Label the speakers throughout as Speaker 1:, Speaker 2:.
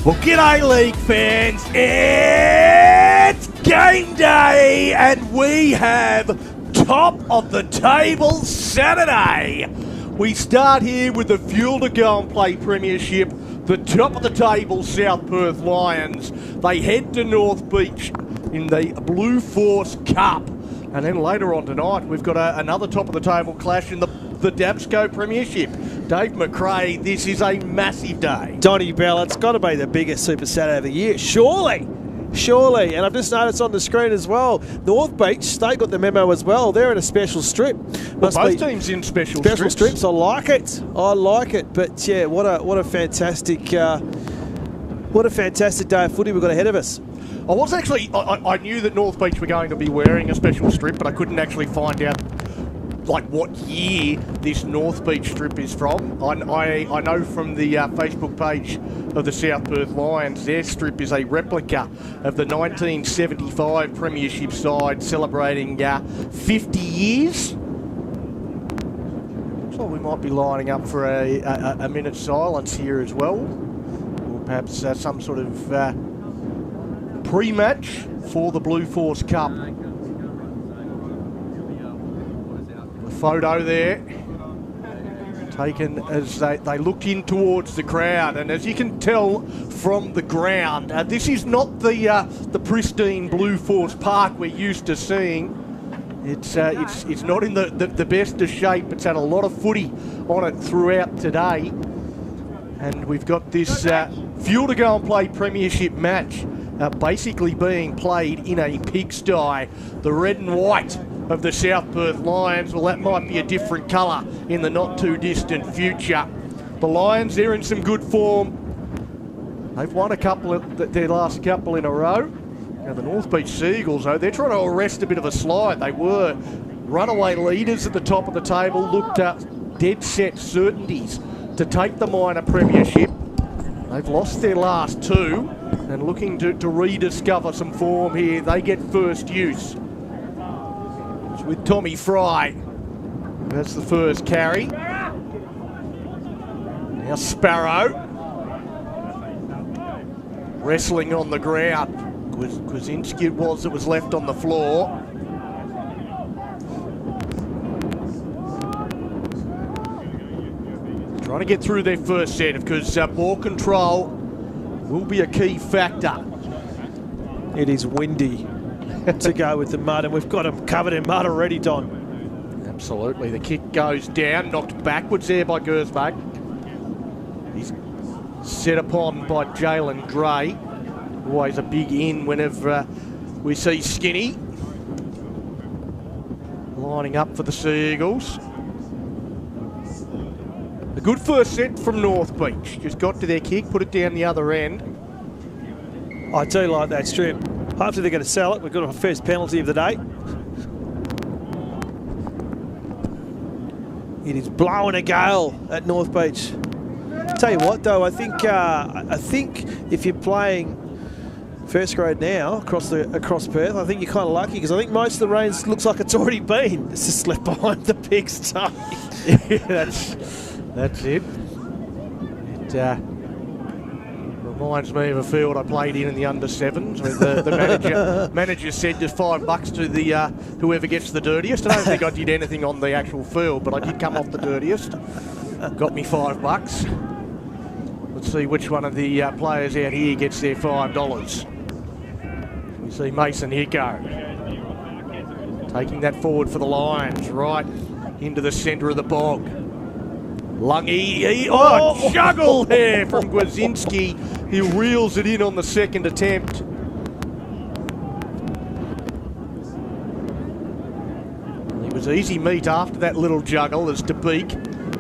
Speaker 1: Well, g'day league fans, it's game day and we have top of the table Saturday. We start here with the Fuel to Go and Play Premiership, the top of the table South Perth Lions. They head to North Beach in the Blue Force Cup. And then later on tonight, we've got another top of the table clash in the DABSCO Premiership. Dave McRae, this is a massive day.
Speaker 2: Donny Bell, it's got to be the biggest Super Saturday of the year, surely. Surely, and I've just noticed on the screen as well, North Beach, they got the memo as well. They're in a special strip.
Speaker 1: Both teams in special
Speaker 2: strips. I like it. I like it. But yeah, what a fantastic day of footy we've got ahead of us.
Speaker 1: I knew that North Beach were going to be wearing a special strip, but I couldn't actually find out like what year this North Beach strip is from. I know from the Facebook page of the South Perth Lions, their strip is a replica of the 1975 Premiership side celebrating 50 years. So we might be lining up for a minute's silence here as well, or perhaps some sort of pre-match for the Blue Force Cup. Photo there taken as they looked in towards the crowd, and as you can tell from the ground, this is not the pristine Blue Force Park we're used to seeing. It's not in the best of shape. It's had a lot of footy on it throughout today, and we've got this Fuel to Go and Play Premiership match basically being played in a pigsty. The red and white of the South Perth Lions, well, that might be a different colour in the not too distant future. The Lions, they're in some good form. They've won a couple of their last couple in a row. Now the North Beach Seagulls, though, they're trying to arrest a bit of a slide. They were runaway leaders at the top of the table, looked at dead set certainties to take the minor premiership. They've lost their last two and looking to rediscover some form here. They get first use. With Tommy Fry. That's the first carry. Now Sparrow. Wrestling on the ground. Kwasinski it was that was left on the floor. Trying to get through their first set because ball control will be a key factor.
Speaker 2: It is windy to go with the mud, and we've got them covered in mud already, Don.
Speaker 1: Absolutely. The kick goes down, knocked backwards there by Gersbach. He's set upon by Jalen Gray. Always a big in whenever we see Skinny lining up for the Seagulls. A good first set from North Beach. Just got to their kick, put it down the other end.
Speaker 2: I do like that strip. Hopefully they're going to sell it. We've got our first penalty of the day. It is blowing a gale at North Beach. Tell you what, though, I think if you're playing first grade now across Perth, I think you're kind of lucky because I think most of the rain looks like it's already been. It's just left behind the pigsty.
Speaker 1: Yeah, that's it. It reminds me of a field I played in the under-7s where the manager said just $5 to the whoever gets the dirtiest. I don't think I did anything on the actual field, but I did come off the dirtiest. Got me $5. Let's see which one of the players out here gets their $5. We see Mason Hicko taking that forward for the Lions, right into the centre of the bog. Lungy, juggle there from Kwasinski. He reels it in on the second attempt. It was easy meat after that little juggle as DeBeek.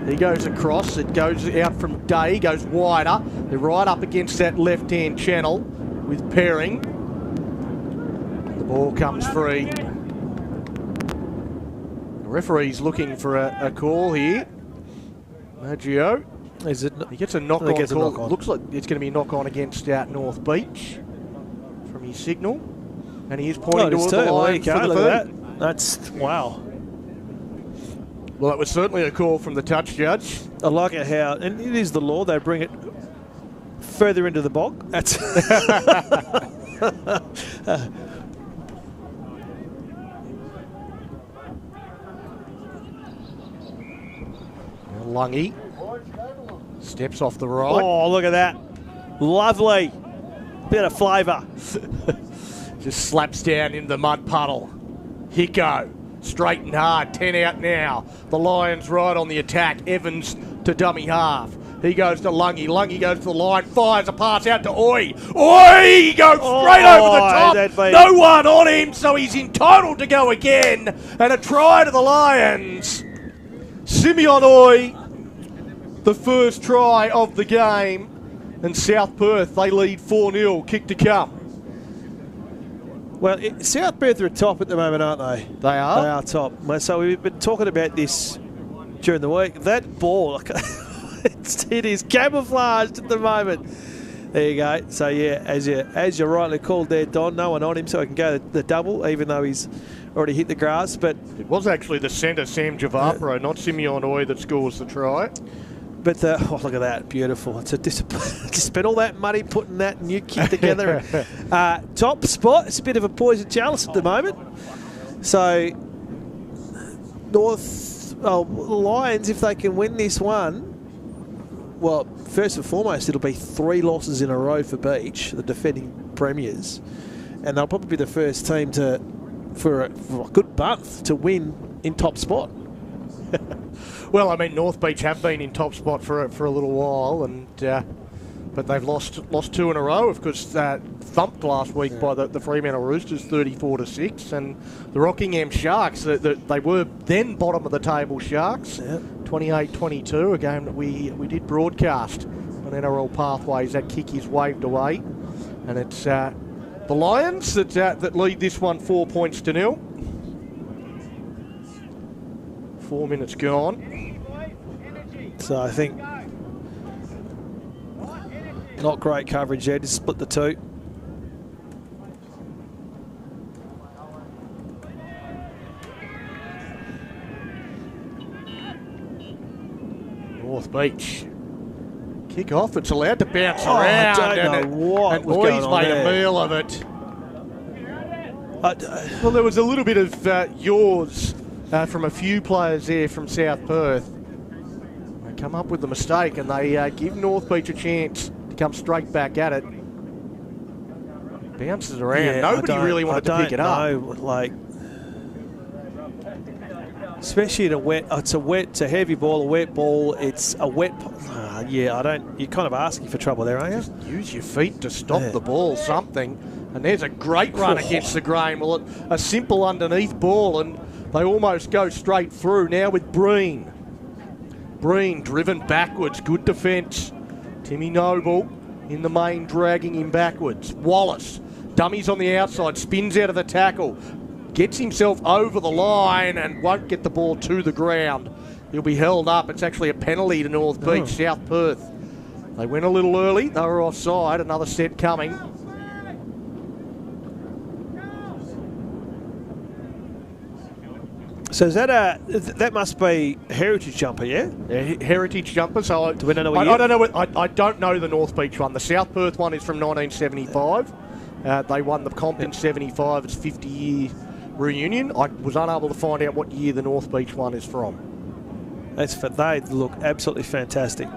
Speaker 1: He goes across, it goes out from Day, goes wider. They're right up against that left-hand channel with Perring. The ball comes free. The referee's looking for a call here. Maggio. He gets a knock-on call. Looks like it's going to be a knock-on against North Beach from his signal. And he is pointing towards the line for the third.
Speaker 2: That's, wow.
Speaker 1: Well, that was certainly a call from the touch judge.
Speaker 2: I like it how, and it is the law, they bring it further into the bog. That's
Speaker 1: Lungy steps off the right.
Speaker 2: Oh, look at that. Lovely. Bit of flavour.
Speaker 1: Just slaps down into the mud puddle. Hicko, straight and hard, 10 out now. The Lions right on the attack. Evans to dummy half. He goes to Lungy. Lungy goes to the line, fires a pass out to Oi. Oi goes straight over the top. No one on him, so he's entitled to go again. And a try to the Lions. Simeon Oi, the first try of the game. And South Perth, they lead 4-0. Kick to come.
Speaker 2: Well, South Perth are top at the moment, aren't they?
Speaker 1: They are?
Speaker 2: They are top. So we've been talking about this during the week. That ball, it is camouflaged at the moment. There you go. So, yeah, as you rightly called there, Don, no one on him, so he can go the double, even though he's already hit the grass. But
Speaker 1: it was actually the centre, Sam Javapro, not Simeon Oi, that scores the try.
Speaker 2: But, oh, look at that. Beautiful. It's a discipline. To spend all that money putting that new kit together. Top spot. It's a bit of a poison chalice at the moment. So, Lions, if they can win this one, well, first and foremost, it'll be 3 losses in a row for Beach, the defending premiers. And they'll probably be the first team for a good month to win in top spot.
Speaker 1: Well, I mean, North Beach have been in top spot for a little while, and but they've lost 2 in a row, of course, thumped last week by the Fremantle Roosters 34-6, and the Rockingham Sharks, they were then bottom of the table Sharks, 28-22, a game that we did broadcast on NRL Pathways. That kick is waved away, and it's the Lions that lead this one 4 points to 0. 4 minutes gone.
Speaker 2: So I think not great coverage there, just split the two.
Speaker 1: North Beach. Kick off, it's allowed to bounce around.
Speaker 2: I don't know what was going on
Speaker 1: made
Speaker 2: there.
Speaker 1: A meal of it. Well, there was a little bit of yaws from a few players there from South Perth. They come up with the mistake and they give North Beach a chance to come straight back at it. Bounces around.
Speaker 2: Yeah,
Speaker 1: Nobody really wanted to pick it up.
Speaker 2: Like, especially in a wet, it's a heavy ball, a wet ball. It's a wet. You're kind of asking for trouble there, aren't you?
Speaker 1: Just use your feet to stop the ball, something. And there's a great run against the grain. Well, a simple underneath ball, and they almost go straight through. Now with Breen. Breen driven backwards. Good defence. Timmy Noble in the main, dragging him backwards. Wallace, dummies on the outside, spins out of the tackle. Gets himself over the line and won't get the ball to the ground. He'll be held up. It's actually a penalty to North Beach, South Perth. They went a little early. They were offside. Another set coming.
Speaker 2: So is that must be a heritage jumper, yeah?
Speaker 1: Heritage jumper. So
Speaker 2: do we know what
Speaker 1: I don't know. I don't know the North Beach one. The South Perth one is from 1975. They won the comp in 75. It's 50-year reunion. I was unable to find out what year the North Beach one is from.
Speaker 2: They look absolutely fantastic.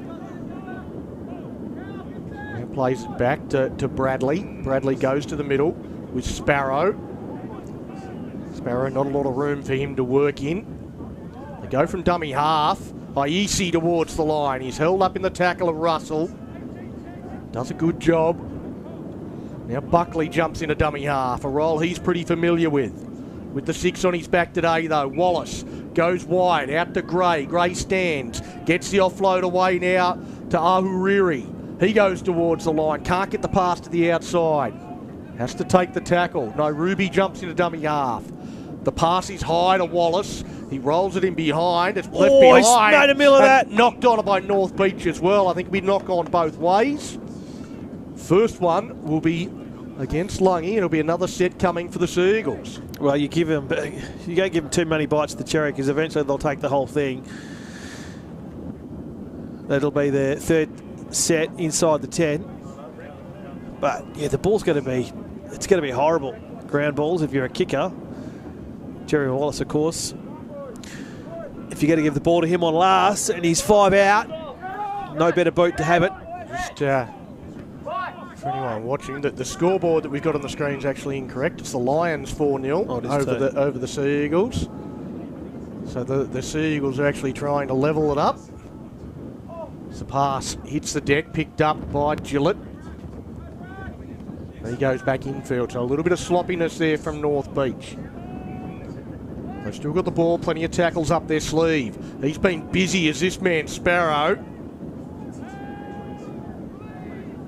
Speaker 1: Now plays it back to Bradley. Bradley goes to the middle with Sparrow. Sparrow, not a lot of room for him to work in. They go from dummy half. AEST towards the line. He's held up in the tackle of Russell. Does a good job. Now Buckley jumps into dummy half, a role he's pretty familiar with. With the 6 on his back today, though, Wallace goes wide, out to Gray. Gray stands, gets the offload away now to Ahuriri. He goes towards the line, can't get the pass to the outside. Has to take the tackle. No, Ruby jumps into dummy half. The pass is high to Wallace. He rolls it in behind. It's left behind.
Speaker 2: He's made a mill of that.
Speaker 1: Knocked on by North Beach as well. I think we knock on both ways. First one will be against Lungy. It'll be another set coming for the Seagulls.
Speaker 2: Well, you don't give them too many bites of the cherry because eventually they'll take the whole thing. That'll be their third set inside the 10. But yeah, the ball's going to be, it's going to be horrible. Ground balls if you're a kicker. Jerry Wallace, of course. If you're going to give the ball to him on last and he's 5 out, no better boot to have it.
Speaker 1: Just for anyone watching, the scoreboard that we've got on the screen is actually incorrect. It's the Lions 4-0 over the Sea Eagles. So the Sea Eagles are actually trying to level it up. The pass hits the deck, picked up by Gillett. He goes back infield, so a little bit of sloppiness there from North Beach. They've still got the ball, plenty of tackles up their sleeve. He's been busy as this man, Sparrow.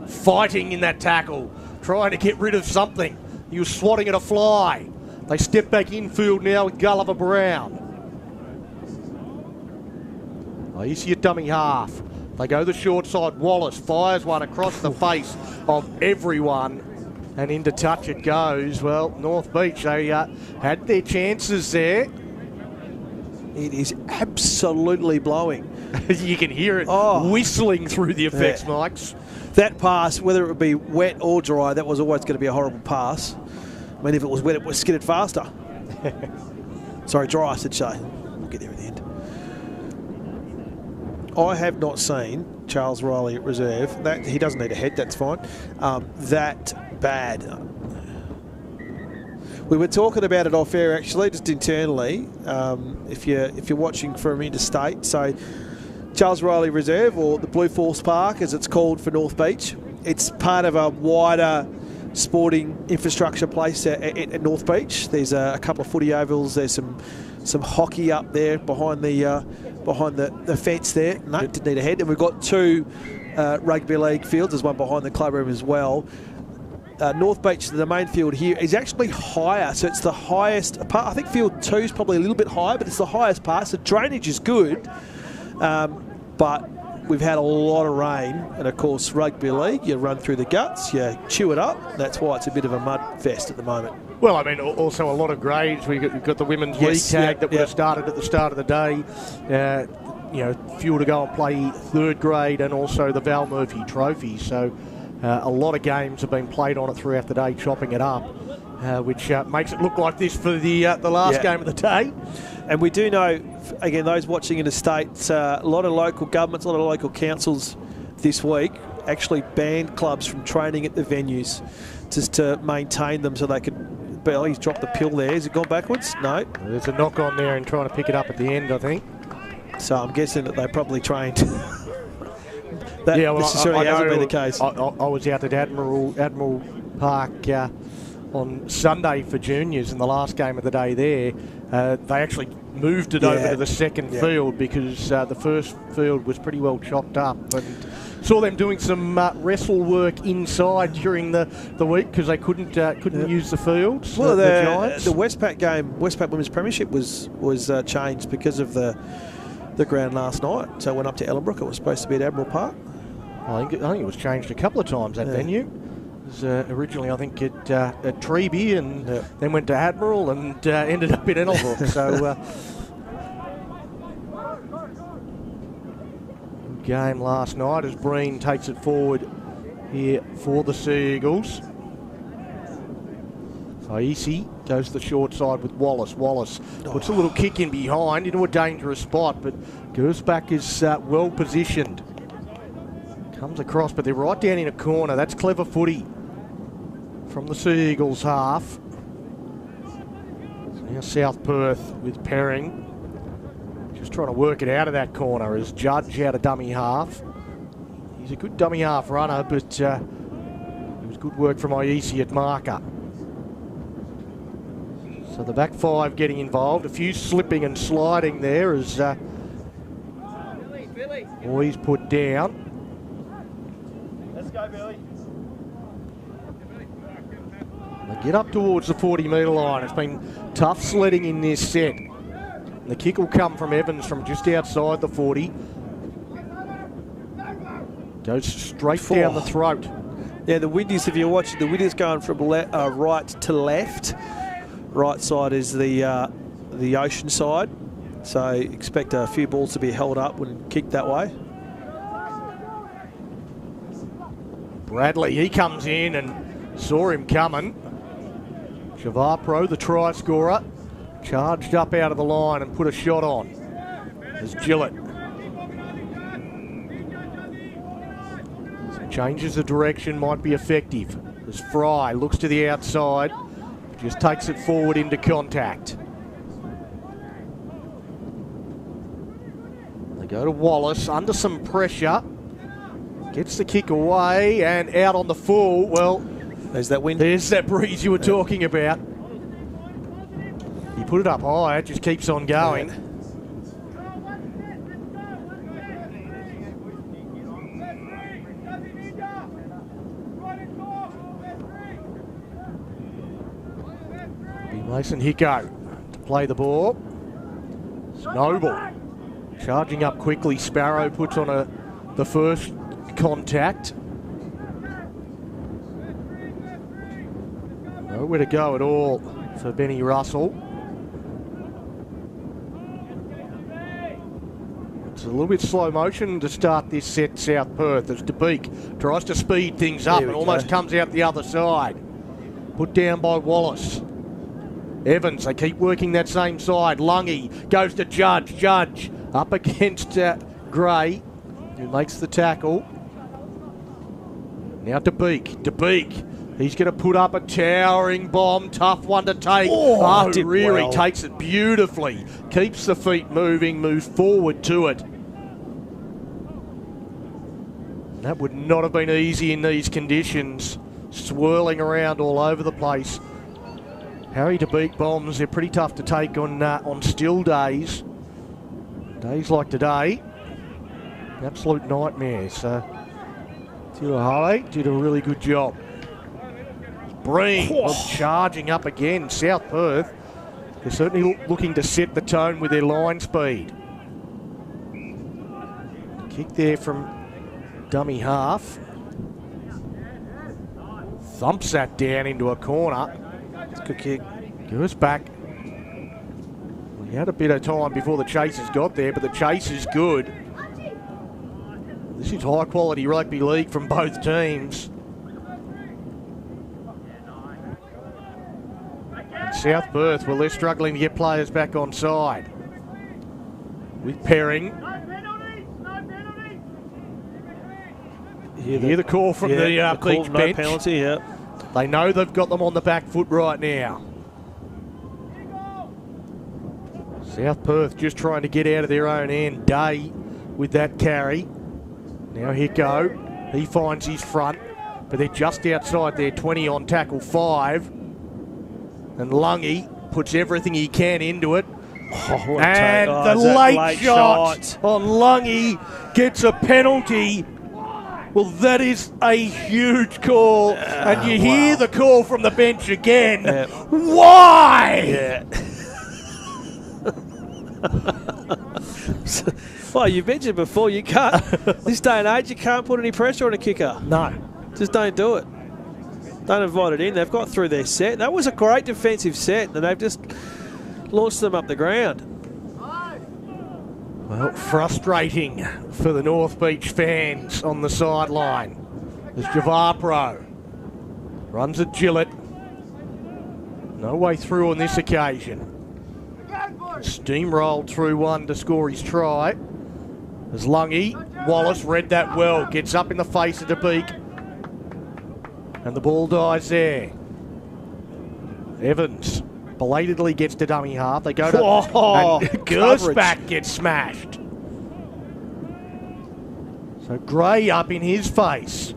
Speaker 1: Fighting in that tackle, trying to get rid of something. He was swatting at a fly. They step back infield now with Gulliver Brown. Easy at dummy half. They go the short side. Wallace fires one across the face of everyone. And into touch it goes. Well, North Beach, they had their chances there.
Speaker 2: It is absolutely blowing.
Speaker 1: You can hear it whistling through the effects mics.
Speaker 2: That pass, whether it would be wet or dry, that was always going to be a horrible pass. I mean, if it was wet, it was skidded faster. Sorry, dry, I should say. We'll get there at the end. I have not seen Charles Riley at reserve. That he doesn't need a head, that's fine. That bad. We were talking about it off air actually, just internally. If you're watching from interstate, so Charles Riley Reserve, or the Blue Force Park as it's called for North Beach, it's part of a wider sporting infrastructure place at North Beach. There's a couple of footy ovals. There's some hockey up there behind the fence there. No, didn't need a head. And we've got 2 rugby league fields. There's one behind the club room as well. North Beach, the main field here, is actually higher. So it's the highest part. I think field 2 is probably a little bit higher, but it's the highest part. So drainage is good. But we've had a lot of rain. And, of course, rugby league, you run through the guts, you chew it up. That's why it's a bit of a mud fest at the moment.
Speaker 1: Well, I mean, also a lot of grades. We've got the women's league tag that would have started at the start of the day. You know, fuel to go and play 3rd grade, and also the Val Murphy Trophy. So a lot of games have been played on it throughout the day, chopping it up, which makes it look like this for the last game of the day.
Speaker 2: And we do know, again, those watching in the States, a lot of local governments, a lot of local councils this week actually banned clubs from training at the venues just to maintain them so they could. He's dropped the pill there. Has it gone backwards? No.
Speaker 1: There's a knock on there and trying to pick it up at the end, I think.
Speaker 2: So I'm guessing that they probably trained. That necessarily hasn't been the case.
Speaker 1: I was out at Admiral Park on Sunday for juniors in the last game of the day there. They actually moved it over to the second field because the first field was pretty well chopped up. And saw them doing some wrestle work inside during the week because they couldn't use the fields.
Speaker 2: Well,
Speaker 1: the Giants.
Speaker 2: The Westpac game, Westpac Women's Premiership was changed because of the ground last night. So it went up to Ellenbrook. It was supposed to be at Admiral Park.
Speaker 1: I think it was changed a couple of times, that venue. It was originally, I think, at Treeby, and then went to Admiral and ended up in Ellenbrook. So game last night as Breen takes it forward here for the Sea Eagles. Aisi goes to the short side with Wallace. Wallace puts a little kick in behind into a dangerous spot, but Gersbach is well positioned. Comes across, but they're right down in a corner. That's clever footy from the Sea Eagles half. Now South Perth with Perring. Just trying to work it out of that corner as Judge out of dummy half. He's a good dummy half runner, but it was good work from Aisi at marker. So the back 5 getting involved. A few slipping and sliding there as Boys put down.
Speaker 2: Let's go, Billy.
Speaker 1: They get up towards the 40-metre line. It's been tough sledding in this set. The kick will come from Evans from just outside the 40. Goes straight down the throat.
Speaker 2: Yeah, the Windies, if you're watching, the Windies going from right to left. Right side is the ocean side. So expect a few balls to be held up when kicked that way.
Speaker 1: Bradley, he comes in and saw him coming. Javapro, the try scorer, charged up out of the line and put a shot on. There's Gillett. So changes of direction, might be effective. As Fry looks to the outside, just takes it forward into contact. They go to Wallace under some pressure. Gets the kick away and out on the full. Well,
Speaker 2: there's that wind.
Speaker 1: There's that breeze you were talking about. He put it up high, it just keeps on going. Mason Hicko to play the ball. Noble charging up quickly. Sparrow puts on the first contact. Nowhere to go at all for Benny Russell. It's a little bit slow motion to start this set, South Perth, as DeBeek tries to speed things up and almost comes out the other side. Put down by Wallace. Evans, they keep working that same side. Lungy goes to Judge. Judge up against Gray, who makes the tackle. Now DeBeek. DeBeek, he's going to put up a towering bomb. Tough one to take. Reary takes it beautifully. Keeps the feet moving, moves forward to it. That would not have been easy in these conditions. Swirling around all over the place. Harry DeBeek bombs, they're pretty tough to take on still days. Days like today, absolute nightmare. So, Tirohale did a really good job. Breen charging up again. South Perth, they're certainly looking to set the tone with their line speed. Kick there from dummy half. Thumps that down into a corner. Good kick. Goes back. We had a bit of time before the chasers got there, but the chase is good. This is high quality rugby league from both teams. And South Perth, well, they're struggling to get players back on side. With Perring. Hear the call from the beach bench.
Speaker 2: No penalty, yeah.
Speaker 1: They know they've got them on the back foot right now. South Perth just trying to get out of their own end. Day with that carry. Now Hicko, he finds his front, but they're just outside their 20 on tackle 5. And Lungy puts everything he can into it. And the late shot on Lungy gets a penalty. Well, that is a huge call, and you hear the call from the bench again. Why?
Speaker 2: Yeah. Well, you mentioned before, you can't, this day and age, you can't put any pressure on a kicker.
Speaker 1: No.
Speaker 2: Just don't do it. Don't invite it in. They've got through their set. That was a great defensive set, and they've just launched them up the ground.
Speaker 1: Well, frustrating for the North Beach fans on the sideline. There's Javapro. Runs at Gillett. No way through on this occasion. Steamrolled through one to score his try. There's Lungy. Wallace read that well. Gets up in the face of DeBeek. And the ball dies there. Evans belatedly gets to dummy half. They go to... and Gersbach gets smashed. So Gray up in his face.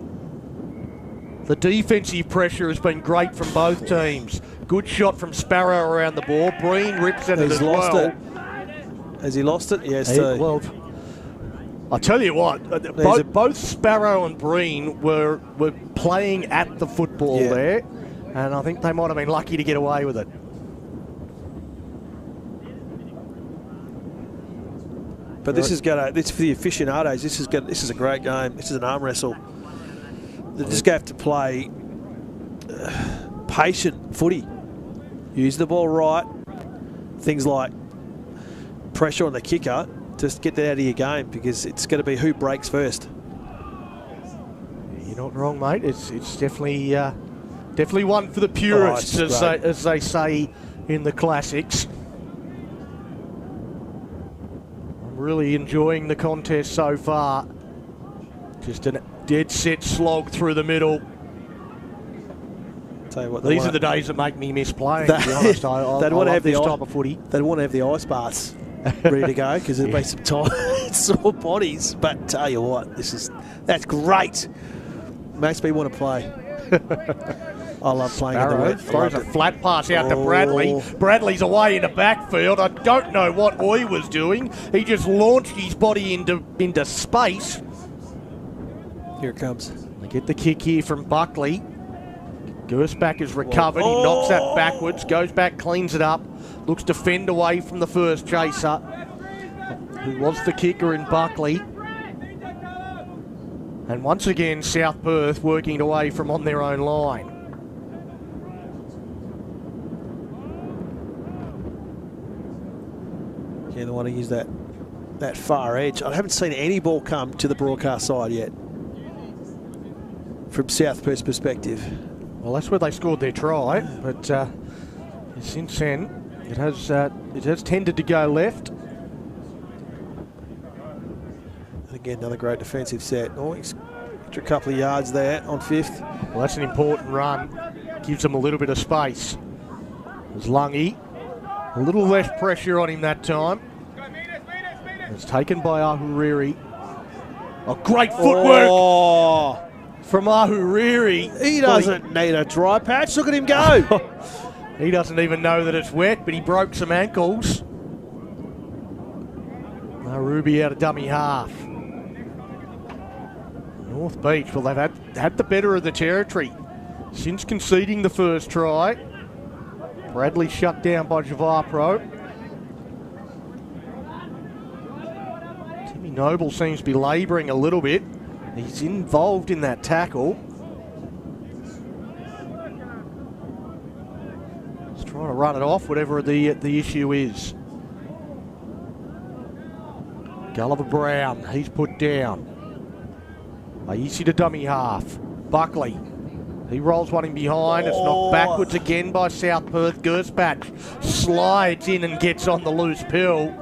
Speaker 1: The defensive pressure has been great from both teams. Good shot from Sparrow around the ball. Breen rips at it as well.
Speaker 2: Has he lost it? Yes.
Speaker 1: Well, I tell you what, both Sparrow and Breen were playing at the football there, and I think they might have been lucky to get away with it.
Speaker 2: But this is this for the aficionados. This is a great game. This is an arm wrestle. They just have to play patient footy. Use the ball right. Things like pressure on the kicker. Just get that out of your game, because it's going to be who breaks first.
Speaker 1: You're not wrong, mate. It's definitely definitely one for the purists, as they say in the classics. I'm really enjoying the contest so far. Just a dead set slog through the middle.
Speaker 2: Tell you what,
Speaker 1: these are the days that make me miss playing, to be honest. I love this type of footy.
Speaker 2: They'd want to have the ice baths ready to go, because it'd be some tired, sore bodies. But tell you what, that's great. Makes me want to play. I love playing in the wet.
Speaker 1: Throws a flat pass out to Bradley. Bradley's away in the backfield. I don't know what Oy was doing. He just launched his body into space.
Speaker 2: Here it comes.
Speaker 1: They get the kick here from Buckley. Gersbach is recovered. He knocks that backwards, goes back, cleans it up, looks to fend away from the first chaser, who was the kicker in Buckley. And once again, South Perth working away from on their own line.
Speaker 2: Yeah, they want to use that far edge. I haven't seen any ball come to the broadcast side yet, from South Perth's perspective.
Speaker 1: Well, that's where they scored their try, but since then it has tended to go left.
Speaker 2: And again, another great defensive set. Oh, he's extra couple of yards there on 5th.
Speaker 1: Well, that's an important run. Gives them a little bit of space. There's Lungy. A little less pressure on him that time. It's taken by Ahuriri. Oh, great footwork from Ahuriri.
Speaker 2: He doesn't need a dry patch. Look at him go.
Speaker 1: He doesn't even know that it's wet, but he broke some ankles. Ruby out of dummy half. North Beach, well, they've had the better of the territory since conceding the first try. Bradley shut down by Javapro. Timmy Noble seems to be labouring a little bit. He's involved in that tackle. He's trying to run it off, whatever the issue is. Gulliver Brown, he's put down. Easy to dummy half. Buckley, he rolls one in behind. It's knocked backwards again by South Perth. Gersbach slides in and gets on the loose pill.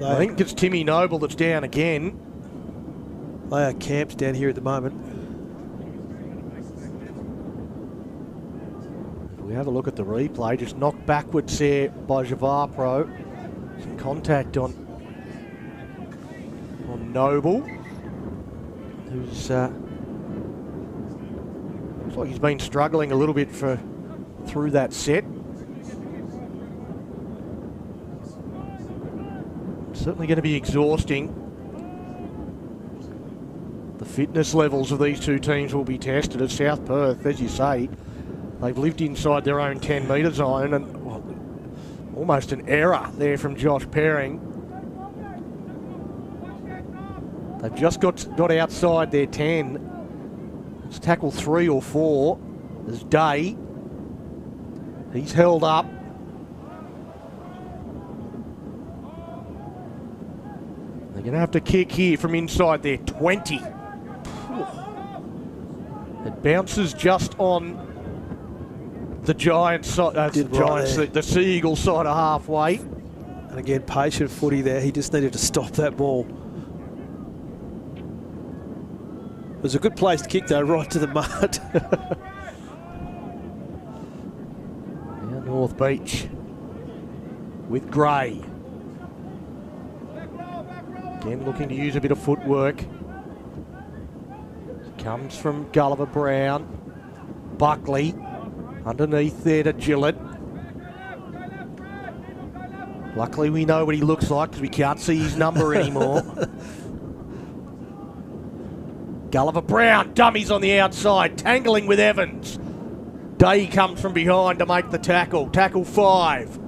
Speaker 1: I think it's Timmy Noble that's down again.
Speaker 2: They are camped down here at the moment.
Speaker 1: If we have a look at the replay, just knocked backwards there by Javapro. Some contact on Noble, who's looks like he's been struggling a little bit through that set. Certainly going to be exhausting. The fitness levels of these two teams will be tested at South Perth, as you say. They've lived inside their own 10-metre zone, and almost an error there from Josh Perring. They've just got outside their 10. It's tackle 3 or 4. There's Day. He's held up. They're going to have to kick here from inside their 20. It bounces just on the Giants side, the Sea Eagles side of halfway.
Speaker 2: And again, patient footy there. He just needed to stop that ball. It was a good place to kick though, right to the mud.
Speaker 1: Now North Beach with Gray. Again looking to use a bit of footwork. Comes from Gulliver Brown. Buckley underneath there to Gillett. Luckily we know what he looks like because we can't see his number anymore. Gulliver Brown, dummies on the outside, tangling with Evans. Day comes from behind to make the tackle. Tackle 5.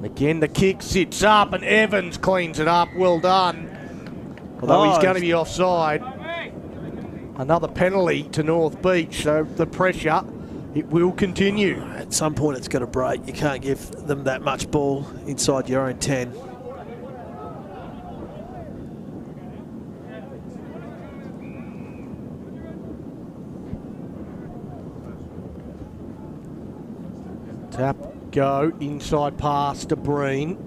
Speaker 1: Again, the kick sits up and Evans cleans it up. Well done. Although he's going to be offside. Another penalty to North Beach, so the pressure, it will continue.
Speaker 2: At some point it's going to break. You can't give them that much ball inside your own 10.
Speaker 1: Tap, go, inside pass to Breen.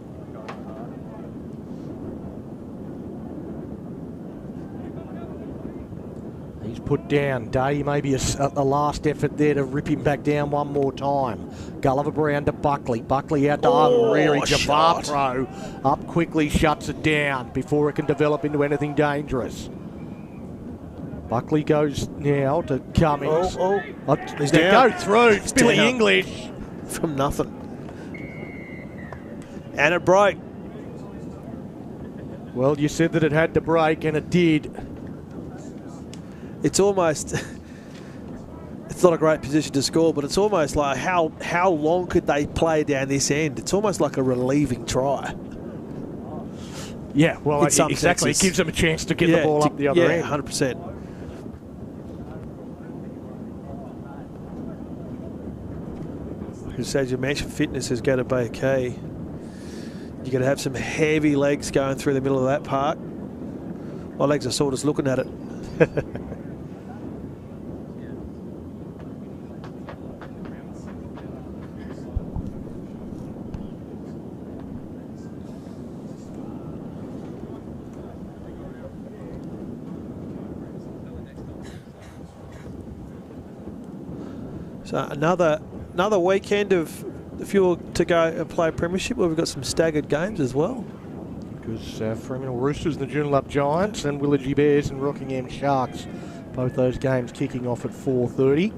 Speaker 1: He's put down. Day maybe a last effort there to rip him back down one more time. Gulliver Brown to Buckley. Buckley out to Unreary. Javapro up quickly, shuts it down before it can develop into anything dangerous. Buckley goes now to Cummings.
Speaker 2: He's
Speaker 1: they
Speaker 2: down.
Speaker 1: go through. It's Billy English.
Speaker 2: From nothing. And it broke.
Speaker 1: Well, you said that it had to break, and it did.
Speaker 2: It's almost, it's not a great position to score, but it's almost like how long could they play down this end? It's almost like a relieving try.
Speaker 1: Yeah, well, exactly.
Speaker 2: Senses.
Speaker 1: It gives them a chance to get the ball up the other end.
Speaker 2: 100%. Because as you mentioned, fitness is going to be key. You're going to have some heavy legs going through the middle of that park. My legs are sore just looking at it. So another weekend of the fuel to go and play Premiership, where we've got some staggered games as well.
Speaker 1: Because Fremantle Roosters and the Joondalup Giants and Willagee Bears and Rockingham Sharks, both those games kicking off at 4:30.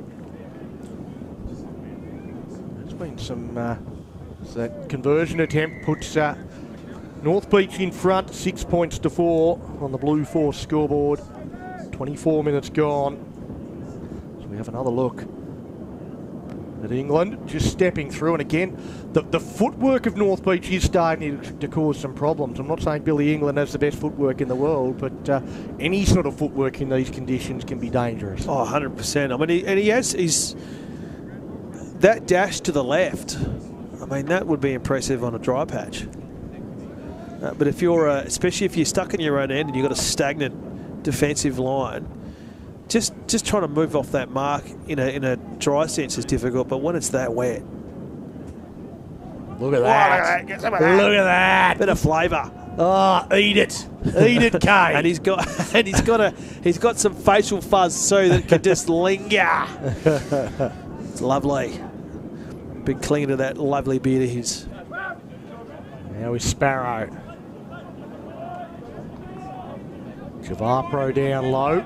Speaker 1: There's been some that conversion attempt puts North Beach in front, 6 points to 4 on the Blue Force scoreboard. 24 minutes gone. So we have another look at England just stepping through, and again the footwork of North Beach is starting to cause some problems. I'm not saying Billy England has the best footwork in the world, but any sort of footwork in these conditions can be dangerous.
Speaker 2: Oh, 100%. I mean, he has that dash to the left. I mean, that would be impressive on a dry patch. But if you're especially if you're stuck in your own end and you've got a stagnant defensive line, just trying to move off that mark in a dry sense is difficult, but when it's that wet.
Speaker 1: Look at that. Look at that.
Speaker 2: Bit of flavour.
Speaker 1: Oh, eat it. Eat it, Kay.
Speaker 2: And he's got some facial fuzz so that it can just linger. It's lovely. Been clinging to that lovely beard of his.
Speaker 1: Now is Sparrow. Javapro down low.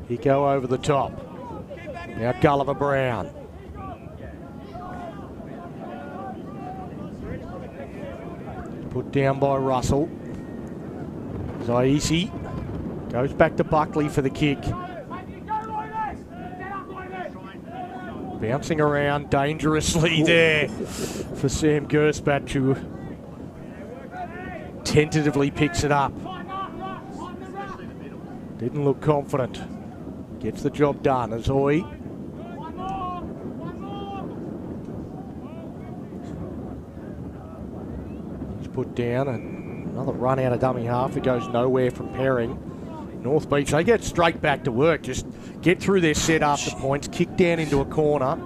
Speaker 1: He go over the top. Now Gulliver Brown. Put down by Russell. Zaisi goes back to Buckley for the kick. Bouncing around dangerously there for Sam Gersbach, who tentatively picks it up. Didn't look confident. Gets the job done. Azoy. He's put down, and another run out of dummy half. It goes nowhere from Perring. North Beach, they get straight back to work. Just get through their set after points, kick down into a corner,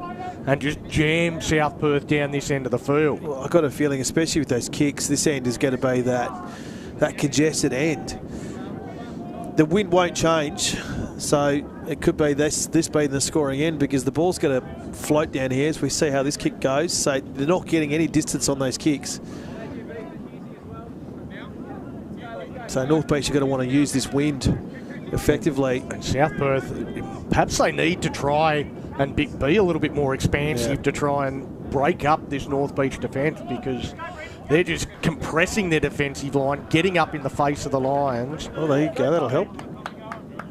Speaker 1: and just jam South Perth down this end of the field.
Speaker 2: Well, I've got a feeling, especially with those kicks, this end is going to be that congested end. The wind won't change, so it could be this being the scoring end, because the ball's going to float down here as we see how this kick goes. So they're not getting any distance on those kicks. So North Beach are going to want to use this wind effectively.
Speaker 1: And South Perth, perhaps they need to try and be a little bit more expansive to try and break up this North Beach defence, because they're just compressing their defensive line, getting up in the face of the Lions.
Speaker 2: Oh, there you go. That'll help.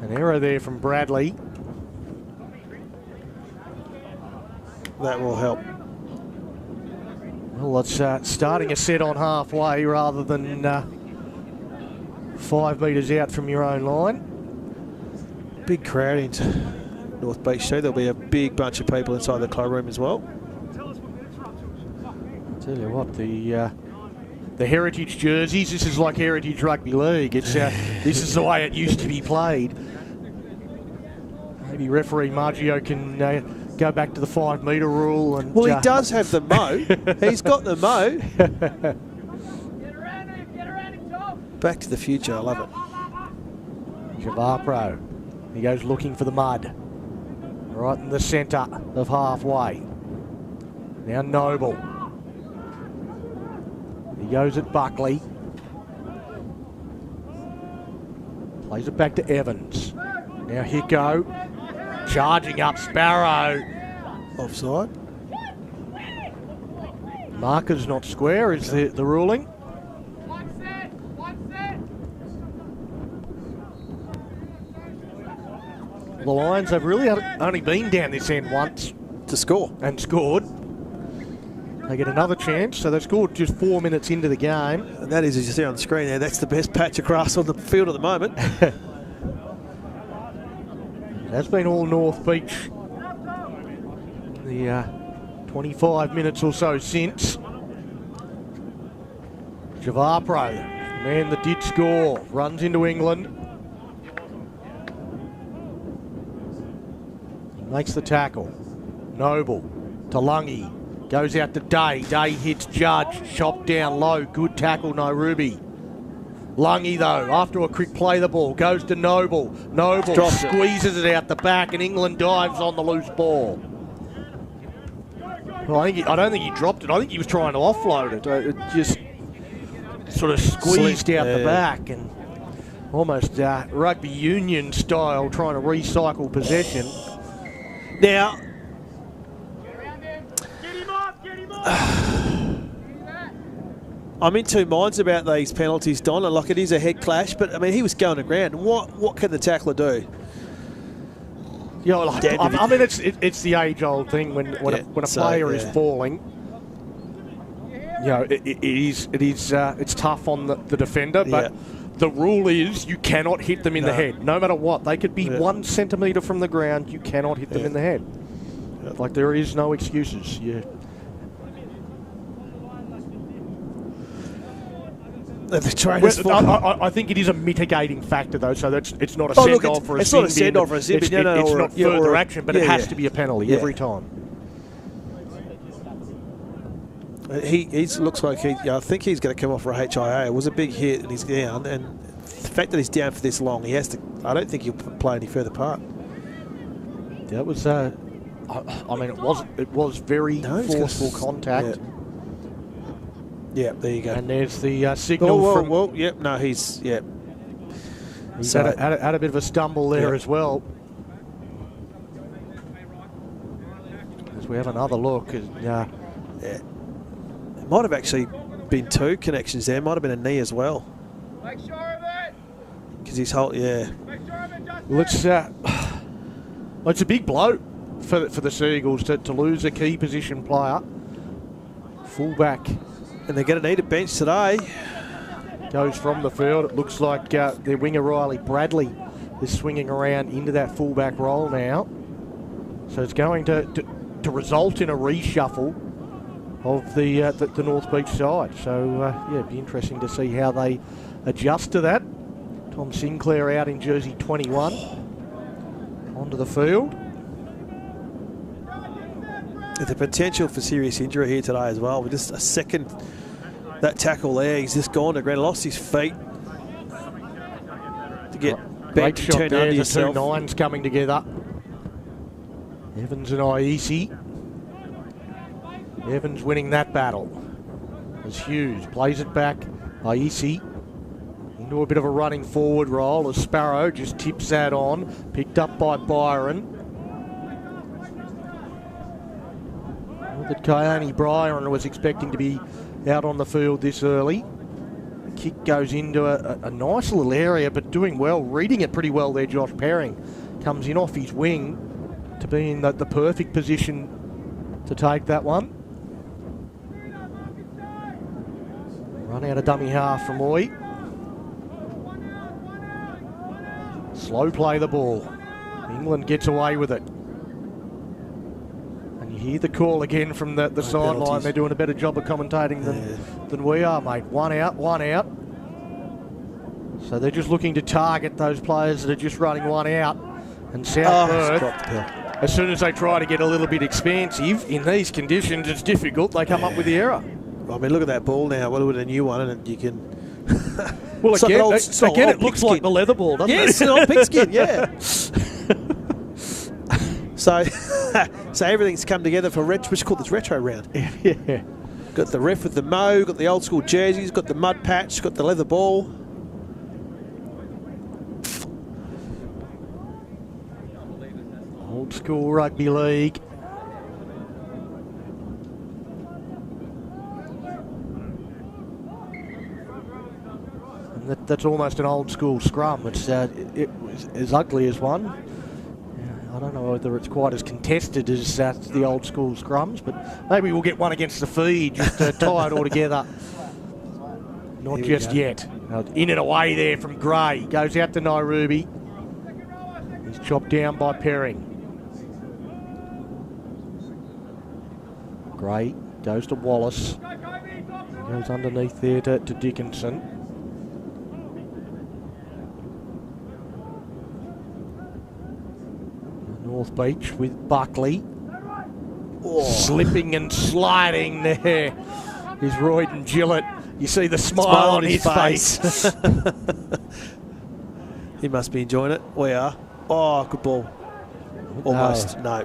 Speaker 1: An error there from Bradley.
Speaker 2: That will help.
Speaker 1: Well, it's starting a set on halfway rather than 5 metres out from your own line.
Speaker 2: Big crowd into North Beach too. There'll be a big bunch of people inside the club room as well.
Speaker 1: I'll tell you what, the heritage jerseys, this is like Heritage Rugby League. It's this is the way it used to be played. Maybe referee Maggio can go back to the 5 metre rule. And
Speaker 2: well, he does have the mo. He's got the mo. Back to the future. I love it.
Speaker 1: Javapro. He goes looking for the mud. Right in the centre of halfway. Now Noble. He goes at Buckley. Plays it back to Evans. Now Hicko. Charging up Sparrow.
Speaker 2: Offside.
Speaker 1: Marker's not square is the ruling. The Lions have really only been down this end once.
Speaker 2: To score.
Speaker 1: And scored. They get another chance, so they've scored just 4 minutes into the game.
Speaker 2: And that is, as you see on the screen there, that's the best patch of grass on the field at the moment.
Speaker 1: That's been all North Beach. The 25 minutes or so since. Javapro, man that did score, runs into England. Makes the tackle. Noble to Lungy. Goes out to Day. Day hits Judge. Chopped down low. Good tackle, Nairobi. Lungy, though, after a quick play the ball, goes to Noble. Noble squeezes it out the back, and England dives on the loose ball. Well, I don't think he dropped it. I think he was trying to offload it. It just sort of squeezed out the back, and almost rugby union style, trying to recycle possession.
Speaker 2: Now, I'm in two minds about these penalties, Don. Like, it is a head clash, but I mean, he was going to ground. What can the tackler do?
Speaker 1: You know, like, I mean, it's the age-old thing when a player is falling. You know, it's tough on the defender, but the rule is you cannot hit them in the head, no matter what. They could be 1 centimetre from the ground. You cannot hit them in the head. Like, there is no excuses. I think it is a mitigating factor, though, so that it's not a send-off for a
Speaker 2: It's not a send-off for a send-off.
Speaker 1: It's not further action, but it has to be a penalty every time.
Speaker 2: He looks like I think he's going to come off for a HIA. It was a big hit and he's down, and the fact that he's down for this long, he has to. I don't think he'll play any further part.
Speaker 1: That was. I mean, it was very forceful contact.
Speaker 2: Yeah, there you go.
Speaker 1: And there's the signal from.
Speaker 2: Well, yep. No, he's
Speaker 1: He's had a bit of a stumble there as well. As we have another look.
Speaker 2: It might have actually been 2 connections there. Might have been a knee as well.
Speaker 3: Make sure of it.
Speaker 2: Because he's holding,
Speaker 3: Make sure of it, Justin.
Speaker 1: Well, it's a big blow for the Seagulls to lose a key position player. Fullback.
Speaker 2: And they're going to need a bench today.
Speaker 1: Goes from the field. It looks like their winger Riley Bradley is swinging around into that fullback role now. So it's going to result in a reshuffle of the North Beach side. So, it'd be interesting to see how they adjust to that. Tom Sinclair out in jersey 21 onto the field.
Speaker 2: The potential for serious injury here today as well. With just a second, that tackle there, he's just gone to ground, lost his feet. To get bent and turned under yourself.
Speaker 1: 2 nines coming together. Evans and AEST. Evans winning that battle. As Hughes plays it back. AEST into a bit of a running forward role as Sparrow just tips that on. Picked up by Byron. That Kione Byron was expecting to be out on the field this early. The kick goes into a nice little area, but doing well, reading it pretty well there, Josh Perring. Comes in off his wing to be in the perfect position to take that one. Run out of dummy half from Oy. Slow play the ball. England gets away with it. Hear the call again from the sideline. They're doing a better job of commentating than we are, mate. One out. So they're just looking to target those players that are just running one out And South Perth,
Speaker 2: dropped the pill.
Speaker 1: as soon as they try to get a little bit expansive, in these conditions it's difficult, they come up with the error.
Speaker 2: I mean, look at that ball now. What with a new one, and you can...
Speaker 1: Well,
Speaker 2: It's like
Speaker 1: again,
Speaker 2: an old-
Speaker 1: again it looks like the leather ball, doesn't it?
Speaker 2: Yes, an old pigskin, yeah. So everything's come together for what you call this retro round.
Speaker 1: Yeah.
Speaker 2: Got the ref with the mo, got the old school jerseys, got the mud patch, got the leather ball.
Speaker 1: Old school rugby league. And that's almost an old school scrum. It was as ugly as one. I don't know whether it's quite as contested as the old school scrums, but maybe we'll get one against the feed just to tie it all together. Not just yet. In and away there from Gray. Goes out to Nairobi. He's chopped down by Perring. Gray goes to Wallace. Goes underneath there to Dickinson. North Beach with Buckley. Oh. Slipping and sliding there is Royden Gillett. You see the smile on his face.
Speaker 2: He must be enjoying it. We are. Oh, good ball. Almost. No.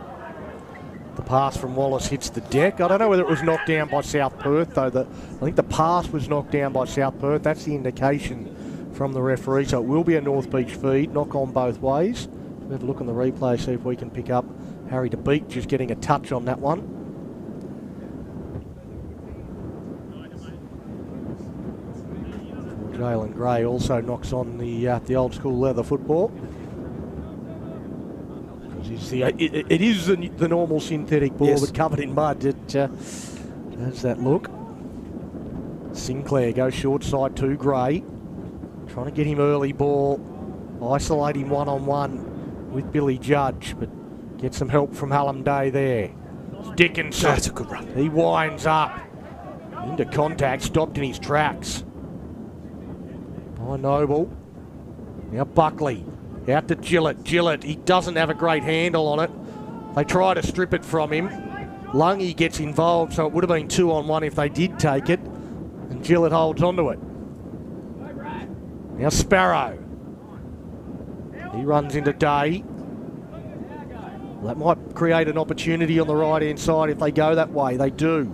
Speaker 1: The pass from Wallace hits the deck. I don't know whether it was knocked down by South Perth, though. I think the pass was knocked down by South Perth. That's the indication from the referee. So it will be a North Beach feed. Knock on both ways. We'll have a look on the replay, see if we can pick up Harry De Beek just getting a touch on that one. Jalen Gray also knocks on the old school leather football. It is the normal synthetic ball,
Speaker 2: yes,
Speaker 1: but covered in mud. How's that look? Sinclair goes short side to Gray. Trying to get him early ball. Isolate him one-on-one with Billy Judge, but get some help from Hallam Day there. Dickinson.
Speaker 2: That's a good run.
Speaker 1: He winds up. Into contact, stopped in his tracks. By Noble. Now Buckley. Out to Gillett. Gillett, he doesn't have a great handle on it. They try to strip it from him. Lungy gets involved, so it would have been 2-on-1 if they did take it. And Gillett holds onto it. Now Sparrow. He runs into Day. Well, that might create an opportunity on the right-hand side if they go that way. They do.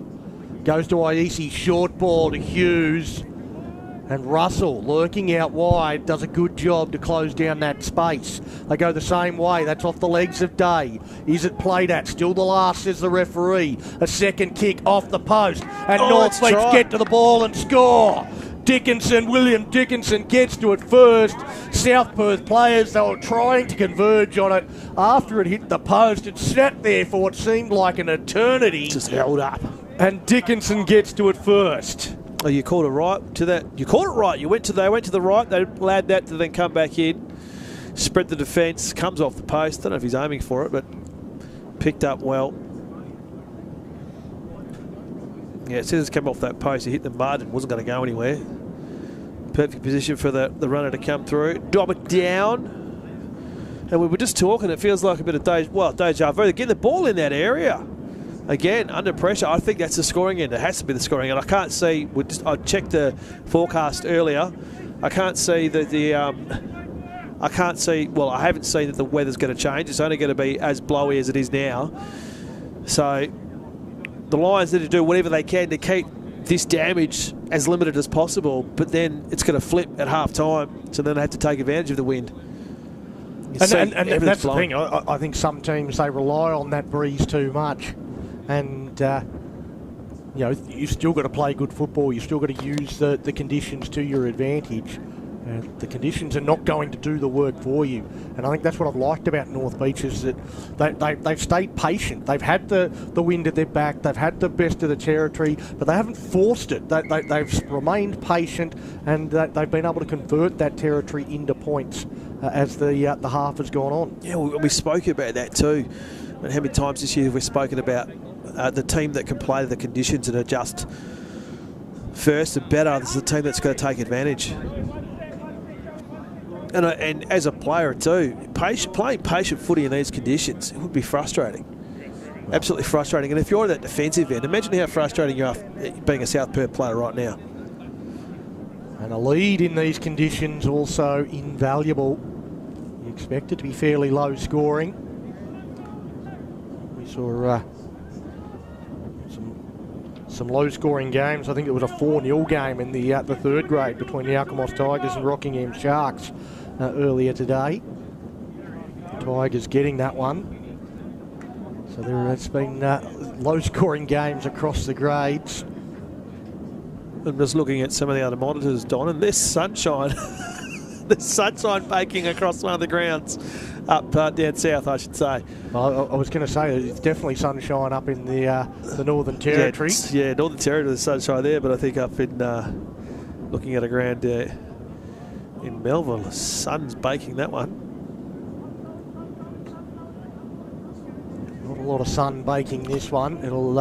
Speaker 1: Goes to Iesi, short ball to Hughes. And Russell, lurking out wide, does a good job to close down that space. They go the same way. That's off the legs of Day. Is it played at? Still the last, says the referee. A second kick off the post. And North Beach get to the ball and score. William Dickinson gets to it first. South Perth players, they were trying to converge on it after it hit the post. It sat there for what seemed like an eternity.
Speaker 2: Just held up.
Speaker 1: And Dickinson gets to it first.
Speaker 2: Oh, you called it right to that. You called it right. They went to the right. They allowed that to then come back in. Spread the defence. Comes off the post. Don't know if he's aiming for it, but picked up well. Yeah, as soon as it came off that post, he hit the mud and wasn't going to go anywhere. Perfect position for the runner to come through. Dob it down. And we were just talking, it feels like a bit of deja vu. Get the ball in that area. Again, under pressure. I think that's the scoring end. It has to be the scoring end. I can't see. I checked the forecast earlier. I can't see that well, I haven't seen that the weather's going to change. It's only going to be as blowy as it is now. So the Lions need to do whatever they can to keep this damage as limited as possible. But then it's going to flip at half time. So then they have to take advantage of the wind.
Speaker 1: And that's the thing. I think some teams, they rely on that breeze too much. And, you know, you've still got to play good football. You've still got to use the conditions to your advantage. The conditions are not going to do the work for you. And I think that's what I've liked about North Beach is that they've stayed patient. They've had the wind at their back. They've had the best of the territory, but they haven't forced it. They've remained patient, and they've been able to convert that territory into points as the half has gone on.
Speaker 2: Yeah, we spoke about that too. And how many times this year have we spoken about the team that can play the conditions and adjust first and better? This is the team that's going to take advantage. And as a player too, playing patient footy in these conditions, it would be frustrating. Absolutely frustrating. And if you're on that defensive end, imagine how frustrating you are being a South Perth player right now.
Speaker 1: And a lead in these conditions also invaluable. You expect it to be fairly low scoring. We saw some low-scoring games. I think it was a 4-0 game in the third grade between the AWST Tigers and Rockingham Sharks earlier today. The Tigers getting that one. So there has been low-scoring games across the grades.
Speaker 2: I'm just looking at some of the other monitors, Don, and there's sunshine. There's sunshine baking across one of the grounds up down south, I should say.
Speaker 1: Well, I was going to say it's definitely sunshine up in the Northern Territory.
Speaker 2: Yeah, Northern Territory, there's sunshine there, but I think up in looking at a ground in Melville, the sun's baking that one.
Speaker 1: Not a lot of sun baking this one. It'll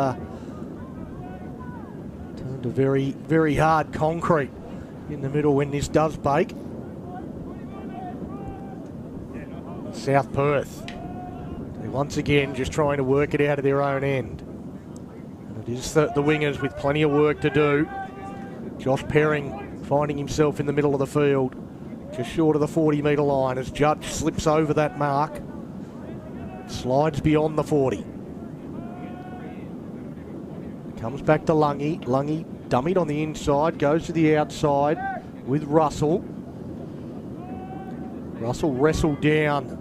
Speaker 1: turn to very, very hard concrete in the middle when this does bake. South Perth, they once again just trying to work it out of their own end. And it is the wingers with plenty of work to do. Josh Perring finding himself in the middle of the field, just short of the 40-metre line as Judge slips over that mark. Slides beyond the 40. Comes back to Lungy. Lungy dummied on the inside, goes to the outside with Russell. Russell wrestled down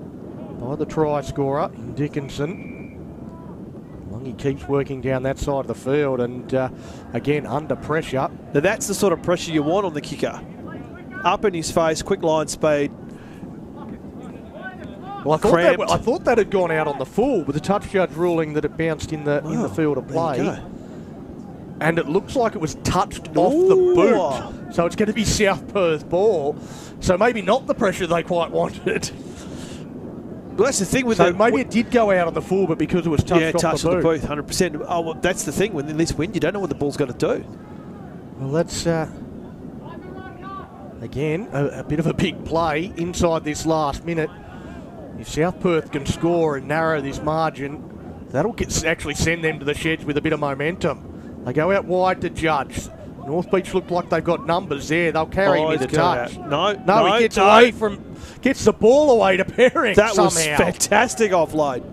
Speaker 1: by the try scorer in Dickinson. Lungy keeps working down that side of the field and again under pressure.
Speaker 2: Now that's the sort of pressure you want on the kicker. Up in his face, quick line speed.
Speaker 1: Well, I thought that had gone out on the full, with the touch judge ruling that it bounced in the field of play. And it looks like it was touched off the boot. So it's going to be South Perth ball. So maybe not the pressure they quite wanted.
Speaker 2: Well, that's the thing with
Speaker 1: so maybe it did go out on the full, but because it was touched off the boot.
Speaker 2: 100%. Oh, well, that's the thing. When in this wind, you don't know what the ball's going to do.
Speaker 1: Well, that's again a bit of a big play inside this last minute. If South Perth can score and narrow this margin, that'll actually send them to the sheds with a bit of momentum. They go out wide to Judge. North Beach look like they've got numbers there. They'll carry him into touch.
Speaker 2: No,
Speaker 1: he gets away from, gets the ball away to Perring somehow.
Speaker 2: That was fantastic offload.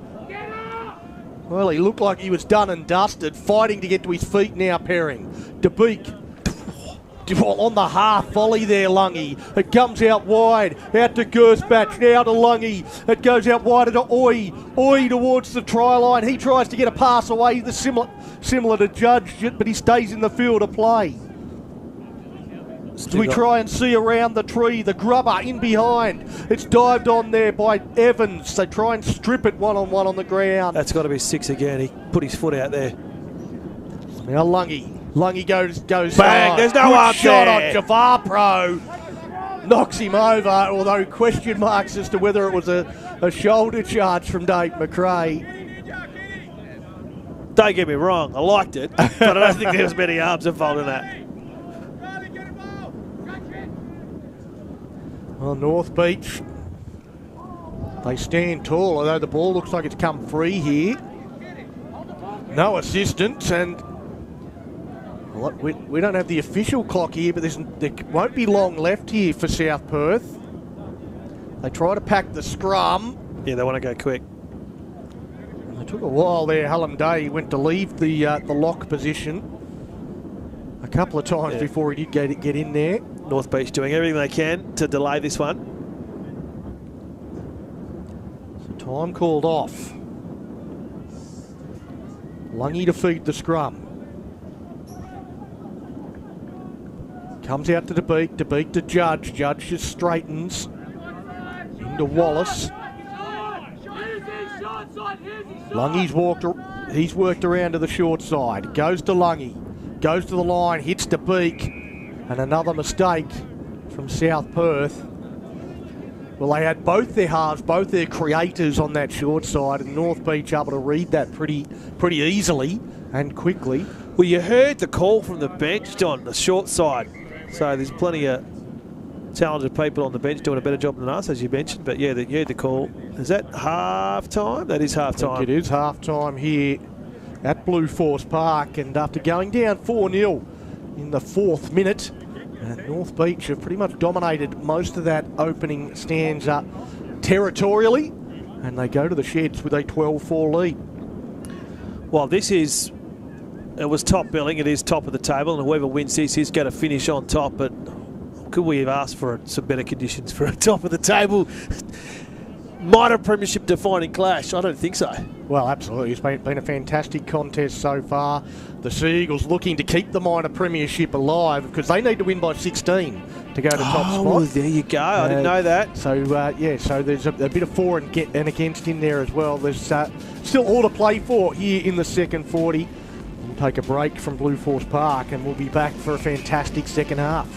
Speaker 1: Well, he looked like he was done and dusted, fighting to get to his feet now, Perring. DeBeek on the half volley there, Lungy. It comes out wide, out to Gersbach, now to Lungy. It goes out wide to Oi. Oi towards the try line. He tries to get a pass away, similar to Judge, but he stays in the field of play. So we try and see around the tree, the grubber in behind. It's dived on there by Evans. They try and strip it one-on-one on the ground.
Speaker 2: That's got to be 6 again. He put his foot out there.
Speaker 1: Now Lungy. Lungy goes
Speaker 2: bang, there's no arm
Speaker 1: shot
Speaker 2: there.
Speaker 1: on Javar Pro. Knocks him over, although question marks as to whether it was a shoulder charge from Dave McRae.
Speaker 2: Don't get me wrong, I liked it, but I don't think there was many arms involved in that.
Speaker 1: Well, North Beach, they stand tall, although the ball looks like it's come free here. No assistance, and we don't have the official clock here, but there won't be long left here for South Perth. They try to pack the scrum.
Speaker 2: Yeah, they want to go quick.
Speaker 1: And it took a while there. Hallam Day went to leave the lock position a couple of times before he did get in there.
Speaker 2: North Beach doing everything they can to delay this one.
Speaker 1: So time called off. Lungy to feed the scrum. Comes out to DeBeek to Judge. Judge just straightens into Wallace. Lungy's he's worked around to the short side. Goes to Lungy. Goes to the line, hits DeBeek. And another mistake from South Perth. Well, they had both their halves, both their creators on that short side, and North Beach able to read that pretty easily and quickly.
Speaker 2: Well, you heard the call from the bench, Don, the short side. So there's plenty of talented people on the bench doing a better job than us, as you mentioned. But yeah, the call. Is that half time? That is half time.
Speaker 1: It is half time here at Blue Force Park, and after going down 4-0 in the 4th minute, North Beach have pretty much dominated most of that opening stanza territorially, and they go to the sheds with a 12-4 lead.
Speaker 2: Well, it was top billing. It is top of the table, and whoever wins this is going to finish on top. But could we have asked for some better conditions for a top of the table minor premiership defining clash? I don't think so.
Speaker 1: Well, absolutely. It's been a fantastic contest so far. The Seagulls looking to keep the minor premiership alive because they need to win by 16 to go to top spot.
Speaker 2: Oh, there you go. I didn't know that.
Speaker 1: So, so there's a bit of for and against in there as well. There's still all to play for here in the second 40. We'll take a break from Blue Force Park and we'll be back for a fantastic second half.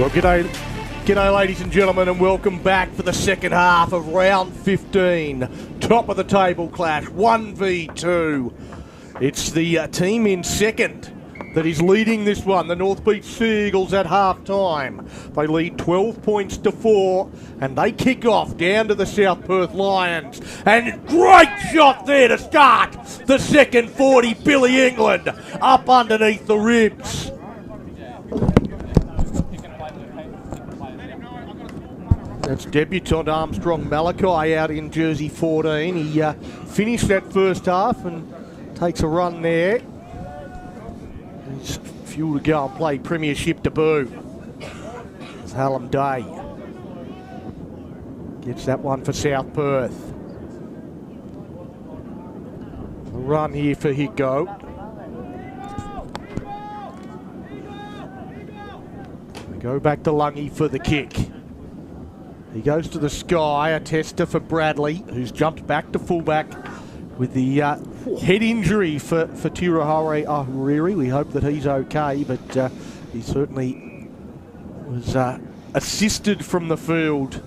Speaker 1: Well, g'day ladies and gentlemen, and welcome back for the second half of round 15. Top of the table clash, 1v2. It's the team in second that is leading this one, the North Beach Seagulls at half-time. They lead 12 points to 4, and they kick off down to the South Perth Lions. And great shot there to start the second 40, Billy England, up underneath the ribs. That's debutant Armstrong Malachi out in jersey 14. He finished that first half and takes a run there. He's fuel to go and play Premiership debut. It's Hallam Day. Gets that one for South Perth. A run here for Hicko. We go back to Lungy for the kick. He goes to the sky, a tester for Bradley, who's jumped back to fullback with the head injury for Tirahore Ahuriri. We hope that he's okay, but he certainly was assisted from the field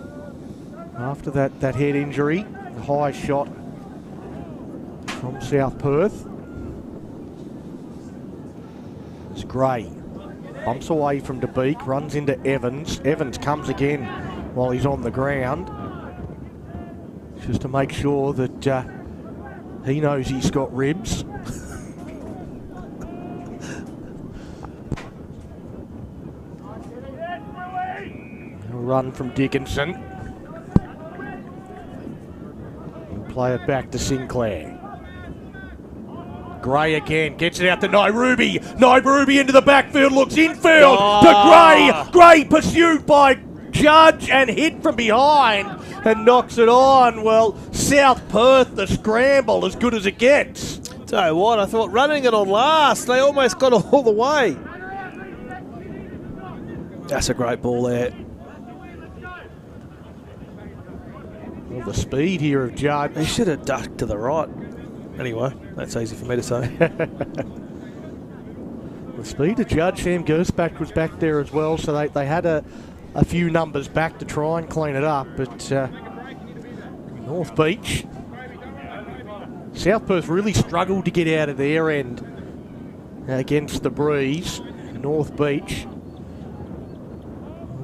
Speaker 1: after that head injury. A high shot from South Perth. It's Gray. Bumps away from DeBeek, runs into Evans. Evans comes again while he's on the ground, just to make sure that he knows he's got ribs. A run from Dickinson. He'll play it back to Sinclair. Gray again, gets it out to Nairobi. Nairobi into the backfield, looks infield to Gray. Gray pursued by Judge and hit from behind and knocks it on. Well, South Perth, the scramble, as good as it gets.
Speaker 2: Tell you what, I thought running it on last, they almost got all the way. That's a great ball there.
Speaker 1: Well, the speed here of Judge.
Speaker 2: He should have ducked to the right. Anyway, that's easy for me to say.
Speaker 1: The speed of Judge. Sam Gersbach was back there as well, so they had a few numbers back to try and clean it up, but North Beach, South Perth really struggled to get out of their end against the breeze. North Beach,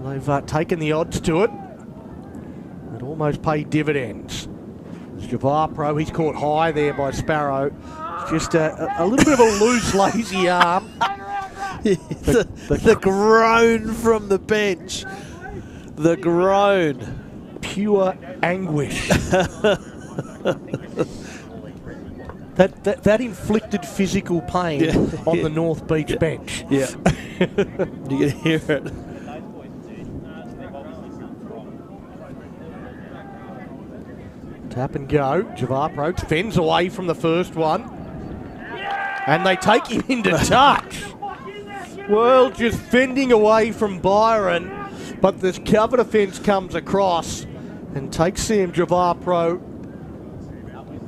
Speaker 1: they've taken the odds to it. It almost paid dividends. It's Javapro, he's caught high there by Sparrow. It's just a little bit of a loose, lazy arm.
Speaker 2: The groan from the bench. The groan.
Speaker 1: Pure anguish. that inflicted physical pain on the North Beach bench.
Speaker 2: Yeah. You can hear it.
Speaker 1: Tap and go. Javapro fends away from the first one. And they take him into touch. Well, just fending away from Byron, but this cover defence comes across and takes Sam Javapro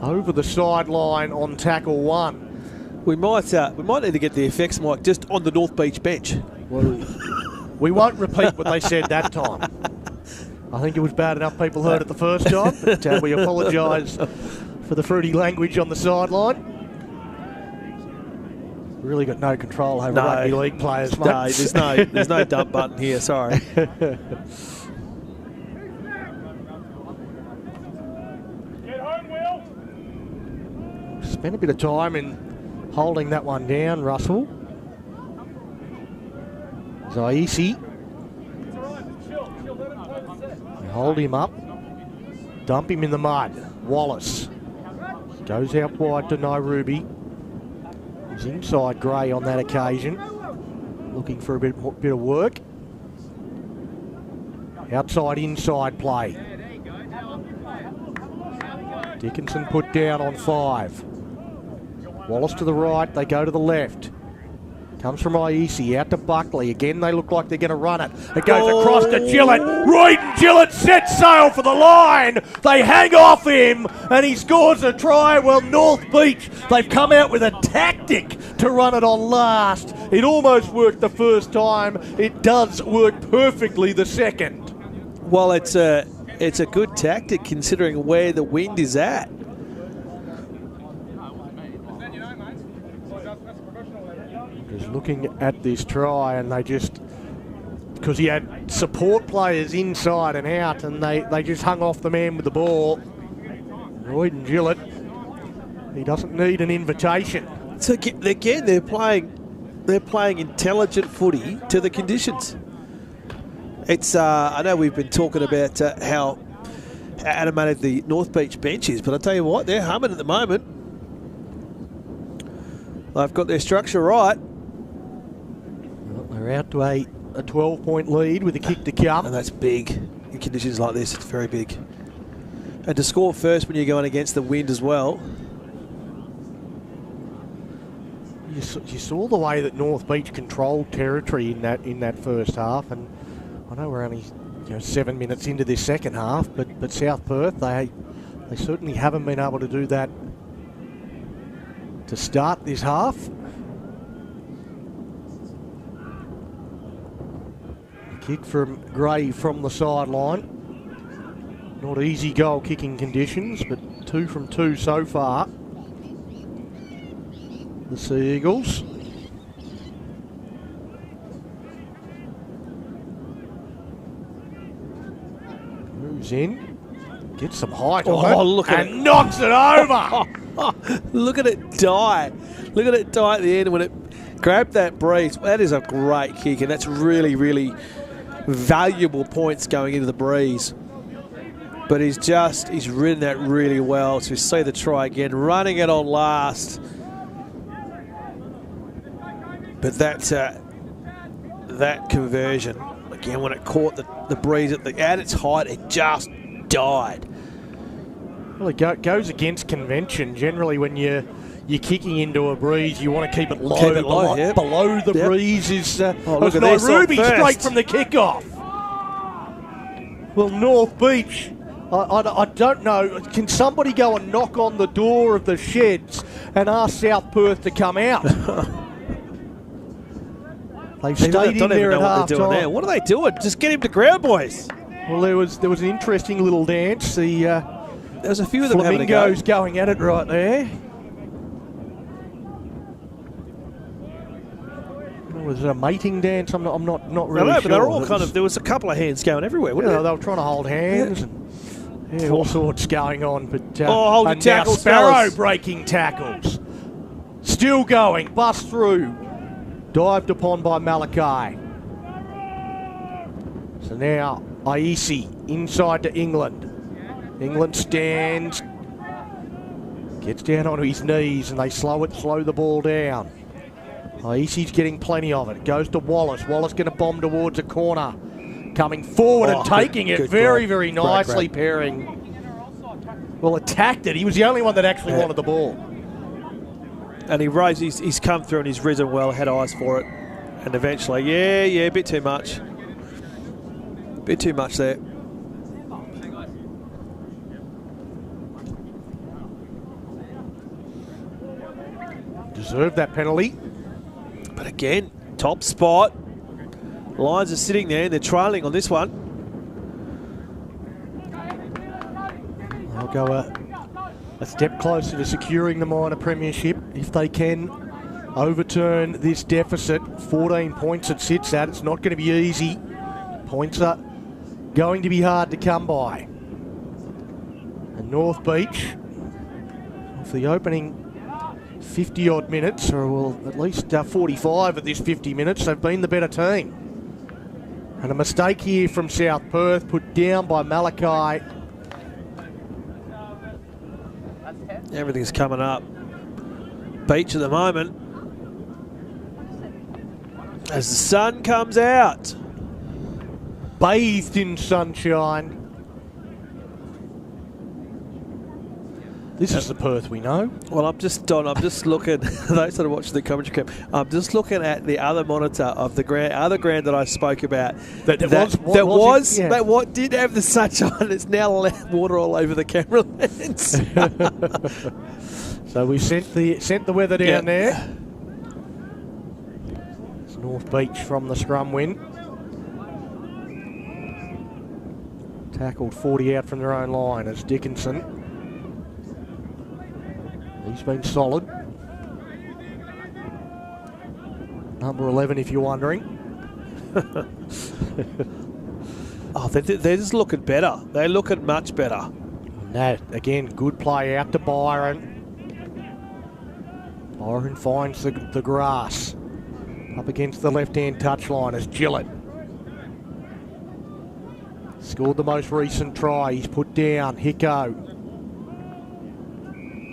Speaker 1: over the sideline on tackle one.
Speaker 2: We might need to get the effects mic just on the North Beach bench.
Speaker 1: Well, we won't repeat what they said that time. I think it was bad enough people heard it the first time, but we apologise for the fruity language on the sideline. Really got no control over rugby league players, mate.
Speaker 2: No, there's no dump button here, sorry.
Speaker 3: Get home, Will.
Speaker 1: Spent a bit of time in holding that one down, Russell. Zaisi. Hold him up. Dump him in the mud. Wallace goes out wide to Nairobi. He's inside Gray on that occasion, looking for a bit of work. Outside-inside play. Dickinson put down on 5. Wallace to the right, they go to the left. Comes from AEST, out to Buckley. Again, they look like they're going to run it. It goes across to Gillett. Royden Gillett sets sail for the line. They hang off him, and he scores a try. Well, North Beach, they've come out with a tactic to run it on last. It almost worked the first time. It does work perfectly the second.
Speaker 2: Well, it's a good tactic considering where the wind is at.
Speaker 1: Just looking at this try, and they just, because he had support players inside and out, and they just hung off the man with the ball. Royden Gillett, he doesn't need an invitation.
Speaker 2: So again, they're playing intelligent footy to the conditions. It's I know we've been talking about how animated the North Beach bench is, but I tell you what, they're humming at the moment. They've got their structure right.
Speaker 1: Well, they're out to a 12-point lead with a kick to come.
Speaker 2: And that's big in conditions like this. It's very big. And to score first when you're going against the wind as well.
Speaker 1: You saw the way that North Beach controlled territory in that first half, and I know we're only 7 minutes into this second half, but South Perth, they certainly haven't been able to do that to start this half. Kick from Gray from the sideline. Not easy goal kicking conditions, but 2 from 2 so far. The Sea Eagles. Moves in, gets some height on it,
Speaker 2: look at
Speaker 1: and knocks it over.
Speaker 2: Look at it die. Look at it die at the end when it grabbed that breeze. That is a great kick, and that's really, really valuable points going into the breeze. But he's ridden that really well. So we see the try again, running it on last. But that conversion, again, when it caught the breeze at its height, it just died.
Speaker 1: Well, it goes against convention. Generally, when you're kicking into a breeze, you want to keep it low. Below the breeze is
Speaker 2: look at this
Speaker 1: Ruby
Speaker 2: first.
Speaker 1: straight from the kickoff. Well, North Beach, I don't know. Can somebody go and knock on the door of the sheds and ask South Perth to come out? They've stayed in there at half time.
Speaker 2: What are they doing? Just get him to ground, boys.
Speaker 1: Well, there was an interesting little dance.
Speaker 2: There's a few of them having a go.
Speaker 1: Flamingos going at it right there. Was it a mating dance? I'm not really sure.
Speaker 2: But they're all there was a couple of hands going everywhere, wasn't there?
Speaker 1: They were trying to hold hands and all sorts going on. But
Speaker 2: hold your tackles,
Speaker 1: Sparrow
Speaker 2: fellas.
Speaker 1: breaking tackles. Still going, bust through. Dived upon by Malachi. So now AEST inside to England. England stands, gets down onto his knees, and they slow the ball down. AEST's getting plenty of it. Goes to Wallace. Wallace going to bomb towards a corner. Coming forward and taking it very nicely, pairing. Well, attacked it. He was the only one that actually wanted the ball.
Speaker 2: And he's come through and he's risen well, had eyes for it. And eventually, a bit too much. Bit too much there.
Speaker 1: Deserved that penalty.
Speaker 2: But again, top spot. Lions are sitting there and they're trailing on this one.
Speaker 1: They'll go a step closer to securing the minor premiership if they can overturn this deficit. 14 points it sits at. It's not going to be easy. Points are going to be hard to come by. And North Beach, for the opening 50-odd minutes, or well, at least 45 of this 50 minutes, they've been the better team. And a mistake here from South Perth, put down by Malachi.
Speaker 2: Everything's coming up. Beach at the moment. As the sun comes out.
Speaker 1: Bathed in sunshine. This is the Perth we know.
Speaker 2: Well, I'm just looking, those that are watching the commentary camp, I'm just looking at the other monitor of the other ground that I spoke about. That did have the sunshine. It's now left water all over the camera lens.
Speaker 1: So we sent the weather down there. It's North Beach from the scrum win. Tackled 40 out from their own line as Dickinson. He's been solid. Number 11, if you're wondering.
Speaker 2: Oh, they're just looking better. They're looking much better.
Speaker 1: That, again, good play out to Byron. Byron finds the grass. Up against the left-hand touchline as Gillett. Scored the most recent try. He's put down. Hicko.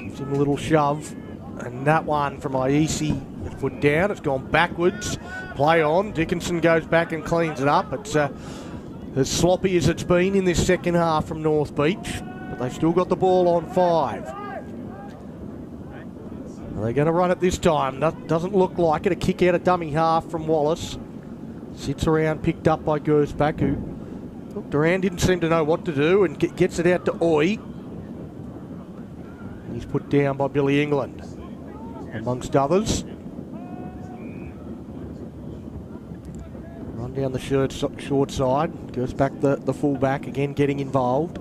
Speaker 1: Gives him a little shove. And that one from AEST is put down. It's gone backwards. Play on. Dickinson goes back and cleans it up. It's as sloppy as it's been in this second half from North Beach. But they've still got the ball on 5. Are they going to run it this time? That doesn't look like it. A kick out of dummy half from Wallace. Sits around, picked up by Gersbach, who Duran didn't seem to know what to do and gets it out to Oy. He's put down by Billy England, amongst others. Run down the short side. Gersbach, the fullback, again getting involved.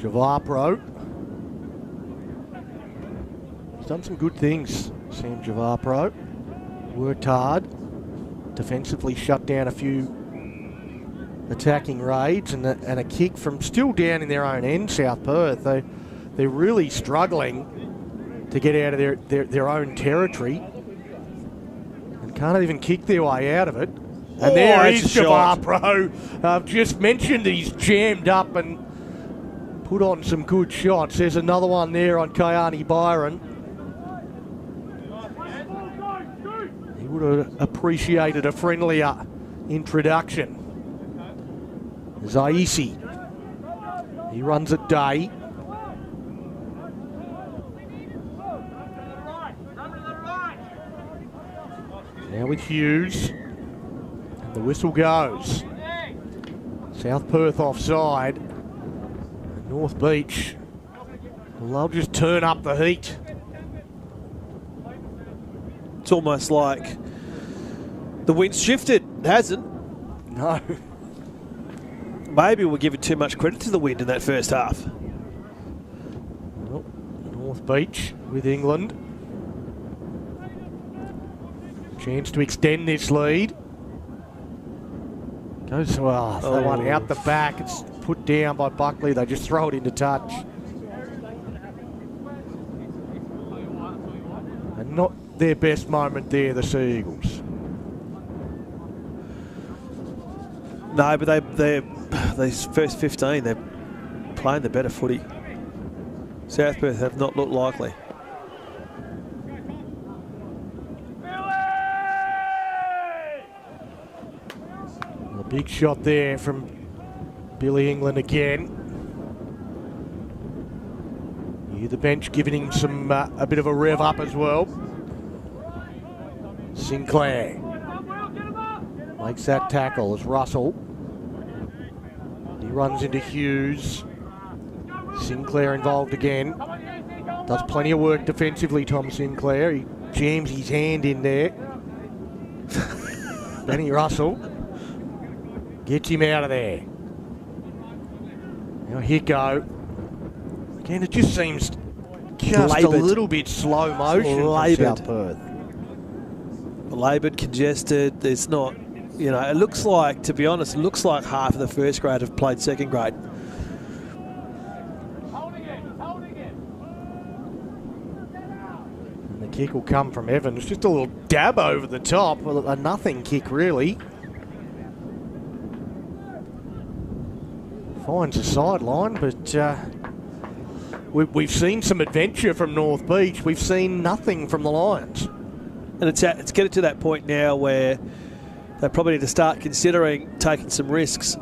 Speaker 1: Javapro. He's done some good things, Sam Javapro. Worked hard. Defensively shut down a few attacking raids and a kick from still down in their own end, South Perth. They're really struggling to get out of their own territory and can't even kick their way out of it. And there is Javapro. I've just mentioned that he's jammed up and put on some good shots. There's another one there on Kayani Byron. He would have appreciated a friendlier introduction. Zaisi. He runs at day. Now with Hughes. And the whistle goes. South Perth offside. North Beach, well, they'll just turn up the heat.
Speaker 2: It's almost like the wind's shifted. It hasn't.
Speaker 1: No.
Speaker 2: Maybe we're giving too much credit to the wind in that first half.
Speaker 1: Well, North Beach with England. Chance to extend this lead. Goes the one out the back. It's put down by Buckley. They just throw it into touch. And not their best moment there, the Sea Eagles.
Speaker 2: No, but these first 15, they're playing the better footy. South Perth have not looked likely.
Speaker 1: A big shot there from Billy England again. You the bench giving him some a bit of a rev up as well. Sinclair makes that tackle as Russell. He runs into Hughes. Sinclair involved again. Does plenty of work defensively, Tom Sinclair. He jams his hand in there. Benny Russell gets him out of there. Now Hicko. Again, it just seems just a little bit slow motion from South Perth.
Speaker 2: Laboured, congested. There's not, you know, it looks like, to be honest, it looks like half of the first grade have played second grade.
Speaker 1: And the kick will come from Evans. Just a little dab over the top. Well, a nothing kick, really. Finds a sideline, but we've seen some adventure from North Beach. We've seen nothing from the Lions.
Speaker 2: And it's getting to that point now where they probably need to start considering taking some risks,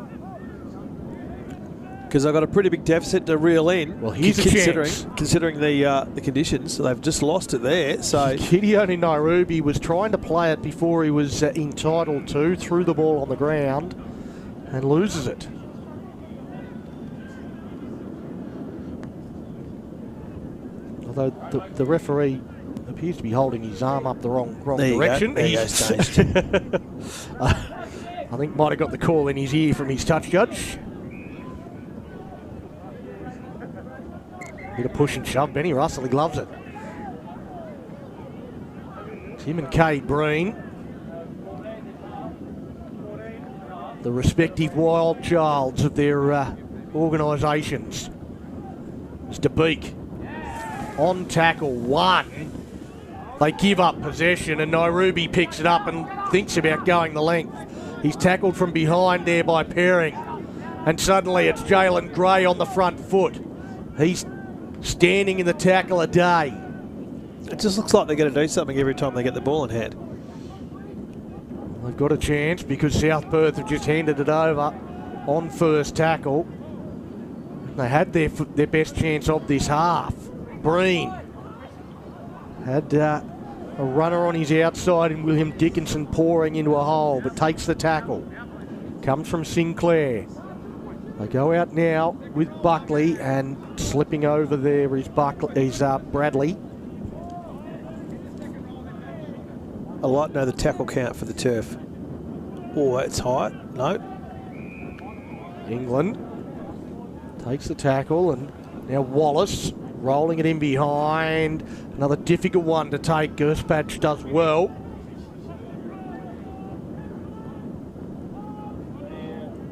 Speaker 2: because they've got a pretty big deficit to reel in.
Speaker 1: Well, here's
Speaker 2: considering the conditions. So they've just lost it there. So
Speaker 1: Gideone Nairobi was trying to play it before he was entitled to, threw the ball on the ground and loses it. Although the referee appears to be holding his arm up the wrong direction.
Speaker 2: There you go, staged.
Speaker 1: I think might have got the call in his ear from his touch judge. Bit of push and shove. Benny Russell, he loves it. It's him and Cade Breen, the respective wild childs of their organisations. It's DeBeek on tackle 1. They give up possession and Nairobi picks it up and thinks about going the length. He's tackled from behind there by Perring. And suddenly it's Jalen Gray on the front foot. He's standing in the tackle a day.
Speaker 2: It just looks like they're going to do something every time they get the ball in hand.
Speaker 1: They've got a chance because South Perth have just handed it over on first tackle. They had their best chance of this half. Breen had a runner on his outside and William Dickinson pouring into a hole, but takes the tackle. Comes from Sinclair. They go out now with Buckley, and slipping over there is Bradley.
Speaker 2: I like to know the tackle count for the turf. Oh, it's high. No.
Speaker 1: England takes the tackle, and now Wallace rolling it in behind. Another difficult one to take. Gerspatch does well.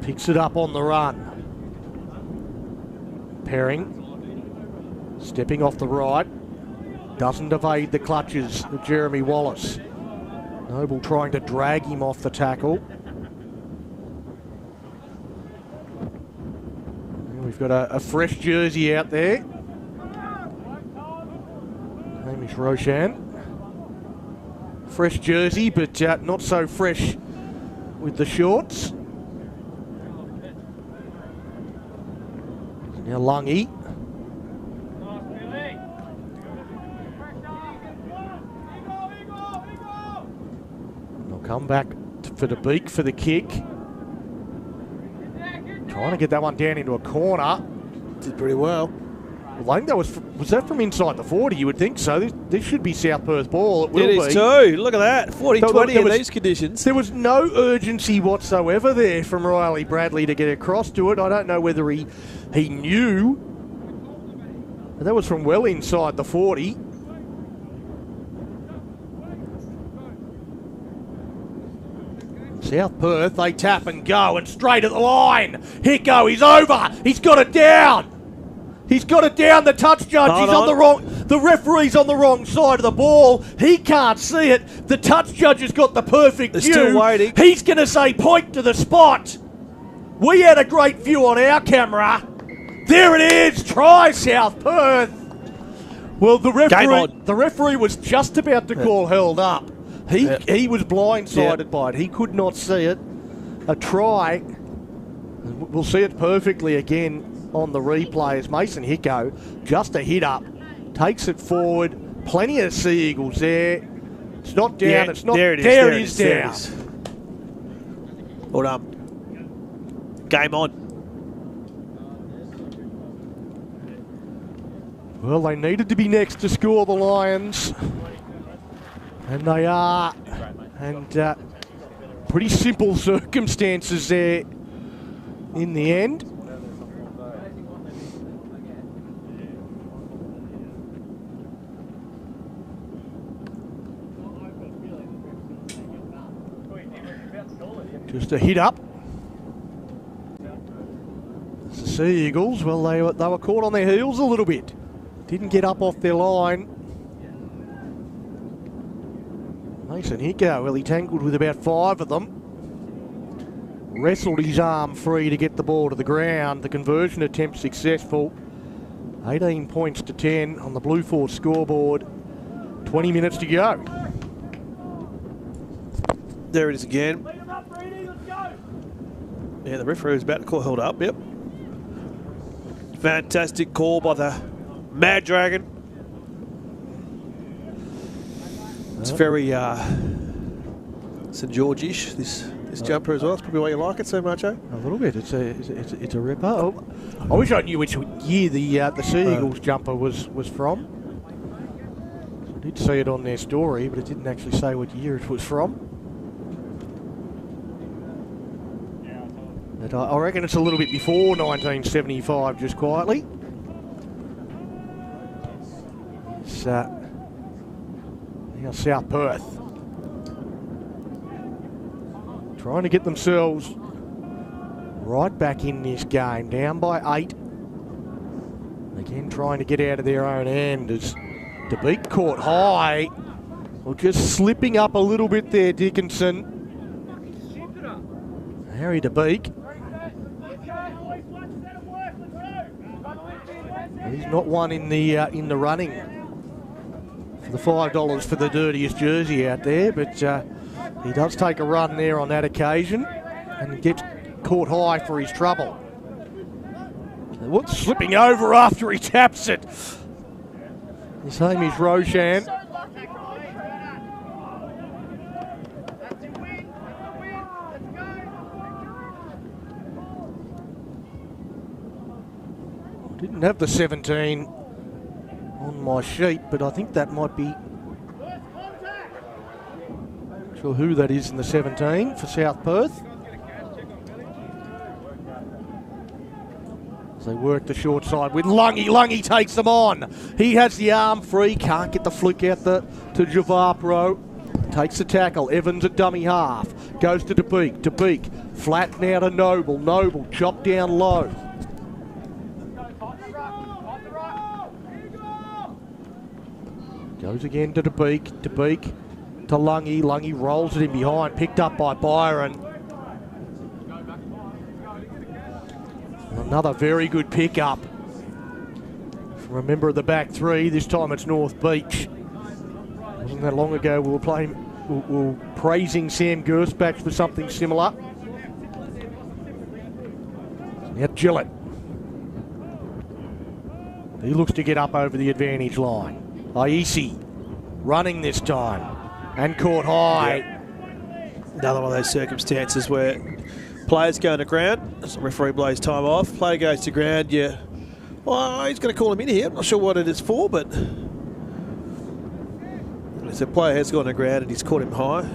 Speaker 1: Picks it up on the run. Perring stepping off the right. Doesn't evade the clutches of Jeremy Wallace. Noble trying to drag him off the tackle. We've got a fresh jersey out there. Hamish Roshan. Fresh jersey, but not so fresh with the shorts. Now Lungy. They'll come back for the beak for the kick. Trying to get that one down into a corner.
Speaker 2: Did pretty well.
Speaker 1: Well, I think that was that from inside the 40? You would think so. This should be South Perth ball. It will be.
Speaker 2: It is too. Look at that. 40-20 in these conditions.
Speaker 1: There was no urgency whatsoever there from Riley Bradley to get across to it. I don't know whether he knew. But that was from well inside the 40. South Perth, they tap and go, and straight at the line. Hicko, he's over. He's got it down. He's got it down. The touch judge, he's on the wrong. The referee's on the wrong side of the ball. He can't see it. The touch judge has got the perfect view.
Speaker 2: Still waiting.
Speaker 1: He's going to say point to the spot. We had a great view on our camera. There it is. Try South Perth. Well, the referee was just about to call held up. He was blindsided by it. He could not see it. A try. We'll see it perfectly again on the replay as Mason Hicko, just a hit up, takes it forward. Plenty of Sea Eagles there. It's not down.
Speaker 2: Yeah,
Speaker 1: it's not.
Speaker 2: There it is.
Speaker 1: There it is down.
Speaker 2: Well done. Game on.
Speaker 1: Well, they needed to be next to score the Lions. And they are. And pretty simple circumstances there in the end. Just a hit up. It's the Sea Eagles. Well, they were caught on their heels a little bit. Didn't get up off their line. Mason Hicko, well, he tangled with about 5 of them. Wrestled his arm free to get the ball to the ground. The conversion attempt successful. 18 points to 10 on the Blue Force scoreboard. 20 minutes to go.
Speaker 2: There it is again. Yeah, the referee was about to call held up, yep. Fantastic call by the Mad Dragon. It's very St George-ish, this jumper as well. That's probably why you like it so much, eh?
Speaker 1: A little bit. It's a ripper. Oh, I wish I knew which year the Sea Eagles jumper was from. did see it on their story, but it didn't actually say what year it was from. But I reckon it's a little bit before 1975, just quietly. It's now South Perth. Trying to get themselves right back in this game, down by 8. Again, trying to get out of their own end as DeBeek caught high. Well, just slipping up a little bit there, Dickinson. Harry DeBeek. He's not one in the running for the $5 for the dirtiest jersey out there, but he does take a run there on that occasion and gets caught high for his trouble. What's slipping over after he taps it? His name is Roshan. Didn't have the 17 on my sheet, but I think that might be... Not sure who that is in the 17 for South Perth. As they work the short side with Lungy. Lungy takes them on. He has the arm free, can't get the flick out to Javapro. Takes the tackle. Evans at dummy half. Goes to DeBeek. DeBeek flat now to Noble. Noble chopped down low. Goes again to DeBeek. DeBeek to Lungy. Lungy rolls it in behind. Picked up by Byron. Another very good pickup from a member of the back three. This time it's North Beach. Wasn't that long ago we were praising Sam Gersbach for something similar. Now Gillett. He looks to get up over the advantage line. AEST running this time and caught high.
Speaker 2: Yep. Another one of those circumstances where players going to ground, the referee blows time off, player goes to ground, well, he's going to call him in here. I'm not sure what it is for, but the player has gone to ground and he's caught him high.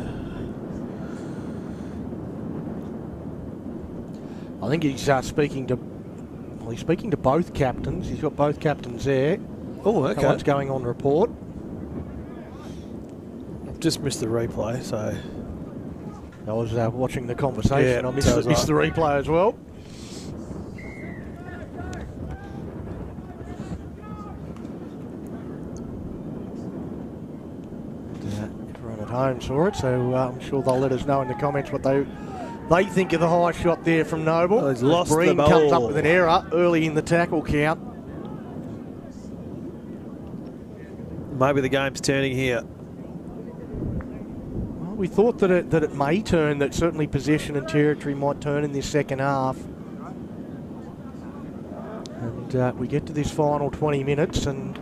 Speaker 1: I think he's speaking to both captains. He's got both captains there.
Speaker 2: Oh, okay.
Speaker 1: What's going on report?
Speaker 2: I've just missed the replay, so...
Speaker 1: I was watching the conversation.
Speaker 2: Yeah,
Speaker 1: I missed the replay as well. And, everyone at home saw it, so I'm sure they'll let us know in the comments what they think of the high shot there from Noble.
Speaker 2: Oh, he's lost
Speaker 1: Breen
Speaker 2: the ball.
Speaker 1: comes up with an error early in the tackle count.
Speaker 2: Maybe the game's turning here.
Speaker 1: Well, we thought that it may turn, that certainly possession and territory might turn in this second half. And we get to this final 20 minutes and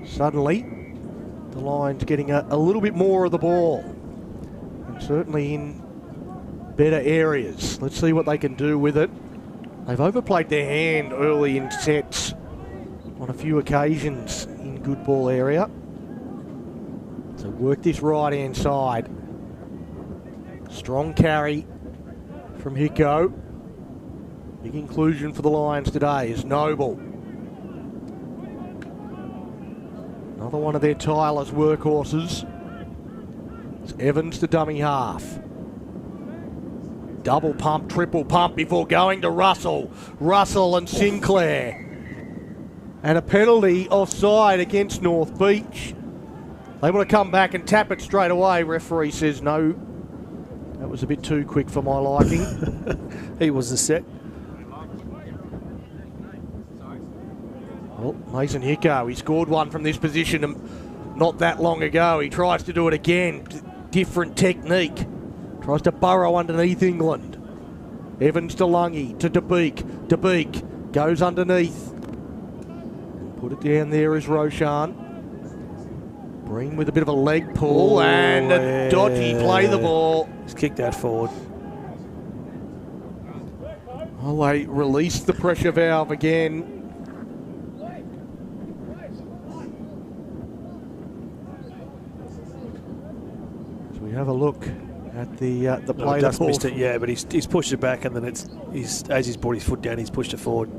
Speaker 1: suddenly the Lions getting a little bit more of the ball. And certainly in better areas. Let's see what they can do with it. They've overplayed their hand early in sets on a few occasions in good ball area. So work this right hand side. Strong carry from Hicko. Big inclusion for the Lions today is Noble. Another one of their tireless workhorses. It's Evans to dummy half. Double pump, triple pump before going to Russell. Russell and Sinclair. And a penalty offside against North Beach. They want to come back and tap it straight away. Referee says no. That was a bit too quick for my liking.
Speaker 2: He wasn't set.
Speaker 1: Well, Mason Hicko, he scored one from this position not that long ago. He tries to do it again. Different technique. Tries to burrow underneath England. Evans to Lungy, to DeBeek. DeBeek goes underneath. Put it down there is Roshan. Breen with a bit of a leg pull and a dodgy play the ball.
Speaker 2: Just kick that forward.
Speaker 1: Oh, they released the pressure valve again. have a look at the play.
Speaker 2: Just missed it, yeah, but he's pushed it back, and then as he's brought his foot down, he's pushed it forward.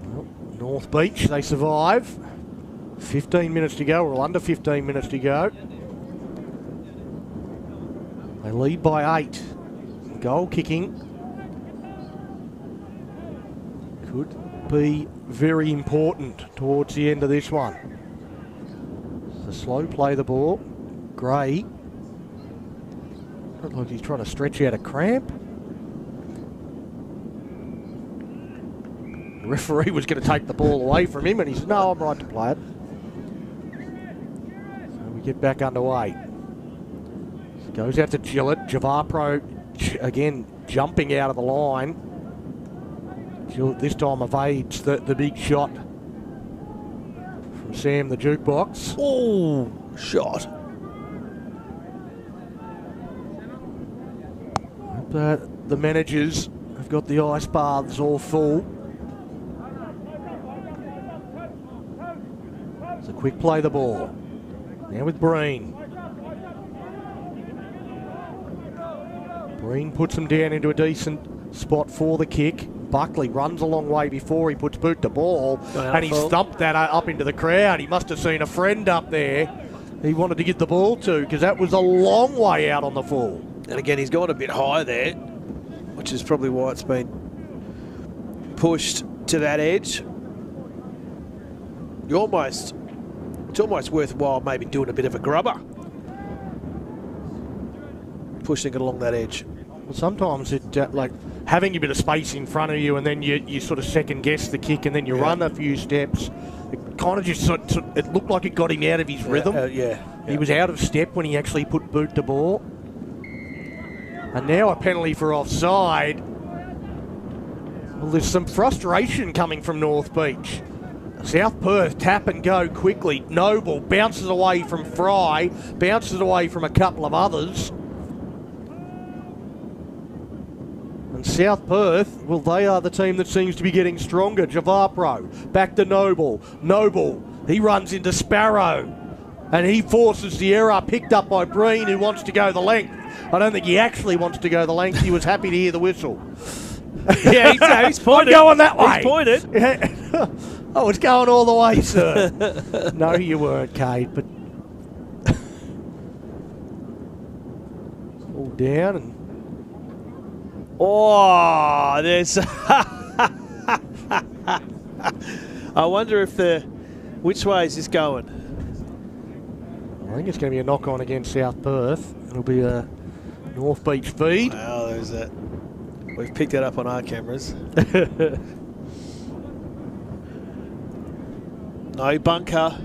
Speaker 1: Well, North Beach, they survive. 15 minutes to go, or under 15 minutes to go. They lead by 8. Goal kicking could be very important towards the end of this one. The slow play the ball. Gray. Looks like he's trying to stretch out a cramp. The referee was going to take the ball away from him, and he said, no, I'm right to play it. So we get back underway. Goes out to Gillett. Javapro again jumping out of the line. Gillett this time evades the big shot from Sam the jukebox.
Speaker 2: Oh, shot.
Speaker 1: The managers have got the ice baths all full. It's a quick play the ball. Now with Breen. Breen puts him down into a decent spot for the kick. Buckley runs a long way before he puts boot to ball, and he thumped that up into the crowd. He must have seen a friend up there he wanted to get the ball to, because that was a long way out on the full.
Speaker 2: And again, he's gone a bit high there, which is probably why it's been pushed to that edge. It's almost worthwhile maybe doing a bit of a grubber, pushing it along that edge.
Speaker 1: Well, sometimes it like having a bit of space in front of you, and then you sort of second guess the kick, and then you run a few steps. It kind of just it looked like it got him out of his rhythm. He was out of step when he actually put boot to ball. And now a penalty for offside. Well, there's some frustration coming from North Beach. South Perth tap and go quickly. Noble bounces away from Fry, bounces away from a couple of others. And South Perth, well, they are the team that seems to be getting stronger. Javapro, back to Noble. Noble, he runs into Sparrow, and he forces the error, picked up by Breen, who wants to go the length. I don't think he actually wants to go the length. He was happy to hear the whistle.
Speaker 2: Yeah, he's pointed.
Speaker 1: I'm going that way.
Speaker 2: He's pointed.
Speaker 1: Yeah. I was going all the way, sir. No, you weren't, Kate, but all down and
Speaker 2: oh, there's. I wonder if which way is this going?
Speaker 1: I think it's going to be a knock on against South Perth. It'll be a North Beach feed.
Speaker 2: Wow, there's that. We've picked that up on our cameras. No bunker.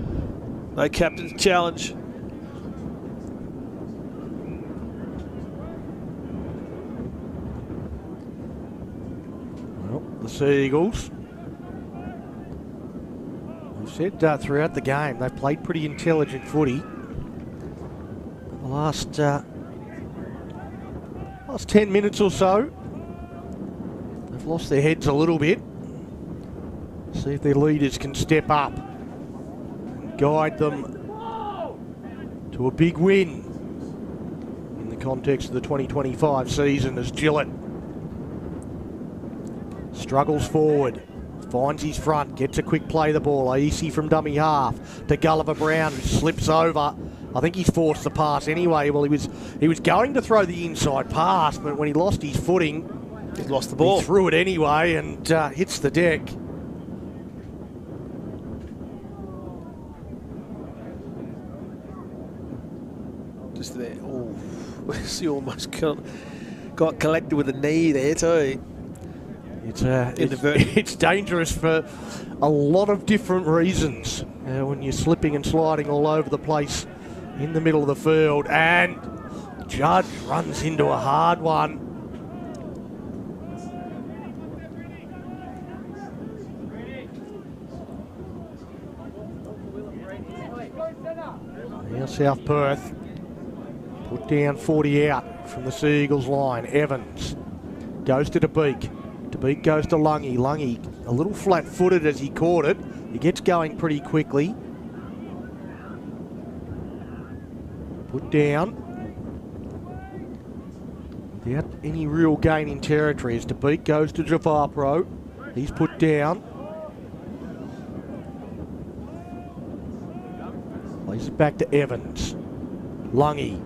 Speaker 2: No captain's challenge.
Speaker 1: Well, the Seagulls. We've said throughout the game they've played pretty intelligent footy. The last 10 minutes or so, they've lost their heads a little bit. See if their leaders can step up and guide them to a big win in the context of the 2025 season, as Gillett struggles forward, finds his front, gets a quick play the ball. AEST from dummy half to Gulliver Brown, who slips over. I think he's forced the pass anyway. Well, he was going to throw the inside pass, but when he lost his footing,
Speaker 2: he lost the ball.
Speaker 1: He threw it anyway and hits the deck.
Speaker 2: Just there. Oh, he almost got collected with a knee there too.
Speaker 1: It's dangerous for a lot of different reasons when you're slipping and sliding all over the place in the middle of the field. And Judd runs into a hard one. Now South Perth put down 40 out from the Seagulls line. Evans goes to DeBeek. DeBeek goes to Lungy. Lungy a little flat-footed as he caught it. He gets going pretty quickly. Put down. Without any real gain in territory as DeBeek goes to Javapro. He's put down. Plays it back to Evans. Lungy.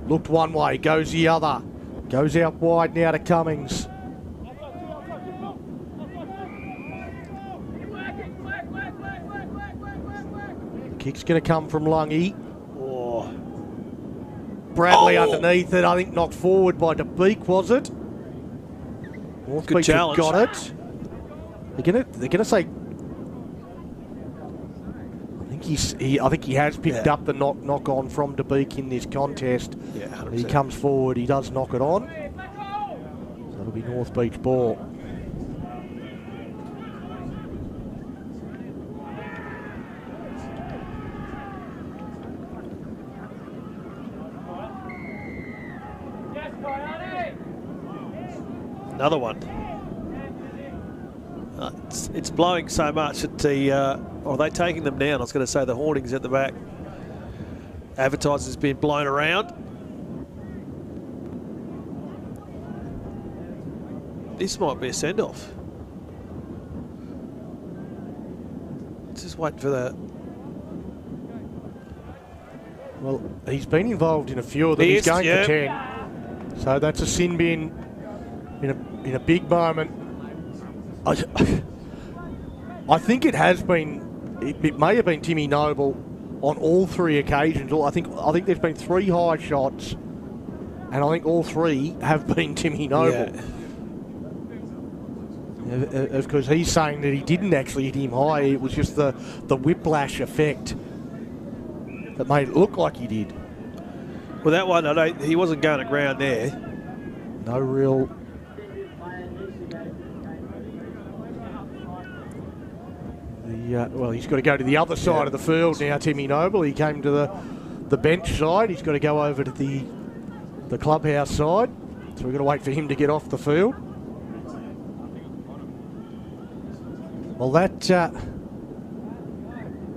Speaker 1: Looked one way, goes the other. Goes out wide now to Cummings. Kick's going to come from Lungy. Oh. Bradley underneath it. I think knocked forward by DeBeek, was it? North
Speaker 2: Good
Speaker 1: Beach
Speaker 2: challenge.
Speaker 1: Got it. They're gonna say. I think he has picked up the knock on from DeBeek in this contest.
Speaker 2: Yeah, 100%.
Speaker 1: He comes forward. He does knock it on. So that'll be North Beach ball.
Speaker 2: Another one. It's blowing so much that the... are they taking them down? I was going to say the hoardings at the back. Advertising's been blown around. This might be a send-off. Just waiting for that.
Speaker 1: Well, he's been involved in a few of them. He's going for 10. So that's a sin bin in a big moment. I think it has been. It may have been Timmy Noble on all three occasions. I think there's been 3 high shots, and I think all 3 have been Timmy Noble. Of course, he's saying that he didn't actually hit him high. It was just the whiplash effect that made it look like he did.
Speaker 2: Well, that one, he wasn't going to ground there.
Speaker 1: No real. Well, he's got to go to the other side of the field now, Timmy Noble. He came to the bench side. He's got to go over to the clubhouse side. So we've got to wait for him to get off the field. Well, that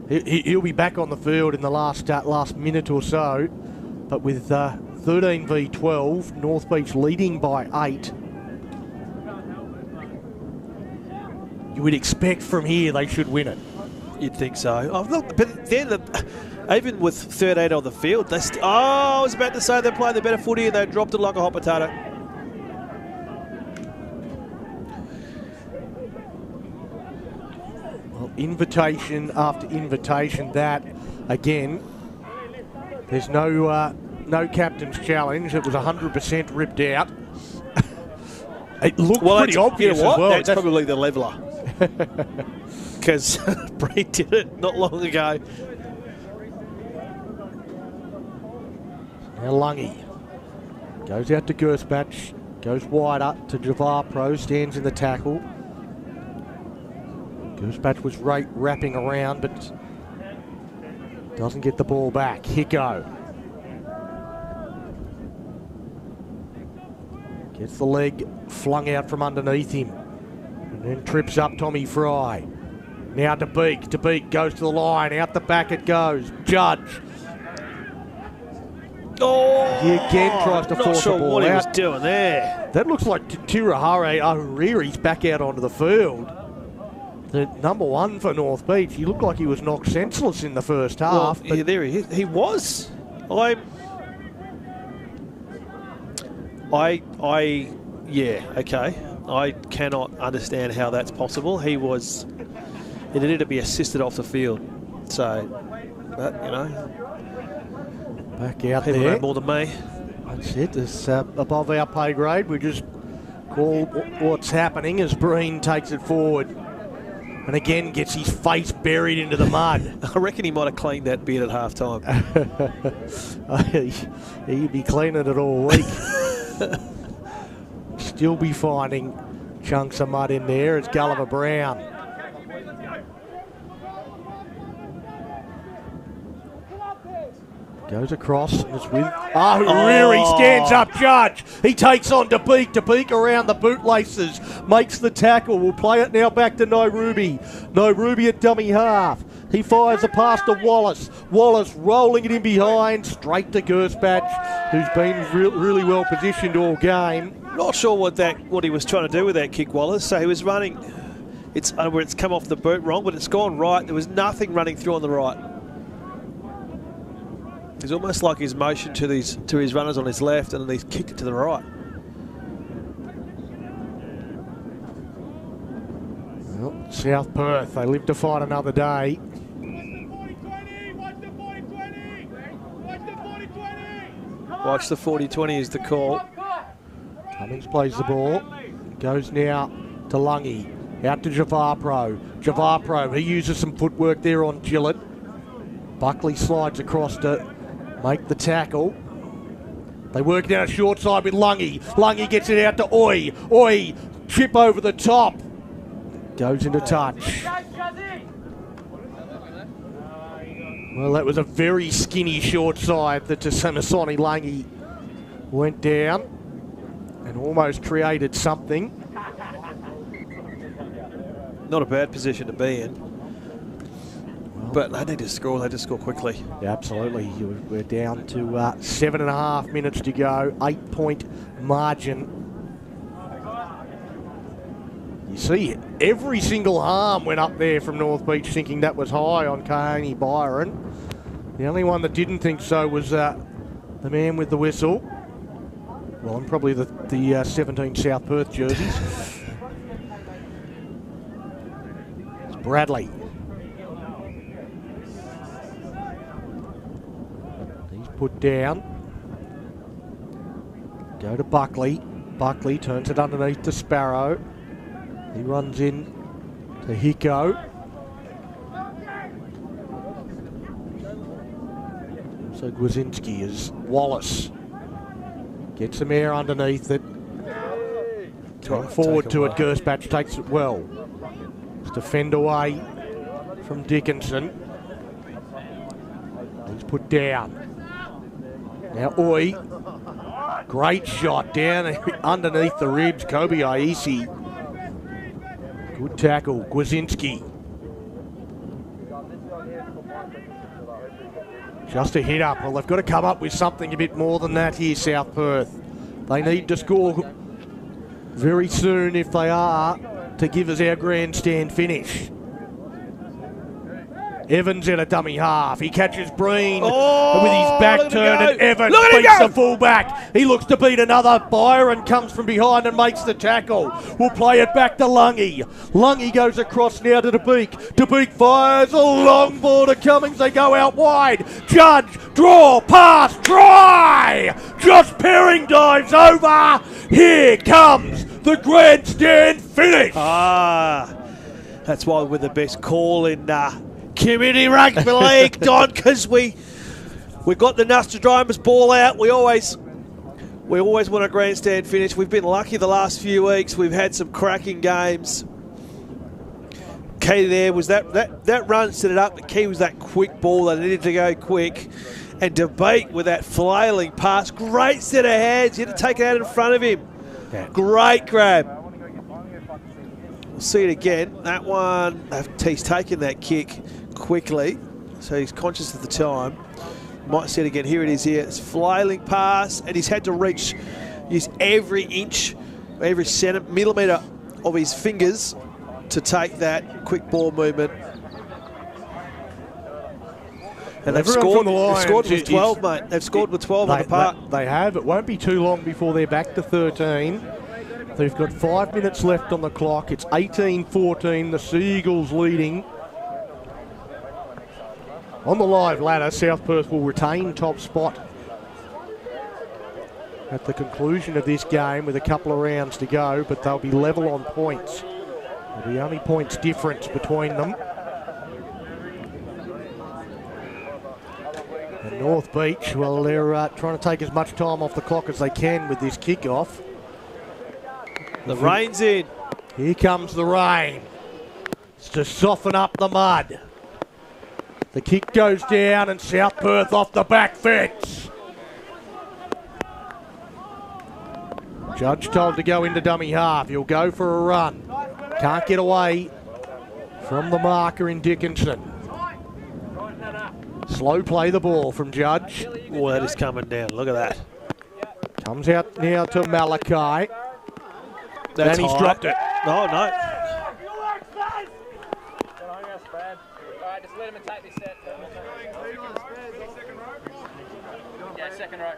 Speaker 1: he'll be back on the field in the last minute or so. But with 13 v 12, North Beach leading by 8. You would expect from here they should win it.
Speaker 2: You'd think so. Oh, look, but then even with 13 on the field, they I was about to say they're playing the better footy and they dropped it like a hot potato.
Speaker 1: Well, invitation after invitation. That again, there's no captain's challenge. It was 100% ripped out. It looked pretty obvious
Speaker 2: you know what?
Speaker 1: as well.
Speaker 2: That's probably the leveller. Because Bree did it not long ago.
Speaker 1: Now Lungy goes out to Gerspatch, goes wider to Javapro, stands in the tackle. Gerspatch was wrapping around, but doesn't get the ball back. Hicko gets the leg flung out from underneath him. And then trips up Tommy Fry. Now DeBeek. DeBeek goes to the line. Out the back it goes. Judge.
Speaker 2: Oh!
Speaker 1: He again tries to force the ball out.
Speaker 2: Not sure what he was doing there.
Speaker 1: That looks like Tirahare Ahuriri's back out onto the field. The number 1 for North Beach. He looked like he was knocked senseless in the first half.
Speaker 2: Well, yeah, there he is. He was. Yeah, okay. I cannot understand how that's possible. He needed to be assisted off the field. So, but, you know.
Speaker 1: Back out
Speaker 2: people
Speaker 1: there.
Speaker 2: know more than me.
Speaker 1: That's it. It's above our pay grade. We just call what's happening as Breen takes it forward. And again gets his face buried into the mud.
Speaker 2: I reckon he might have cleaned that beard at half time.
Speaker 1: He'd be cleaning it all week. Still be finding chunks of mud in there. It's Gulliver Brown. Goes across and is with... Reary stands up, Judge. He takes on DeBeek. DeBeek around the bootlaces. Makes the tackle. We'll play it now back to Nairobi. Nairobi at dummy half. He fires a pass to Wallace. Wallace rolling it in behind. Straight to Gerspatch, who's been really well positioned all game.
Speaker 2: Not sure what he was trying to do with that kick, Wallace. So he was running... It's come off the boot wrong, but it's gone right. There was nothing running through on the right. It's almost like his motion to his runners on his left, and then he's kicked it to the right.
Speaker 1: Well, South Perth, they live to fight another day.
Speaker 2: Watch the 40-20 is the call.
Speaker 1: Cummings plays the ball. Goes now to Lungy. Out to Javapro. Javapro, he uses some footwork there on Gillett. Buckley slides across to make the tackle. They work down a short side with Lungy. Lungy gets it out to Oi. Oi, chip over the top. Goes into touch. Well, that was a very skinny short side that Samasoni Lungy went down and almost created something.
Speaker 2: Not a bad position to be in. But they need to score. They just score quickly.
Speaker 1: Yeah, absolutely. We're down to 7.5 minutes to go. 8-point margin. You see, every single arm went up there from North Beach thinking that was high on Kahani Byron. The only one that didn't think so was the man with the whistle. Well, and probably the 17 South Perth jerseys. It's Bradley. Put down. Go to Buckley. Buckley turns it underneath to Sparrow. He runs in to Hicko. So Gwazinski is Wallace. Gets some air underneath it. Going forward to it. Gerspatch takes it well. It's defend away from Dickinson. He's put down. Now Oi, great shot down underneath the ribs, Kobe Aisi. Good tackle, Gwazinski. Just a hit up. Well, they've got to come up with something a bit more than that here, South Perth. They need to score very soon if they are to give us our grandstand finish. Evans in a dummy half. He catches Breen with his back turned, and Evans beats the fullback. He looks to beat another. Byron comes from behind and makes the tackle. We'll play it back to Lungy. Lungy goes across now to DeBeek. DeBeek fires a long ball to Cummings. They go out wide. Judge, draw, pass, try! Josh Perring dives over. Here comes the grandstand finish.
Speaker 2: That's why we're the best call in Community Rugby League, Don, because we got the Nostradamus ball out. We always want a grandstand finish. We've been lucky the last few weeks. We've had some cracking games. Key there was that run set it up. The key was that quick ball. They needed to go quick. And DeBeek with that flailing pass. Great set of hands. You had to take it out in front of him. Yeah. Great grab. We'll see it again. That one, he's taken that kick quickly, so he's conscious of the time. Might see it again. Here it is here. It's flailing pass, and he's had to use every inch, every millimetre of his fingers to take that quick ball movement. And they've scored with 12, mate. They've scored with 12 on the park.
Speaker 1: They have. It won't be too long before they're back to 13. They've got 5 minutes left on the clock. It's 18-14. The Seagulls leading. On the live ladder, South Perth will retain top spot at the conclusion of this game with a couple of rounds to go, but they'll be level on points. There'll be only points difference between them. And North Beach, well, they're trying to take as much time off the clock as they can with this kickoff.
Speaker 2: The rain's in.
Speaker 1: Here comes the rain. It's to soften up the mud. The kick goes down and South Perth off the back fence. Judge told to go into dummy half. He'll go for a run. Can't get away from the marker in Dickinson. Slow play the ball from Judge.
Speaker 2: Oh, that is coming down. Look at that.
Speaker 1: Comes out now to Malachi.
Speaker 2: That's
Speaker 1: and he's
Speaker 2: high.
Speaker 1: dropped it.
Speaker 2: No, no.
Speaker 4: Alright, just let him take this set. Yeah, second row.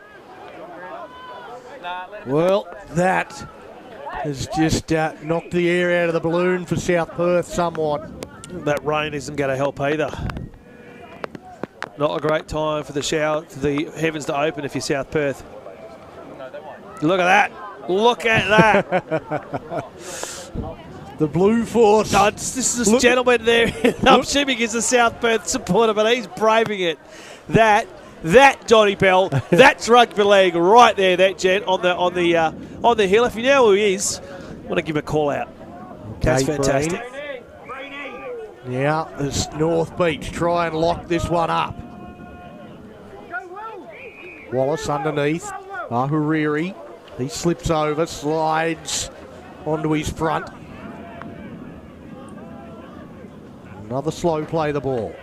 Speaker 4: Nah, let him.
Speaker 1: Well, that has just knocked the air out of the balloon for South Perth somewhat.
Speaker 2: That rain isn't going to help either. Not a great time for the heavens to open if you're South Perth. Look at that. Look at that.
Speaker 1: The Blue Force.
Speaker 2: No, this is a gentleman there. I'm assuming he's a South Perth supporter, but he's braving it. That Johnny Bell, that's rugby league right there. That gent on the hill. If you know who he is, I want to give him a call out. That's fantastic.
Speaker 1: Now, as North Beach try and lock this one up. Wallace underneath. Ahuriri. He slips over, slides onto his front. Another slow play the ball.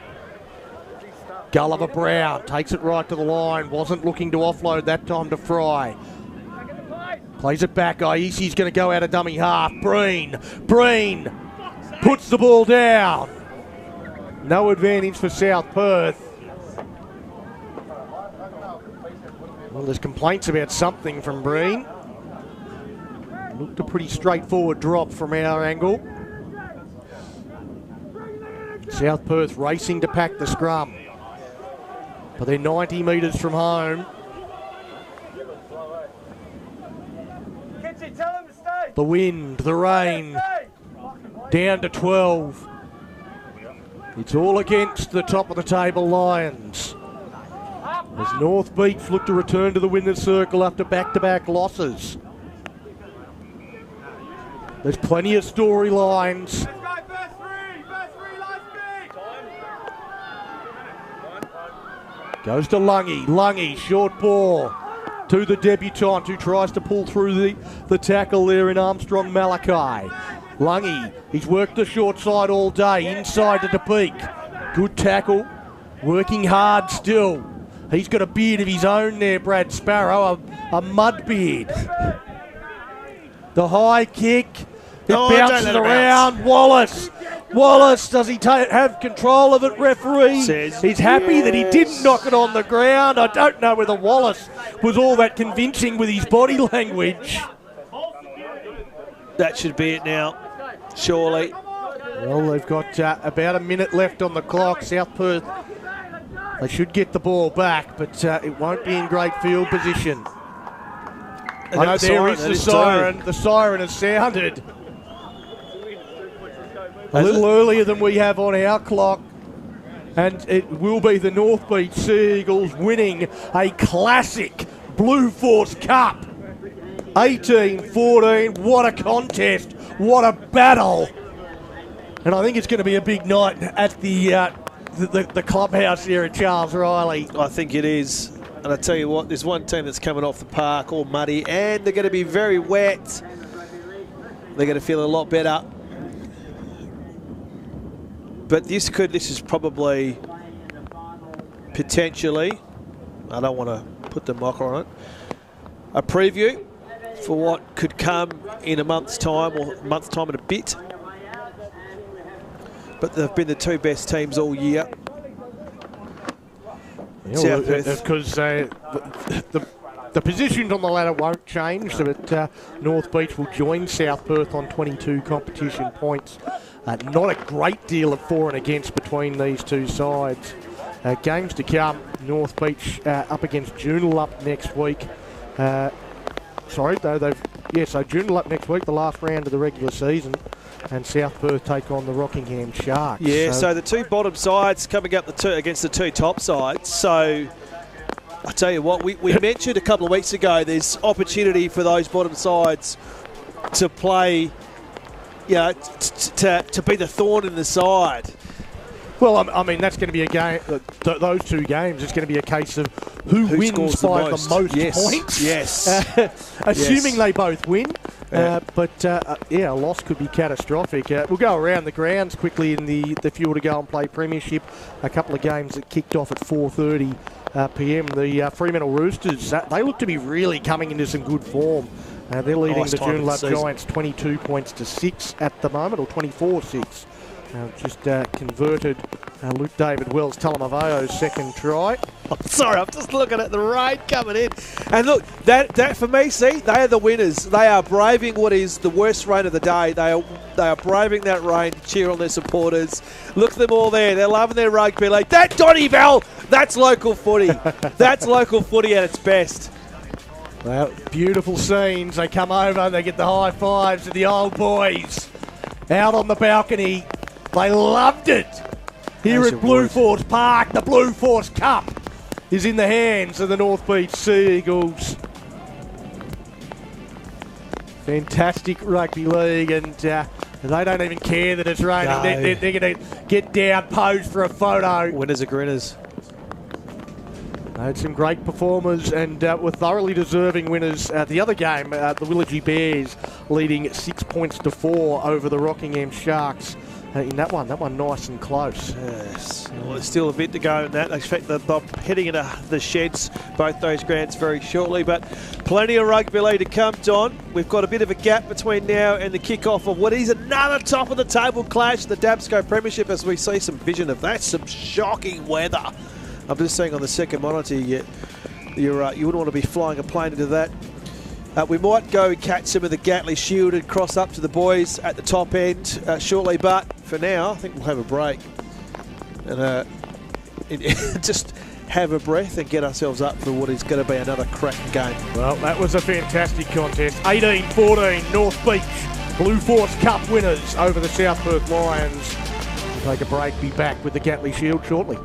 Speaker 1: Gulliver Brown takes it right to the line. Wasn't looking to offload that time to Fry. Plays it back. Aisi's going to go out of dummy half. Breen puts the ball down. No advantage for South Perth. Well, there's complaints about something from Breen. Looked a pretty straightforward drop from our angle. South Perth racing to pack the scrum. But they're 90 metres from home. The wind, the rain, down to 12. It's all against the top of the table Lions. As North Beach look to return to the winner's circle after back-to-back losses. There's plenty of storylines. Goes to Lungy. Lungy, short ball to the debutant who tries to pull through the tackle there in Armstrong Malachi. Lungy, he's worked the short side all day, inside to Depeek. Good tackle, working hard still. He's got a beard of his own there, Brad Sparrow, a mud beard. The high kick, it bounces around. Wallace, does he have control of it, referee? He's happy that he didn't knock it on the ground. I don't know whether Wallace was all that convincing with his body language.
Speaker 2: That should be it now, surely.
Speaker 1: Well, they've got about a minute left on the clock. South Perth, they should get the ball back, but it won't be in great field position. I know there is the siren. The siren has sounded a little earlier than we have on our clock. And it will be the North Beach Sea Eagles winning a classic Blue Force Cup. 18-14, what a contest, what a battle. And I think it's going to be a big night at the clubhouse here at Charles Riley.
Speaker 2: I think it is. And I tell you what, there's one team that's coming off the park all muddy and they're going to be very wet. They're going to feel a lot better. But this is probably potentially, I don't want to put the mocker on it, a preview for what could come in a month's time or a month's time and a bit. But they've been the two best teams all year.
Speaker 1: Yeah, because the positions on the ladder won't change, but North Beach will join South Perth on 22 competition points. Not a great deal of for and against between these two sides. Games to come, North Beach up against Joondalup next week. So Joondalup up next week, the last round of the regular season, and South Perth take on the Rockingham Sharks.
Speaker 2: Yeah, so the two bottom sides coming up against the two top sides. So I tell you what, we mentioned a couple of weeks ago there's opportunity for those bottom sides to play, you know, to be the thorn in the side.
Speaker 1: Well, I mean, that's going to be a game. Those two games, it's going to be a case of who wins by the most points.
Speaker 2: Yes.
Speaker 1: Assuming they both win.
Speaker 2: Yeah.
Speaker 1: A loss could be catastrophic. We'll go around the grounds quickly in the fuel to go and play Premiership. A couple of games that kicked off at 4:30 p.m. The Fremantle Roosters, they look to be really coming into some good form. They're leading the Joondalup Giants 22 points to 6 at the moment, or 24-6. Just converted Luke David Wells Talamavao's second try.
Speaker 2: Sorry, I'm just looking at the rain coming in. And look, that for me, see, they are the winners. They are braving what is the worst rain of the day. They are braving that rain to cheer on their supporters. Look at them all there. They're loving their rugby league. That Donny Bell, that's local footy. That's local footy at its best.
Speaker 1: Well, beautiful scenes. They come over, they get the high fives of the old boys out on the balcony. They loved it. Here at Blue Force Park, the Blue Force Cup is in the hands of the North Beach Sea Eagles. Fantastic rugby league, and they don't even care that it's raining.
Speaker 2: No.
Speaker 1: They're going to get down, pose for a photo.
Speaker 2: Winners are grinners.
Speaker 1: They had some great performers and were thoroughly deserving winners. The other game, the Willagee Bears leading 6 points to 4 over the Rockingham Sharks. In that one nice and close.
Speaker 2: Yes. Well, there's still a bit to go in that. I expect they're heading into the sheds, both those grounds, very shortly. But plenty of rugby league to come, Don. We've got a bit of a gap between now and the kickoff of what is another top-of-the-table clash, the DABSCO Premiership, as we see some vision of that. Some shocking weather. I'm just saying on the second monitor, you wouldn't want to be flying a plane into that. We might go catch some of the Gatley Shield and cross up to the boys at the top end shortly, but for now, I think we'll have a break and just have a breath and get ourselves up for what is going to be another cracking game.
Speaker 1: Well, that was a fantastic contest. 18-14, North Beach Blue Force Cup winners over the South Perth Lions. We'll take a break, be back with the Gatley Shield shortly.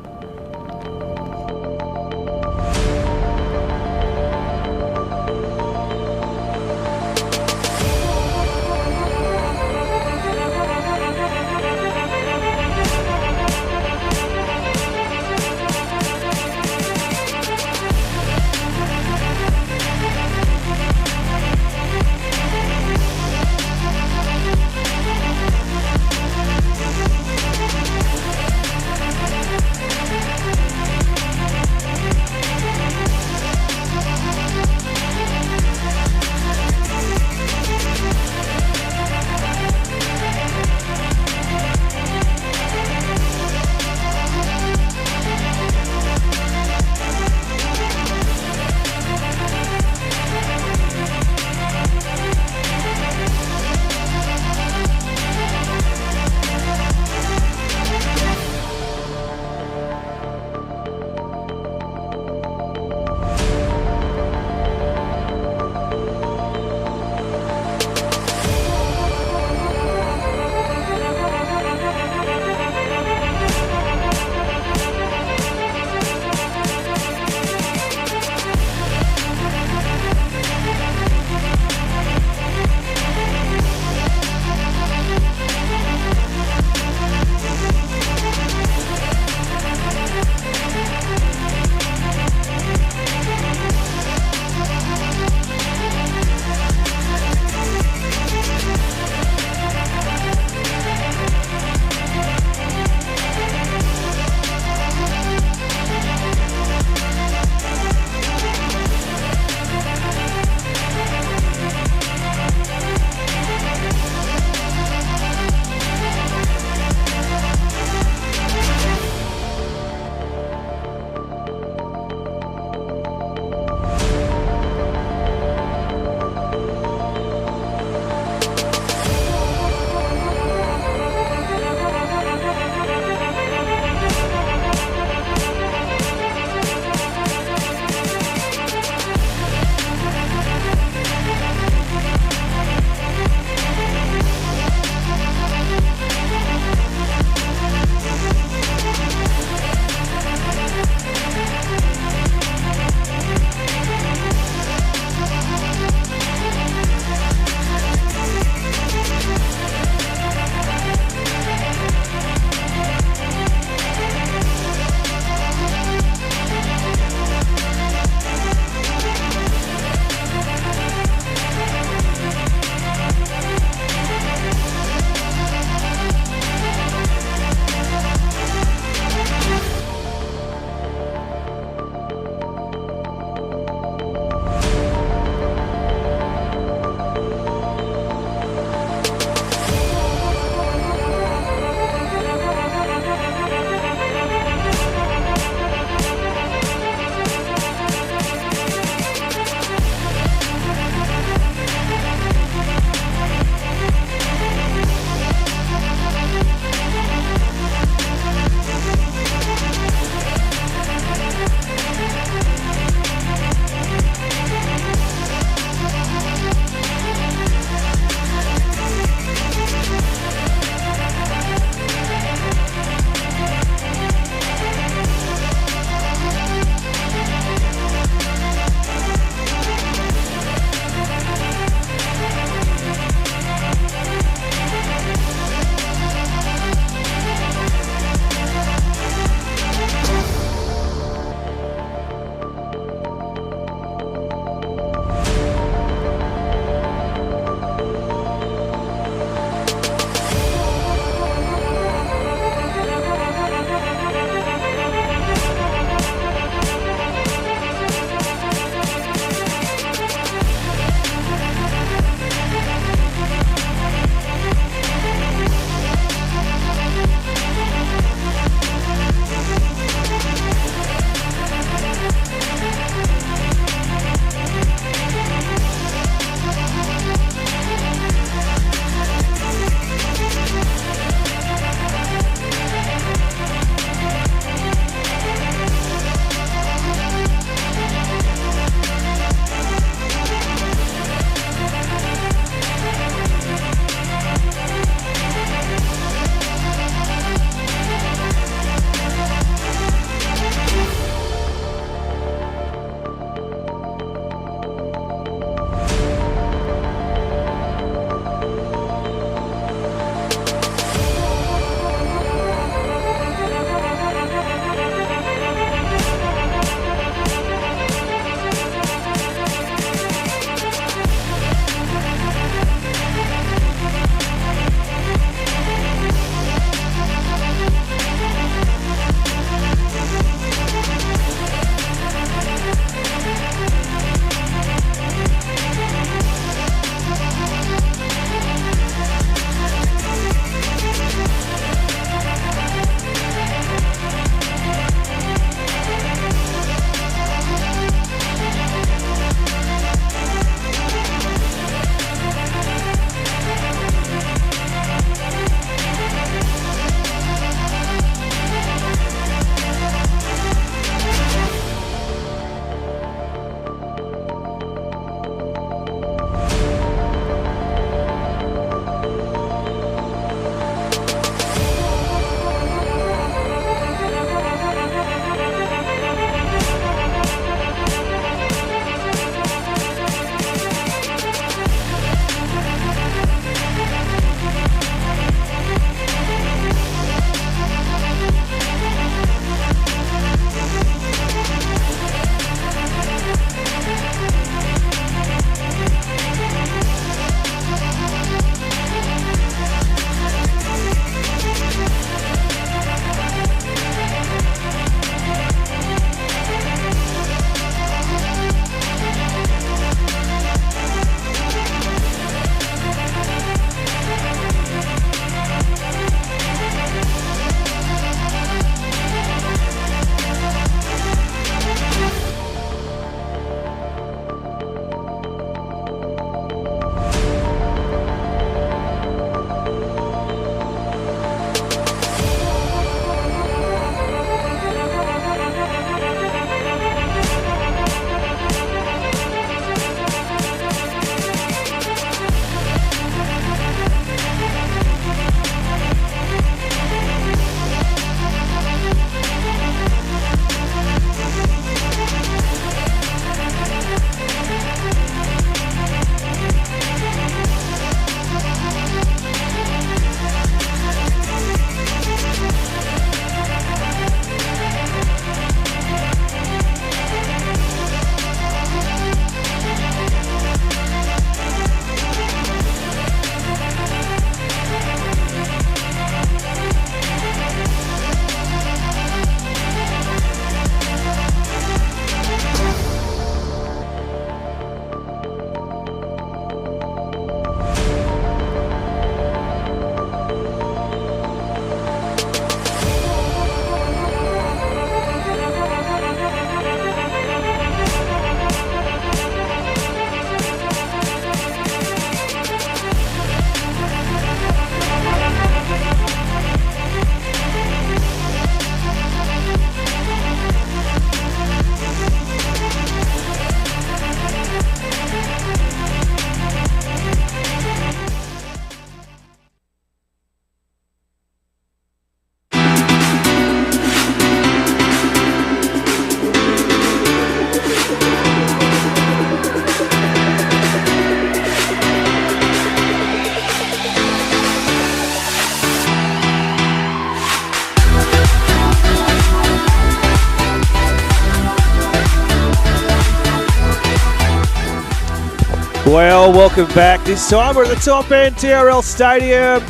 Speaker 2: Well, welcome back. This time we're at the top end, TRL Stadium.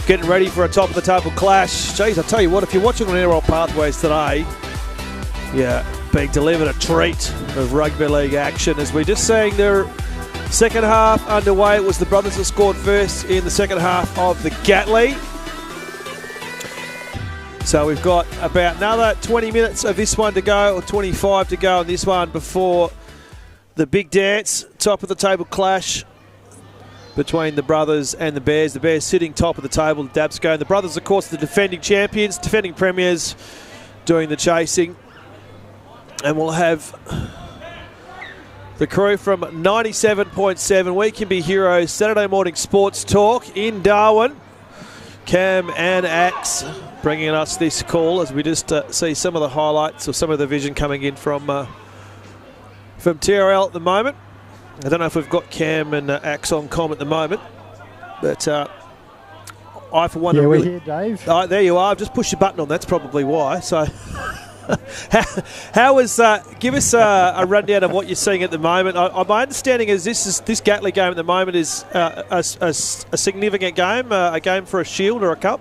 Speaker 2: Getting ready for a top-of-the-table clash. Jeez, I tell you what, if you're watching on NRL Pathways today, being delivered a treat of rugby league action. As we're just seeing their second half underway, it was the brothers that scored first in the second half of the Gatley. So we've got about another 20 minutes of this one to go, or 25 to go on this one before the big dance, top of the table clash between the brothers and the Bears. The Bears sitting top of the table, the DABSCO. And the brothers, of course, the defending champions, defending premiers, doing the chasing. And we'll have the crew from 97.7 We Can Be Heroes Saturday morning sports talk in Darwin. Cam and Axe bringing us this call as we just see some of the highlights or some of the vision coming in from TRL at the moment. I don't know if we've got Cam and Axe on com at the moment, but I for one...
Speaker 5: Yeah, we're here, Dave.
Speaker 2: Oh, there you are. I've just pushed your button on. That's probably why. So, how is... give us a rundown of what you're seeing at the moment. My understanding is this Gatley game at the moment is a significant game, a game for a shield or a cup.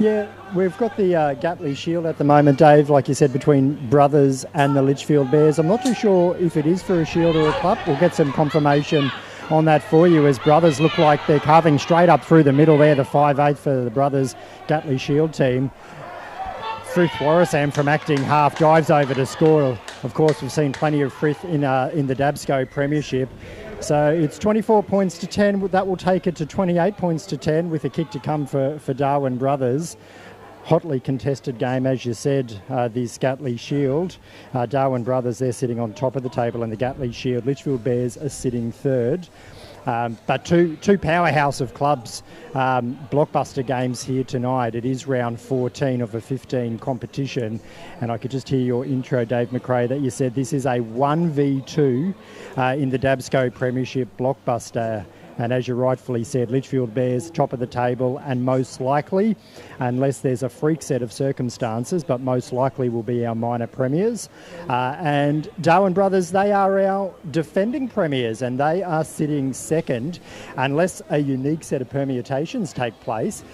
Speaker 5: Yeah, we've got the Gatley Shield at the moment, Dave, like you said, between brothers and the Litchfield Bears. I'm not too sure if it is for a shield or a cup. We'll get some confirmation on that for you, as brothers look like they're carving straight up through the middle there, the 5'8" for the brothers Gatley Shield team. Frith Warrisam from acting half dives over to score. Of course, we've seen plenty of Frith in the DABSCO Premiership. So it's 24 points to 10. That will take it to 28 points to 10 with a kick to come for Darwin Brothers. Hotly contested game, as you said, this Gatley Shield. Darwin Brothers, they're sitting on top of the table in the Gatley Shield. Litchfield Bears are sitting third. But two powerhouse of clubs, blockbuster games here tonight. It is round 14 of a 15 competition. And I could just hear your intro, Dave McRae, that you said this is a 1v2 in the DABSCO Premiership blockbuster. And as you rightfully said, Litchfield Bears top of the table, and most likely, unless there's a freak set of circumstances, but most likely will be our minor premiers. And Darwin Brothers, they are our defending premiers, and they are sitting second, unless a unique set of permutations take place.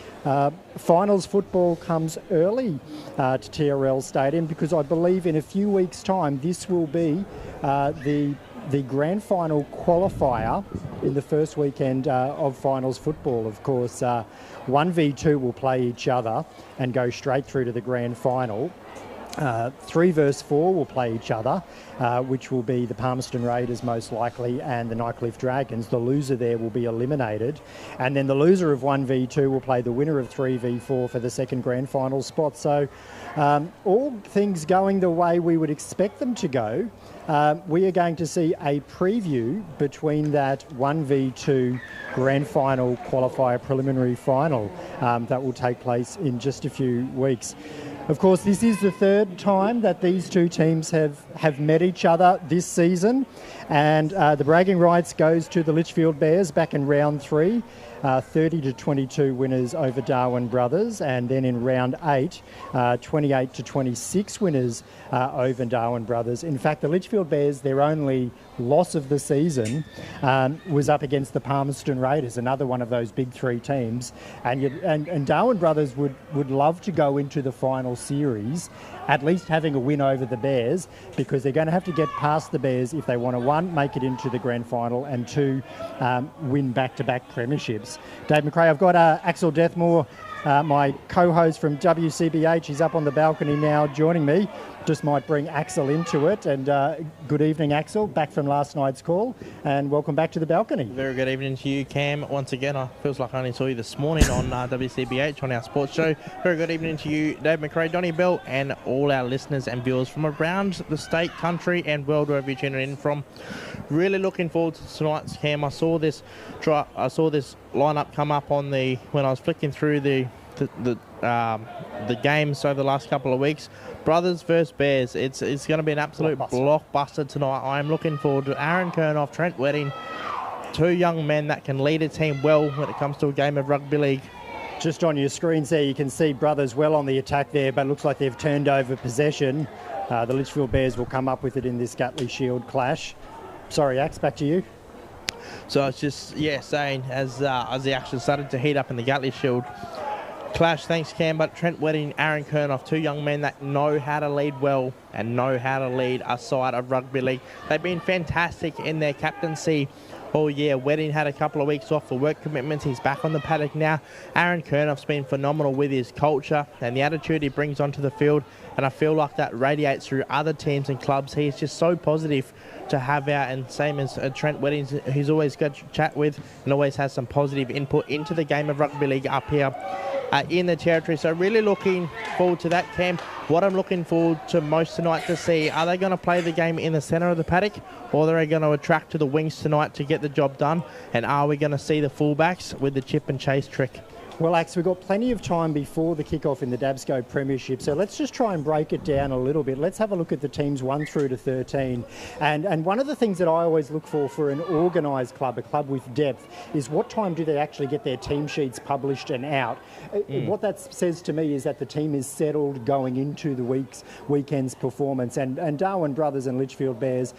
Speaker 5: Finals football comes early to TRL Stadium, because I believe in a few weeks' time this will be the grand final qualifier in the first weekend of finals football. Of course, 1v2 will play each other and go straight through to the grand final. 3 versus 4 will play each other, which will be the Palmerston Raiders most likely and the Nightcliff Dragons. The loser there will be eliminated. And then the loser of 1v2 will play the winner of 3v4 for the second grand final spot. So all things going the way we would expect them to go, we are going to see a preview between that 1v2 grand final qualifier preliminary final that will take place in just a few weeks. Of course, this is the third time that these two teams have met each other this season, and the bragging rights goes to the Litchfield Bears back in round 3. 30-22 winners over Darwin Brothers, and then in round 8, 28-26 winners over Darwin Brothers. In fact, the Litchfield Bears, their only loss of the season was up against the Palmerston Raiders, another one of those big 3 teams. And Darwin Brothers would love to go into the final series at least having a win over the Bears, because they're going to have to get past the Bears if they want to, 1, make it into the grand final, and 2, win back-to-back premierships. Dave McRae, I've got Axel Deathmore, my co-host from WCBH. He's up on the balcony now joining me. Just might bring Axel into it. And good evening, Axel, back from last night's call, and welcome back to the balcony.
Speaker 6: Very good evening to you, Cam. Once again, I feels like I only saw you this morning on WCBH on our sports show. Very good evening to you, Dave McRae, Donnie Bell, and all our listeners and viewers from around the state, country, and world wherever you're tuning in from. Really looking forward to tonight's, Cam. I saw this lineup come up on when I was flicking through the games over the last couple of weeks. Brothers versus Bears. It's going to be an absolute blockbuster tonight. I am looking forward to Aaron Kernoff, Trent Wedding, 2 young men that can lead a team well when it comes to a game of rugby league.
Speaker 5: Just on your screens there, you can see Brothers well on the attack there, but it looks like they've turned over possession. The Litchfield Bears will come up with it in this Gatley Shield clash. Sorry, Axe, back to you.
Speaker 6: So it's just, saying as the action started to heat up in the Gatley Shield clash, thanks Cam, but Trent Wedding, Aaron Kernoff, two young men that know how to lead well and know how to lead a side of rugby league. They've been fantastic in their captaincy all year. Wedding had a couple of weeks off for work commitments. He's back on the paddock now. Aaron Kernoff's been phenomenal with his culture and the attitude he brings onto the field, and I feel like that radiates through other teams and clubs. He's just so positive to have out, and same as Trent Wedding, who's always good to chat with and always has some positive input into the game of rugby league up here in the territory. So really looking forward to that, Cam. What I'm looking forward to most tonight to see, are they going to play the game in the centre of the paddock, or are they going to attract to the wings tonight to get the job done? And are we going to see the fullbacks with the chip and chase trick?
Speaker 5: Well, Axe, we've got plenty of time before the kick-off in the DABSCO Premiership, so let's just try and break it down a little bit. Let's have a look at the teams 1 through to 13. And one of the things that I always look for an organised club, a club with depth, is what time do they actually get their team sheets published and out? What that says to me is that the team is settled going into the weekend's performance. And Darwin Brothers and Litchfield Bears,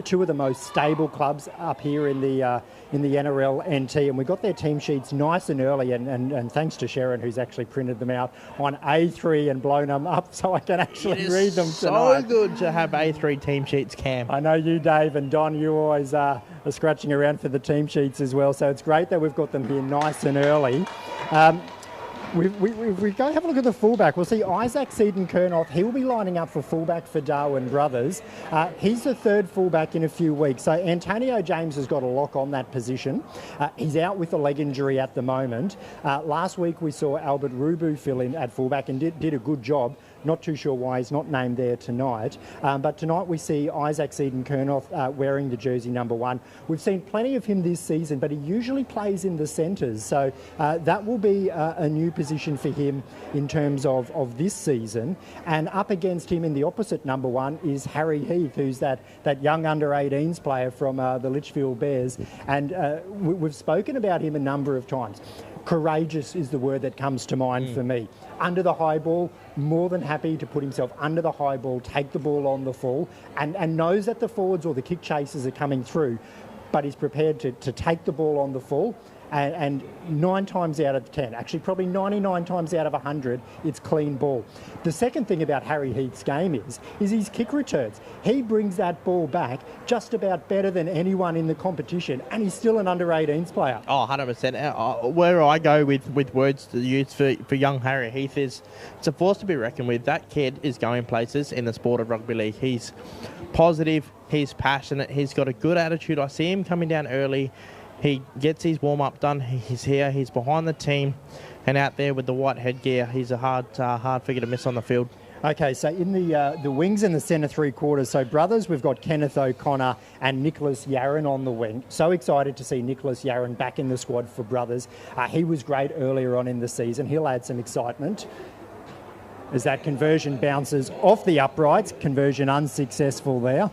Speaker 5: two of the most stable clubs up here in the NRL NT, and we got their team sheets nice and early, and thanks to Sharon, who's actually printed them out on A3 and blown them up so I can actually read them tonight.
Speaker 6: So good to have A3 team sheets, Cam.
Speaker 5: I know you, Dave, and Don, you always are scratching around for the team sheets as well, so it's great that we've got them here nice and early. We go have a look at the fullback. We'll see Isaac Seaton-Kernoff. He will be lining up for fullback for Darwin Brothers. He's the third fullback in a few weeks. So Antonio James has got a lock on that position. He's out with a leg injury at the moment. Last week we saw Albert Rubu fill in at fullback and did a good job. Not too sure why he's not named there tonight. But tonight we see Isaac Seaton-Kernoff wearing the jersey number 1. We've seen plenty of him this season, but he usually plays in the centres. So that will be a new position for him in terms of this season. And up against him in the opposite number 1 is Harry Heath, who's that young under-18s player from the Litchfield Bears. And we've spoken about him a number of times. Courageous is the word that comes to mind for me. Under the high ball, more than happy to put himself under the high ball, take the ball on the full, and knows that the forwards or the kick chasers are coming through, but he's prepared to take the ball on the full. And 9 times out of 10, actually probably 99 times out of 100, it's clean ball. The second thing about Harry Heath's game is his kick returns. He brings that ball back just about better than anyone in the competition, and he's still an under-18s player.
Speaker 6: Oh, 100%. Where I go with words to use for young Harry Heath is, it's a force to be reckoned with. That kid is going places in the sport of rugby league. He's positive, he's passionate, he's got a good attitude. I see him coming down early. He gets his warm-up done. He's here. He's behind the team, and out there with the white headgear, he's a hard figure to miss on the field.
Speaker 5: Okay, so in the wings in the centre 3/4, so Brothers, we've got Kenneth O'Connor and Nicholas Yarran on the wing. So excited to see Nicholas Yarran back in the squad for Brothers. He was great earlier on in the season. He'll add some excitement as that conversion bounces off the uprights. Conversion unsuccessful there.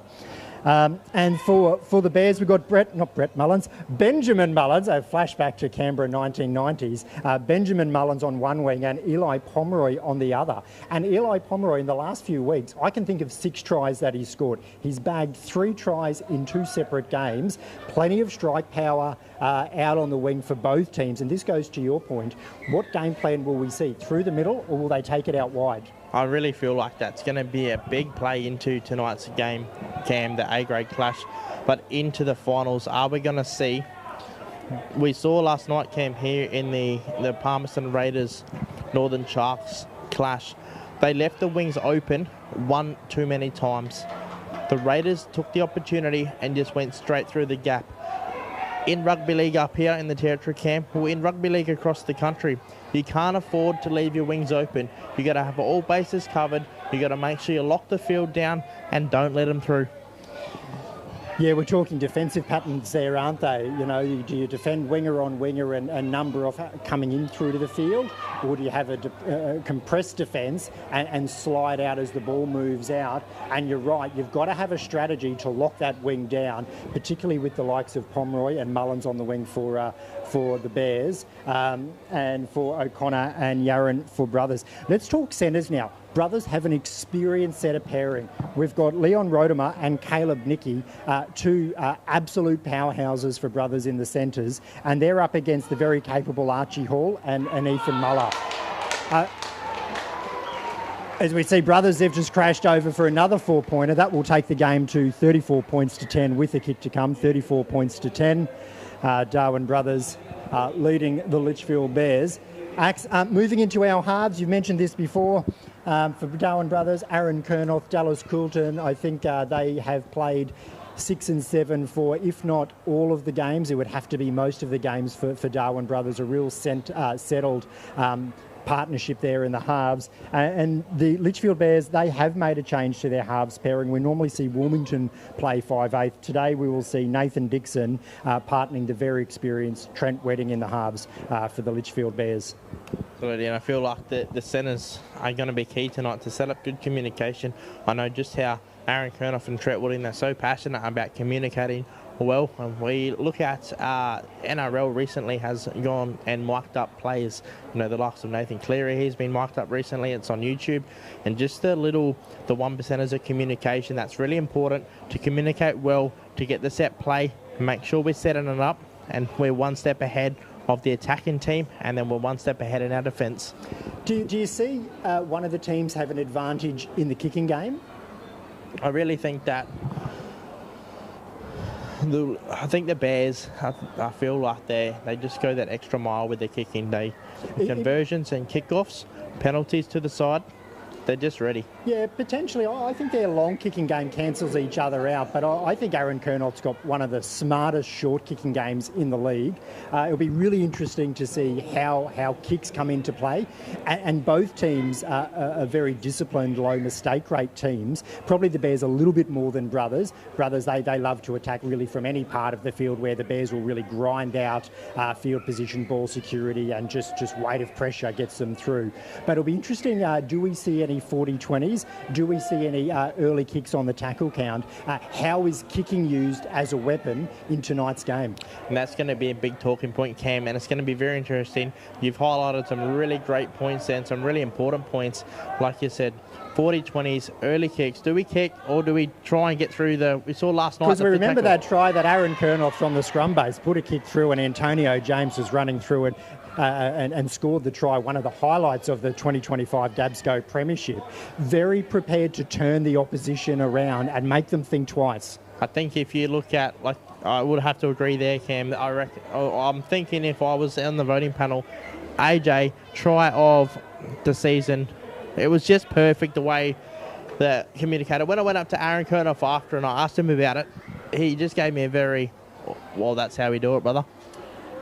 Speaker 5: And for the Bears, we've got Benjamin Mullins, a flashback to Canberra 1990s. Benjamin Mullins on one wing and Eli Pomeroy on the other. And Eli Pomeroy, in the last few weeks, I can think of 6 tries that he's scored. He's bagged 3 tries in 2 separate games. Plenty of strike power out on the wing for both teams. And this goes to your point. What game plan will we see? Through the middle, or will they take it out wide?
Speaker 6: I really feel like that's going to be a big play into tonight's game, Cam, the A-grade clash. But into the finals, are we going to see... We saw last night, Cam, here in the Palmerston Raiders Northern Sharks clash. They left the wings open one too many times. The Raiders took the opportunity and just went straight through the gap. In rugby league up here in the territory, Cam, or in rugby league across the country, you can't afford to leave your wings open. You got to have all bases covered. You got to make sure you lock the field down and don't let them through.
Speaker 5: Yeah, we're talking defensive patterns there, aren't they? You know, do you defend winger on winger and a number of coming in through to the field, or do you have a compressed defence and slide out as the ball moves out? And you're right, you've got to have a strategy to lock that wing down, particularly with the likes of Pomeroy and Mullins on the wing for the Bears, and for O'Connor and Yaron for Brothers. Let's talk centres now. Brothers have an experienced set of pairing. We've got Leon Rodemer and Caleb Nicky, two absolute powerhouses for Brothers in the centres, and they're up against the very capable Archie Hall and Ethan Muller. As we see Brothers, they've just crashed over for another 4-pointer. That will take the game to 34 points to 10 with a kick to come, 34 points to 10. Darwin Brothers leading the Litchfield Bears. Moving into our halves, you've mentioned this before. For Darwin Brothers, Aaron Kernoth, Dallas Coulton, I think they have played 6 and 7 for, if not all of the games, it would have to be most of the games for Darwin Brothers, a real settled partnership there in the halves. And the Litchfield Bears, they have made a change to their halves pairing. We normally see Wilmington play 5/8. Today we will see Nathan Dixon partnering the very experienced Trent Wedding in the halves for the Litchfield Bears.
Speaker 6: Absolutely, and I feel like the centres are going to be key tonight to set up good communication. I know just how Aaron Kernoff and Trent Wedding, they're so passionate about communicating well. And we look at NRL recently has gone and mic'd up players. You know, the likes of Nathan Cleary, he's been mic'd up recently. It's on YouTube. And just the 1%ers of communication, that's really important to communicate well, to get the set play, make sure we're setting it up, and we're one step ahead of the attacking team, and then we're one step ahead in our defence.
Speaker 5: Do you see one of the teams have an advantage in the kicking game?
Speaker 6: I really think that I think the Bears, I feel like they just go that extra mile with their kicking. Conversions and kickoffs, penalties to the side, they're just ready. Yeah,
Speaker 5: potentially. I think their long kicking game cancels each other out, but I think Aaron Kernoth's got one of the smartest short kicking games in the league. It'll be really interesting to see how kicks come into play, and both teams are very disciplined, low mistake rate teams. Probably the Bears a little bit more than Brothers. Brothers, they love to attack really from any part of the field, where the Bears will really grind out field position, ball security, and just weight of pressure gets them through. But it'll be interesting, do we see any 40-20s? Do we see any early kicks on the tackle count? How is kicking used as a weapon in tonight's game?
Speaker 6: And that's going to be a big talking point, Cam, and it's going to be very interesting. You've highlighted some really great points and some really important points. Like you said, 40-20s, early kicks. Do we kick or do we try and get through we saw last night.
Speaker 5: Because we remember that try that Aaron Kernoth from the scrum base put a kick through, and Antonio James was running through it and scored the try, one of the highlights of the 2025 DABSCO Premiership. Very prepared to turn the opposition around and make them think twice.
Speaker 6: I think if you look at, I would have to agree there, Cam. I'm thinking if I was on the voting panel, AJ, try of the season, it was just perfect the way that communicated. When I went up to Aaron Kernoff after and I asked him about it, he just gave me a very, well, that's how we do it, brother.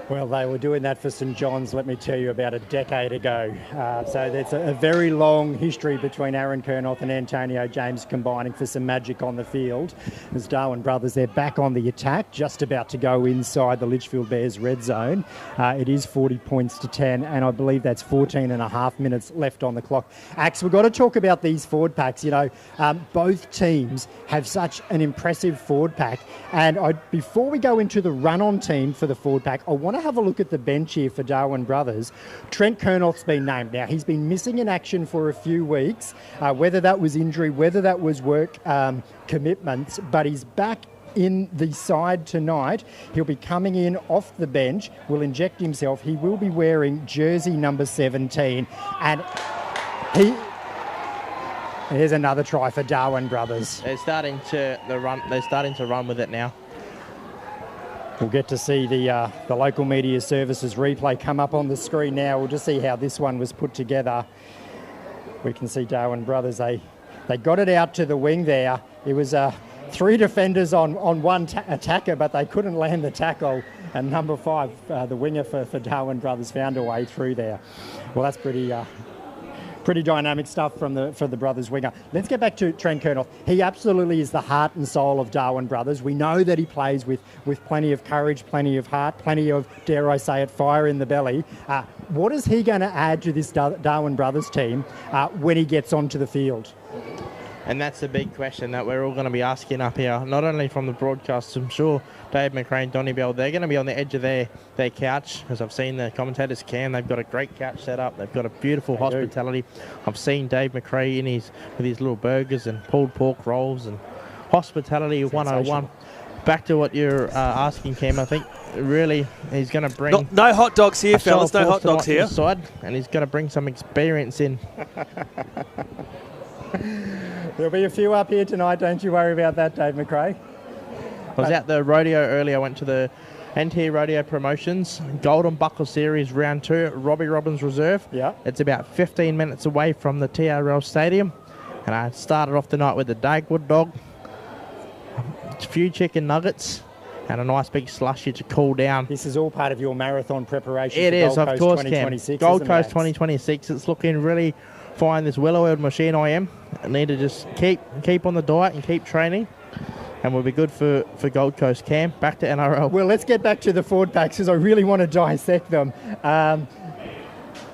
Speaker 5: Well, they were doing that for St John's, let me tell you, about a decade ago. So there's a very long history between Aaron Kernoth and Antonio James combining for some magic on the field. As Darwin Brothers, they're back on the attack, just about to go inside the Litchfield Bears red zone. It is 40 points to 10, and I believe that's 14 and a half minutes left on the clock. Axe, we've got to talk about these forward packs. You know, both teams have such an impressive forward pack. And before we go into the run-on team for the forward pack, I want to have a look at the bench here for Darwin Brothers. Trent Kernoth's been named. Now, he's been missing in action for a few weeks, whether that was injury, whether that was work commitments, but he's back in the side tonight. He'll be coming in off the bench, will inject himself. He will be wearing jersey number 17, and here's another try for Darwin Brothers.
Speaker 6: They're starting to run with it now.
Speaker 5: We'll get to see the local media services replay come up on the screen now. We'll just see how this one was put together. We can see Darwin Brothers, they got it out to the wing there. It was 3 defenders on one attacker, but they couldn't land the tackle. And number 5, the winger for Darwin Brothers, found a way through there. Well, that's pretty Pretty dynamic stuff for the brothers winger. Let's get back to Trent Kernoff. He absolutely is the heart and soul of Darwin brothers. We know that he plays with plenty of courage, plenty of heart, plenty of, dare I say it, fire in the belly. What is he going to add to this Darwin brothers team when he gets onto the field?
Speaker 6: And that's the big question that we're all going to be asking up here, not only from the broadcast. I'm sure Dave McRae and Donny Bell, they're going to be on the edge of their couch, as I've seen the commentators they've got a great couch set up, they've got a beautiful hospitality. I've seen Dave McRae with his little burgers and pulled pork rolls and hospitality 101. Back to what you're asking, Cam, I think really he's going to bring...
Speaker 2: No hot dogs here, fellas, no hot dogs here.
Speaker 6: Side, and he's going to bring some experience in.
Speaker 5: There'll be a few up here tonight, don't you worry about that, Dave McRae.
Speaker 6: I was at the rodeo earlier. I went to the NT Rodeo Promotions Golden Buckle Series Round 2 Robbie Robbins Reserve.
Speaker 5: Yeah.
Speaker 6: It's about 15 minutes away from the TRL Stadium. And I started off the night with a Dagwood dog, a few chicken nuggets, and a nice big slushy to cool down.
Speaker 5: This is all part of your marathon preparation
Speaker 6: It is,
Speaker 5: Gold
Speaker 6: of
Speaker 5: Coast
Speaker 6: course,
Speaker 5: 2026,
Speaker 6: Cam. Gold
Speaker 5: isn't
Speaker 6: Coast
Speaker 5: it?
Speaker 6: 2026. It's looking really fine, this well-oiled machine I am. I need to just keep on the diet and keep training, and we'll be good for Gold Coast. Cam, back to NRL.
Speaker 5: Well, let's get back to the forward packs because I really want to dissect them.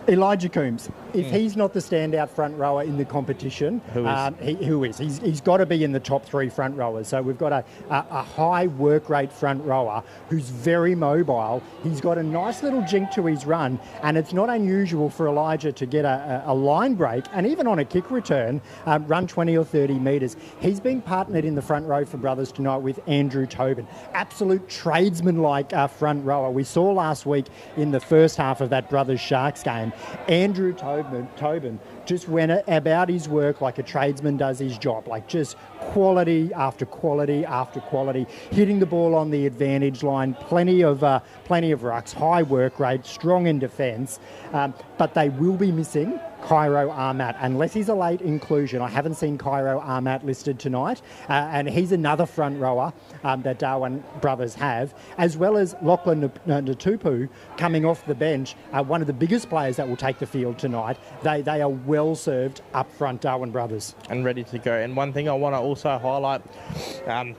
Speaker 5: Elijah Coombs, if he's not the standout front rower in the competition, who is? He's got to be in the top 3 front rowers. So we've got a high work rate front rower who's very mobile. He's got a nice little jink to his run, and it's not unusual for Elijah to get a line break and even on a kick return, run 20 or 30 metres. He's been partnered in the front row for Brothers tonight with Andrew Tobin, absolute tradesman-like front rower. We saw last week in the first half of that Brothers Sharks game, Andrew Tobin just went about his work like a tradesman does his job, like just quality after quality after quality, hitting the ball on the advantage line, plenty of rucks, high work rate, strong in defence, but they will be missing Cairo Armat, unless he's a late inclusion. I haven't seen Cairo Armat listed tonight, and he's another front rower that Darwin brothers have, as well as Lachlan Natupu coming off the bench, one of the biggest players that will take the field tonight. They are well served up front, Darwin brothers.
Speaker 6: And ready to go. And one thing I want to also highlight,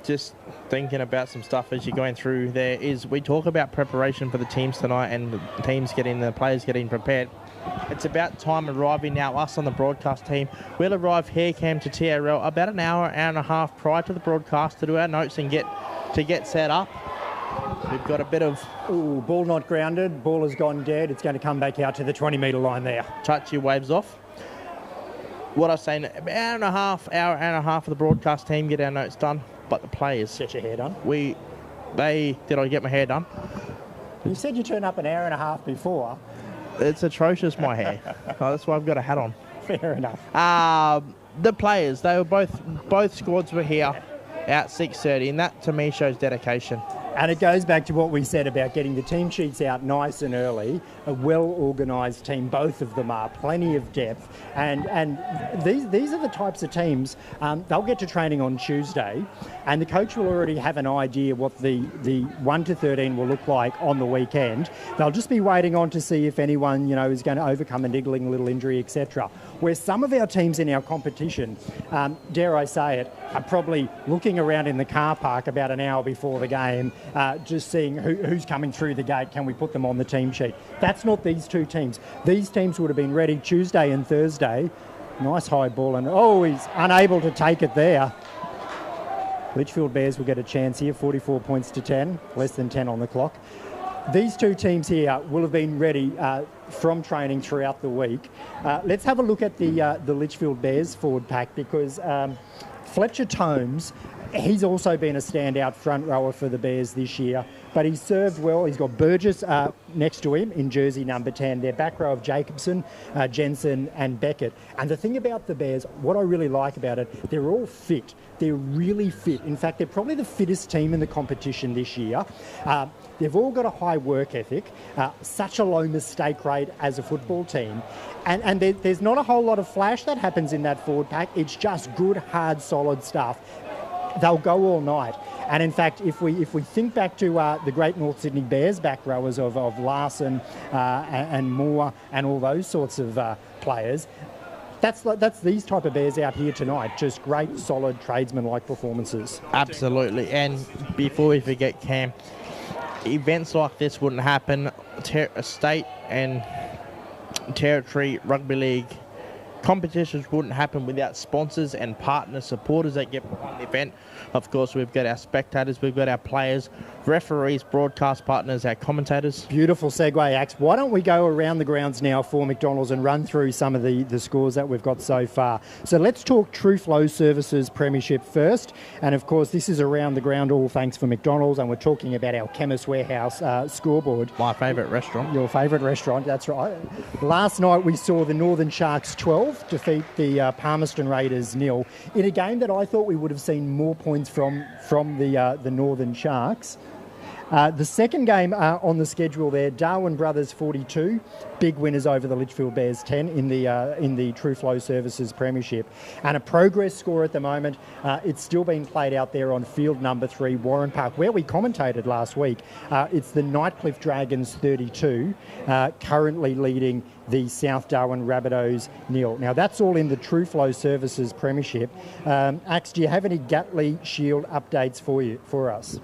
Speaker 6: just thinking about some stuff as you're going through there, is we talk about preparation for the teams tonight and the players getting prepared. It's about time arriving now. Us on the broadcast team, we'll arrive here, Cam, to TRL about an hour and a half prior to the broadcast to do our notes and get set up. We've got a bit of...
Speaker 5: Ooh, ball not grounded. Ball has gone dead. It's going to come back out to the 20-metre line there.
Speaker 6: Touchy waves off. What I was saying, about hour and a half of the broadcast team get our notes done, but the players...
Speaker 5: Get your hair done.
Speaker 6: Did I get my hair done?
Speaker 5: You said you turned up an hour and a half before.
Speaker 6: It's atrocious, my hair. That's why I've got a hat on.
Speaker 5: Fair enough.
Speaker 6: The players, they were both squads were here at 6:30, and that to me shows dedication.
Speaker 5: And it goes back to what we said about getting the team sheets out nice and early. A well-organised team, both of them are, plenty of depth. And these are the types of teams, they'll get to training on Tuesday, and the coach will already have an idea what the 1 to 13 will look like on the weekend. They'll just be waiting on to see if anyone, is going to overcome a niggling little injury, etc. Where some of our teams in our competition, dare I say it, are probably looking around in the car park about an hour before the game, just seeing who's coming through the gate. Can we put them on the team sheet? That's not these two teams. These teams would have been ready Tuesday and Thursday. Nice high ball, and he's unable to take it there. Litchfield Bears will get a chance here, 44 points to 10, less than 10 on the clock. These two teams here will have been ready from training throughout the week. Let's have a look at the Litchfield Bears forward pack, because Fletcher Tomes, he's also been a standout front rower for the Bears this year, but he's served well. He's got Burgess next to him in jersey number 10. Their back row of Jacobson, Jensen and Beckett. And the thing about the Bears, what I really like about it, they're all fit. They're really fit. In fact, they're probably the fittest team in the competition this year. They've all got a high work ethic, such a low mistake rate as a football team. And there's not a whole lot of flash that happens in that forward pack. It's just good, hard, solid stuff. They'll go all night. And in fact, if we think back to the great North Sydney Bears back rowers of Larson and Moore and all those sorts of players, that's these type of bears out here tonight. Just great, solid tradesman-like performances.
Speaker 6: Absolutely. And before we forget, Cam, events like this wouldn't happen. State and territory rugby league competitions wouldn't happen without sponsors and partner supporters that get behind the event. Of course, we've got our spectators, we've got our players, referees, broadcast partners, our commentators.
Speaker 5: Beautiful segue, Axe. Why don't we go around the grounds now for McDonald's and run through some of the scores that we've got so far. So let's talk True Flow Services Premiership first. And of course, this is around the ground, all thanks for McDonald's. And we're talking about our Chemist Warehouse scoreboard.
Speaker 6: My favourite restaurant.
Speaker 5: Your favourite restaurant, that's right. Last night we saw the Northern Sharks 12 defeat the Palmerston Raiders 0 in a game that I thought we would have seen more points from the Northern Sharks. The second game on the schedule there, Darwin Brothers 42, big winners over the Litchfield Bears 10 in the True Flow Services Premiership. And a progress score at the moment, it's still being played out there on field number 3, Warren Park, where we commentated last week. It's the Nightcliff Dragons 32, currently leading the South Darwin Rabbitohs 0. Now that's all in the True Flow Services Premiership. Axe, do you have any Gatley Shield updates for us?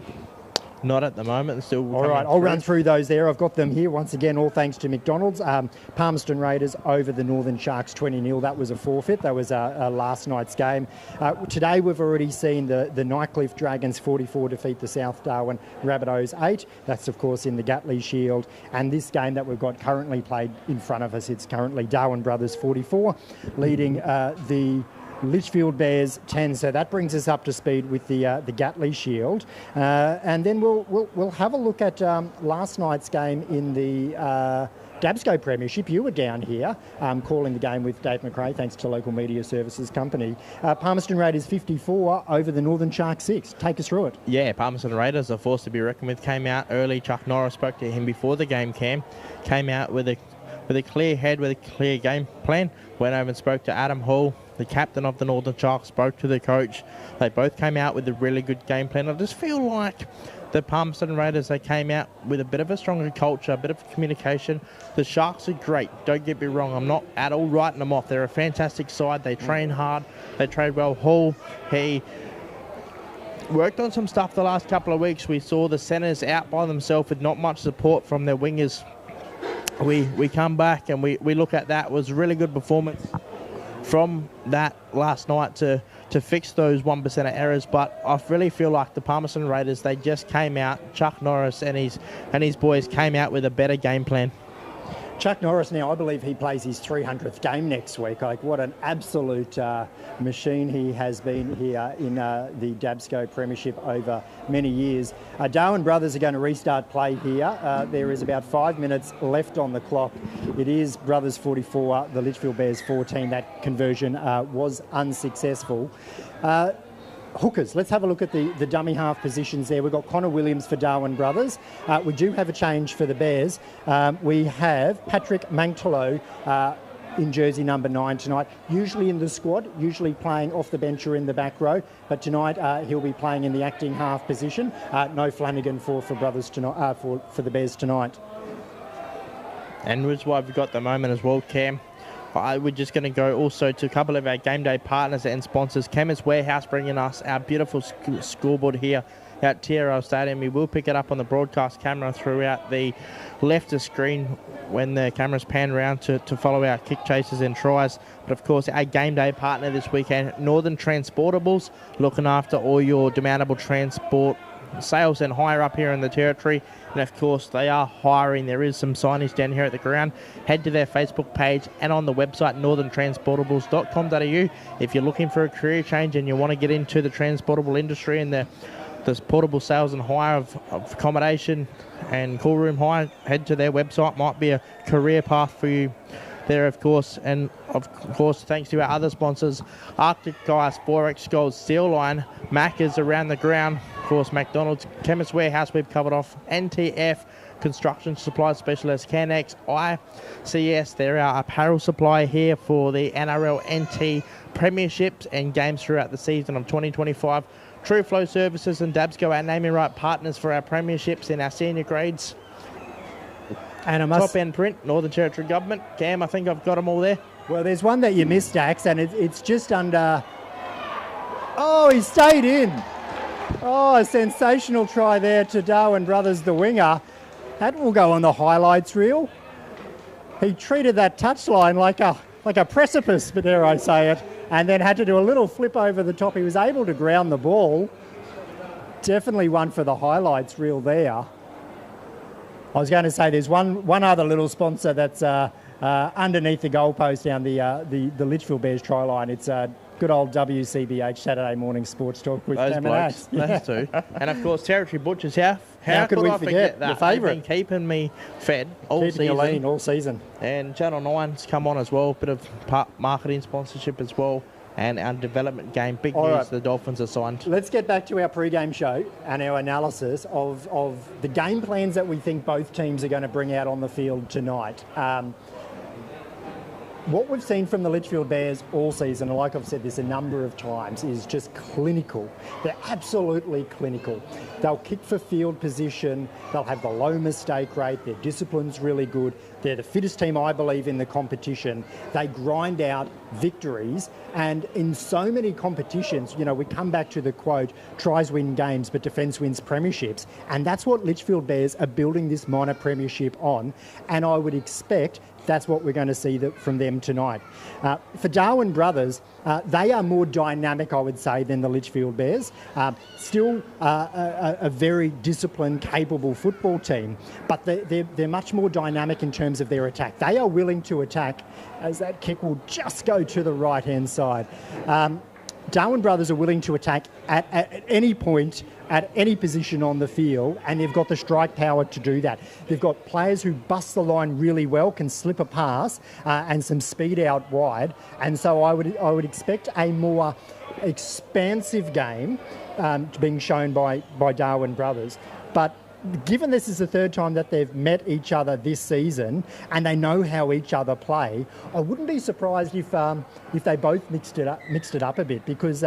Speaker 6: Not at the moment. Still
Speaker 5: all right, I'll run through those there. I've got them here once again, all thanks to McDonald's. Palmerston Raiders over the Northern Sharks 20-0. That was a forfeit. That was last night's game. Today we've already seen the Nightcliff Dragons 44 defeat the South Darwin Rabbitohs 8. That's of course in the Gatley Shield. And this game that we've got currently played in front of us, it's currently Darwin Brothers 44 leading the Litchfield Bears 10, so that brings us up to speed with the Gatley Shield, and then we'll have a look at last night's game in the DABSCO Premiership. You were down here calling the game with Dave McRae, thanks to Local Media Services Company. Palmerston Raiders 54 over the Northern Sharks 6. Take us through it.
Speaker 6: Yeah, Palmerston Raiders are forced to be reckoned with. Came out early. Chuck Norris spoke to him before the game. Came out with a clear head, with a clear game plan. Went over and spoke to Adam Hall, the captain of the Northern Sharks, spoke to the coach. They both came out with a really good game plan. I just feel like the Palmerston Raiders, they came out with a bit of a stronger culture, a bit of communication. The Sharks are great, don't get me wrong. I'm not at all writing them off. They're a fantastic side. They train hard. They train well. Hall, he worked on some stuff the last couple of weeks. We saw the centres out by themselves with not much support from their wingers. We come back and we look at that. It was a really good performance from that last night to fix those 1% of errors. But I really feel like the Palmerston Raiders, they just came out. Chuck Norris and his boys came out with a better game plan.
Speaker 5: Chuck Norris now, I believe he plays his 300th game next week. Like, what an absolute machine he has been here in the DABSCO Premiership over many years. Darwin Brothers are going to restart play here. There is about 5 minutes left on the clock. It is Brothers 44, the Litchfield Bears 14. That conversion was unsuccessful. Hookers, let's have a look at the dummy half positions there. We've got Connor Williams for Darwin Brothers. We do have a change for the Bears. We have Patrick Mangtolo in jersey number 9 tonight, usually in the squad, usually playing off the bench or in the back row, but tonight he'll be playing in the acting half position. No Flanagan for Brothers tonight, for the Bears tonight.
Speaker 6: And which is why we've got the moment as well, Cam. We're just going to go also to a couple of our game day partners and sponsors. Chemist Warehouse bringing us our beautiful scoreboard here at TRL Stadium. We will pick it up on the broadcast camera throughout the left of screen when the cameras pan around to follow our kick chases and tries. But of course, our game day partner this weekend, Northern Transportables, looking after all your demandable transport sales and hire up here in the territory. And of course, they are hiring. There is some signage down here at the ground. Head to their Facebook page and on the website northerntransportables.com.au if you're looking for a career change and you want to get into the transportable industry and the portable sales and hire of accommodation and cool room hire. Head to their website. Might be a career path for you there, of course. And of course, thanks to our other sponsors, Arctic Guys, Forex Gold, Steel Line, Macca's around the ground, of course, McDonald's, Chemist Warehouse we've covered off, NTF, Construction Supply Specialist, Canex, ICS, they're our apparel supply here for the NRL NT Premierships and games throughout the season of 2025. True Flow Services and DABSCO, our naming right partners for our premierships in our senior grades.
Speaker 5: And I must...
Speaker 6: Top end print, Northern Territory Government. Cam, I think I've got them all there.
Speaker 5: Well, there's one that you missed, Dax, and it's just under... Oh, he stayed in. Oh, a sensational try there to Darwin Brothers, the winger. That will go on the highlights reel. He treated that touchline like a precipice, but dare I say it, and then had to do a little flip over the top. He was able to ground the ball. Definitely one for the highlights reel there. I was going to say there's one other little sponsor that's underneath the goalpost down the Litchfield Bears try line. It's good old WCBH Saturday morning sports talk with Cam and Ash.
Speaker 6: Those two. And of course, Territory Butchers. How could I forget that?
Speaker 5: Your favourite.
Speaker 6: They've been keeping me fed all
Speaker 5: Keeping
Speaker 6: season.
Speaker 5: you lean all season.
Speaker 6: And Channel 9's come on as well. Bit of marketing sponsorship as well. And our development game, big
Speaker 5: All
Speaker 6: news,
Speaker 5: right.
Speaker 6: the Dolphins are signed.
Speaker 5: Let's get back to our pre-game show and our analysis of the game plans that we think both teams are going to bring out on the field tonight. What we've seen from the Litchfield Bears all season, and like I've said this a number of times, is just clinical. They're absolutely clinical. They'll kick for field position. They'll have the low mistake rate. Their discipline's really good. They're the fittest team, I believe, in the competition. They grind out victories. And in so many competitions, you know, we come back to the quote, tries win games, but defence wins premierships. And that's what Litchfield Bears are building this minor premiership on. And I would expect that's what we're going to see from them tonight. For Darwin Brothers, they are more dynamic, I would say, than the Litchfield Bears. Still a very disciplined, capable football team, but they're much more dynamic in terms of their attack. They are willing to attack as that kick will just go to the right-hand side. Darwin Brothers are willing to attack at any point, at any position on the field, and they've got the strike power to do that. They've got players who bust the line really well, can slip a pass, and some speed out wide. And so I would expect a more expansive game being shown by Darwin Brothers. But given this is the third time that they've met each other this season and they know how each other play, I wouldn't be surprised if they both mixed it up a bit, because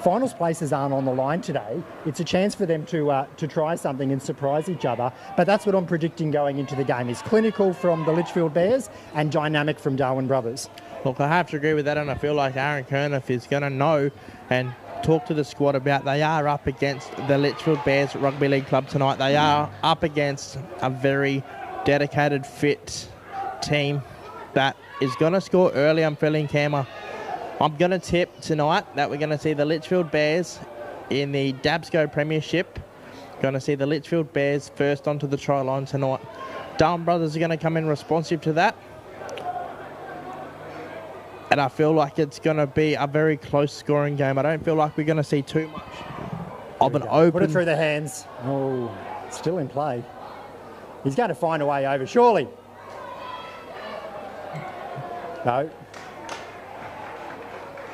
Speaker 5: finals places aren't on the line today. It's a chance for them to try something and surprise each other. But that's what I'm predicting going into the game, is clinical from the Litchfield Bears and dynamic from Darwin Brothers.
Speaker 6: Look, I have to agree with that, and I feel like Aaron Kernoff is going to know and talk to the squad about they are up against the Litchfield Bears Rugby League Club tonight. They are up against a very dedicated, fit team that is going to score early. I'm feeling Cammer. I'm going to tip tonight that we're going to see the Litchfield Bears in the DABSCO Premiership. Going to see the Litchfield Bears first onto the try line tonight. Darwin Brothers are going to come in responsive to that. And I feel like it's going to be a very close scoring game. I don't feel like we're going to see too much of an open...
Speaker 5: Put it through the hands. Oh, still in play. He's going to find a way over, surely. No.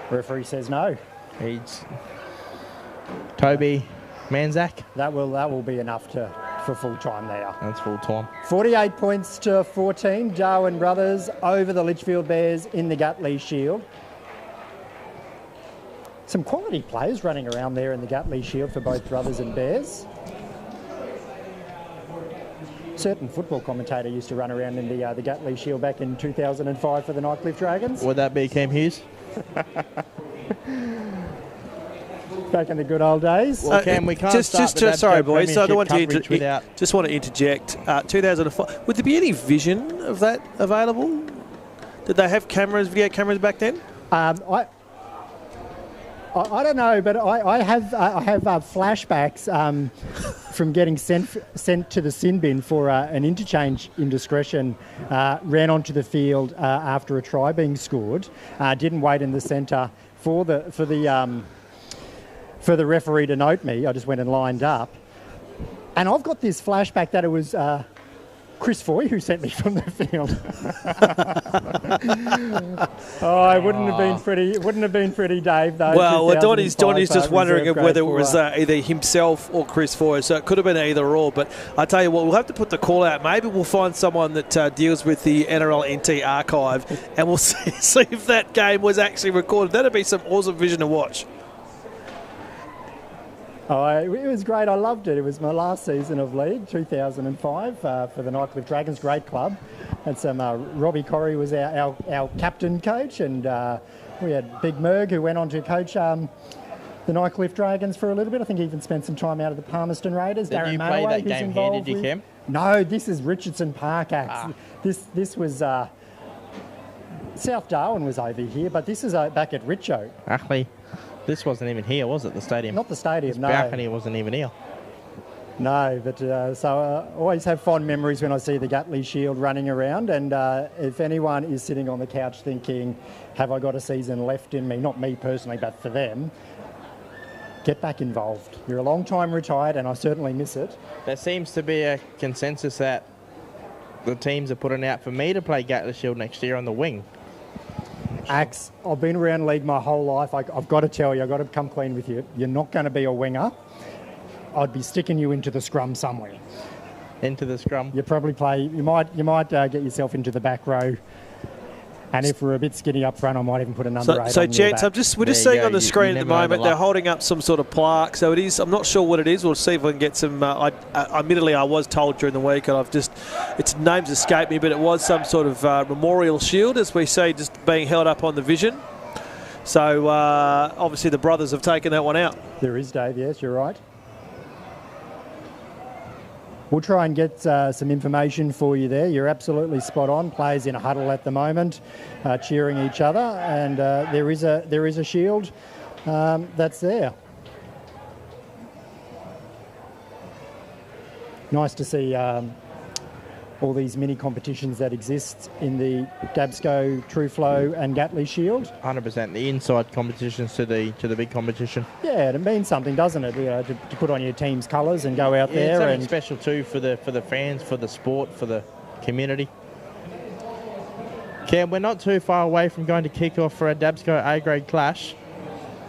Speaker 5: Referee says no.
Speaker 6: He's Toby Manzak.
Speaker 5: That will be enough for full time there.
Speaker 6: That's full time.
Speaker 5: 48 points to 14. Darwin Brothers over the Litchfield Bears in the Gatley Shield. Some quality players running around there in the Gatley Shield for both Brothers and Bears. Certain football commentator used to run around in the Gatley Shield back in 2005 for the Nightcliff Dragons.
Speaker 6: Would that be Cam Hughes?
Speaker 5: Back in the good old days.
Speaker 6: Well, Cam, we can't
Speaker 7: sorry, boys. So I don't want to
Speaker 6: without...
Speaker 7: just want to interject. 2005. Would there be any vision of that available? Did they have cameras, video cameras back then?
Speaker 5: I don't know, but I have flashbacks from getting sent to the sin bin for an interchange indiscretion. Ran onto the field after a try being scored. Didn't wait in the centre for the referee to note me. I just went and lined up. And I've got this flashback that it was Chris Foy who sent me from the field. It wouldn't have been pretty, Dave, though.
Speaker 7: Well, Donny's just wondering whether it was either himself or Chris Foy, so it could have been either or. But I tell you what, we'll have to put the call out. Maybe we'll find someone that deals with the NRL NT archive, and we'll see if that game was actually recorded. That'd be some awesome vision to watch.
Speaker 5: Oh, it was great. I loved it. It was my last season of league, 2005, for the Nightcliff Dragons. Great club. And some Robbie Corrie was our captain coach, and we had Big Merg, who went on to coach the Nightcliff Dragons for a little bit. I think he even spent some time out of the Palmerston Raiders.
Speaker 6: Did you play that game here? Did you, Cam?
Speaker 5: No, this is Richardson Park, This was South Darwin was over here, but this is back at Richo.
Speaker 6: Actually, this wasn't even here, was it, the stadium?
Speaker 5: Not the stadium,
Speaker 6: this
Speaker 5: no.
Speaker 6: balcony wasn't even here.
Speaker 5: No, but so always have fond memories when I see the Gatley Shield running around, and if anyone is sitting on the couch thinking, have I got a season left in me, not me personally, but for them, get back involved. You're a long time retired, and I certainly miss it.
Speaker 6: There seems to be a consensus that the teams are putting out for me to play Gatley Shield next year on the wing.
Speaker 5: Axe, I've been around league my whole life. I've got to tell you, I've got to come clean with you. You're not going to be a winger. I'd be sticking you into the scrum somewhere.
Speaker 6: Into the scrum?
Speaker 5: You probably play. You might get yourself into the back row. And if we're a bit skinny up front, I might even put a number 8
Speaker 7: So
Speaker 5: on
Speaker 7: gents,
Speaker 5: your back.
Speaker 7: we're just seeing on the screen at the moment, they're holding up some sort of plaque. So it is, I'm not sure what it is. We'll see if we can get some, admittedly I was told during the week, and its names escaped me, but it was some sort of memorial shield, as we see, just being held up on the vision. So obviously the brothers have taken that one out.
Speaker 5: There is, Dave, yes, you're right. We'll try and get some information for you there. You're absolutely spot on. Players in a huddle at the moment, cheering each other, and there is a shield that's there. Nice to see all these mini competitions that exist in the DABSCO, True Flow and Gatley Shield.
Speaker 6: 100%. The inside competitions to the big competition.
Speaker 5: Yeah, it means something, doesn't it? To put on your team's colours and go out there.
Speaker 6: It's something
Speaker 5: and
Speaker 6: special too for the fans, for the sport, for the community. Cam, we're not too far away from going to kick off for a DABSCO A-grade clash.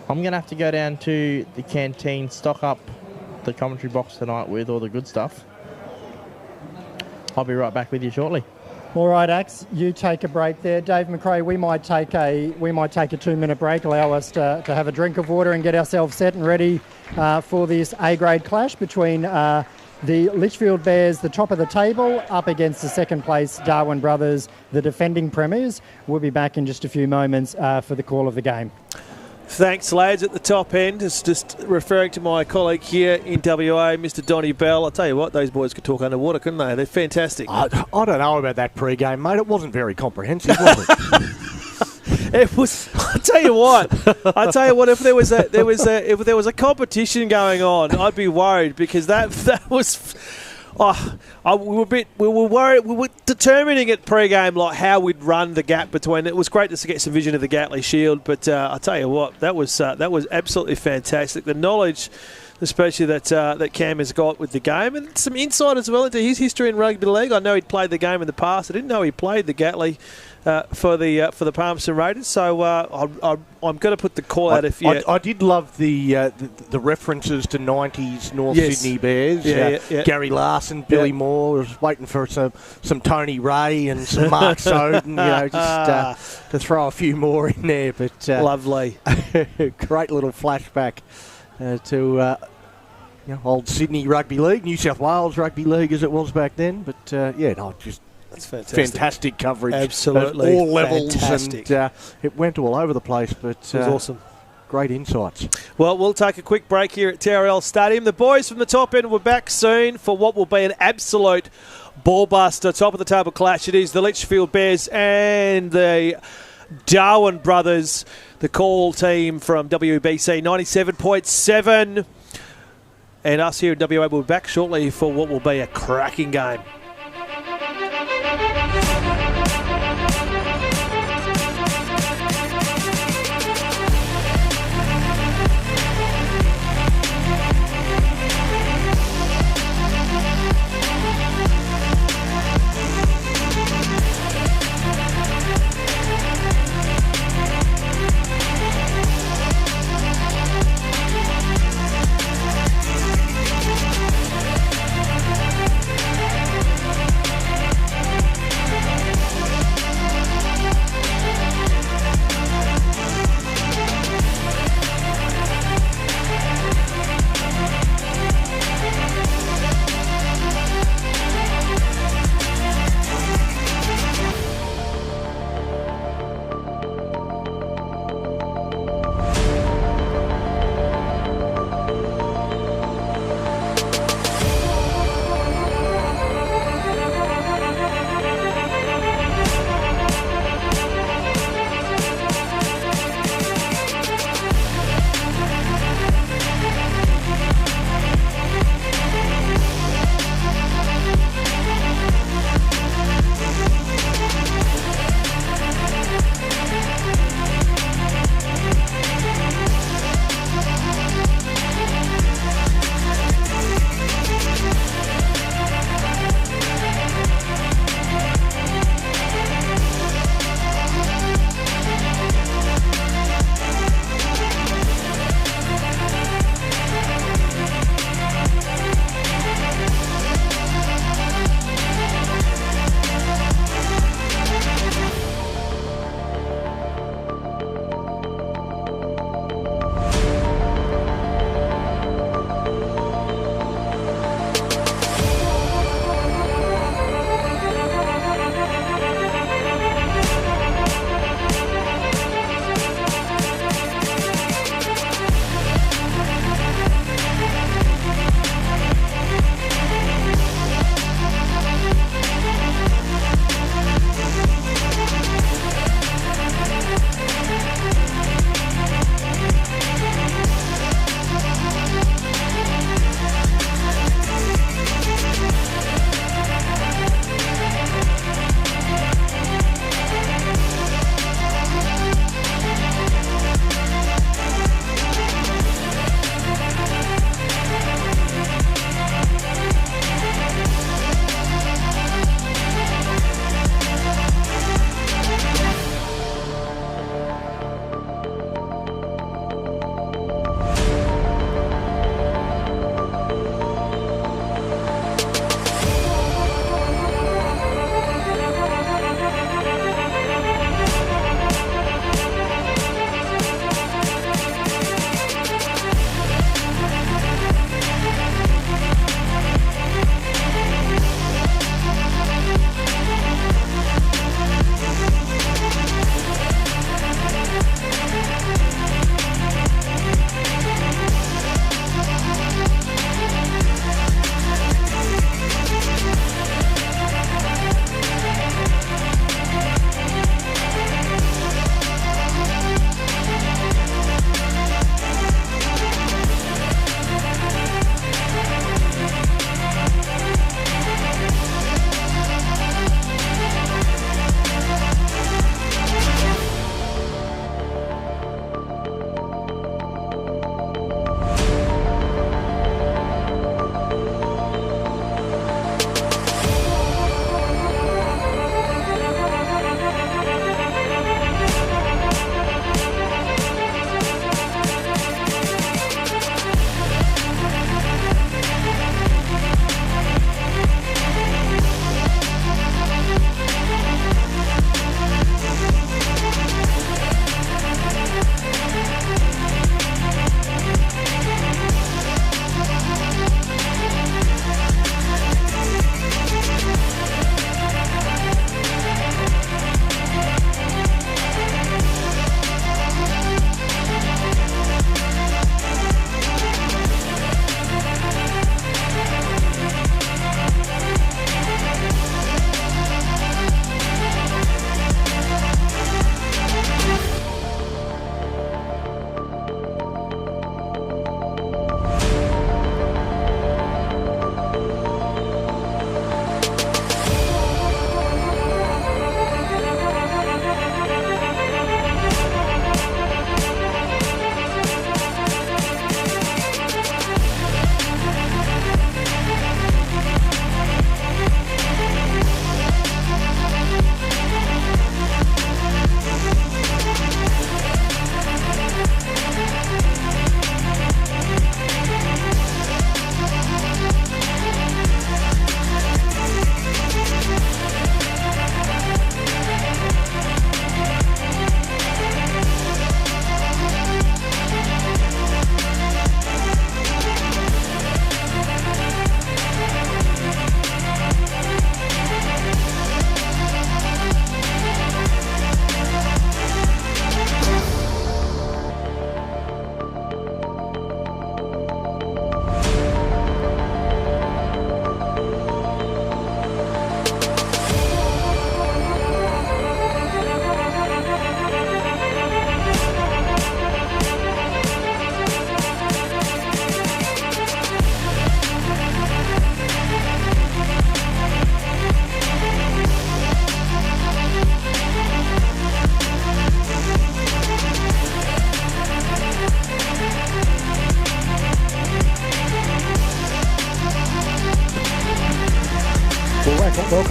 Speaker 6: I'm going to have to go down to the canteen, stock up the commentary box tonight with all the good stuff. I'll be right back with you shortly.
Speaker 5: All right, Axe, you take a break there. Dave McRae, we might take a 2-minute break, allow us to have a drink of water and get ourselves set and ready for this A-grade clash between the Litchfield Bears, the top of the table, up against the second place Darwin Brothers, the defending premiers. We'll be back in just a few moments for the call of the game.
Speaker 7: Thanks, lads, at the top end. It's just referring to my colleague here in WA, Mr. Donnie Bell. I'll tell you what, those boys could talk underwater, couldn't they? They're fantastic.
Speaker 1: I don't know about that pre-game, mate. It wasn't very comprehensive, was it?
Speaker 7: It was. I'll tell you what. If there was a competition going on, I'd be worried, because that was. We were worried. We were determining at pre-game like how we'd run the gap between. It was great to get some vision of the Gatley Shield, but I'll tell you what, that was absolutely fantastic. The knowledge, especially that Cam has got with the game, and some insight as well into his history in rugby league. I know he'd played the game in the past. I didn't know he played the Gatley for the Palmerston Raiders. So I'm going to put the call out if you.
Speaker 1: I did love the references to 90s North Sydney Bears.
Speaker 7: Yeah.
Speaker 1: Gary Larson, Billy Moore. I was waiting for some Tony Ray and some Mark Soden, just to throw a few more in there. But
Speaker 7: lovely,
Speaker 1: great little flashback to old Sydney Rugby League, New South Wales Rugby League as it was back then. But just.
Speaker 7: That's fantastic.
Speaker 1: Fantastic coverage.
Speaker 7: Absolutely.
Speaker 1: At all levels.
Speaker 7: Fantastic.
Speaker 1: And it went all over the place, but
Speaker 7: it was awesome.
Speaker 1: Great insights.
Speaker 7: Well, we'll take a quick break here at TRL Stadium. The boys from the top end will be back soon for what will be an absolute ballbuster top of the table clash. It is the Litchfield Bears and the Darwin Brothers, the call team from WBC 97.7. And us here at WA will be back shortly for what will be a cracking game.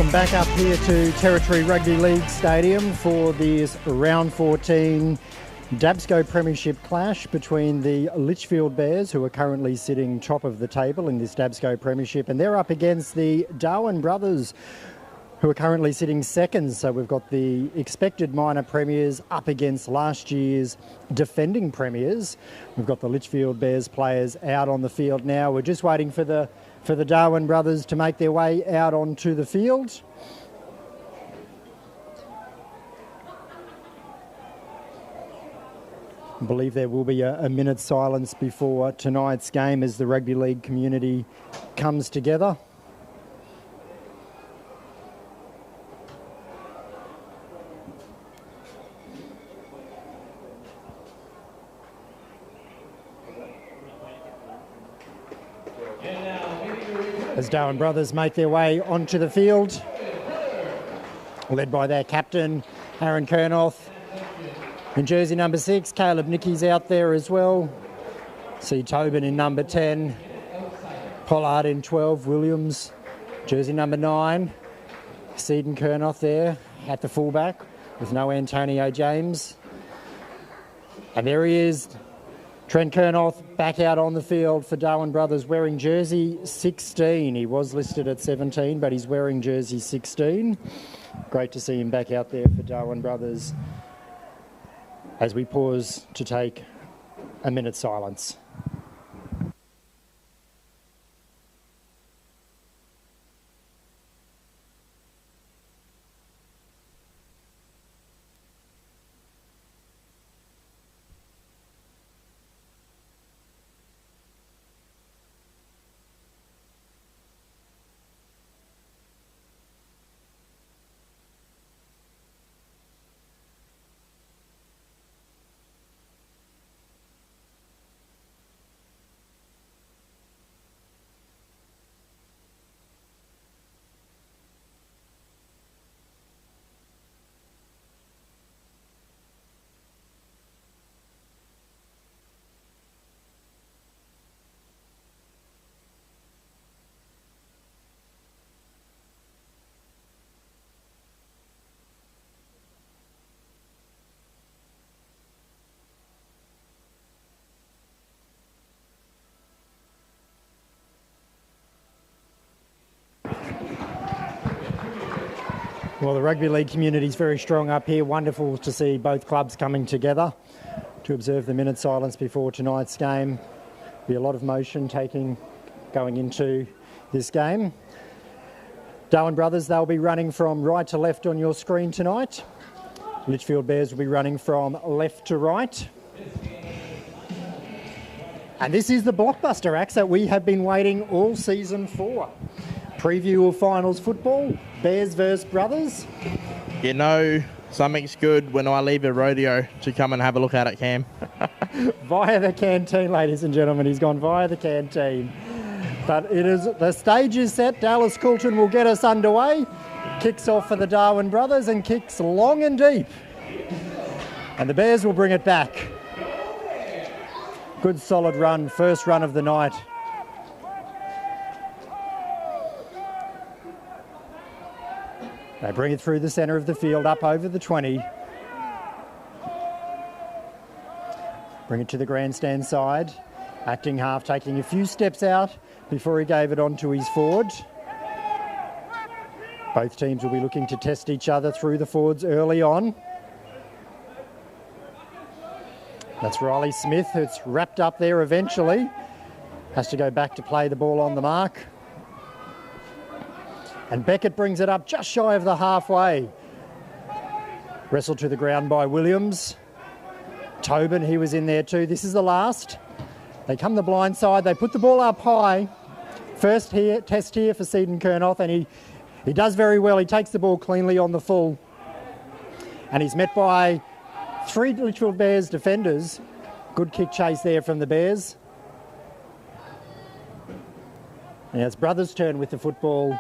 Speaker 5: Welcome back up here to Territory Rugby League Stadium for this round 14 DABSCO Premiership clash between the Litchfield Bears, who are currently sitting top of the table in this DABSCO Premiership, and they're up against the Darwin brothers, who are currently sitting second. So we've got the expected minor premiers up against last year's defending premiers. We've got the Litchfield Bears players out on the field now. We're just waiting for the Darwin brothers to make their way out onto the field. I believe there will be a minute's silence before tonight's game as the rugby league community comes together. As Darwin brothers make their way onto the field, led by their captain, Aaron Kernoth. In jersey number 6, Caleb Nicky's out there as well. See Tobin in number 10, Pollard in 12, Williams, jersey number 9. Seaton Kernoth there at the fullback with no Antonio James. And there he is, Trent Kernoth back out on the field for Darwin brothers wearing jersey 16. He was listed at 17, but he's wearing jersey 16. Great to see him back out there for Darwin brothers as we pause to take a minute's silence. Well, the rugby league community is very strong up here. Wonderful to see both clubs coming together to observe the minute silence before tonight's game. Be a lot of motion going into this game. Darwin brothers, they'll be running from right to left on your screen tonight. Litchfield Bears will be running from left to right. And this is the blockbuster act that we have been waiting all season for. Preview of finals football, Bears versus Brothers.
Speaker 6: You know, something's good when I leave a rodeo to come and have a look at it, Cam.
Speaker 5: Via the canteen, ladies and gentlemen. He's gone via the canteen. But the stage is set. Dallas Coulton will get us underway. Kicks off for the Darwin brothers and kicks long and deep. And the Bears will bring it back. Good solid run, first run of the night. They bring it through the centre of the field, up over the 20. Bring it to the grandstand side. Acting half taking a few steps out before he gave it on to his forward. Both teams will be looking to test each other through the forwards early on. That's Riley Smith, who's wrapped up there eventually. Has to go back to play the ball on the mark. And Beckett brings it up just shy of the halfway. Wrestled to the ground by Williams. Tobin, he was in there too. This is the last. They come the blind side. They put the ball up high. First test here for Seaton Kernoth, and he does very well. He takes the ball cleanly on the full. And he's met by 3 Litchfield Bears defenders. Good kick chase there from the Bears. And it's Brothers' turn with the football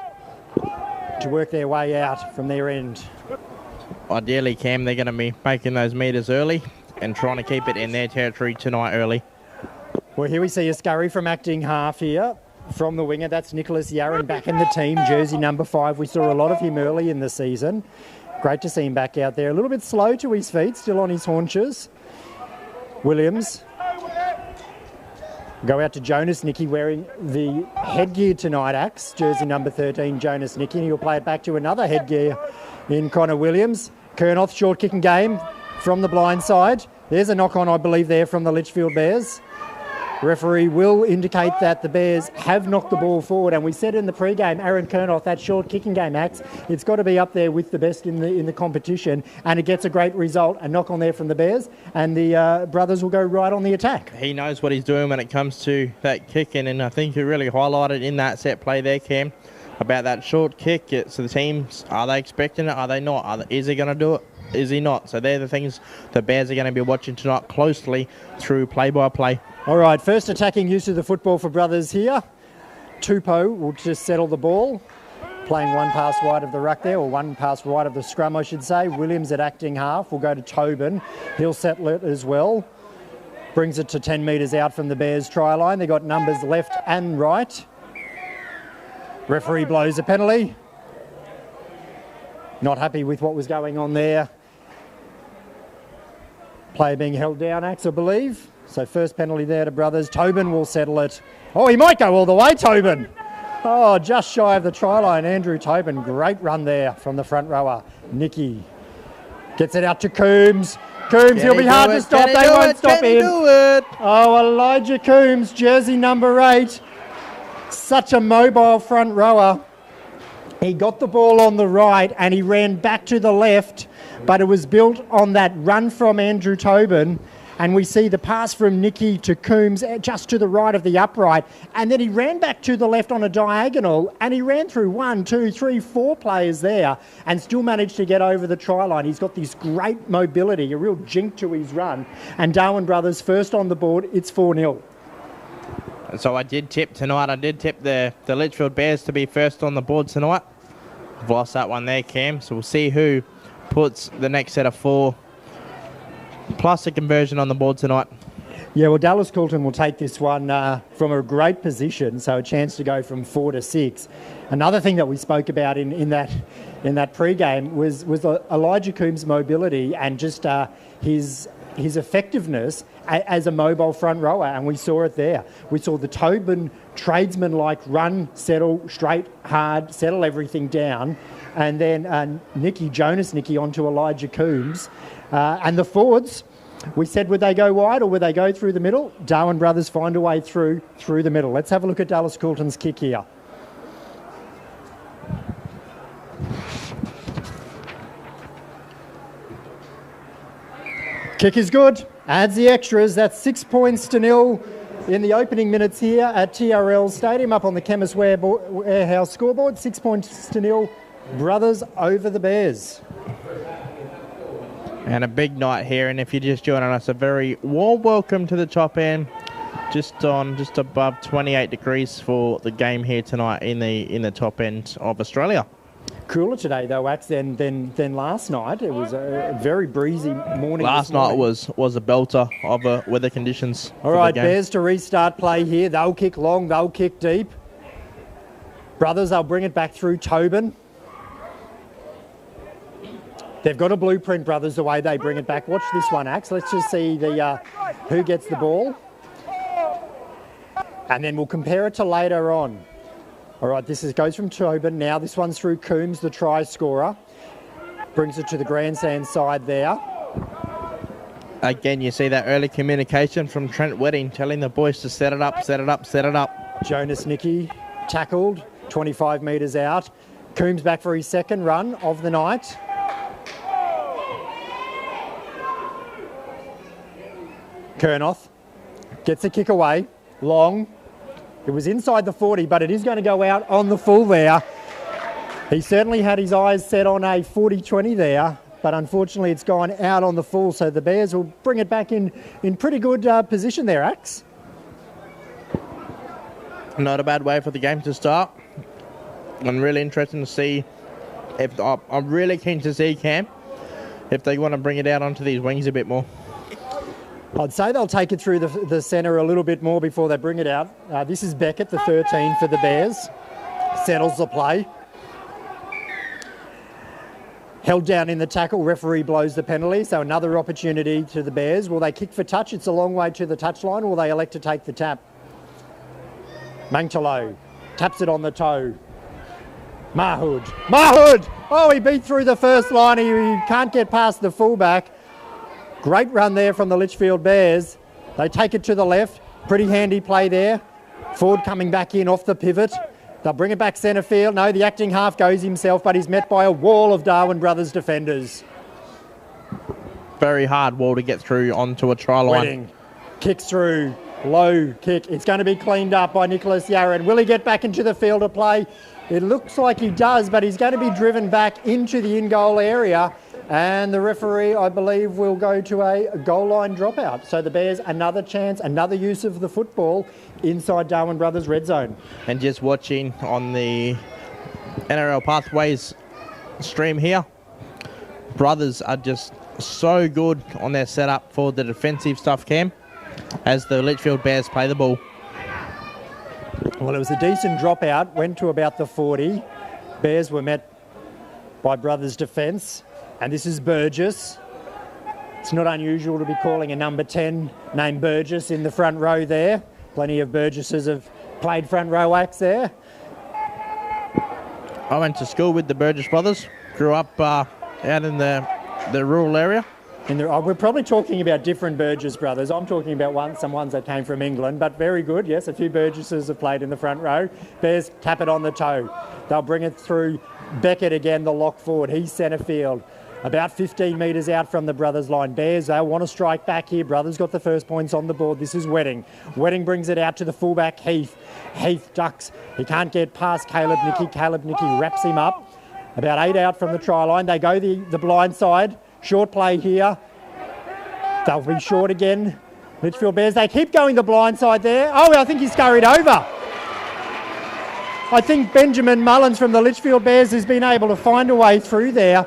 Speaker 5: to work their way out from their end.
Speaker 6: Ideally, Cam, they're going to be making those metres early and trying to keep it in their territory tonight early.
Speaker 5: Well, here we see a scurry from acting half here. from the winger. That's Nicholas Yarran back in the team, jersey number 5. We saw a lot of him early in the season. Great to see him back out there. A little bit slow to his feet, still on his haunches. Williams. Go out to Jonas Nicky wearing the headgear tonight, Axe. Jersey number 13, Jonas Nicky. And he'll play it back to another headgear in Connor Williams. Kernoth, short kicking game from the blind side. There's a knock-on, I believe, there from the Litchfield Bears. Referee will indicate that the Bears have knocked the ball forward, and we said in the pre-game, Aaron Kernoth, that short kicking game, Axe, it's got to be up there with the best in the competition, and it gets a great result, a knock on there from the Bears, and the brothers will go right on the attack.
Speaker 6: He knows what he's doing when it comes to that kicking, and I think he really highlighted in that set play there, Cam, about that short kick. So the teams, are they expecting it? Are they not? Is he going to do it? Is he not? So they're the things the Bears are going to be watching tonight closely through play-by-play.
Speaker 5: All right, first attacking use of the football for brothers here. Tupou will just settle the ball, playing one pass wide of the ruck there, or one pass wide of the scrum, I should say. Williams at acting half will go to Tobin. He'll settle it as well. Brings it to 10 metres out from the Bears' try line. They've got numbers left and right. Referee blows a penalty. Not happy with what was going on there. Player being held down, Axe, I believe. So first penalty there to brothers. Tobin will settle it. Oh, he might go all the way, Tobin. Oh, just shy of the try line. Andrew Tobin, great run there from the front rower. Nicky gets it out to Coombs. Coombs, he'll be hard to stop. They won't stop him. Oh, Elijah Coombs, jersey number 8. Such a mobile front rower. He got the ball on the right and he ran back to the left, but it was built on that run from Andrew Tobin. And we see the pass from Nicky to Coombs just to the right of the upright. And then he ran back to the left on a diagonal and he ran through 1, 2, 3, 4 players there and still managed to get over the try line. He's got this great mobility, a real jink to his run. And Darwin Brothers first on the board, it's 4-0.
Speaker 6: So I did tip tonight. I did tip the Litchfield Bears to be first on the board tonight. I've lost that one there, Cam. So we'll see who puts the next set of 4 plus a conversion on the board tonight.
Speaker 5: Yeah, well, Dallas Coulton will take this one from a great position, so a chance to go from 4 to 6. Another thing that we spoke about in that pre-game was Elijah Coombs' mobility and just his effectiveness as a mobile front rower, and we saw it there. We saw the Tobin tradesman-like run, settle, straight, hard, settle everything down, and then Jonas Nicky onto Elijah Coombs. And the forwards, we said would they go wide or would they go through the middle? Darwin Brothers find a way through the middle. Let's have a look at Dallas Coulton's kick here. Kick is good, adds the extras. That's 6 points to 0 in the opening minutes here at TRL Stadium up on the Chemist Warehouse scoreboard. 6 points to 0, Brothers over the Bears.
Speaker 6: And a big night here, and if you're just joining us, a very warm welcome to the top end. Just above 28 degrees for the game here tonight in the top end of Australia.
Speaker 5: Cooler today though, Axe, than last night. It was a very breezy morning.
Speaker 6: Last night was a belter of weather conditions.
Speaker 5: All right, Bears to restart play here. They'll kick long, they'll kick deep. Brothers, they'll bring it back through Tobin. They've got a blueprint, Brothers, the way they bring it back. Watch this one, Axe. Let's just see who gets the ball. And then we'll compare it to later on. All right, goes from Tobin. Now this one's through Coombs, the try scorer. Brings it to the grandstand side there.
Speaker 6: Again, you see that early communication from Trent Wedding telling the boys to set it up, set it up, set it up.
Speaker 5: Jonas Nicky tackled, 25 metres out. Coombs back for his second run of the night. Kernoth gets a kick away, long. It was inside the 40, but it is going to go out on the full there. He certainly had his eyes set on a 40-20 there, but unfortunately it's gone out on the full, so the Bears will bring it back in pretty good position there, Axe.
Speaker 6: Not a bad way for the game to start. I'm really interested to see I'm really keen to see, Cam, if they want to bring it out onto these wings a bit more.
Speaker 5: I'd say they'll take it through the centre a little bit more before they bring it out. This is Beckett, the 13 for the Bears. Settles the play. Held down in the tackle, referee blows the penalty, so another opportunity to the Bears. Will they kick for touch? It's a long way to the touchline, or will they elect to take the tap? Mangtalo taps it on the toe. Mahood! Oh, he beat through the first line. He can't get past the fullback. Great run there from the Litchfield Bears. They take it to the left. Pretty handy play there. Ford coming back in off the pivot. They'll bring it back centre field. No, the acting half goes himself, but he's met by a wall of Darwin Brothers defenders.
Speaker 6: Very hard wall to get through onto a try line.
Speaker 5: Wedding kicks through. Low kick. It's going to be cleaned up by Nicholas Yarran. Will he get back into the field of play? It looks like he does, but he's going to be driven back into the in-goal area. And the referee, I believe, will go to a goal line dropout. So the Bears, another chance, another use of the football inside Darwin Brothers red zone.
Speaker 6: And just watching on the NRL Pathways stream here, Brothers are just so good on their setup for the defensive stuff, Cam, as the Litchfield Bears play the ball.
Speaker 5: Well, it was a decent dropout, went to about the 40. Bears were met by Brothers' defence. And this is Burgess. It's not unusual to be calling a number 10 named Burgess in the front row there. Plenty of Burgesses have played front row acts there.
Speaker 6: I went to school with the Burgess brothers. Grew up out in the rural area.
Speaker 5: We're probably talking about different Burgess brothers. I'm talking about some ones that came from England, but very good. Yes, a few Burgesses have played in the front row. Bears tap it on the toe. They'll bring it through. Beckett again, the lock forward. He's centre field. About 15 metres out from the Brothers line. Bears, they want to strike back here. Brothers got the first points on the board. This is Wedding. Wedding brings it out to the fullback, Heath. Heath ducks. He can't get past Caleb Nicky. Caleb Nicky wraps him up. About 8 out from the try line. They go the blind side. Short play here. They'll be short again. Litchfield Bears, they keep going the blind side there. Oh, I think he's scurried over. I think Benjamin Mullins from the Litchfield Bears has been able to find a way through there.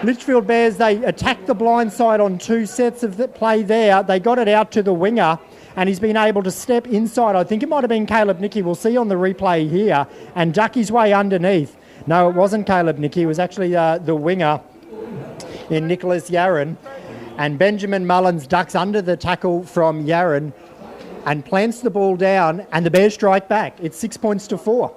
Speaker 5: Litchfield Bears, they attacked the blind side on 2 sets of the play there. They got it out to the winger and he's been able to step inside. I think it might have been Caleb Nicky. We'll see on the replay here, and duck his way underneath. No, it wasn't Caleb Nicky. It was actually the winger in Nicholas Yarran. And Benjamin Mullins ducks under the tackle from Yarran and plants the ball down, and the Bears strike back. It's 6 points to 4.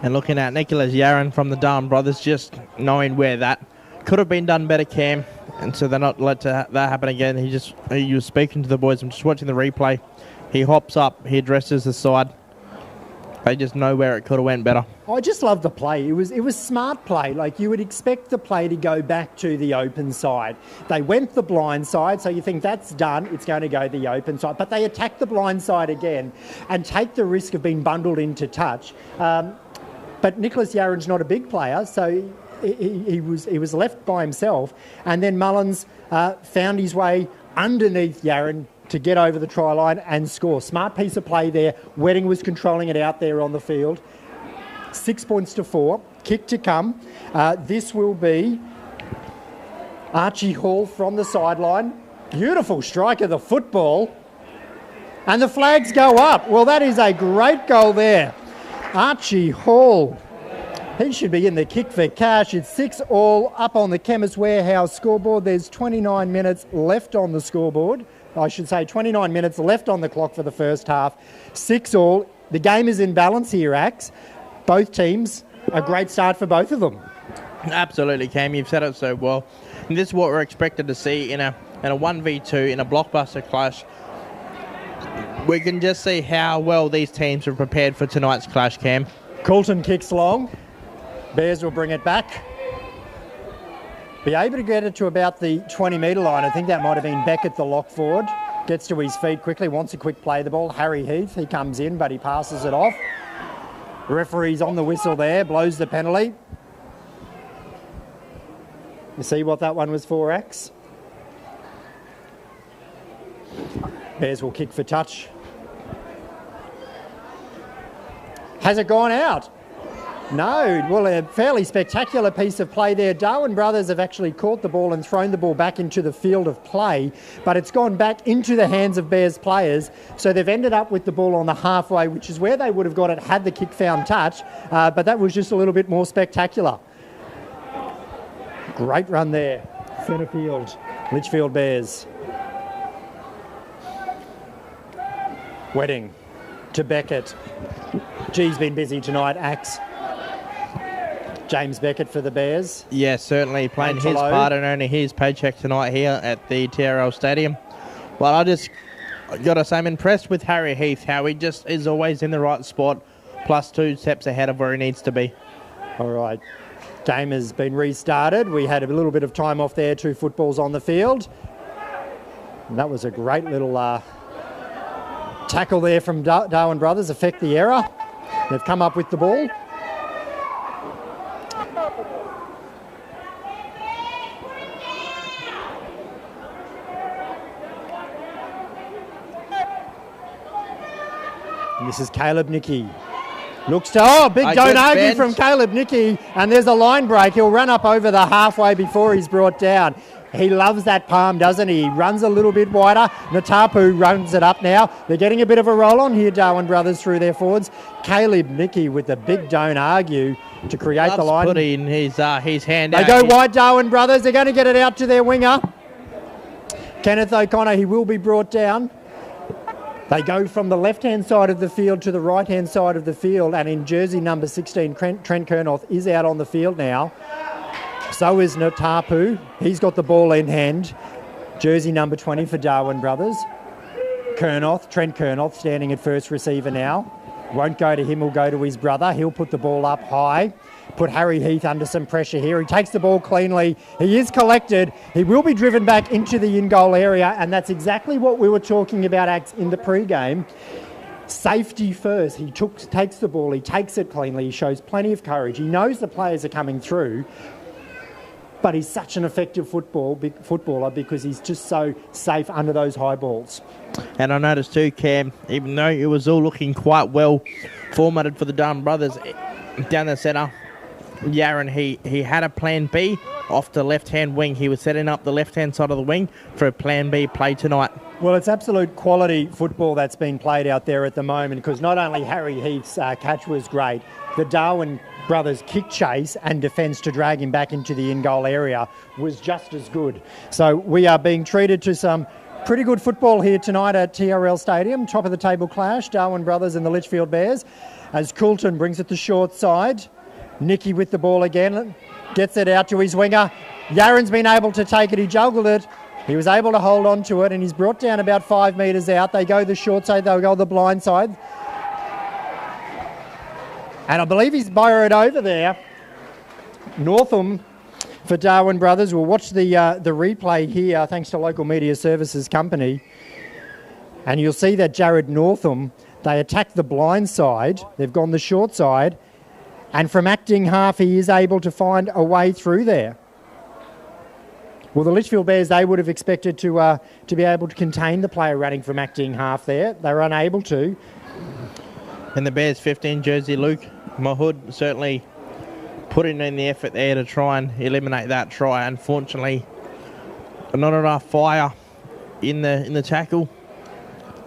Speaker 6: And looking at Nicholas Yarran from the Darwin Brothers, just knowing where that could have been done better, Cam, and so they're not let that happen again. He was speaking to the boys. I'm just watching the replay. He hops up, he addresses the side. They just know where it could have went better.
Speaker 5: I just love the play. It was smart play. Like, you would expect the play to go back to the open side. They went the blind side, so you think that's done. It's going to go the open side. But they attack the blind side again and take the risk of being bundled into touch. But Nicholas Yarran's not a big player, so he was left by himself. And then Mullins found his way underneath Yarran to get over the try line and score. Smart piece of play there. Wedding was controlling it out there on the field. 6 points to 4. Kick to come. This will be Archie Hall from the sideline. Beautiful strike of the football. And the flags go up. Well, that is a great goal there. Archie Hall, he should be in the kick for cash. It's 6-all up on the Chemist Warehouse scoreboard. There's 29 minutes left on the scoreboard. I should say 29 minutes left on the clock for the first half. 6-all. The game is in balance here, Axe. Both teams, a great start for both of them.
Speaker 6: Absolutely, Cam. You've said it so well. And this is what we're expected to see in a 1v2, in a blockbuster clash. We can just see how well these teams are prepared for tonight's clash, Cam.
Speaker 5: Coulton kicks long. Bears will bring it back. Be able to get it to about the 20-metre line. I think that might have been Beckett, the lock forward. Gets to his feet quickly, wants a quick play the ball. Harry Heath, he comes in, but he passes it off. Referee's on the whistle there, blows the penalty. You see what that one was for, Axe? Bears will kick for touch. Has it gone out? No, well, a fairly spectacular piece of play there. Darwin brothers have actually caught the ball and thrown the ball back into the field of play, but it's gone back into the hands of Bears players, so they've ended up with the ball on the halfway, which is where they would have got it had the kick found touch, but that was just a little bit more spectacular. Great run there. Centre field, Litchfield Bears. Wedding to Beckett. G's been busy tonight, Axe. James Beckett for the Bears.
Speaker 6: Yeah, certainly playing his part and earning his paycheck tonight here at the TRL Stadium. Well, I just got to say I'm impressed with Harry Heath, how he just is always in the right spot, plus 2 steps ahead of where he needs to be.
Speaker 5: All right. Game has been restarted. We had a little bit of time off there, 2 footballs on the field. And that was a great little tackle there from Darwin brothers, affect the error. They've come up with the ball. And this is Caleb Nicky. Looks to, big don't argue from Caleb Nicky, and there's a line break. He'll run up over the halfway before he's brought down. He loves that palm, doesn't he? He runs a little bit wider. Natapu runs it up now. They're getting a bit of a roll on here, Darwin brothers, through their forwards. Caleb Nicky with the big don't argue to create the line.
Speaker 6: Put in his hand
Speaker 5: out. They go wide, Darwin brothers. They're going to get it out to their winger. Kenneth O'Connor, he will be brought down. They go from the left-hand side of the field to the right-hand side of the field, and in jersey number 16, Trent Kernoth is out on the field now. So is Natapu. He's got the ball in hand. Jersey number 20 for Darwin brothers. Trent Kernoth standing at first receiver now. Won't go to him, will go to his brother. He'll put the ball up high. Put Harry Heath under some pressure here. He takes the ball cleanly. He is collected. He will be driven back into the in-goal area, and that's exactly what we were talking about in the pre-game. Safety first. He takes the ball. He takes it cleanly. He shows plenty of courage. He knows the players are coming through, but he's such an effective footballer because he's just so safe under those high balls.
Speaker 6: And I noticed too, Cam, even though it was all looking quite well formatted for the Darwin brothers down the centre, Yaron, he had a plan B off the left-hand wing. He was setting up the left-hand side of the wing for a plan B play tonight.
Speaker 5: Well, it's absolute quality football that's being played out there at the moment, because not only Harry Heath's catch was great, the Darwin brothers' kick chase and defence to drag him back into the in-goal area was just as good. So we are being treated to some pretty good football here tonight at TRL Stadium. Top of the table clash, Darwin brothers and the Litchfield Bears, as Coulton brings it to short side. Nicky with the ball again, gets it out to his winger. Yaron's been able to take it, he juggled it. He was able to hold on to it, and he's brought down about 5 metres out. They go the short side, they'll go the blind side. And I believe he's borrowed over there. Northam for Darwin brothers. We'll watch the replay here, thanks to Local Media Services Company. And you'll see that Jared Northam, they attack the blind side. They've gone the short side. And from acting half, he is able to find a way through there. Well, the Litchfield Bears, they would have expected to be able to contain the player running from acting half there. They were unable to.
Speaker 6: And the Bears 15 jersey, Luke Mahood, certainly putting in the effort there to try and eliminate that try. Unfortunately, not enough fire in the tackle,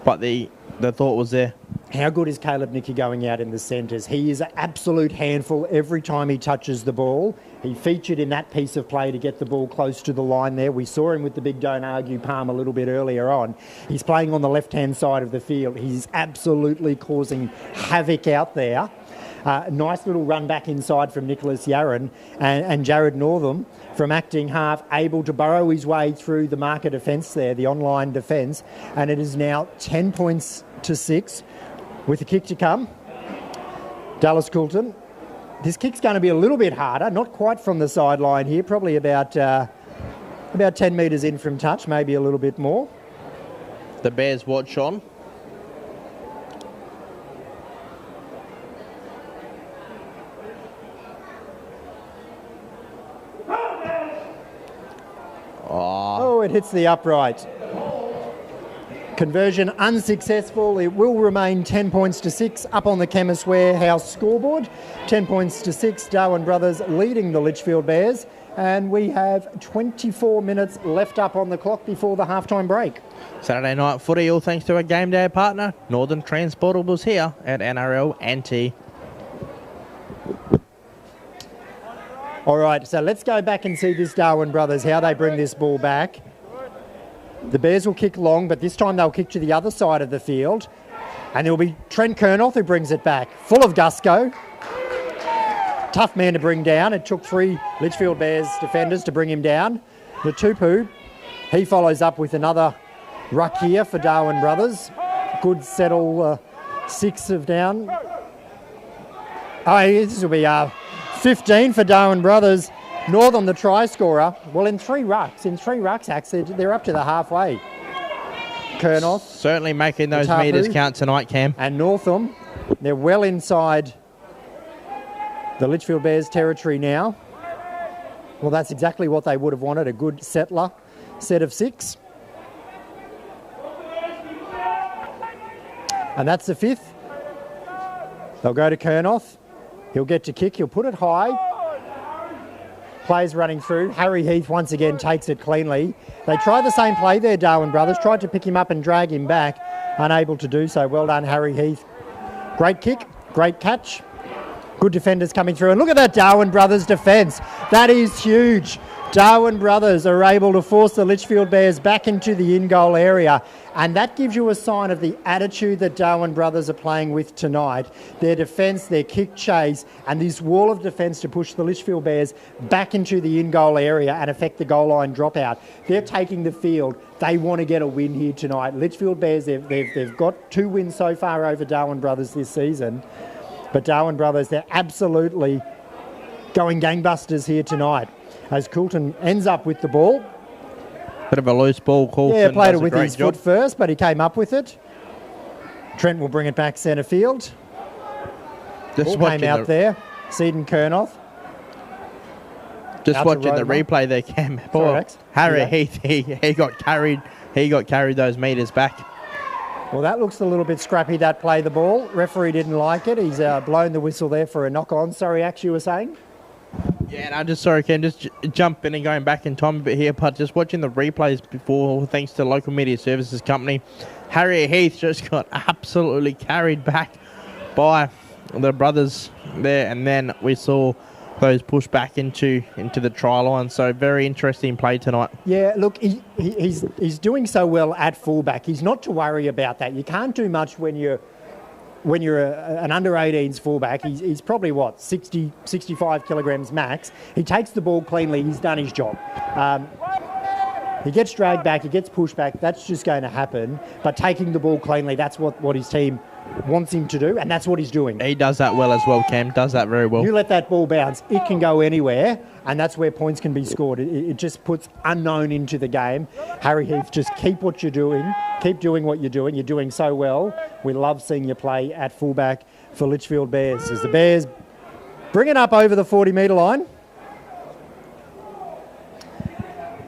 Speaker 6: but the thought was there.
Speaker 5: How good is Caleb Nicky going out in the centres? He is an absolute handful every time he touches the ball. He featured in that piece of play to get the ball close to the line there. We saw him with the big don't argue palm a little bit earlier on. He's playing on the left-hand side of the field. He's absolutely causing havoc out there. Nice little run back inside from Nicholas Yaron and Jared Northam from acting half, able to burrow his way through the marker defence there, the online defence, and it is now 10 points to 6 with a kick to come. Dallas Coulton. This kick's going to be a little bit harder, not quite from the sideline here, probably about 10 metres in from touch, maybe a little bit more.
Speaker 6: The Bears watch on.
Speaker 5: Oh, it hits the upright. Conversion unsuccessful. It will remain 10 points to 6 up on the Chemist Warehouse scoreboard. 10 points to 6, Darwin Brothers leading the Litchfield Bears. And we have 24 minutes left up on the clock before the halftime break.
Speaker 6: Saturday night footy, all thanks to our game day partner, Northern Transportables, here at NRL NT.
Speaker 5: All right, so let's go back and see this Darwin Brothers, how they bring this ball back. The Bears will kick long, but this time they'll kick to the other side of the field. And there'll be Trent Kernoth who brings it back. Full of gusto. Tough man to bring down. It took 3 Litchfield Bears defenders to bring him down. The Tupu, he follows up with another ruck here for Darwin Brothers. Good settle, 6 of down. Oh, this will be 15 for Darwin Brothers. North on the try scorer. Well, in 3 rucks, Axe, they're up to the halfway. Kernoth.
Speaker 6: Certainly making those metres count tonight, Cam.
Speaker 5: And Northam, they're well inside the Litchfield Bears territory now. Well, that's exactly what they would have wanted, a good settler set of 6. And that's the 5th. They'll go to Kernoth. He'll get to kick. He'll put it high. Players running through. Harry Heath once again takes it cleanly. They tried the same play there, Darwin Brothers. Tried to pick him up and drag him back. Unable to do so. Well done, Harry Heath. Great kick. Great catch. Good defenders coming through. And look at that Darwin Brothers defence. That is huge. Darwin Brothers are able to force the Litchfield Bears back into the in-goal area. And that gives you a sign of the attitude that Darwin Brothers are playing with tonight. Their defence, their kick chase, and this wall of defence to push the Litchfield Bears back into the in-goal area and affect the goal line dropout. They're taking the field. They want to get a win here tonight. Litchfield Bears, they've got 2 wins so far over Darwin Brothers this season. But Darwin Brothers, they're absolutely going gangbusters here tonight. As Coulton ends up with the ball.
Speaker 6: Bit of a loose ball, Coulton.
Speaker 5: Yeah, played it with his foot first, but he came up with it. Trent will bring it back centre field.
Speaker 6: Just
Speaker 5: ball came out there. Seaton Kernoth.
Speaker 6: Just watching the replay there, Cam. Harry Heath, he got carried. He got carried those metres back.
Speaker 5: Well, that looks a little bit scrappy, that play, the ball. Referee didn't like it. He's blown the whistle there for a knock-on. Sorry, Axe, you were saying?
Speaker 6: Yeah, and I'm just sorry, Ken, just jumping and going back in time a bit here, but just watching the replays before, thanks to Local Media Services Company, Harry Heath just got absolutely carried back by the brothers there, and then we saw those push back into the try line. So very interesting play tonight.
Speaker 5: Yeah, look, he's doing so well at fullback. He's not to worry about that. You can't do much when you're an under-18s fullback. He's probably, 60, 65 kilograms max. He takes the ball cleanly. He's done his job. He gets dragged back. He gets pushed back. That's just going to happen. But taking the ball cleanly, that's what his team wants him to do, and that's what he's doing.
Speaker 6: He does that well as well, Cam. Does that very well.
Speaker 5: You let that ball bounce. It can go anywhere, and that's where points can be scored. It just puts unknown into the game. Harry Heath, just keep what you're doing. Keep doing what you're doing. You're doing so well. We love seeing you play at fullback for Litchfield Bears. As the Bears bring it up over the 40-metre line.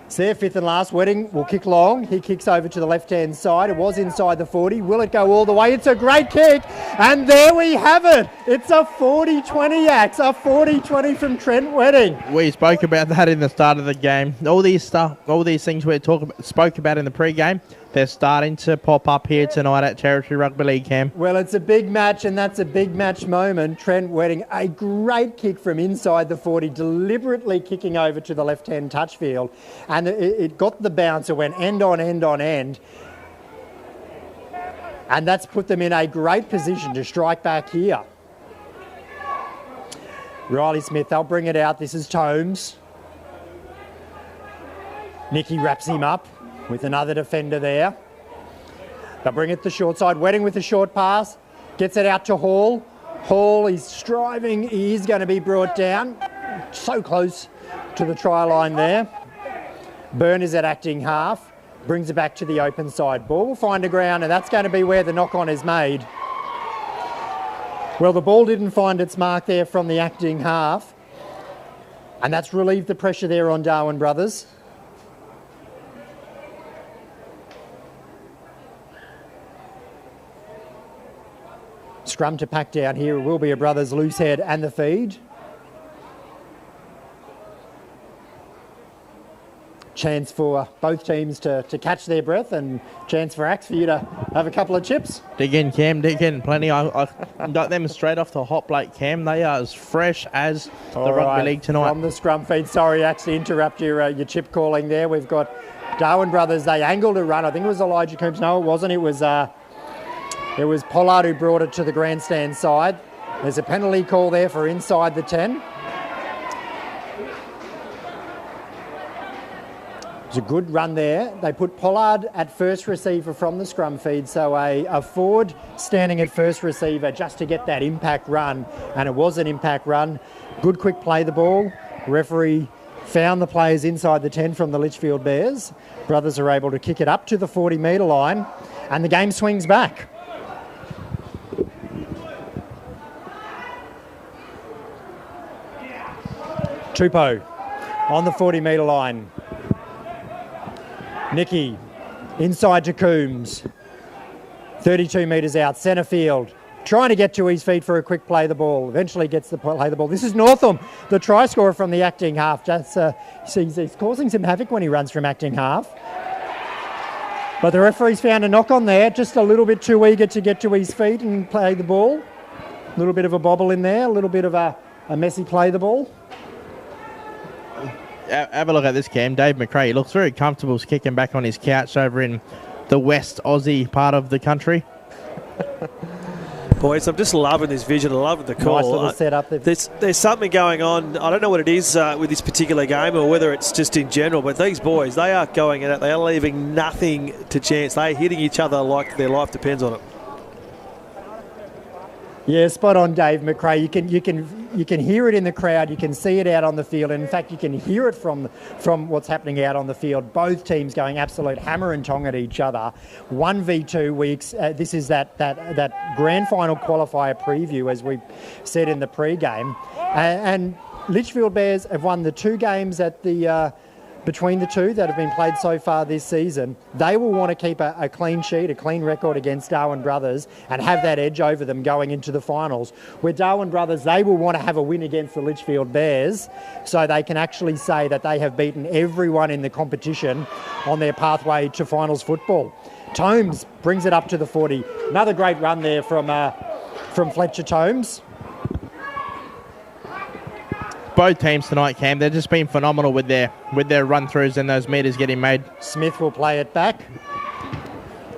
Speaker 5: It's their 5th and last. Wedding will kick long. He kicks over to the left-hand side. It was inside the 40. Will it go all the way? It's a great kick. And there we have it. It's a 40-20 Axe. A 40-20 from Trent Wedding.
Speaker 6: We spoke about that in the start of the game. All these things we spoke about in the pre-game, they're starting to pop up here tonight at Territory Rugby League, Cam.
Speaker 5: Well, it's a big match, and that's a big match moment. Trent Wedding, a great kick from inside the 40, deliberately kicking over to the left-hand touch field. And it got the bounce. It went end on end on end. And that's put them in a great position to strike back here. Riley Smith, they'll bring it out. This is Tomes. Nicky wraps him up with another defender there. They'll bring it to the short side. Wedding with a short pass. Gets it out to Hall. Hall is striving. He is going to be brought down. So close to the try line there. Byrne is at acting half. Brings it back to the open side. Ball will find a ground, and that's going to be where the knock-on is made. Well, the ball didn't find its mark there from the acting half. And that's relieved the pressure there on Darwin Brothers. scrum to pack down here. It will be a Brothers loose head and the feed. Chance for both teams to catch their breath, and chance for Axe for you to have a couple of chips.
Speaker 6: Dig in, Cam, dig in. Plenty. I got them straight off the hop late, Cam. They are as fresh as the rugby league tonight.
Speaker 5: From the scrum feed, sorry, Axe, to interrupt your chip calling there. We've got Darwin Brothers. They angled a run. I think it was Elijah Coombs. No, it wasn't. It was Pollard who brought it to the grandstand side. There's a penalty call there for inside the 10. It was a good run there. They put Pollard at first receiver from the scrum feed, so a forward standing at first receiver just to get that impact run, and it was an impact run. Good quick play the ball. Referee found the players inside the 10 from the Litchfield Bears. Brothers are able to kick it up to the 40-metre line, and the game swings back. Tupou on the 40-metre line. Nicky inside to Coombs. 32 metres out, centre field. Trying to get to his feet for a quick play the ball. Eventually gets to play the ball. This is Northam, the try scorer from the acting half. Just, he's causing some havoc when he runs from acting half. But the referee's found a knock on there. Just a little bit too eager to get to his feet and play the ball. A little bit of a bobble in there. A little bit of a messy play the ball.
Speaker 6: Have a look at this, Cam. Dave McRae, he looks very comfortable kicking back on his couch over in the West Aussie part of the country.
Speaker 7: Boys, I'm just loving this vision. I'm loving the call.
Speaker 5: Nice little setup.
Speaker 7: There's something going on. I don't know what it is with this particular game or whether it's just in general, but these boys, they are going at it. They are leaving nothing to chance. They are hitting each other like their life depends on it.
Speaker 5: Yeah, spot on, Dave McRae. You can hear it in the crowd. You can see it out on the field. And in fact, you can hear it from what's happening out on the field. Both teams going absolute hammer and tong at each other. 1v2 weeks. This is that grand final qualifier preview, as we said in the pre-game. And Litchfield Bears have won the 2 games at the between the 2 that have been played so far this season. They will want to keep a clean sheet, a clean record against Darwin Brothers and have that edge over them going into the finals. Where Darwin Brothers, they will want to have a win against the Litchfield Bears so they can actually say that they have beaten everyone in the competition on their pathway to finals football. Tomes brings it up to the 40. Another great run there from Fletcher Tomes.
Speaker 6: Both teams tonight, Cam, they've just been phenomenal with their run-throughs and those metres getting made.
Speaker 5: Smith will play it back.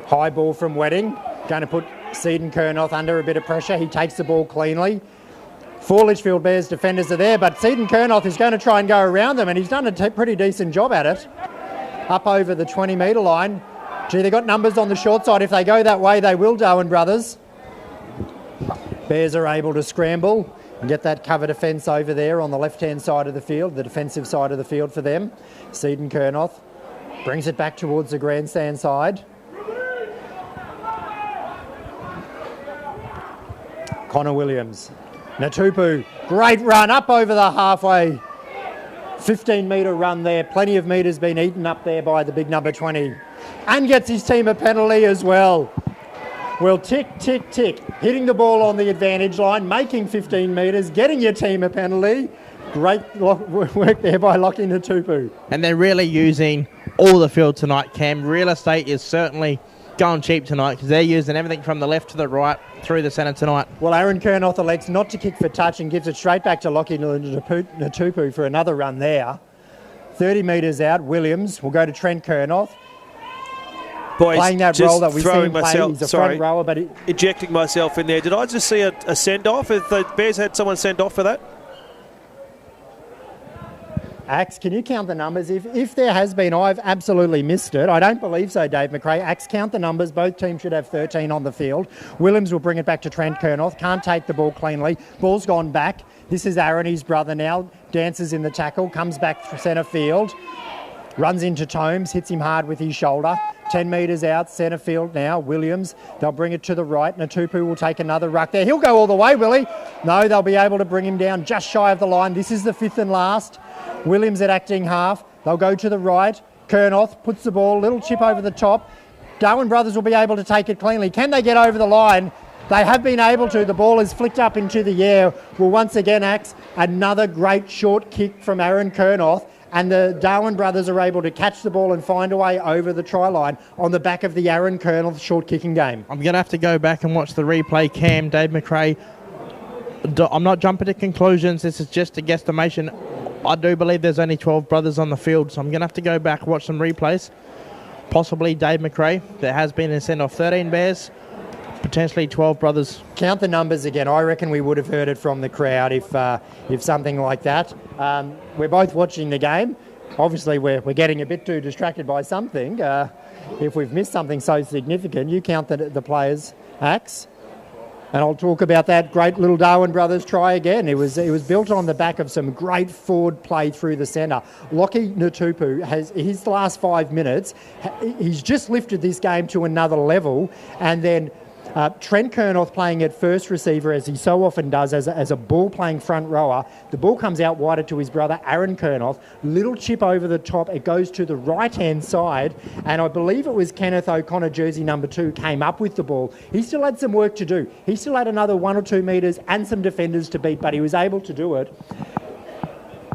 Speaker 5: High ball from Wedding. Going to put Seaton Kernoth under a bit of pressure. He takes the ball cleanly. 4 Litchfield Bears defenders are there, but Seaton Kernoth is going to try and go around them, and he's done a pretty decent job at it. Up over the 20-metre line. Gee, they've got numbers on the short side. If they go that way, they will, Darwin Brothers. Bears are able to scramble and get that cover defence over there on the left-hand side of the field, the defensive side of the field for them. Seaton Kernoth brings it back towards the grandstand side. Connor Williams. Natupu, great run up over the halfway. 15-metre run there. Plenty of metres been eaten up there by the big number 20. And gets his team a penalty as well. Well, tick, tick, tick. Hitting the ball on the advantage line, making 15 metres, getting your team a penalty. Great work there by Lockie Natupu.
Speaker 6: And they're really using all the field tonight, Cam. Real estate is certainly going cheap tonight because they're using everything from the left to the right through the centre tonight.
Speaker 5: Well, Aaron Kernoth elects not to kick for touch and gives it straight back to Lockie Natupu for another run there. 30 metres out, Williams will go to Trent Kernoth.
Speaker 7: Boys,
Speaker 5: playing that role that we've seen play. He's a front rower, but
Speaker 7: ejecting myself in there. Did I just see a send-off? Have the Bears had someone send off for that?
Speaker 5: Axe, can you count the numbers? If there has been, I've absolutely missed it. I don't believe so, Dave McRae. Axe, count the numbers. Both teams should have 13 on the field. Williams will bring it back to Trent Kernoth. Can't take the ball cleanly. Ball's gone back. This is Aaron, his brother now. Dances in the tackle. Comes back to centre field. Runs into Tomes. Hits him hard with his shoulder. 10 metres out, centre field now. Williams, they'll bring it to the right. Natupu will take another ruck there. He'll go all the way, will he? No, they'll be able to bring him down just shy of the line. This is the 5th and last. Williams at acting half. They'll go to the right. Kernoth puts the ball, little chip over the top. Darwin Brothers will be able to take it cleanly. Can they get over the line? They have been able to. The ball is flicked up into the air. Well, once again, Axe, another great short kick from Aaron Kernoth. And the Darwin brothers are able to catch the ball and find a way over the try line on the back of the Aaron Kernoth short kicking game.
Speaker 6: I'm going to have to go back and watch the replay, Cam, Dave McRae. I'm not jumping to conclusions. This is just a guesstimation. I do believe there's only 12 brothers on the field, so I'm going to have to go back, watch some replays. Possibly Dave McRae. There has been a send-off 13 Bears, potentially 12 brothers.
Speaker 5: Count the numbers again. I reckon we would have heard it from the crowd if something like that. We're both watching the game. Obviously, we're getting a bit too distracted by something. If we've missed something so significant, you count the players' acts. And I'll talk about that great little Darwin brothers try again. It was built on the back of some great forward play through the centre. Lockie Natupu has his last 5 minutes. He's just lifted this game to another level, and then Trent Kernoth playing at first receiver, as he so often does, as a ball-playing front rower. The ball comes out wider to his brother, Aaron Kernoth. Little chip over the top. It goes to the right-hand side, and I believe it was Kenneth O'Connor, jersey number 2, came up with the ball. He still had some work to do. He still had another 1 or 2 metres and some defenders to beat, but he was able to do it.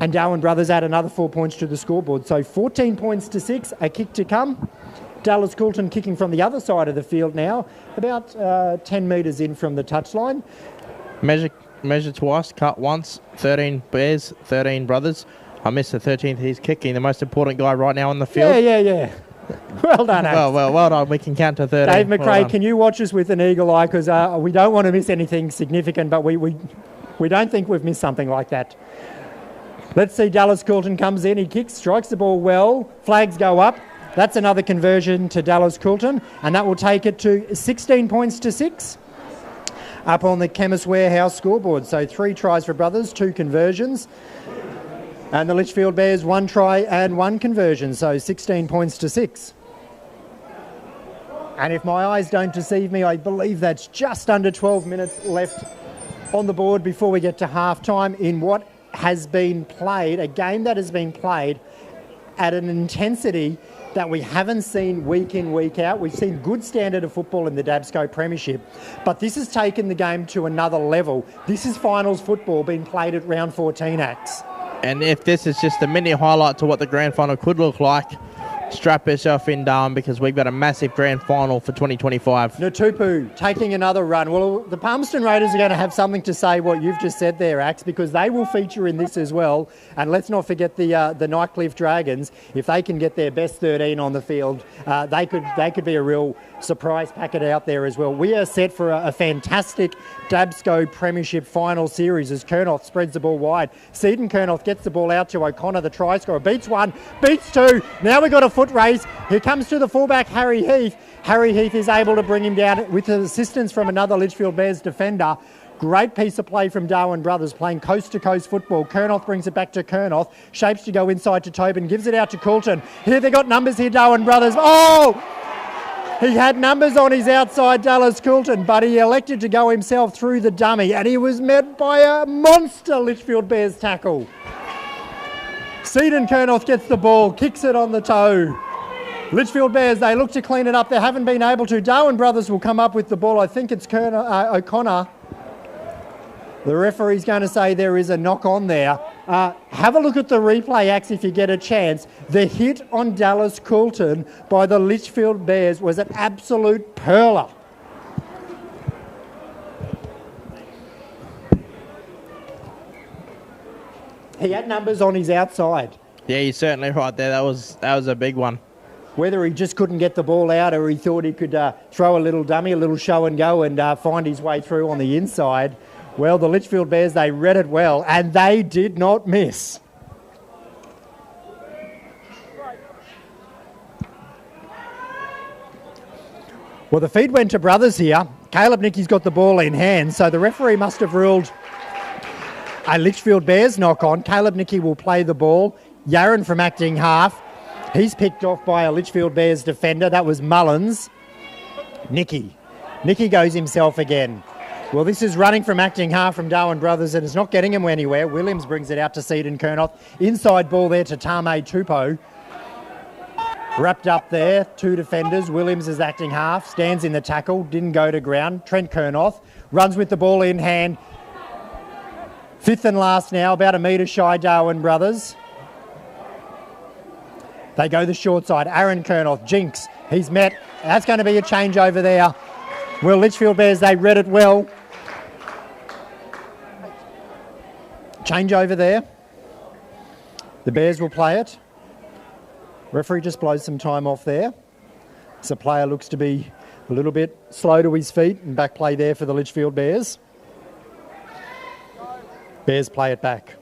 Speaker 5: And Darwin brothers add another 4 points to the scoreboard. So 14 points to 6, a kick to come. Dallas Coulton kicking from the other side of the field now, about 10 metres in from the touchline.
Speaker 6: Measure twice, cut once, 13 Bears, 13 brothers. I missed the 13th. He's kicking, the most important guy right now on the field.
Speaker 5: Yeah. Well done, Axe.
Speaker 6: Well done. We can count to 13.
Speaker 5: Dave McRae, can you watch us with an eagle eye? Because we don't want to miss anything significant, but we don't think we've missed something like that. Let's see, Dallas Coulton comes in. He kicks, strikes the ball well. Flags go up. That's another conversion to Dallas Coulton, and that will take it to 16 points to 6 up on the Chemist Warehouse scoreboard. So 3 tries for brothers, 2 conversions. And the Litchfield Bears 1 try and 1 conversion, so 16 points to 6. And if my eyes don't deceive me, I believe that's just under 12 minutes left on the board before we get to half-time in what has been played, a game that has been played at an intensity that we haven't seen week in, week out. We've seen good standard of football in the DABSCO Premiership, but this has taken the game to another level. This is finals football being played at round 14, Axe.
Speaker 6: And if this is just a mini highlight to what the grand final could look like, strap yourself in, Darwin, because we've got a massive grand final for 2025.
Speaker 5: Natupu taking another run. Well, the Palmerston Raiders are going to have something to say what you've just said there, Axe, because they will feature in this as well. And let's not forget the Nightcliff Dragons. If they can get their best 13 on the field, they could be a real surprise packet out there as well. We are set for a fantastic DABSCO Premiership final series as Kernoth spreads the ball wide. Seaton Kernoth gets the ball out to O'Connor, the try scorer. Beats 1, beats 2. Now we've got a foot race. Here comes to the fullback, Harry Heath. Harry Heath is able to bring him down with assistance from another Litchfield Bears defender. Great piece of play from Darwin brothers playing coast-to-coast football. Kernoth brings it back to Kernoth. Shapes to go inside to Tobin. Gives it out to Coulton. Here they got numbers here, Darwin brothers. Oh! He had numbers on his outside, Dallas Coulton, but he elected to go himself through the dummy, and he was met by a monster Litchfield Bears tackle. Seaton Kernoth gets the ball, kicks it on the toe. Litchfield Bears, they look to clean it up. They haven't been able to. Darwin brothers will come up with the ball. I think it's O'Connor. The referee's going to say there is a knock on there. Have a look at the replay, Axe, if you get a chance. The hit on Dallas Coulton by the Litchfield Bears was an absolute perler. He had numbers on his outside.
Speaker 6: Yeah, he's certainly right there. That was a big one.
Speaker 5: Whether he just couldn't get the ball out or he thought he could throw a little dummy, a little show and go and find his way through on the inside. Well, the Litchfield Bears, they read it well, and they did not miss. Well, the feed went to brothers here. Caleb Nicky's got the ball in hand, so the referee must have ruled a Litchfield Bears knock on. Caleb Nicky will play the ball. Yaron from acting half. He's picked off by a Litchfield Bears defender. That was Mullins. Nicky goes himself again. Well, this is running from acting half from Darwin brothers, and it's not getting him anywhere. Williams brings it out to Seaton Kernoth. Inside ball there to Tame Tupou. Wrapped up there, 2 defenders. Williams is acting half, stands in the tackle, didn't go to ground. Trent Kernoth runs with the ball in hand. 5th and last now, about a metre shy, Darwin brothers. They go the short side. Aaron Kernoth, Jinx, he's met. That's going to be a change over there. Well, Litchfield Bears, they read it well. Change over there. The Bears will play it. Referee just blows some time off there. So player looks to be a little bit slow to his feet, and back play there for the Litchfield Bears. Bears play it back.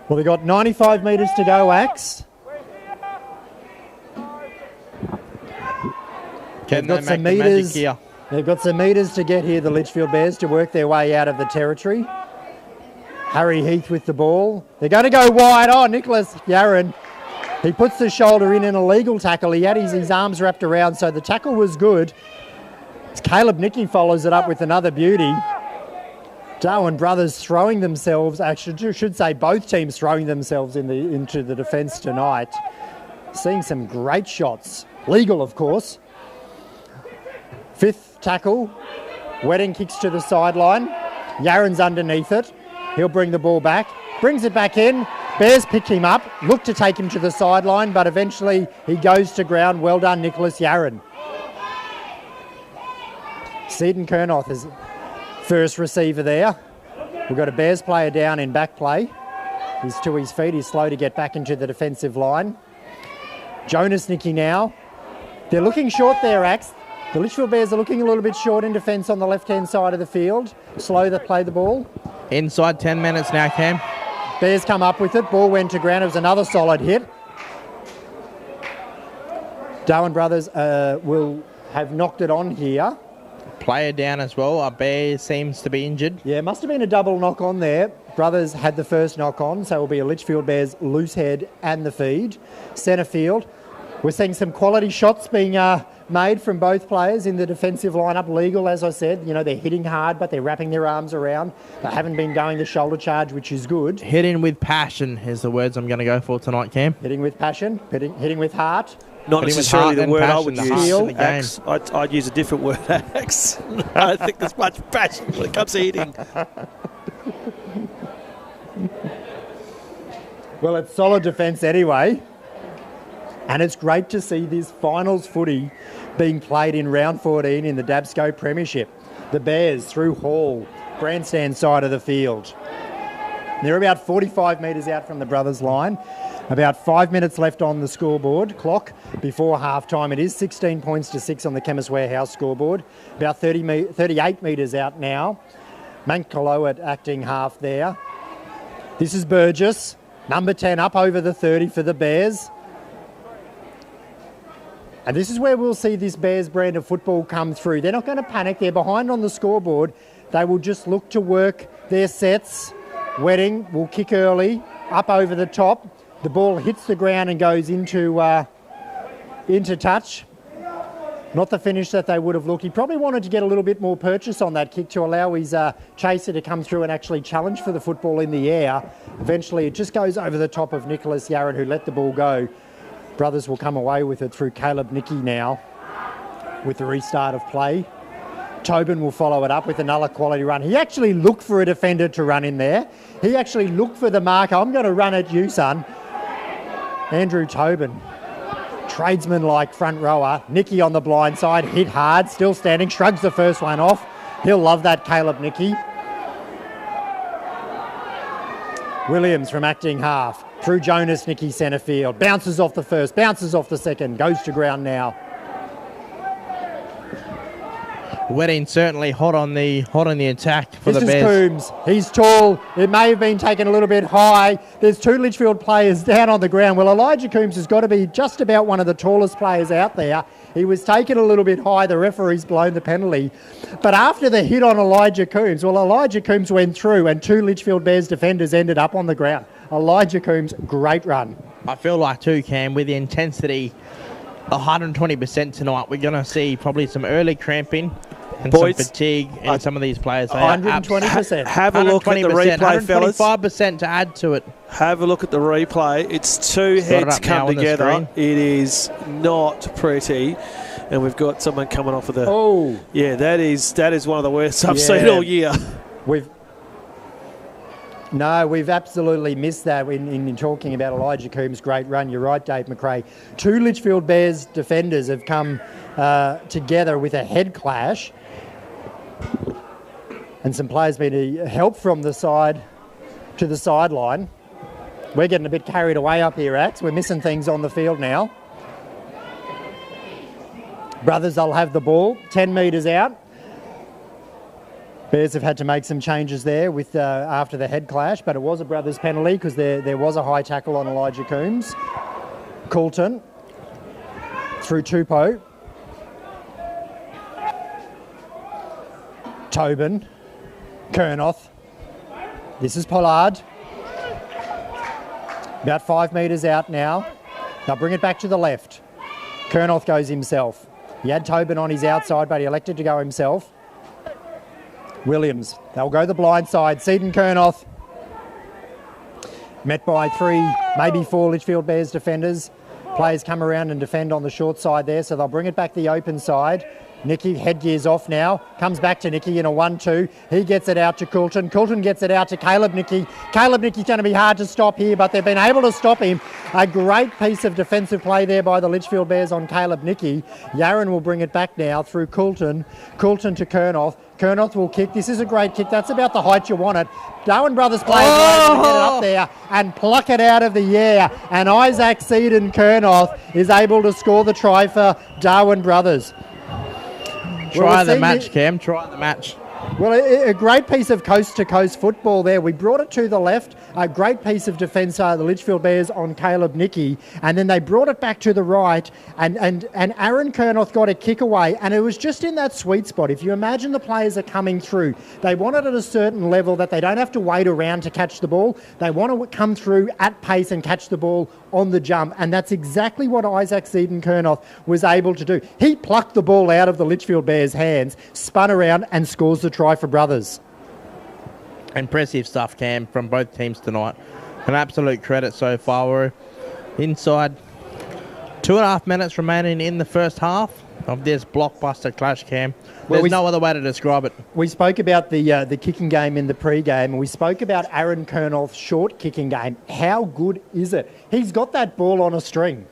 Speaker 5: Well, they've got 95 metres to go, Axe. They've got some metres. They've got some metres to get here, the Litchfield Bears, to work their way out of the territory. Harry Heath with the ball. They're going to go wide. Oh, Nicholas Yaron. He puts the shoulder in an illegal tackle. He had his arms wrapped around, so the tackle was good. Caleb Nicky follows it up with another beauty. Darwin brothers throwing themselves, actually, should say both teams throwing themselves into the defence tonight. Seeing some great shots. Legal, of course. 5th tackle. Wedding kicks to the sideline. Yaron's underneath it. He'll bring the ball back. Brings it back in. Bears pick him up. Look to take him to the sideline, but eventually he goes to ground. Well done, Nicholas Yaron. Seaton Kernoth is first receiver there. We've got a Bears player down in back play. He's to his feet. He's slow to get back into the defensive line. Jonas Nicky now. They're looking short there, Axe. The Litchfield Bears are looking a little bit short in defence on the left-hand side of the field. Slow to play the ball.
Speaker 6: Inside 10 minutes now, Cam.
Speaker 5: Bears come up with it. Ball went to ground. It was another solid hit. Darwin brothers will have knocked it on here.
Speaker 6: Player down as well. Our Bear seems to be injured.
Speaker 5: Yeah, must have been a double knock on there. Brothers had the first knock on, so it will be a Litchfield Bears loose head and the feed. Centre field. We're seeing some quality shots being made from both players in the defensive lineup. Legal, as I said. You know, they're hitting hard, but they're wrapping their arms around. They haven't been going the shoulder charge, which is good.
Speaker 6: Hitting with passion is the words I'm going to go for tonight, Cam.
Speaker 5: Hitting with passion, hitting with heart.
Speaker 7: Not necessarily the word I would use.
Speaker 5: Axe.
Speaker 7: I'd use a different word, Axe. I don't think there's much passion when it comes to hitting.
Speaker 5: Well, it's solid defence anyway. And it's great to see this finals footy being played in round 14 in the DABSCO Premiership. The Bears through Hall, grandstand side of the field. They're about 45 metres out from the brothers' line. About 5 minutes left on the scoreboard clock before half-time. It is 16 points to 6 on the Chemist Warehouse scoreboard. About 38 metres out now. Mankaloat acting half there. This is Burgess, number 10 up over the 30 for the Bears. And this is where we'll see this Bears brand of football come through. They're not going to panic. They're behind on the scoreboard. They will just look to work their sets. Wedding will kick early, up over the top. The ball hits the ground and goes into touch. Not the finish that they would have looked. He probably wanted to get a little bit more purchase on that kick to allow his chaser to come through and actually challenge for the football in the air. Eventually, it just goes over the top of Nicholas Yaron, who let the ball go. Brothers will come away with it through Caleb Nicky now with the restart of play. Tobin will follow it up with another quality run. He actually looked for a defender to run in there. He actually looked for the marker. I'm going to run at you, son. Andrew Tobin, tradesman-like front rower. Nicky on the blind side, hit hard, still standing, shrugs the first one off. He'll love that, Caleb Nicky. Williams from acting half. Through Jonas Nicky centre field. Bounces off the first, bounces off the second, goes to ground now.
Speaker 6: Wedding certainly hot on the attack for the Bears.
Speaker 5: This is Coombs. He's tall. It may have been taken a little bit high. There's 2 Litchfield players down on the ground. Well, Elijah Coombs has got to be just about one of the tallest players out there. He was taken a little bit high. The referee's blown the penalty. But after the hit on Elijah Coombs, well, Elijah Coombs went through and 2 Litchfield Bears defenders ended up on the ground. Elijah Coombs, great run.
Speaker 6: I feel like too, Cam, with the intensity 120% tonight, we're going to see probably some early cramping and
Speaker 7: Boys,
Speaker 6: some fatigue in some of these players.
Speaker 5: 120%.
Speaker 7: Have a look at the replay, fellas.
Speaker 6: 125% to add to it.
Speaker 7: Have a look at the replay. It's two heads come together. It is not pretty. And we've got someone coming off of the...
Speaker 5: Oh.
Speaker 7: Yeah, that is one of the worst I've seen all year.
Speaker 5: We've absolutely missed that in talking about Elijah Coombs' great run. You're right, Dave McRae. Two Litchfield Bears defenders have come together with a head clash. And some players been help from the side to the sideline. We're getting a bit carried away up here, Axe. We're missing things on the field now. Brothers, they'll have the ball 10 metres out. Bears have had to make some changes there with after the head clash, but it was a Brothers penalty because there was a high tackle on Elijah Coombs. Coulton through Tupou. Tobin. Kernoth. This is Pollard. About 5 metres out now. They'll bring it back to the left. Kernoth goes himself. He had Tobin on his outside, but he elected to go himself. Williams. They'll go the blind side. Seaton Kernoth. Met by 3, maybe 4 Litchfield Bears defenders. Players come around and defend on the short side there, so they'll bring it back the open side. Nicky, headgear's off now. Comes back to Nicky in a 1-2. He gets it out to Coulton. Coulton gets it out to Caleb Nicky. Caleb Nicky's going to be hard to stop here, but they've been able to stop him. A great piece of defensive play there by the Litchfield Bears on Caleb Nicky. Yaron will bring it back now through Coulton. Coulton to Kernoth. Kernoth will kick. This is a great kick. That's about the height you want it. Darwin Brothers players are able to get it up there and pluck it out of the air. And Isaac Seaton Kernoth is able to score the try for Darwin Brothers.
Speaker 6: Try the match, Cam. Try the match.
Speaker 5: Well, a great piece of coast-to-coast football there. We brought it to the left. A great piece of defence, the Litchfield Bears on Caleb Nicky. And then they brought it back to the right. And Aaron Kernoth got a kick away. And it was just in that sweet spot. If you imagine the players are coming through, they want it at a certain level that they don't have to wait around to catch the ball. They want to come through at pace and catch the ball on the jump. And that's exactly what Isaac Seaton Kernoth was able to do. He plucked the ball out of the Litchfield Bears' hands, spun around and scores the try for Brothers.
Speaker 6: Impressive stuff, Cam, from both teams tonight. An absolute credit so far. We're inside 2.5 minutes remaining in the first half of this blockbuster clash, Cam. There's no other way to describe it.
Speaker 5: We spoke about the kicking game in the pre-game, and we spoke about Aaron Kernoth's short kicking game. How good is it? He's got that ball on a string.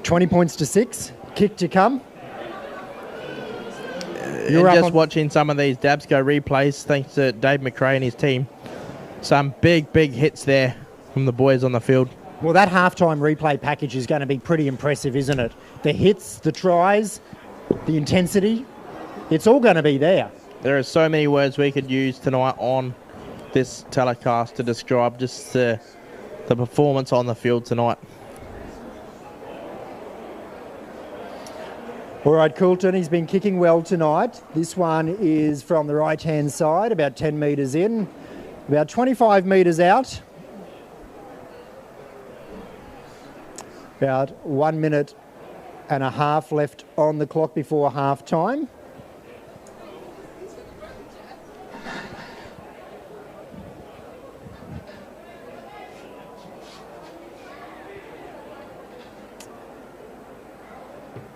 Speaker 5: $20 points to 6. Kick to come.
Speaker 6: Just watching some of these DABSCO replays, thanks to Dave McRae and his team. Some big hits there from the boys on the field.
Speaker 5: Well, that halftime replay package is going to be pretty impressive, isn't it? The hits, the tries, the intensity, it's all going to be there.
Speaker 6: There are so many words we could use tonight on this telecast to describe just the performance on the field tonight.
Speaker 5: All right, Coulton, he's been kicking well tonight. This one is from the right-hand side, about 10 metres in, about 25 metres out. About 1 minute and a half left on the clock before half-time.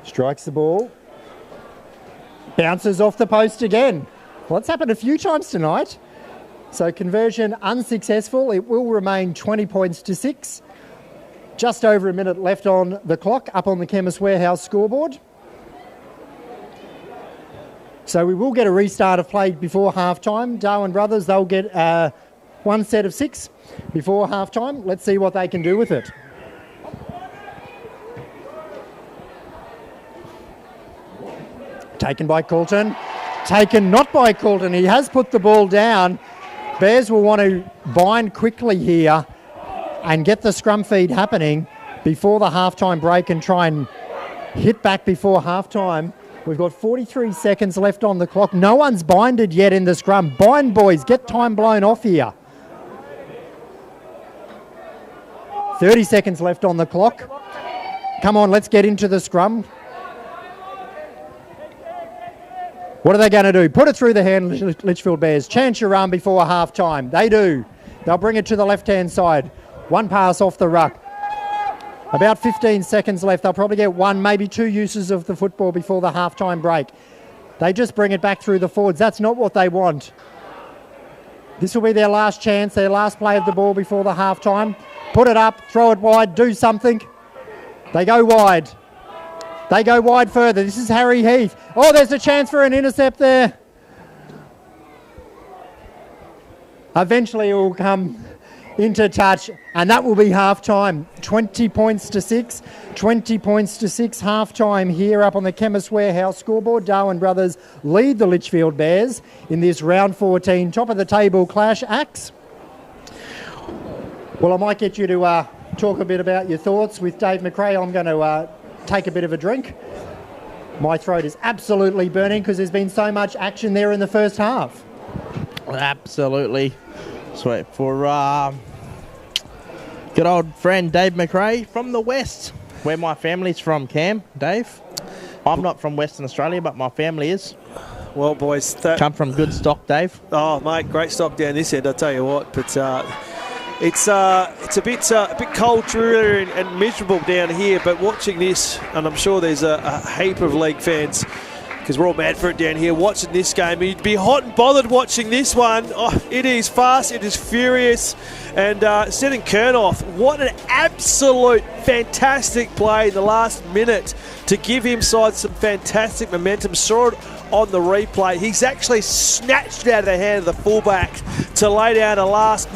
Speaker 5: Strikes the ball. Bounces off the post again. Well, that's happened a few times tonight. So conversion unsuccessful. It will remain 20 points to 6. Just over a minute left on the clock, up on the Chemist Warehouse scoreboard. So we will get a restart of play before half-time. Darwin Brothers, they'll get one set of 6 before half-time. Let's see what they can do with it. Taken by Coulton. Taken not by Coulton. He has put the ball down. Bears will want to bind quickly here and get the scrum feed happening before the halftime break and try and hit back before halftime. We've got 43 seconds left on the clock. No one's binded yet in the scrum. Bind, boys. Get time blown off here. 30 seconds left on the clock. Come on, let's get into the scrum. What are they going to do? Put it through the hand, Litchfield Bears. Chance your run before half-time. They do. They'll bring it to the left-hand side. One pass off the ruck. About 15 seconds left. They'll probably get one, maybe two uses of the football before the half-time break. They just bring it back through the forwards. That's not what they want. This will be their last chance, their last play of the ball before the half-time. Put it up, throw it wide, do something. They go wide. They go wide further. This is Harry Heath. Oh, there's a chance for an intercept there. Eventually it will come into touch, and that will be half-time. 20 points to 6. 20 points to 6, half-time here up on the Chemist Warehouse scoreboard. Darwin Brothers lead the Litchfield Bears in this round 14 top-of-the-table clash. Axe? Well, I might get you to talk a bit about your thoughts with Dave McRae. I'm going to take a bit of a drink. My throat is absolutely burning because there's been so much action there in the first half.
Speaker 6: Absolutely. Sweet. For good old friend Dave McRae from the West, where my family's from, Cam, Dave. I'm not from Western Australia, but my family is.
Speaker 7: Well, boys,
Speaker 6: come from good stock, Dave.
Speaker 7: Oh, mate, great stock down this end, I'll tell you what. But it's a bit cold, dreary and miserable down here. But watching this, and I'm sure there's a heap of league fans, because we're all mad for it down here, watching this game. You'd be hot and bothered watching this one. Oh, it is fast, it is furious. And setting Kernoff, what an absolute fantastic play in the last minute to give him side some fantastic momentum. Saw it on the replay. He's actually snatched it out of the hand of the fullback to lay down a last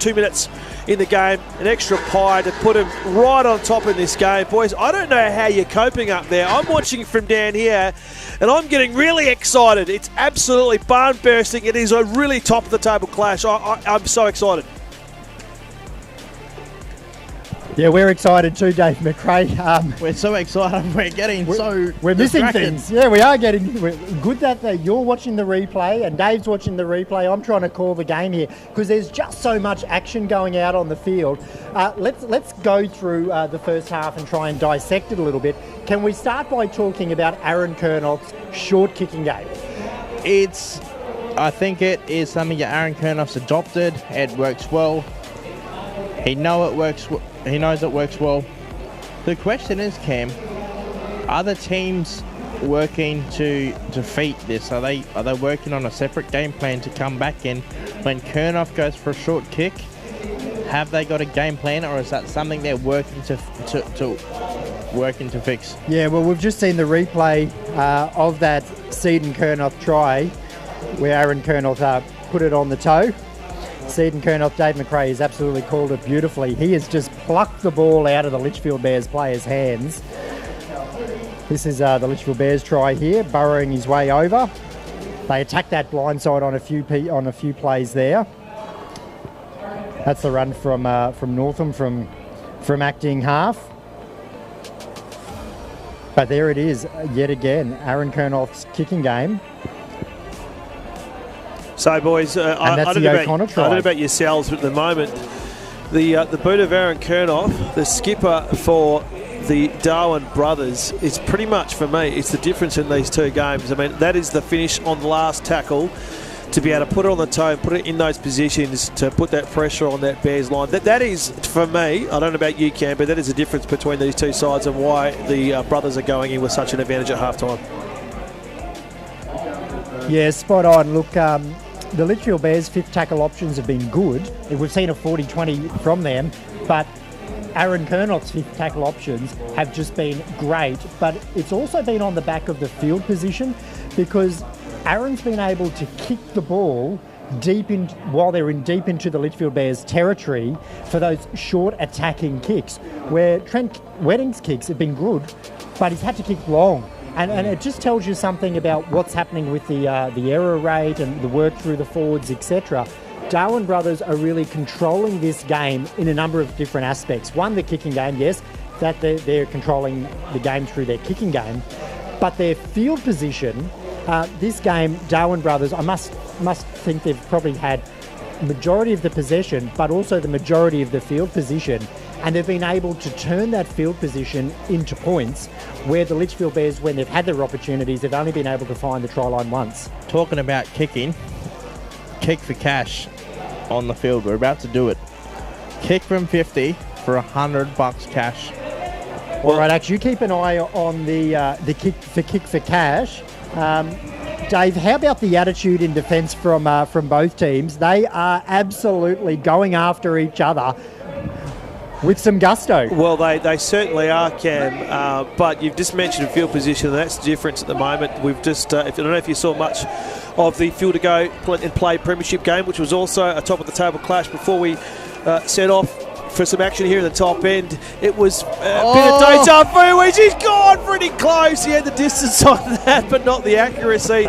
Speaker 7: 2 minutes in the game, an extra pie to put him right on top in this game. Boys, I don't know how you're coping up there. I'm watching from down here and I'm getting really excited. It's absolutely barn bursting. It is a really top of the table clash. I'm so excited.
Speaker 5: Yeah, we're excited too, Dave McRae.
Speaker 6: We're so excited.
Speaker 5: We're missing things. Yeah, we are getting good that you're watching the replay and Dave's watching the replay. I'm trying to call the game here because there's just so much action going out on the field. Let's go through the first half and try and dissect it a little bit. Can we start by talking about Aaron Kernoff's short kicking game?
Speaker 6: I think it is something that Aaron Kernoff's adopted. It works well. He knows it works well. The question is, Cam, are the teams working to defeat this? Are they working on a separate game plan to come back in when Kernoff goes for a short kick? Have they got a game plan, or is that something they're working to fix? Yeah,
Speaker 5: well, we've just seen the replay of that Seaton Kernoff try where Aaron Kernoff put it on the toe. Seaton Kernoff, Dave McRae has absolutely called it beautifully. He has just plucked the ball out of the Litchfield Bears players' hands. This is the Litchfield Bears try here, burrowing his way over. They attack that blind side on a few plays there. That's the run from Northam from acting half. But there it is, yet again, Aaron Kernoff's kicking game.
Speaker 7: So, boys, I don't know about yourselves, but at the moment, the boot of Aaron Kernoff, the skipper for the Darwin brothers, is pretty much, for me, it's the difference in these two games. I mean, that is the finish on the last tackle, to be able to put it on the toe and put it in those positions to put that pressure on that Bears line. That is, for me, I don't know about you, Cam, but that is the difference between these two sides and why the brothers are going in with such an advantage at halftime.
Speaker 5: Yeah, spot on. Look, the Litchfield Bears' fifth tackle options have been good. We've seen a 40-20 from them, but Aaron Kernoff's fifth tackle options have just been great. But it's also been on the back of the field position, because Aaron's been able to kick the ball while they're deep into the Litchfield Bears' territory for those short attacking kicks, where Trent Wedding's kicks have been good, but he's had to kick long. And it just tells you something about what's happening with the error rate and the work through the forwards, etc. Darwin brothers are really controlling this game in a number of different aspects. One, the kicking game, yes, that they're controlling the game through their kicking game. But their field position, this game, Darwin brothers, I must think they've probably had majority of the possession, but also the majority of the field position. and they've been able to turn that field position into points, where the Litchfield Bears, when they've had their opportunities, they've only been able to find the try line once.
Speaker 6: Talking about kicking, kick for cash on the field. We're about to do it. Kick from 50 for $100 cash.
Speaker 5: All right, Ax, you keep an eye on the kick for cash. Dave, how about the attitude in defence from both teams? They are absolutely going after each other with some gusto.
Speaker 7: Well, they certainly are, Cam. But you've just mentioned field position, and that's the difference at the moment. We've just, I don't know if you saw much of the Field to Go and Play Premiership game, which was also a top of the table clash before we set off for some action here in the top end. It was a bit of deja vu, which he's gone pretty close. He had the distance on that, but not the accuracy.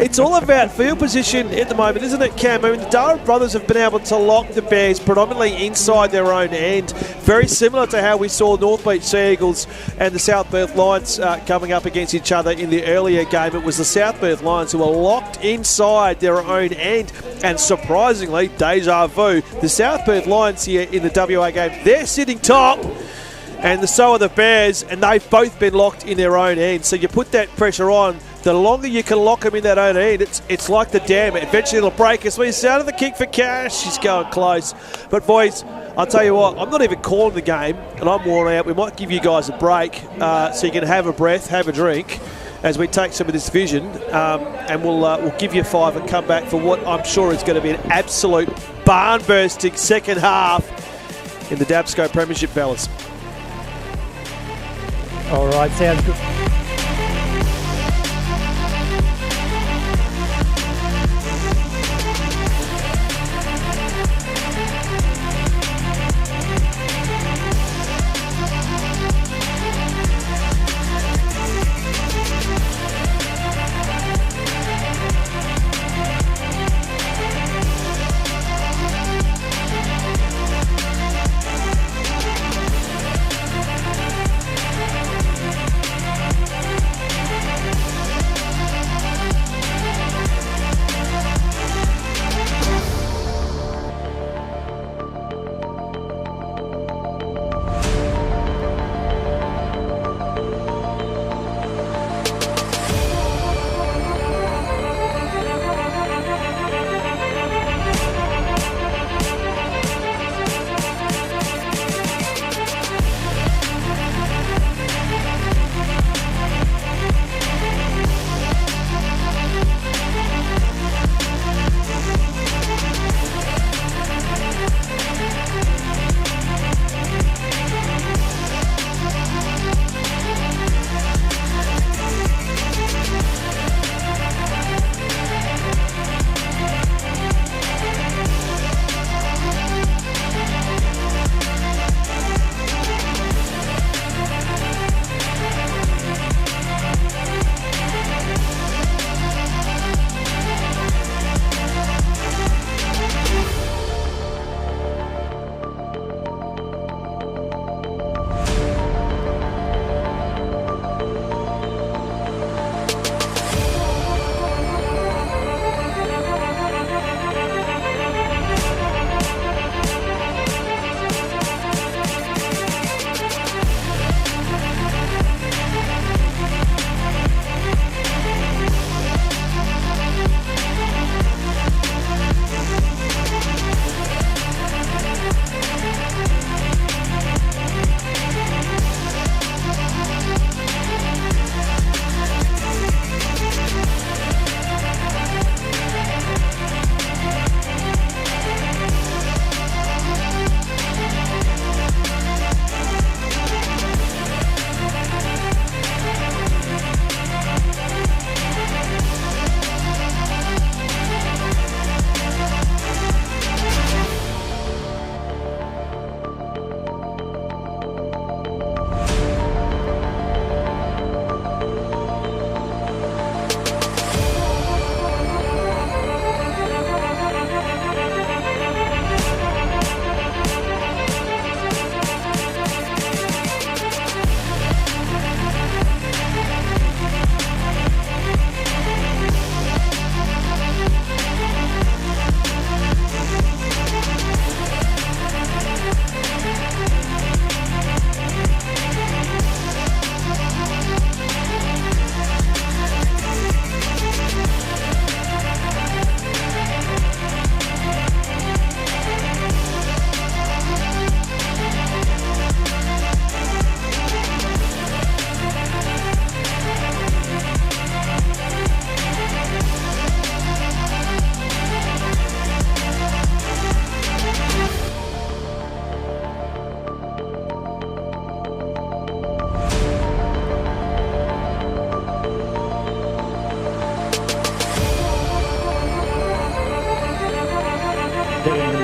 Speaker 7: It's all about field position at the moment, isn't it, Cam? I mean, the Darwin brothers have been able to lock the Bears predominantly inside their own end. Very similar to how we saw North Beach Sea Eagles and the South Perth Lions coming up against each other in the earlier game. It was the South Perth Lions who were locked inside their own end, and surprisingly, deja vu, the South Perth Lions here in the WA game, they're sitting top, and so are the Bears, and they've both been locked in their own end. So you put that pressure on. The longer you can lock them in that own end, it's like the dam. Eventually it'll break. As we out of the kick for cash, she's going close. But boys, I'll tell you what, I'm not even calling the game, and I'm worn out. We might give you guys a break so you can have a breath, have a drink, as we take some of this vision, and we'll give you 5 and come back for what I'm sure is going to be an absolute barn-bursting second half in the DABSCO Premiership, fellas.
Speaker 5: All right, sounds good.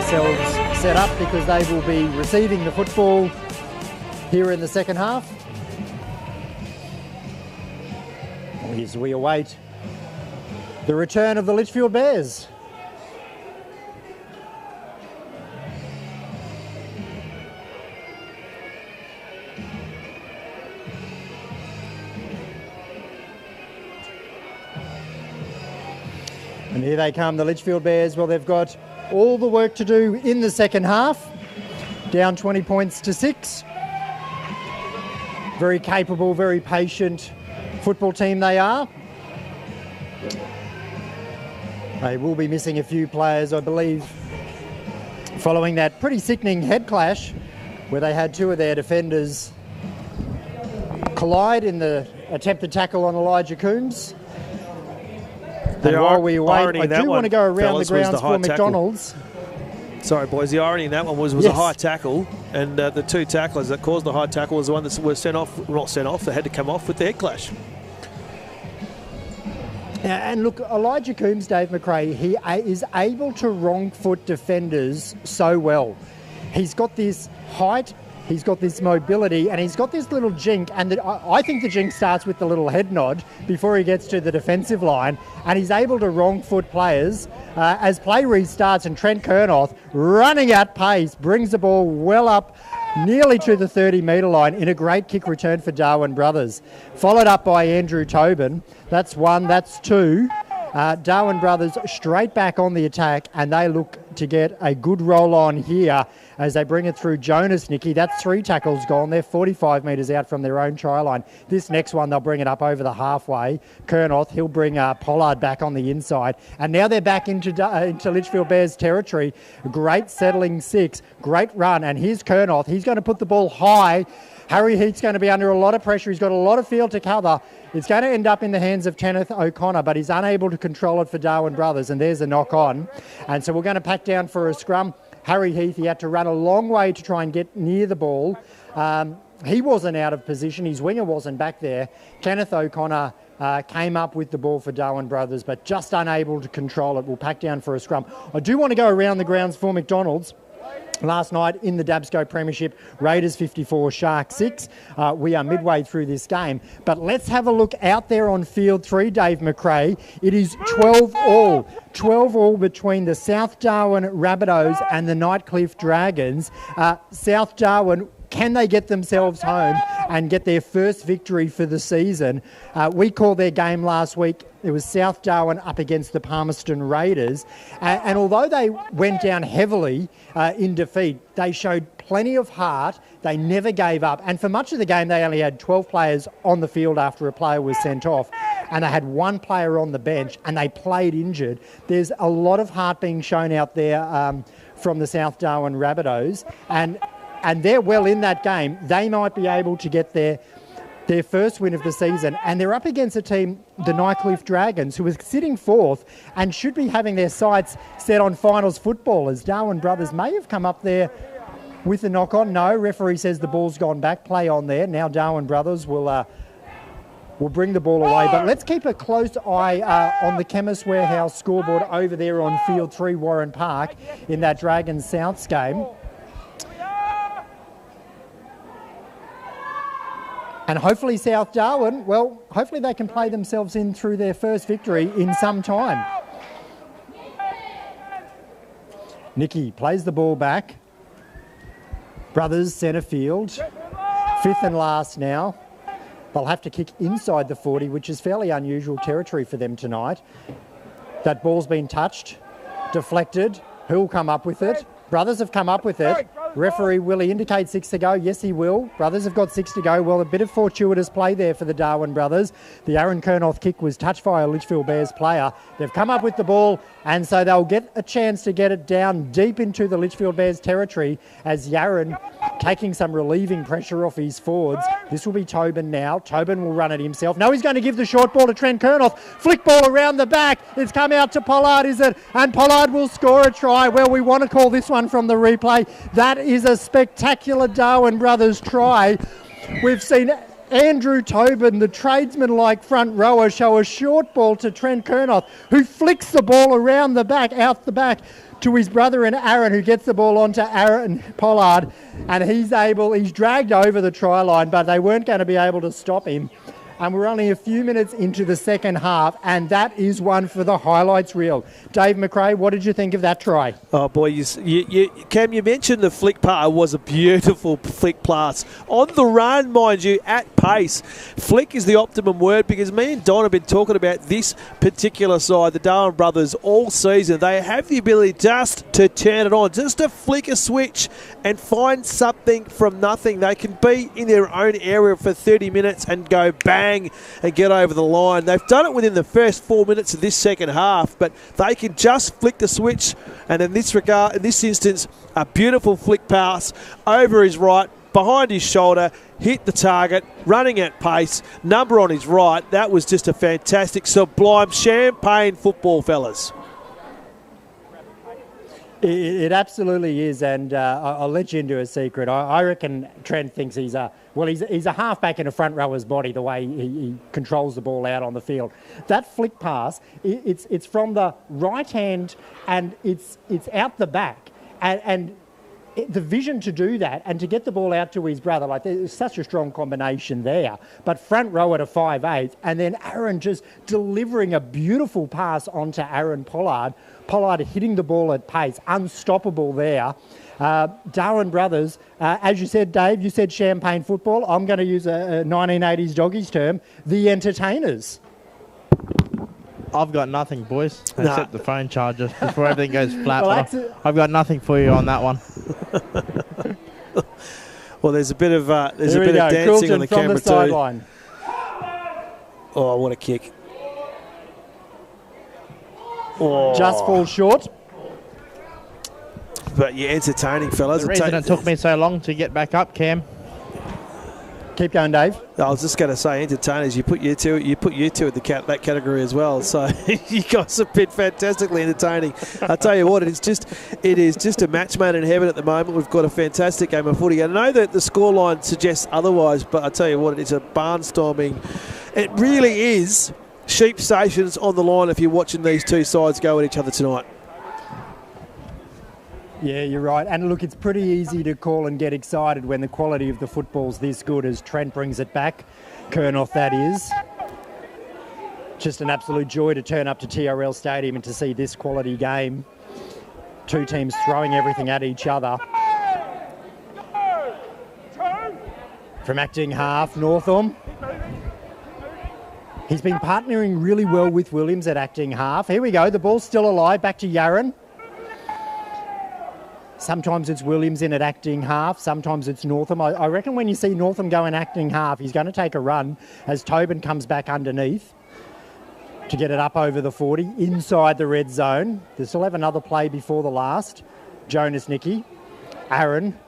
Speaker 5: themselves set up because they will be receiving the football here in the second half. As we await the return of the Litchfield Bears. And here they come, the Litchfield Bears. Well, they've got all the work to do in the second half. Down 20 points to 6. Very capable, very patient football team they are. They will be missing a few players, I believe, following that pretty sickening head clash where they had 2 of their defenders collide in the attempted tackle on Elijah Coombs. And while we wait, I do want to go around the grounds for McDonald's.
Speaker 7: Sorry, boys, the irony in that one was a high tackle, and the 2 tacklers that caused the high tackle was the one that were sent off, not sent off, they had to come off with the head clash.
Speaker 5: And look, Elijah Coombs, Dave McRae, he is able to wrong foot defenders so well. He's got this height, he's got this mobility, and he's got this little jink, and I think the jink starts with the little head nod before he gets to the defensive line, and he's able to wrong foot players as play restarts, and Trent Kernoth, running at pace, brings the ball well up nearly to the 30-metre line in a great kick return for Darwin Brothers. Followed up by Andrew Tobin. That's 1, that's 2. Darwin Brothers straight back on the attack, and they look to get a good roll on here as they bring it through Jonas Nicky. That's 3 tackles gone. They're 45 metres out from their own try line. This next one, they'll bring it up over the halfway. Kernoth, he'll bring Pollard back on the inside. And now they're back into Litchfield Bears territory. Great settling 6. Great run. And here's Kernoth. He's going to put the ball high. Harry Heath's going to be under a lot of pressure. He's got a lot of field to cover. It's going to end up in the hands of Kenneth O'Connor, but he's unable to control it for Darwin Brothers, and there's a knock-on. And so we're going to pack down for a scrum. Harry Heath, he had to run a long way to try and get near the ball. He wasn't out of position. His winger wasn't back there. Kenneth O'Connor came up with the ball for Darwin Brothers, but just unable to control it. We'll pack down for a scrum. I do want to go around the grounds for McDonald's. Last night in the DABSCO Premiership, Raiders 54, Sharks 6. We are midway through this game. But let's have a look out there on field 3, Dave McRae. It is 12 all. 12 all between the South Darwin Rabbitohs and the Nightcliff Dragons. South Darwin, can they get themselves home and get their first victory for the season? We called their game last week. It was South Darwin up against the Palmerston Raiders. And although they went down heavily in defeat, they showed plenty of heart. They never gave up. And for much of the game, they only had 12 players on the field after a player was sent off. And they had 1 player on the bench, and they played injured. There's a lot of heart being shown out there from the South Darwin Rabbitohs. And they're well in that game. They might be able to get their first win of the season, and they're up against a team, the Nightcliff Dragons, who are sitting 4th and should be having their sights set on finals football, as Darwin Brothers may have come up there with a knock-on. No, referee says the ball's gone back. Play on there. Now Darwin Brothers will bring the ball away. But let's keep a close eye on the Chemist Warehouse scoreboard over there on Field 3, Warren Park, in that Dragons Souths game. And hopefully South Darwin, well, hopefully they can play themselves in through their first victory in some time. Nicky plays the ball back. Brothers centre field. 5th and last now. They'll have to kick inside the 40, which is fairly unusual territory for them tonight. That ball's been touched, deflected. Who'll come up with it? Brothers have come up with it. Referee, will he indicate 6 to go? Yes, he will. Brothers have got 6 to go. Well, a bit of fortuitous play there for the Darwin Brothers. The Aaron Kernoth kick was touched by a Litchfield Bears player. They've come up with the ball, and so they'll get a chance to get it down deep into the Litchfield Bears territory as Yaron taking some relieving pressure off his forwards. This will be Tobin now. Tobin will run it himself. No, he's going to give the short ball to Trent Kernoth. Flick ball around the back. It's come out to Pollard, is it? And Pollard will score a try. Well, we want to call this one from the replay. That is a spectacular Darwin Brothers try. We've seen Andrew Tobin, the tradesman-like front rower, show a short ball to Trent Kernoth, who flicks the ball around the back, out the back, to his brother and Aaron, who gets the ball onto Aaron Pollard, and he's dragged over the try line, but they weren't going to be able to stop him. And we're only a few minutes into the second half, and that is one for the highlights reel. Dave McRae, what did you think of that try?
Speaker 7: Oh, boy, Cam, you mentioned the flick pass was a beautiful flick pass. On the run, mind you, at pace. Flick is the optimum word because me and Don have been talking about this particular side, the Darwin brothers, all season. They have the ability just to turn it on, just to flick a switch and find something from nothing. They can be in their own area for 30 minutes and go bang and get over the line. They've done it within the first 4 minutes of this second half, but they can just flick the switch. And in this regard, in this instance, a beautiful flick pass over his right, behind his shoulder, hit the target, running at pace, number on his right. That was just a fantastic, sublime champagne football, fellas.
Speaker 5: It absolutely is, and I'll let you into a secret. I reckon Trent thinks he's a halfback in a front rower's body, the way he controls the ball out on the field. That flick pass, it's from the right hand and it's out the back, and the vision to do that and to get the ball out to his brother, like there's such a strong combination there. But front rower to 5'8", and then Aaron just delivering a beautiful pass onto Aaron Pollard. Pollard hitting the ball at pace, unstoppable there. Darwin brothers, as you said, Dave, you said champagne football. I'm going to use a 1980s doggies term, the entertainers.
Speaker 6: I've got nothing, boys, except the phone charger before everything goes flat.
Speaker 5: Well,
Speaker 6: I've got nothing for you on that one.
Speaker 7: Well, there's a bit of dancing
Speaker 5: Quilton
Speaker 7: on the
Speaker 5: from
Speaker 7: camera
Speaker 5: the sideline.
Speaker 7: too. Oh, what a kick! Oh.
Speaker 5: Just falls short.
Speaker 7: But you're entertaining, fellas.
Speaker 6: The reason it took me so long to get back up, Cam.
Speaker 5: Keep going, Dave.
Speaker 7: I was just going to say, entertainers. You put you two in that category as well. So you guys have been fantastically entertaining. I tell you what, it is just a match made in heaven at the moment. We've got a fantastic game of footy. I know that the scoreline suggests otherwise, but I tell you what, it's a barnstorming. It really is sheep stations on the line if you're watching these two sides go at each other tonight.
Speaker 5: Yeah, you're right. And look, it's pretty easy to call and get excited when the quality of the football's this good as Trent brings it back. Kernoth, that is. Just an absolute joy to turn up to TRL Stadium and to see this quality game. Two teams throwing everything at each other. From acting half, Northam. He's been partnering really well with Williams at acting half. Here we go. The ball's still alive. Back to Yarran. Sometimes it's Williams in at acting half, sometimes it's Northam. I reckon when you see Northam go in acting half, he's going to take a run as Tobin comes back underneath to get it up over the 40, inside the red zone. They still have another play before the last. Jonas Nicky, Aaron,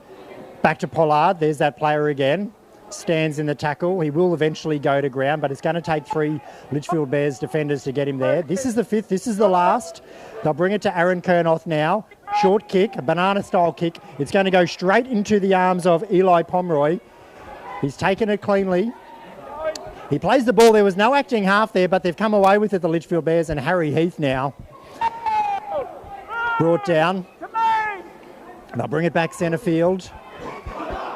Speaker 5: back to Pollard. There's that player again. Stands in the tackle. He will eventually go to ground, but it's going to take 3 Litchfield Bears defenders to get him there. This is the 5th. This is the last. They'll bring it to Aaron Kernoth now. Short kick, a banana-style kick. It's going to go straight into the arms of Eli Pomeroy. He's taken it cleanly. He plays the ball. There was no acting half there, but they've come away with it, the Litchfield Bears, and Harry Heath now. Brought down. They'll bring it back centre field.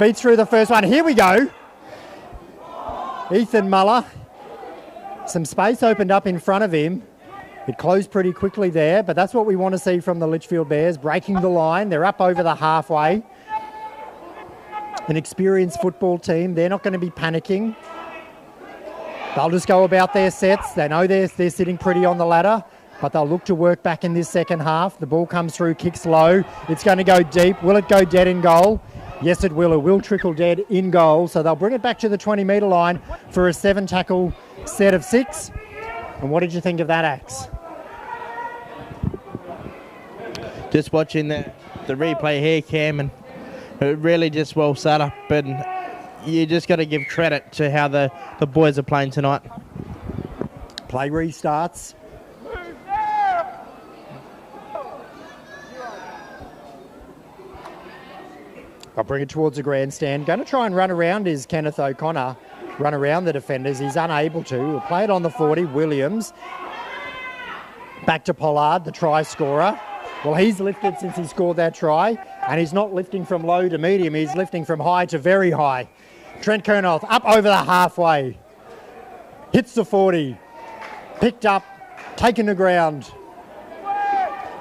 Speaker 5: Beats through the first one. Here we go. Ethan Muller. Some space opened up in front of him. It closed pretty quickly there, but that's what we want to see from the Litchfield Bears, breaking the line. They're up over the halfway. An experienced football team. They're not going to be panicking. They'll just go about their sets. They know they're sitting pretty on the ladder, but they'll look to work back in this second half. The ball comes through, kicks low. It's going to go deep. Will it go dead in goal? Yes, it will. It will trickle dead in goal. So they'll bring it back to the 20-metre line for a 7-tackle set of 6. And what did you think of that, Axe?
Speaker 6: Just watching the replay here, Cam, and it really just well set up. And you just got to give credit to how the boys are playing tonight.
Speaker 5: Play restarts. I'll bring it towards the grandstand. Going to try and run around is Kenneth O'Connor. run around the defenders. He's unable to. He'll play it on the 40. Williams. Back to Pollard, the try scorer. Well, he's lifted since he scored that try, and he's not lifting from low to medium. He's lifting from high to very high. Trent Kernoth up over the halfway. Hits the 40. Picked up, taken to ground.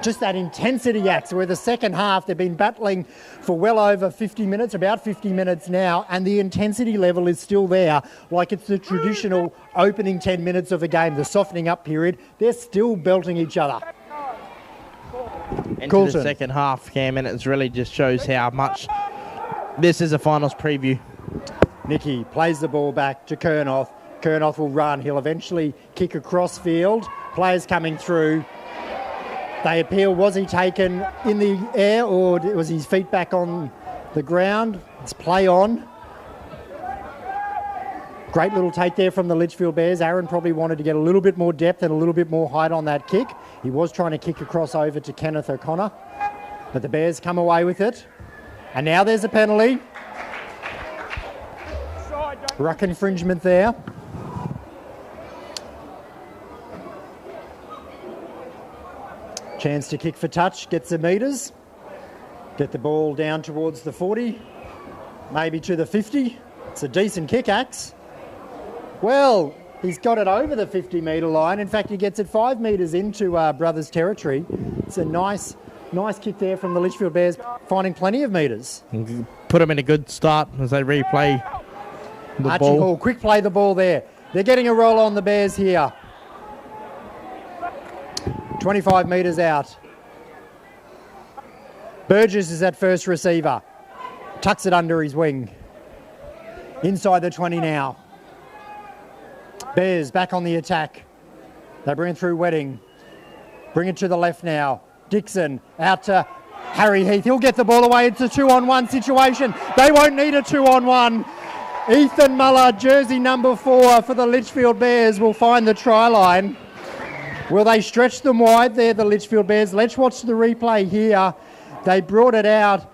Speaker 5: Just that intensity acts where the second half they've been battling for well over 50 minutes, about 50 minutes now, and the intensity level is still there, like it's the traditional opening 10 minutes of a game, the softening up period. They're still belting each other.
Speaker 6: Into the second half, Cam, and it really just shows how much this is a finals preview.
Speaker 5: Nicky plays the ball back to Kernoth. Kernoth will run. He'll eventually kick across field. Players coming through. They appeal. Was he taken in the air or was his feet back on the ground? It's play on. Great little take there from the Litchfield Bears. Aaron probably wanted to get a little bit more depth and a little bit more height on that kick. He was trying to kick across over to Kenneth O'Connor, but the Bears come away with it. And now there's a penalty. Ruck infringement there. Chance to kick for touch, gets the metres. Get the ball down towards the 40, maybe to the 50. It's a decent kick, Axe. Well, he's got it over the 50-metre line. In fact, he gets it 5 metres into Brothers territory. It's a nice kick there from the Litchfield Bears, finding plenty of metres.
Speaker 6: Put them in a good start as they replay the
Speaker 5: Archie
Speaker 6: ball.
Speaker 5: Hall, quick play the ball there. They're getting a roll on the Bears here. 25 metres out. Burgess is at first receiver. Tucks it under his wing. Inside the 20 now. Bears back on the attack. They bring it through Wedding. Bring it to the left now. Dixon out to Harry Heath. He'll get the ball away. It's a 2-on-1 situation. They won't need a 2-on-1. Ethan Muller, jersey number 4 for the Litchfield Bears, will find the try line. Will they stretch them wide there, the Litchfield Bears? Let's watch the replay here. They brought it out,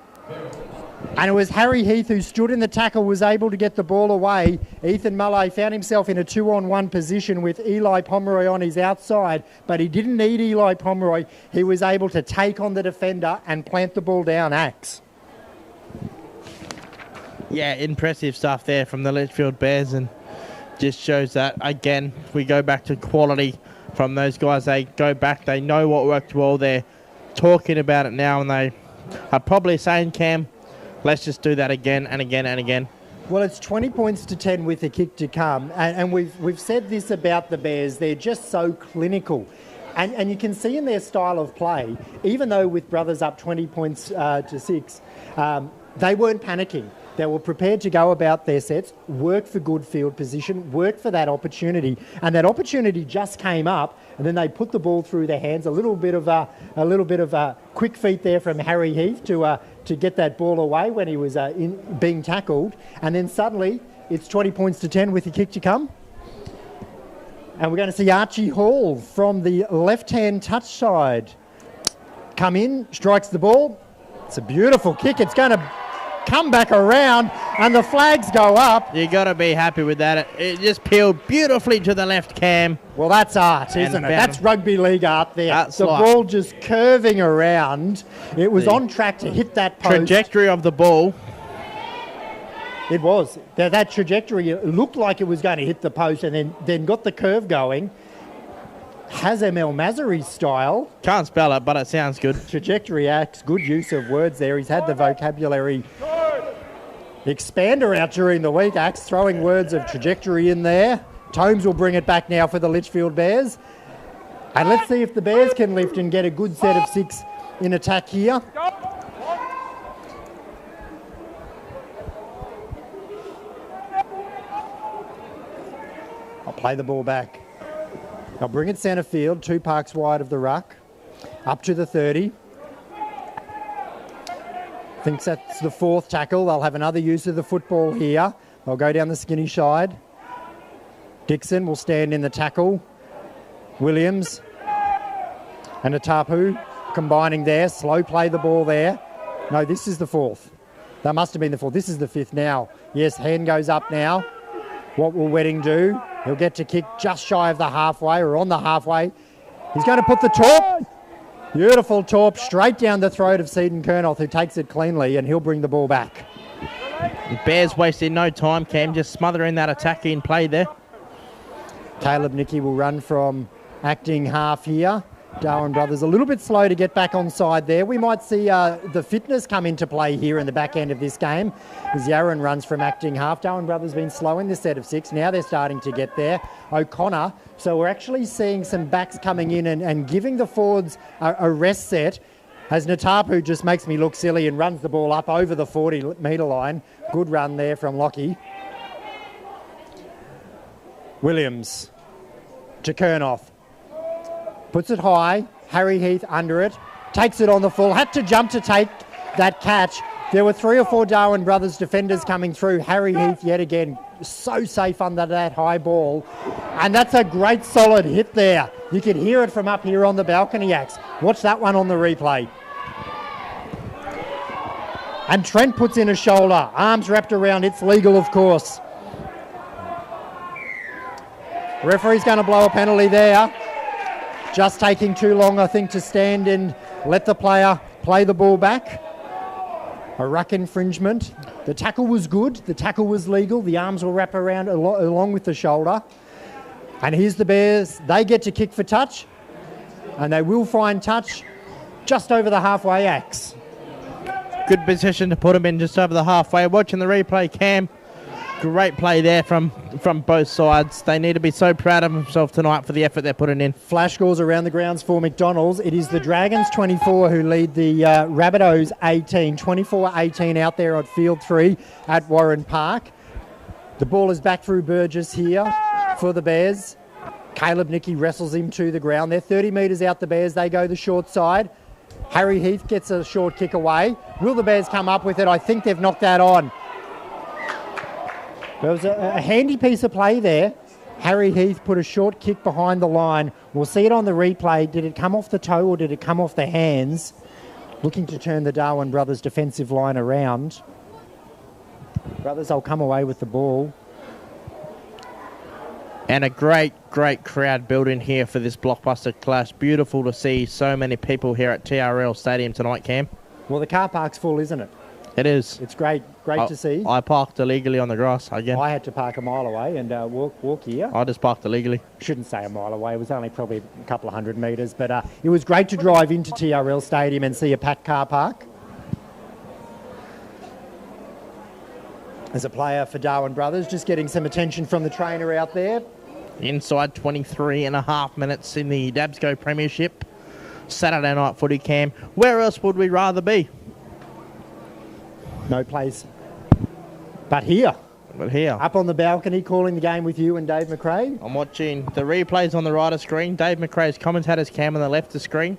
Speaker 5: and it was Harry Heath who stood in the tackle, was able to get the ball away. Ethan Muller found himself in a 2-on-1 position with Eli Pomeroy on his outside, but he didn't need Eli Pomeroy. He was able to take on the defender and plant the ball down. Axe.
Speaker 6: Yeah, impressive stuff there from the Litchfield Bears, and just shows that, again, we go back to quality from those guys. They go back, they know what worked well. They're talking about it now, and they are probably saying, Cam, let's just do that again and again and again.
Speaker 5: Well, it's 20 points to 10 with a kick to come, and we've said this about the Bears. They're just so clinical. And you can see in their style of play, even though with Brothers up 20 points to 6, they weren't panicking. They were prepared to go about their sets, work for good field position, work for that opportunity, and that opportunity just came up, and then they put the ball through their hands. A little bit of a quick feet there from Harry Heath to get that ball away when he was being tackled, and then suddenly it's 20 points to 10 with a kick to come. And we're going to see Archie Hall from the left-hand touch side come in, strikes the ball. It's a beautiful kick. It's going to come back around, and the flags go up.
Speaker 6: You got to be happy with that. It just peeled beautifully to the left, Cam.
Speaker 5: Well, that's art, isn't it? That's rugby league art there.
Speaker 6: That's
Speaker 5: the ball just curving around. It was on track to hit that post.
Speaker 6: Trajectory of the ball.
Speaker 5: It was. That trajectory, it looked like it was going to hit the post, and then got the curve going. Hazem El Mazari style.
Speaker 6: Can't spell it, but it sounds good.
Speaker 5: Trajectory acts, good use of words there. He's had the vocabulary expander out during the week. Axe throwing words of trajectory in there. Tomes will bring it back now for the Litchfield Bears. And let's see if the Bears can lift and get a good set of 6 in attack here. I'll play the ball back. I'll bring it centre field, 2 parks wide of the ruck, up to the 30. Thinks that's the 4th tackle. They'll have another use of the football here. They'll go down the skinny side. Dixon will stand in the tackle. Williams and a Tapu combining there. Slow play the ball there. No, this is the 4th. That must have been the 4th. This is the 5th now. Yes, hand goes up now. What will Wedding do? He'll get to kick just shy of the halfway or on the halfway. He's going to put the torp. Beautiful torp straight down the throat of Seaton Kernoth, who takes it cleanly, and he'll bring the ball back.
Speaker 6: The Bears wasted no time, Cam, just smothering that attack in play there.
Speaker 5: Caleb Nicky will run from acting half here. Darwin Brothers a little bit slow to get back on side there. We might see the fitness come into play here in the back end of this game as Yaron runs from acting half. Darwin Brothers been slow in this set of 6. Now they're starting to get there. O'Connor. So we're actually seeing some backs coming in and giving the forwards a rest set as Natapu just makes me look silly and runs the ball up over the 40-metre line. Good run there from Lockie. Williams to Kernoth. Puts it high, Harry Heath under it, takes it on the full, had to jump to take that catch. There were 3 or 4 Darwin Brothers defenders coming through. Harry Heath yet again, so safe under that high ball. And that's a great solid hit there. You could hear it from up here on the balcony axe. Watch that one on the replay. And Trent puts in a shoulder, arms wrapped around, it's legal of course. Referee's going to blow a penalty there. Just taking too long, I think, to stand and let the player play the ball back. A ruck infringement. The tackle was good. The tackle was legal. The arms will wrap around along with the shoulder. And here's the Bears. They get to kick for touch. And they will find touch just over the halfway axe.
Speaker 6: Good position to put them in just over the halfway. Watching the replay, Cam. Great play there from both sides. They need to be so proud of themselves tonight for the effort they're putting in.
Speaker 5: Flash scores around the grounds for McDonald's. It is the Dragons 24 who lead the Rabbitohs 18. 24-18 out there at Field 3 at Warren Park. The ball is back through Burgess here for the Bears. Caleb Nicky wrestles him to the ground. They're 30 metres out the Bears. They go the short side. Harry Heath gets a short kick away. Will the Bears come up with it? I think they've knocked that on. There was a handy piece of play there. Harry Heath put a short kick behind the line. We'll see it on the replay. Did it come off the toe or did it come off the hands? Looking to turn the Darwin Brothers defensive line around. Brothers, they'll come away with the ball.
Speaker 6: And a great crowd building here for this blockbuster clash. Beautiful to see so many people here at TRL Stadium tonight, Cam.
Speaker 5: Well, the car park's full, isn't it?
Speaker 6: It is.
Speaker 5: It's great to see.
Speaker 6: I parked illegally on the grass again.
Speaker 5: I had to park a mile away and walk here.
Speaker 6: I just parked illegally.
Speaker 5: Shouldn't say a mile away. It was only probably a couple of 100 metres. But it was great to drive into TRL Stadium and see a packed car park. As a player for Darwin Brothers, just getting some attention from the trainer out there.
Speaker 6: Inside 23.5 minutes in the DABSCO Premiership. Saturday night footy, Cam. Where else would we rather be?
Speaker 5: No place but here.
Speaker 6: But here.
Speaker 5: Up on the balcony calling the game with you and Dave McRae.
Speaker 6: I'm watching the replays on the right of screen. Dave McRae's commentator's cam on the left of screen.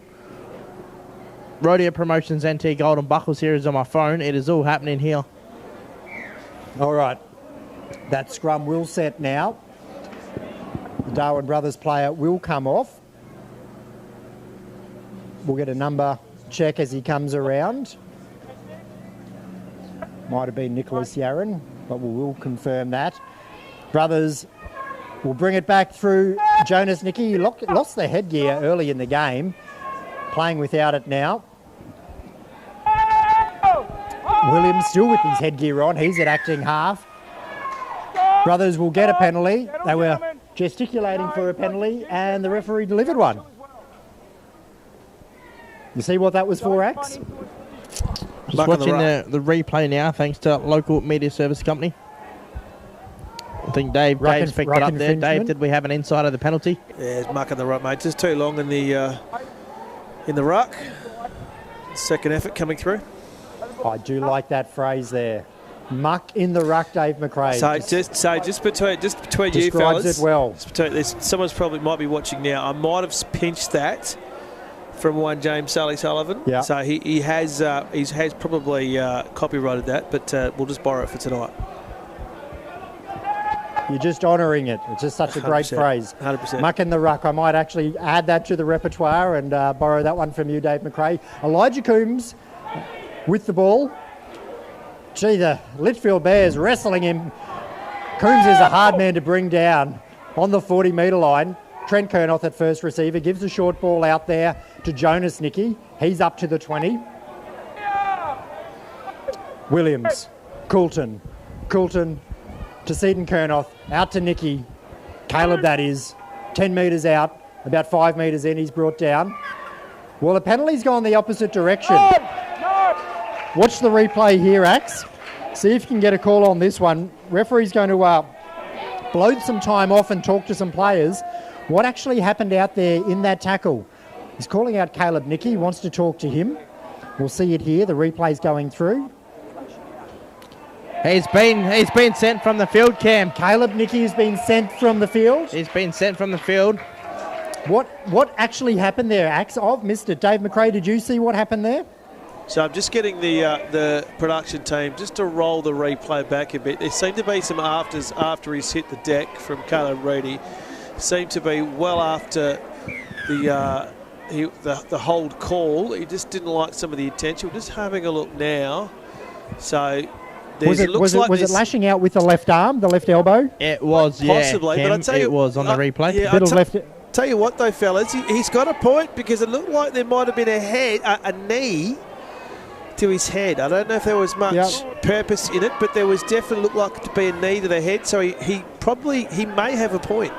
Speaker 6: Rodeo Promotions NT Golden Buckle Series on my phone. It is all happening here.
Speaker 5: All right. That scrum will set now. The Darwin Brothers player will come off. We'll get a number check as he comes around. Might have been Nicholas Yaron, but we will confirm that. Brothers will bring it back through Jonas Nicky. He lost the headgear early in the game. Playing without it now. Williams still with his headgear on. He's at acting half. Brothers will get a penalty. They were gesticulating for a penalty and the referee delivered one. You see what that was for, Axe?
Speaker 6: Just watching the replay now, thanks to local media service company. I think Dave's picked it up there. Dave, did we have an insight of the penalty?
Speaker 7: Yeah, it's mucking the ruck, mate. Just too long in the ruck. Second effort coming through.
Speaker 5: I do like that phrase there. Muck in the ruck, Dave McRae.
Speaker 7: So just between you fellas.
Speaker 5: Describes it well.
Speaker 7: Someone's probably might be watching now. I might have pinched that from one James Sally Sullivan.
Speaker 5: Yeah.
Speaker 7: So he has probably copyrighted that, but we'll just borrow it for tonight.
Speaker 5: You're just honouring it. It's just such a great phrase.
Speaker 7: 100%.
Speaker 5: Muck in the ruck. I might actually add that to the repertoire and borrow that one from you, Dave McRae. Elijah Coombs with the ball. Gee, the Litchfield Bears wrestling him Coombs is a hard man to bring down on the 40-metre line. Trent Kernoth at first receiver, gives a short ball out there to Jonas Nicky. He's up to the 20. Williams, Coulton to Seaton Kernoth, out to Nicky. Caleb, that is, 10 metres out, about 5 metres in, he's brought down. Well, the penalty's gone the opposite direction. Watch the replay here, Axe. See if you can get a call on this one. Referee's going to blow some time off and talk to some players. What actually happened out there in that tackle? He's calling out Caleb Nicky, he wants to talk to him. We'll see it here, the replay's going through.
Speaker 6: He's been sent from the field, Cam.
Speaker 5: Caleb Nicky has been sent from the field.
Speaker 6: He's been sent from the field.
Speaker 5: What actually happened there, Axe? I've missed it. Dave McRae, did you see what happened there?
Speaker 7: So I'm just getting the production team just to roll the replay back a bit. There seemed to be some afters after he's hit the deck from Caleb Reedy. Seemed to be well after the hold call. He just didn't like some of the attention. We're just having a look now. So
Speaker 5: was it lashing out with the left arm, the left elbow?
Speaker 6: It was, yeah.
Speaker 7: Possibly,
Speaker 6: Cam,
Speaker 7: but I tell you,
Speaker 6: it was on the replay.
Speaker 7: Yeah, tell you what though, fellas, he's got a point because it looked like there might have been a knee to his head. I don't know if there was much purpose in it, but there was definitely looked like to be a knee to the head. So he may have a point.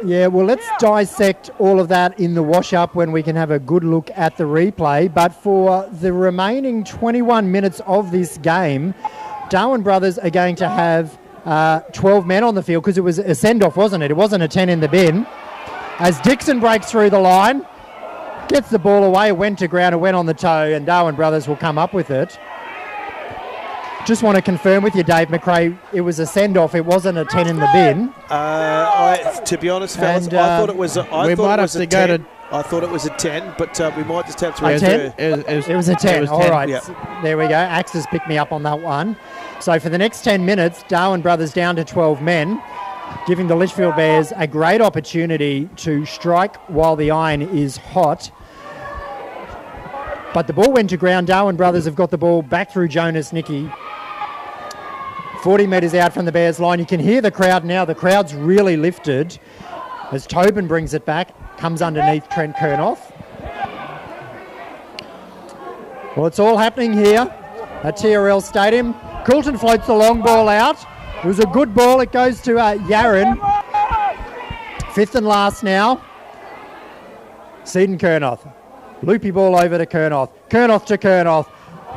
Speaker 5: Yeah, well, let's dissect all of that in the wash-up when we can have a good look at the replay. But for the remaining 21 minutes of this game, Darwin Brothers are going to have 12 men on the field because it was a send-off, wasn't it? It wasn't a 10 in the bin. As Dixon breaks through the line, gets the ball away, went to ground, and went on the toe, and Darwin Brothers will come up with it. Just want to confirm with you, Dave McRae, it was a send-off. It wasn't a 10 in the bin.
Speaker 7: To be honest, fellas, I thought it was. I thought it was a 10, but we might just have to.
Speaker 5: A 10? It was a 10. All right,
Speaker 7: yep.
Speaker 5: There we go. Axe has picked me up on that one. So for the next 10 minutes, Darwin Brothers down to 12 men, giving the Litchfield Bears a great opportunity to strike while the iron is hot. But the ball went to ground. Darwin Brothers have got the ball back through Jonas Nicky. 40 metres out from the Bears line. You can hear the crowd now. The crowd's really lifted as Tobin brings it back. Comes underneath Trent Kernoth. Well, it's all happening here at TRL Stadium. Coulton floats the long ball out. It was a good ball. It goes to Yaron. Fifth and last now. Seaton Kernoth. Loopy ball over to Kernoth. Kernoth to Kernoth.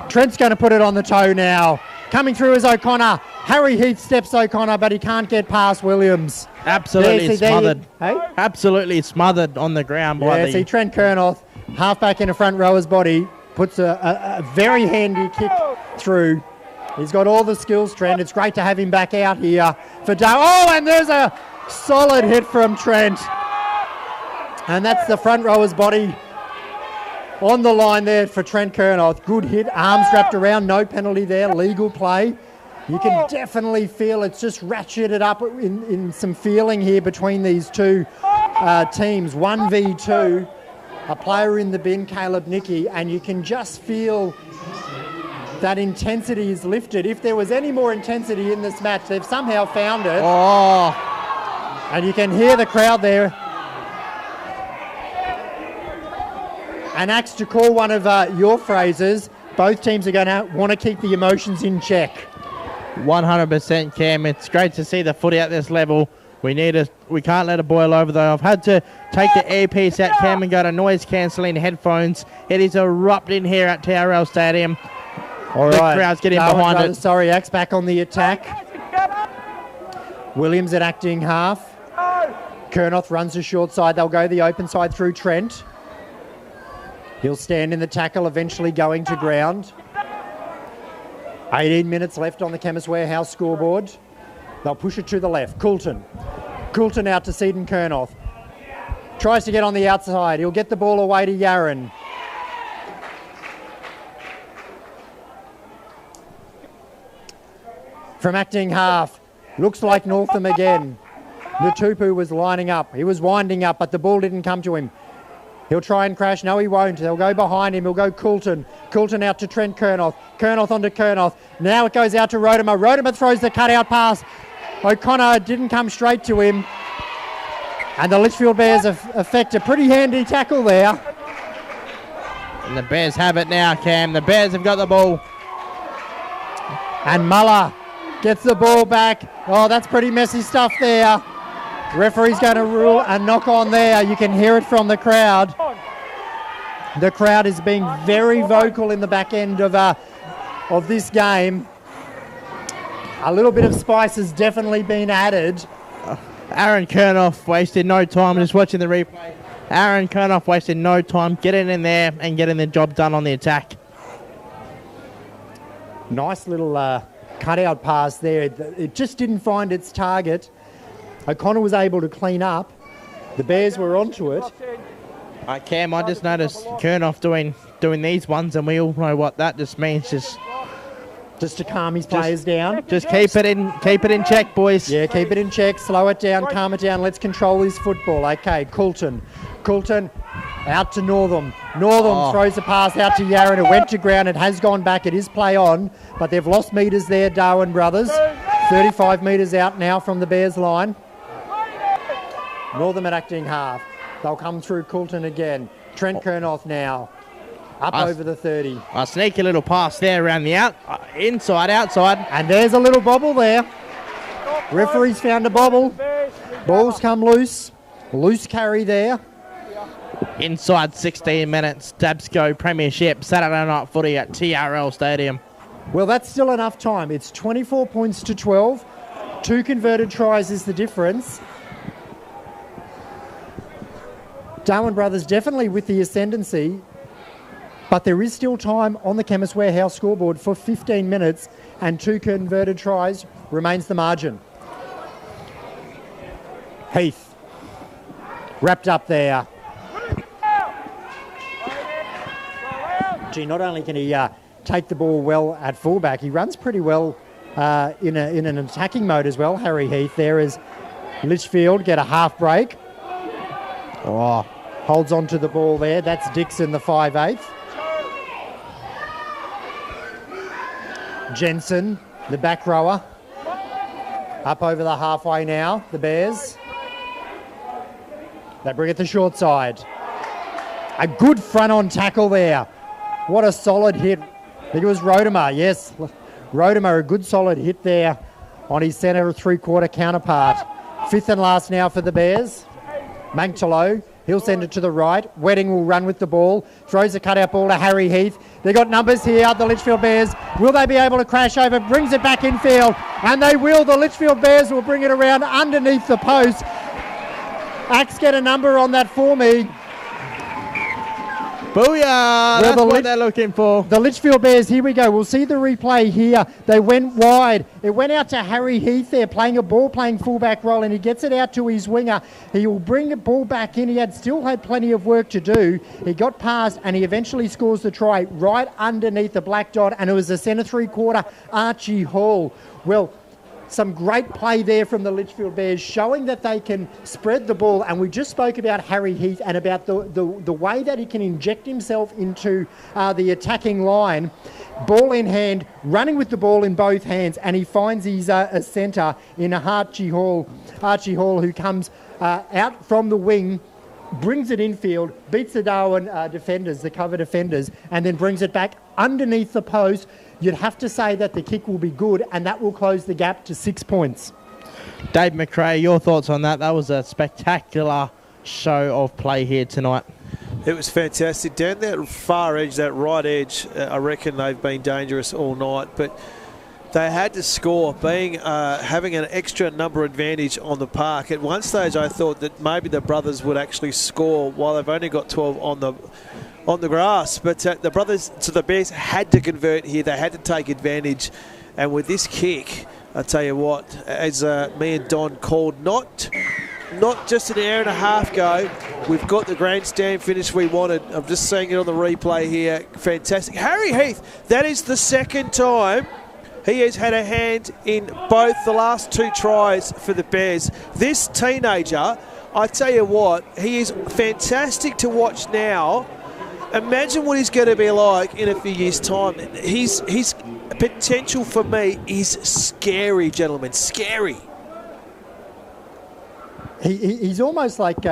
Speaker 5: Trent's going to put it on the toe now. Coming through is O'Connor. Harry Heath steps O'Connor, but he can't get past Williams.
Speaker 6: Absolutely smothered. Absolutely smothered on the ground by the...
Speaker 5: See Trent Kernoth, halfback in a front rower's body, puts a very handy kick through. He's got all the skills, Trent. It's great to have him back out here for and there's a solid hit from Trent. And that's the front rower's body on the line there for Trent Kernoth. Good hit, arms wrapped around, no penalty there, legal play. You can definitely feel it's just ratcheted up in some feeling here between these two teams. 1v2, a player in the bin, Caleb Nicky, and you can just feel that intensity is lifted. If there was any more intensity in this match, they've somehow found it. Oh! And you can hear the crowd there. And Axe, to call one of your phrases, both teams are going to want to keep the emotions in check.
Speaker 6: 100%, Cam. It's great to see the footy at this level. We can't let it boil over though. I've had to take the earpiece out, Cam, and go to noise cancelling headphones. It is erupting here at TRL Stadium.
Speaker 5: All right.
Speaker 6: The crowd's getting behind it.
Speaker 5: Sorry, Axe back on the attack. Williams at acting half. Kernoth runs the short side. They'll go the open side through Trent. He'll stand in the tackle, eventually going to ground. 18 minutes left on the Chemist Warehouse scoreboard. They'll push it to the left. Coulton out to Seaton Kernoth. Tries to get on the outside. He'll get the ball away to Yaron. From acting half. Looks like Northam again. Natupu was lining up. He was winding up, but the ball didn't come to him. He'll try and crash. No, he won't. They'll go behind him. He'll go Coulton. Coulton out to Trent Kernoth. Kernoth onto Kernoth. Now it goes out to Rotimer. Rotimer throws the cutout pass. O'Connor didn't come straight to him. And the Litchfield Bears effect a pretty handy tackle there.
Speaker 6: And the Bears have it now, Cam. The Bears have got the ball.
Speaker 5: And Muller gets the ball back. Oh, that's pretty messy stuff there. Referee's going to rule a knock on there. You can hear it from the crowd. The crowd is being very vocal in the back end of this game. A little bit of spice has definitely been added.
Speaker 6: Aaron Kernoff wasted no time. Just watching the replay. Aaron Kernoff wasted no time getting in there and getting the job done on the attack.
Speaker 5: Nice little cutout pass there. It just didn't find its target. O'Connor was able to clean up. The Bears were onto it.
Speaker 6: Cam, I just noticed Kernoff doing these ones, and we all know what that just means.
Speaker 5: Just to calm his players down.
Speaker 6: Just keep it in check, boys.
Speaker 5: Yeah, keep it in check, slow it down, calm it down. Let's control his football. Okay, Coulton out to Northam. Northam throws a pass out to Yarran. It went to ground. It has gone back. It is play on, but they've lost metres there, Darwin brothers. 35 metres out now from the Bears line. Northam at acting half. They'll come through Coulton again. Trent Kernoth now. Up over the 30.
Speaker 6: A sneaky little pass there around the inside, outside.
Speaker 5: And there's a little bobble there. Referee's found a bobble. Balls come loose. Loose carry there.
Speaker 6: Inside 16 minutes. DABSCO Premiership Saturday night footy at TRL Stadium.
Speaker 5: Well, that's still enough time. It's 24 points to 12. 2 converted tries is the difference. Darwin brothers definitely with the ascendancy, but there is still time on the Chemist Warehouse scoreboard for 15 minutes, and 2 converted tries remains the margin. Heath wrapped up there. Gee, not only can he take the ball well at fullback, he runs pretty well in an attacking mode as well. Harry Heath there as Litchfield get a half break. Holds on to the ball there. That's Dixon, the 5'8". Jensen, the back rower. Up over the halfway now, the Bears. They bring it to short side. A good front-on tackle there. What a solid hit. I think it was Rotimer, yes. Rotimer, a good solid hit there on his centre three-quarter counterpart. 5th and last now for the Bears. Mangtalo, he'll send it to the right. Wedding will run with the ball. Throws a cutout ball to Harry Heath. They got numbers here, the Litchfield Bears. Will they be able to crash over? Brings it back infield. And they will. The Litchfield Bears will bring it around underneath the post. Axe, get a number on that for me.
Speaker 6: Booyah! That's what they're looking for.
Speaker 5: The Litchfield Bears, here we go. We'll see the replay here. They went wide. It went out to Harry Heath there, playing fullback role, and he gets it out to his winger. He will bring the ball back in. He still had plenty of work to do. He got past, and he eventually scores the try right underneath the black dot, and it was the centre three-quarter, Archie Hall. Well, some great play there from the Litchfield Bears, showing that they can spread the ball. And we just spoke about Harry Heath and about the way that he can inject himself into the attacking line. Ball in hand, running with the ball in both hands, and he finds his a centre in Archie Hall. Archie Hall, who comes out from the wing, brings it infield, beats the Darwin defenders, the cover defenders, and then brings it back underneath the post. You'd have to say that the kick will be good, and that will close the gap to 6 points.
Speaker 6: Dave McRae, your thoughts on that? That was a spectacular show of play here tonight.
Speaker 7: It was fantastic. Down that far edge, that right edge, I reckon they've been dangerous all night, but they had to score, having an extra number advantage on the park. At one stage, I thought that maybe the brothers would actually score while they've only got 12 on the grass, but the brothers, so the Bears had to convert here. They had to take advantage, and with this kick, I tell you what, as me and Don called, not just an hour and a half ago, we've got the grandstand finish we wanted. I'm just seeing it on the replay here. Fantastic. Harry Heath, that is the second time he has had a hand in both the last 2 tries for the Bears. This teenager I tell you what, he is fantastic to watch now. Imagine what he's going to be like in a few years' time. His potential for me is scary, gentlemen, scary.
Speaker 5: He's almost like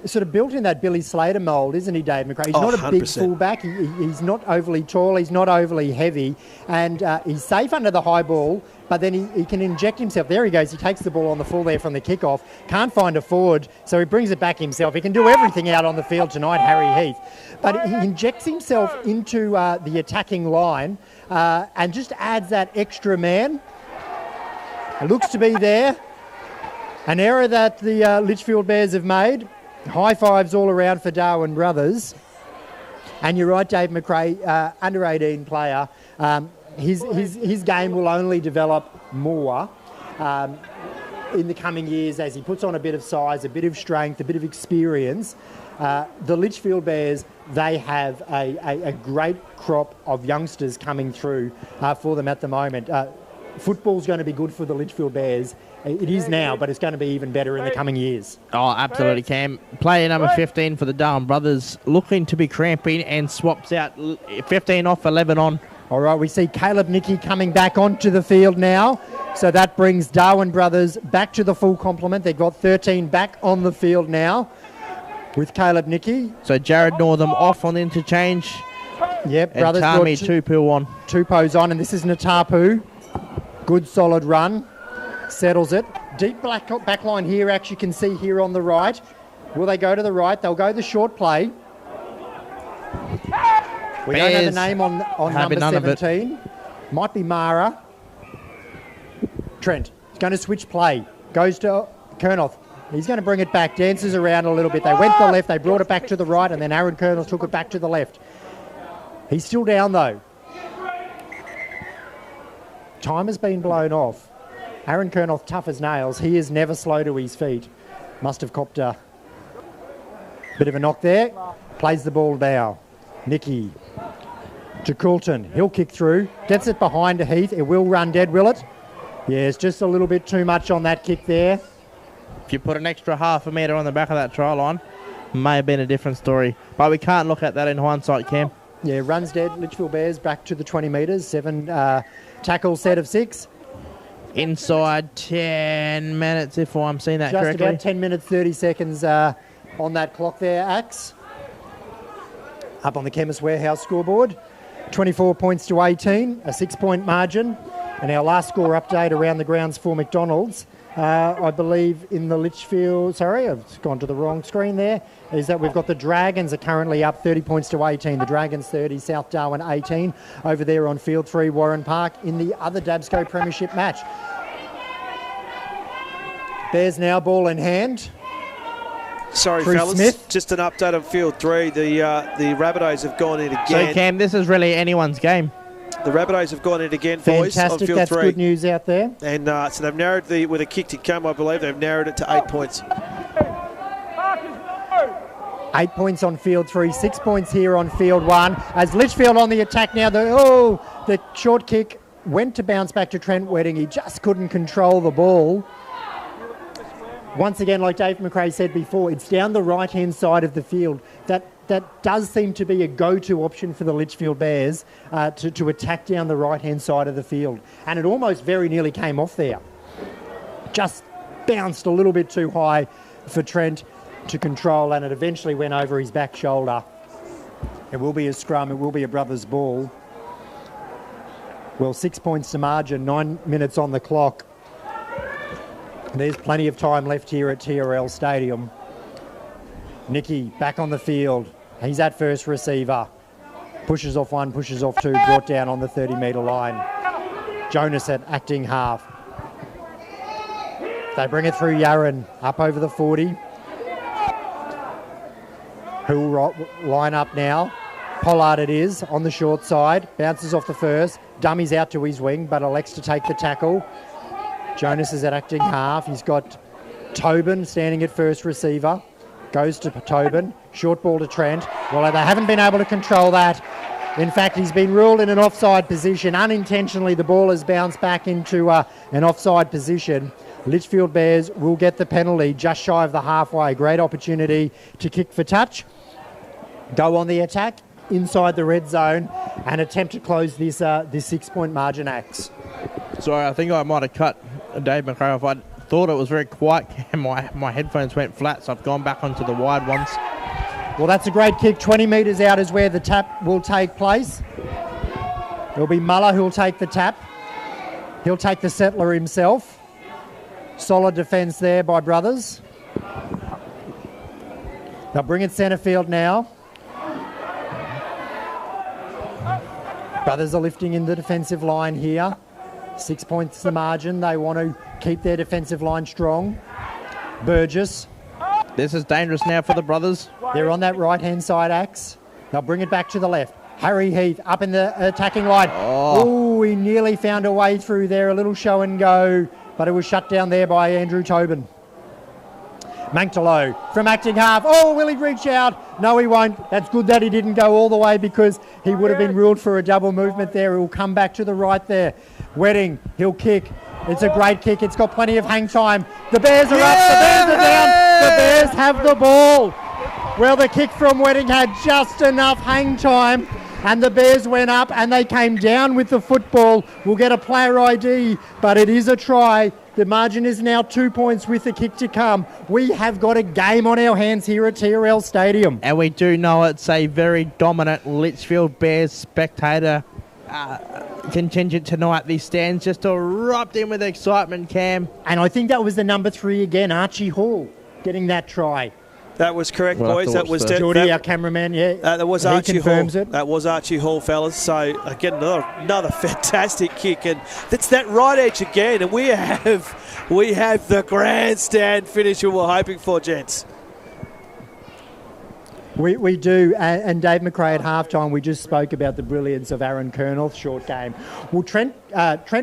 Speaker 5: sort of built in that Billy Slater mould, isn't he, Dave McRae? He's not a
Speaker 7: 100%.
Speaker 5: big fullback. He's not overly tall. He's not overly heavy. And he's safe under the high ball, but then he can inject himself. There he goes. He takes the ball on the full there from the kickoff. Can't find a forward, so he brings it back himself. He can do everything out on the field tonight, Harry Heath. But he injects himself into the attacking line and just adds that extra man. It looks to be there. An error that the Litchfield Bears have made. High fives all around for Darwin brothers. And you're right, Dave McRae, under 18 player. His game will only develop more in the coming years as he puts on a bit of size, a bit of strength, a bit of experience. The Litchfield Bears, they have a great crop of youngsters coming through for them at the moment. Football's going to be good for the Litchfield Bears. It is now, but it's going to be even better in the coming years.
Speaker 6: Oh, absolutely, Cam. Player number 15 for the Darwin brothers, looking to be cramping and swaps out 15 off, 11 on.
Speaker 5: All right, we see Caleb Nicky coming back onto the field now. So that brings Darwin brothers back to the full complement. They've got 13 back on the field now with Caleb Nicky.
Speaker 6: So Jared Northam off on interchange.
Speaker 5: Yep,
Speaker 6: and
Speaker 5: brothers
Speaker 6: Tami
Speaker 5: got
Speaker 6: Tupu on.
Speaker 5: Tupo's on, and this is Natapu. Good solid run. Settles it. Deep back line here, actually you can see here on the right. Will they go to the right? They'll go the short play. We don't have a name on number 17. Might be Mara. Trent. He's going to switch play. Goes to Kernoth. He's going to bring it back. Dances around a little bit. They went to the left. They brought it back to the right. And then Aaron Kernoth took it back to the left. He's still down, though. Time has been blown off. Aaron Kernoth, tough as nails. He is never slow to his feet. Must have copped a bit of a knock there. Plays the ball now. Nicky to Coulton. He'll kick through. Gets it behind to Heath. It will run dead, will it? Yeah, it's just a little bit too much on that kick there.
Speaker 6: If you put an extra half a metre on the back of that try line, may have been a different story. But we can't look at that in hindsight, Cam.
Speaker 5: Yeah, runs dead. Litchfield Bears back to the 20 metres. 7 tackles, set of 6.
Speaker 6: Inside 10 minutes, if I'm seeing that correctly.
Speaker 5: Just about 10 minutes, 30 seconds on that clock there, Axe. Up on the Chemist Warehouse scoreboard. 24 points to 18, a 6-point margin. And our last score update around the grounds for McDonald's, I believe in the Litchfield, sorry, I've gone to the wrong screen there, is that we've got the Dragons are currently up 30 points to 18. The Dragons 30, South Darwin 18. Over there on Field 3, Warren Park, in the other DABSCO Premiership match. Bears now ball in hand.
Speaker 7: Sorry,
Speaker 5: Bruce
Speaker 7: fellas.
Speaker 5: Smith.
Speaker 7: Just an update on Field 3. The Rabbitohs have gone in again.
Speaker 6: So, Cam, this is really anyone's game.
Speaker 7: The Rabbitohs have gone in again, boys, on
Speaker 5: Fantastic,
Speaker 7: Field
Speaker 5: that's
Speaker 7: 3.
Speaker 5: good news out there.
Speaker 7: And so they've narrowed with a kick to come, I believe, they've narrowed it to 8 points.
Speaker 5: 8 points on Field 3, 6 points here on Field 1. As Litchfield on the attack now, the short kick went to bounce back to Trent Wedding. He just couldn't control the ball. Once again, like Dave McRae said before, it's down the right-hand side of the field. That does seem to be a go-to option for the Litchfield Bears to attack down the right-hand side of the field. And it almost very nearly came off there. Just bounced a little bit too high for Trent to control, and it eventually went over his back shoulder. It will be a scrum. It will be a brothers' ball. Well, 6 points to margin, 9 minutes on the clock. There's plenty of time left here at TRL Stadium. Nicky back on the field. He's at first receiver. Pushes off one, pushes off two, brought down on the 30-metre line. Jonas at acting half. They bring it through Yarran, up over the 40. Who'll line up now? Pollard it is, on the short side. Bounces off the first. Dummies out to his wing, but elects to take the tackle. Jonas is at acting half. He's got Tobin standing at first receiver. Goes to Tobin. Short ball to Trent. Well, they haven't been able to control that. In fact, he's been ruled in an offside position. Unintentionally, the ball has bounced back into an offside position. Litchfield Bears will get the penalty just shy of the halfway. Great opportunity to kick for touch. Go on the attack inside the red zone and attempt to close this 6-point margin, Axe.
Speaker 6: Sorry, I think I might have cut Dave McRae off. I thought it was very quiet and my headphones went flat, so I've gone back onto the wide ones.
Speaker 5: Well, that's a great kick. 20 metres out is where the tap will take place. It'll be Muller who'll take the tap. He'll take the settler himself. Solid defence there by Brothers. They'll bring it centre field now. Brothers are lifting in the defensive line here. 6 points the margin. They want to keep their defensive line strong. Burgess.
Speaker 6: This is dangerous now for the Brothers.
Speaker 5: They're on that right-hand side, Axe. They'll bring it back to the left. Harry Heath up in the attacking line. Oh, he nearly found a way through there. A little show and go, but it was shut down there by Andrew Tobin. Manctalo from acting half. Oh, will he reach out? No, he won't. That's good that he didn't go all the way because he would have been ruled for a double movement there. He'll come back to the right there. Wedding, he'll kick. It's a great kick. It's got plenty of hang time. The Bears are up. The Bears are down. The Bears have the ball. Well, the kick from Wedding had just enough hang time, and the Bears went up and they came down with the football. We'll get a player ID, but it is a try. The margin is now 2 points with the kick to come. We have got a game on our hands here at TRL Stadium.
Speaker 6: And we do know it's a very dominant Litchfield Bears spectator contingent tonight. These stands just erupting with excitement, Cam.
Speaker 5: And I think that was the number 3 again, Archie Hall, getting that try.
Speaker 7: That was correct, boys. That was
Speaker 5: Geordie, our cameraman. Yeah,
Speaker 7: that was Archie Hall.
Speaker 5: It.
Speaker 7: That was Archie Hall, fellas. So again, another fantastic kick, and that's that right edge again. And we have the grandstand finish we were hoping for, gents.
Speaker 5: We do, and Dave McRae at halftime, we just spoke about the brilliance of Aaron Kernoth's short game. Well, Trent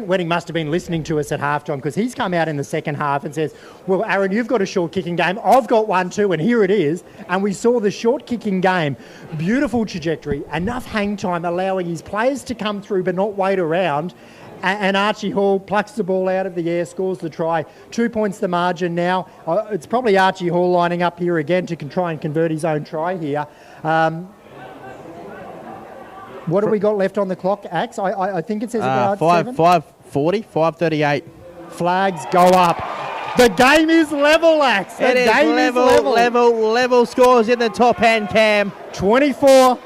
Speaker 5: Wedding must have been listening to us at halftime because he's come out in the second half and says, well, Aaron, you've got a short kicking game. I've got one too, and here it is. And we saw the short kicking game. Beautiful trajectory, enough hang time, allowing his players to come through but not wait around. And Archie Hall plucks the ball out of the air, scores the try. 2 points the margin now. It's probably Archie Hall lining up here again to try and convert his own try here. What have we got left on the clock, Axe? I think it says about
Speaker 6: 5:40, 5:38.
Speaker 5: Flags go up. The game is level, Axe.
Speaker 6: It is level scores in the top hand, Cam.
Speaker 5: 24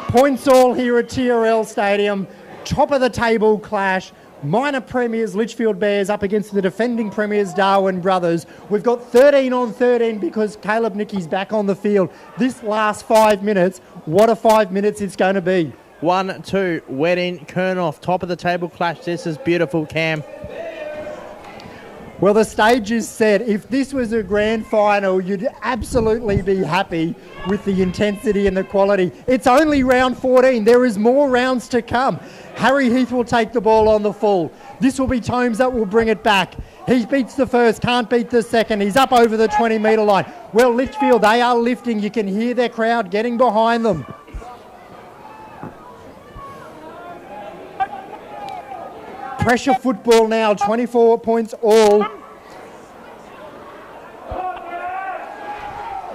Speaker 5: points all here at TRL Stadium. Top of the table clash. Minor premiers Litchfield Bears up against the defending premiers Darwin Brothers. We've got 13 on 13 because Caleb Nicky's back on the field. This last 5 minutes, what a 5 minutes it's going to be.
Speaker 6: 1-2, Wedding, Kernoth, top of the table clash. This is beautiful, Cam.
Speaker 5: Well, the stage is set. If this was a grand final, you'd absolutely be happy with the intensity and the quality. It's only round 14. There is more rounds to come. Harry Heath will take the ball on the full. This will be Tomes that will bring it back. He beats the first, can't beat the second. He's up over the 20-metre line. Well, Litchfield, they are lifting. You can hear their crowd getting behind them. Pressure football now, 24 points all.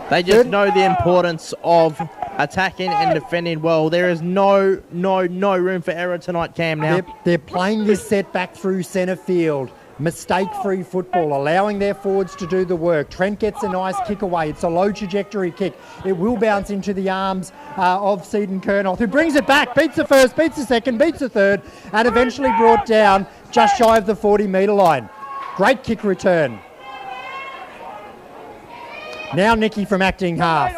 Speaker 6: They just know the importance of attacking and defending well. There is no room for error tonight, Cam, now.
Speaker 5: They're playing this set back through centre field. Mistake-free football, allowing their forwards to do the work. Trent gets a nice kick away. It's a low trajectory kick. It will bounce into the arms of Seaton Kernoth, who brings it back, beats the first, beats the second, beats the third, and eventually brought down just shy of the 40-metre line. Great kick return. Now Nicky from acting half.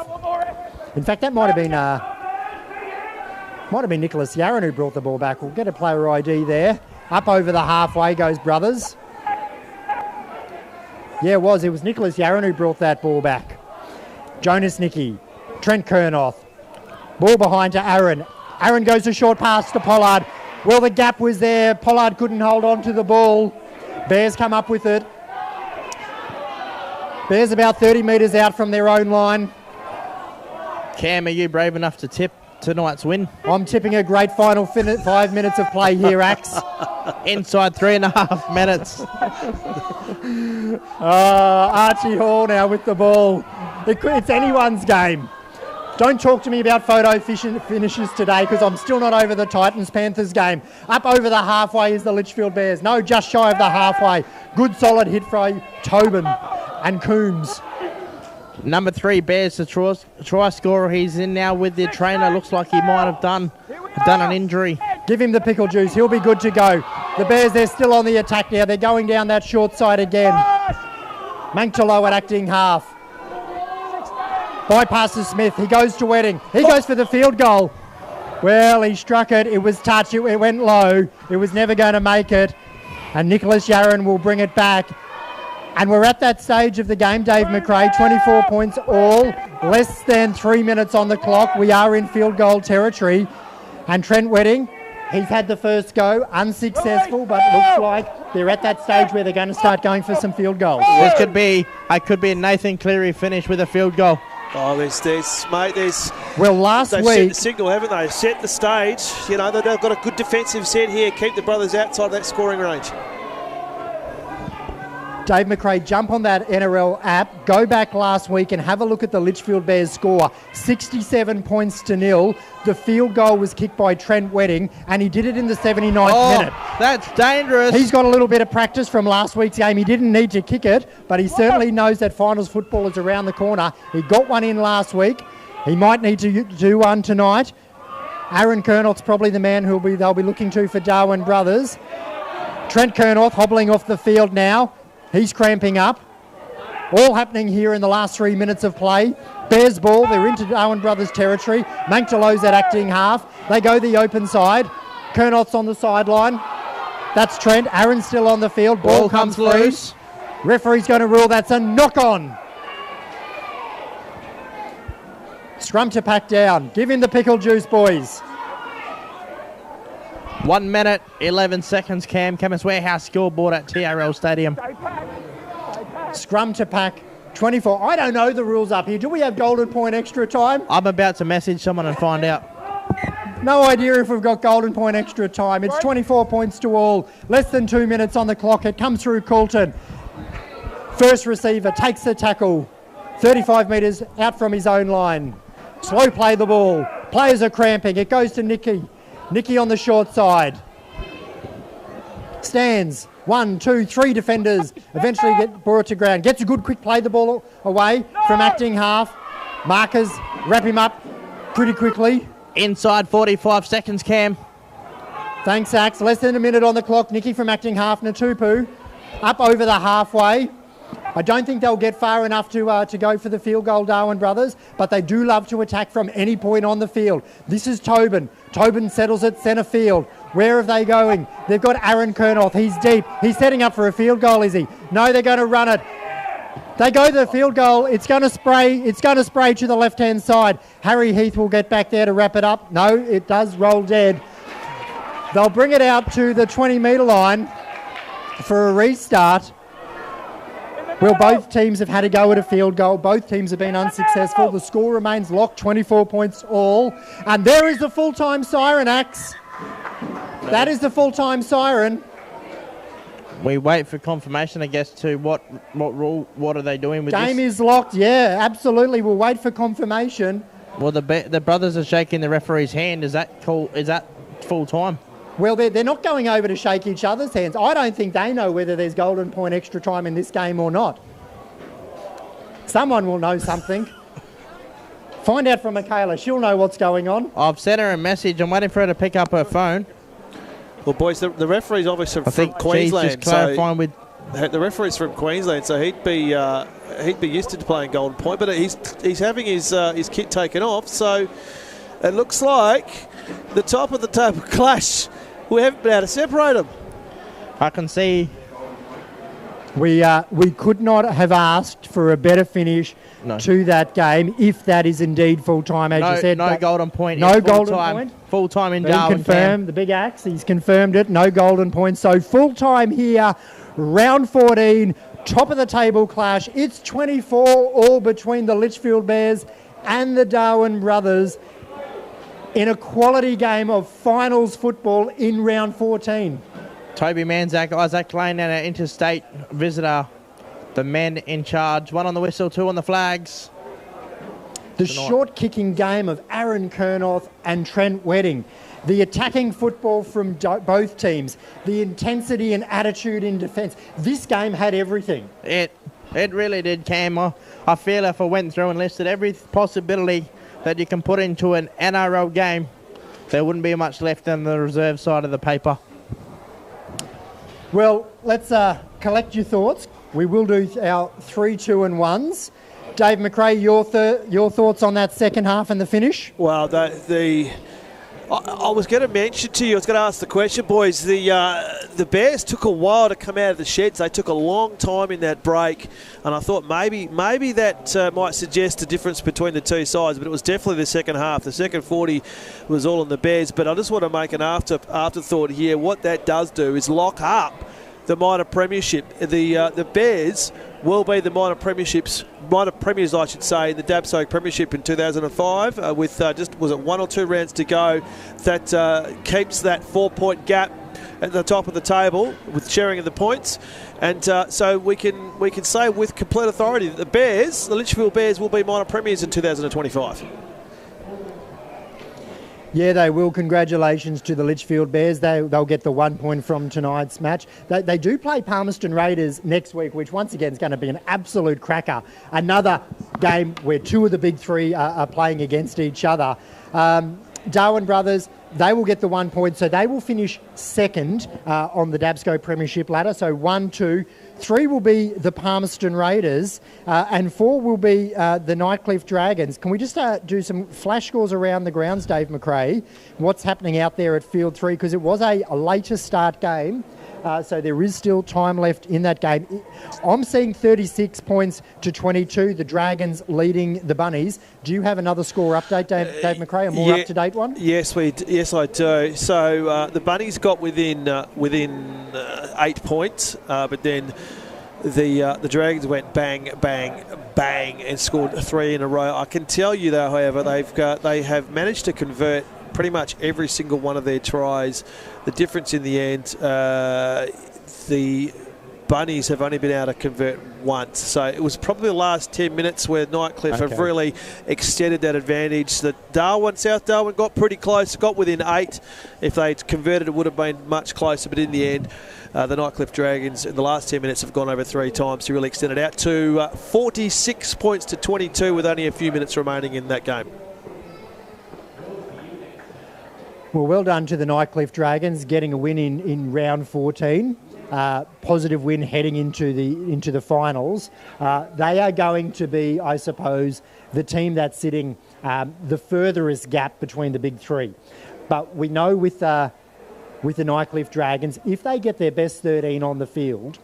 Speaker 5: In fact, that might have been Nicholas Yarran who brought the ball back. We'll get a player ID there. Up over the halfway goes Brothers. Yeah, it was. It was Nicholas Yarran who brought that ball back. Jonas Nicky. Trent Kernoth. Ball behind to Aaron. Aaron goes a short pass to Pollard. Well, the gap was there. Pollard couldn't hold on to the ball. Bears come up with it. Bears about 30 metres out from their own line.
Speaker 6: Cam, are you brave enough to tip tonight's win.
Speaker 5: I'm tipping a great final 5 minutes of play here, Axe.
Speaker 6: Inside 3.5 minutes.
Speaker 5: Archie Hall now with the ball. It's anyone's game. Don't talk to me about photo finishes today because I'm still not over the Titans-Panthers game. Up over the halfway is the Litchfield Bears. No, just shy of the halfway. Good solid hit for Tobin and Coombs.
Speaker 6: Number 3, Bears, the try scorer. He's in now with the trainer. Looks like he might have done an injury.
Speaker 5: Give him the pickle juice. He'll be good to go. The Bears, they're still on the attack now. They're going down that short side again. Manctolo at acting half. Bypasses Smith. He goes to Wedding. He goes for the field goal. Well, he struck it. It was touch. It went low. It was never going to make it. And Nicholas Yarran will bring it back. And we're at that stage of the game, Dave McRae. 24 points all. Less than 3 minutes on the clock. We are in field goal territory. And Trent Wedding, he's had the first go. Unsuccessful, but looks like they're at that stage where they're going to start going for some field goals.
Speaker 6: This could be a Nathan Cleary finish with a field goal.
Speaker 7: Oh, there's
Speaker 5: well, last
Speaker 7: they've
Speaker 5: week
Speaker 7: set the signal, haven't they? Set the stage. You know, they've got a good defensive set here. Keep the brothers outside of that scoring range.
Speaker 5: Dave McRae, jump on that NRL app, go back last week and have a look at the Litchfield Bears score. 67 points to 0. The field goal was kicked by Trent Wedding, and he did it in the 79th minute.
Speaker 6: That's dangerous.
Speaker 5: He's got a little bit of practice from last week's game. He didn't need to kick it, but he certainly knows that finals football is around the corner. He got one in last week. He might need to do one tonight. Aaron Kernoth's probably the man they'll be looking to for Darwin Brothers. Trent Kernoth hobbling off the field now. He's cramping up. All happening here in the last 3 minutes of play. Bears ball, they're into Darwin Brothers territory. Manctolo's at acting half. They go the open side. Kernoth's on the sideline. That's Trent. Aaron's still on the field. Ball comes loose. Referee's going to rule that's a knock-on. Scrum to pack down. Give him the pickle juice, boys.
Speaker 6: 1 minute, 11 seconds, Cam. Chemist Warehouse scoreboard at TRL Stadium.
Speaker 5: Scrum to pack, 24. I don't know the rules up here. Do we have golden point extra time?
Speaker 6: I'm about to message someone and find out.
Speaker 5: No idea if we've got golden point extra time. It's 24 points to all. Less than 2 minutes on the clock. It comes through Coulton. First receiver takes the tackle. 35 metres out from his own line. Slow play the ball. Players are cramping. It goes to Nicky. Nicky on the short side. Stands. 1, 2, 3 defenders. Eventually get brought to ground. Gets a good quick play the ball away from acting half. Markers wrap him up pretty quickly.
Speaker 6: Inside 45 seconds, Cam.
Speaker 5: Thanks, Axe. Less than a minute on the clock. Nicky from acting half. Natupu up over the halfway. I don't think they'll get far enough to go for the field goal, Darwin Brothers, but they do love to attack from any point on the field. This is Tobin. Tobin settles at centre field. Where are they going? They've got Aaron Kernoth. He's deep. He's setting up for a field goal, is he? No, they're going to run it. They go to the field goal. It's going to spray. It's going to spray to the left-hand side. Harry Heath will get back there to wrap it up. No, it does roll dead. They'll bring it out to the 20-metre line for a restart. Well, both teams have had to go at a field goal. Both teams have been unsuccessful. The score remains locked, 24 points all. And there is the full-time siren, Axe. That is the full-time siren.
Speaker 6: We wait for confirmation, I guess, to what are they doing with this?
Speaker 5: Game is locked, yeah, absolutely. We'll wait for confirmation.
Speaker 6: Well, the brothers are shaking the referee's hand. Is that cool? Is that full-time?
Speaker 5: Well, they're not going over to shake each other's hands. I don't think they know whether there's golden point extra time in this game or not. Someone will know something. Find out from Michaela. She'll know what's going on.
Speaker 6: I've sent her a message. I'm waiting for her to pick up her phone.
Speaker 7: Well, boys, the referee's obviously from Queensland.
Speaker 6: She's just clarifying with...
Speaker 7: The referee's from Queensland, so he'd be used to playing golden point, but he's having his kit taken off, so it looks like the top of the table clash. We haven't been able to separate them.
Speaker 6: I can see.
Speaker 5: We could not have asked for a better finish to that game if that is indeed full-time, as you said.
Speaker 6: No golden point.
Speaker 5: No golden point.
Speaker 6: Full-time in Darwin.
Speaker 5: Confirmed. The big axe, he's confirmed it. No golden point. So full-time here, round 14, top of the table clash. It's 24 all between the Litchfield Bears and the Darwin Brothers. in a quality game of finals football in round 14.
Speaker 6: Toby Manzak, Isaac Lane and our interstate visitor. The men in charge. 1 on the whistle, 2 on the flags.
Speaker 5: The short kicking game of Aaron Kernoth and Trent Wedding. The attacking football from both teams. The intensity and attitude in defence. This game had everything.
Speaker 6: It really did, Cam. I feel if I went through and listed every possibility that you can put into an NRL game, there wouldn't be much left on the reserve side of the paper.
Speaker 5: Well, let's collect your thoughts. We will do our 3, 2 and 1s. Dave McRae, your thoughts on that second half and the finish?
Speaker 7: Well, I was going to mention to you, I was going to ask the question, boys, the Bears took a while to come out of the sheds. They took a long time in that break, and I thought maybe that might suggest a difference between the two sides, but it was definitely the second half. The second 40 was all on the Bears, but I just want to make an afterthought here. What that does do is lock up the minor premiership. The Bears will be the minor premiers, I should say, in the DABSCO Premiership in 2005 with just, was it 1 or 2 rounds to go. That keeps that 4-point gap at the top of the table with sharing of the points. And so we can say with complete authority that the Litchfield Bears will be minor premiers in 2025.
Speaker 5: Yeah, they will. Congratulations to the Litchfield Bears. They'll get the 1 point from tonight's match. They do play Palmerston Raiders next week, which once again is going to be an absolute cracker. Another game where 2 of the big 3 are playing against each other. Darwin brothers, they will get the 1 point, so they will finish second on the DABSCO Premiership ladder. So 1, 2, 3 will be the Palmerston Raiders, and 4 will be the Nightcliff Dragons. Can we just do some flash scores around the grounds, Dave McRae? What's happening out there at Field 3? Because it was a later start game, so there is still time left in that game. I'm seeing 36 points to 22, the Dragons leading the Bunnies. Do you have another score update, Dave McRae, a more up-to-date one?
Speaker 7: Yes, I do. So the Bunnies got within 8 points, but then the Dragons went bang, bang, bang and scored 3 in a row. I can tell you, though, however, they have managed to convert pretty much every single one of their tries. The difference in the end, the Bunnies have only been able to convert once. So it was probably the last 10 minutes where Nightcliff have really extended that advantage. South Darwin got pretty close, got within 8. If they'd converted, it would have been much closer. But in the end, the Nightcliff Dragons in the last 10 minutes have gone over 3 times to really extend it out to 46 points to 22 with only a few minutes remaining in that game.
Speaker 5: Well done to the Nightcliff Dragons, getting a win in round 14. Positive win heading into the finals. They are going to be, I suppose, the team that's sitting the furthest gap between the big 3. But we know with the Nightcliff Dragons, if they get their best 13 on the field,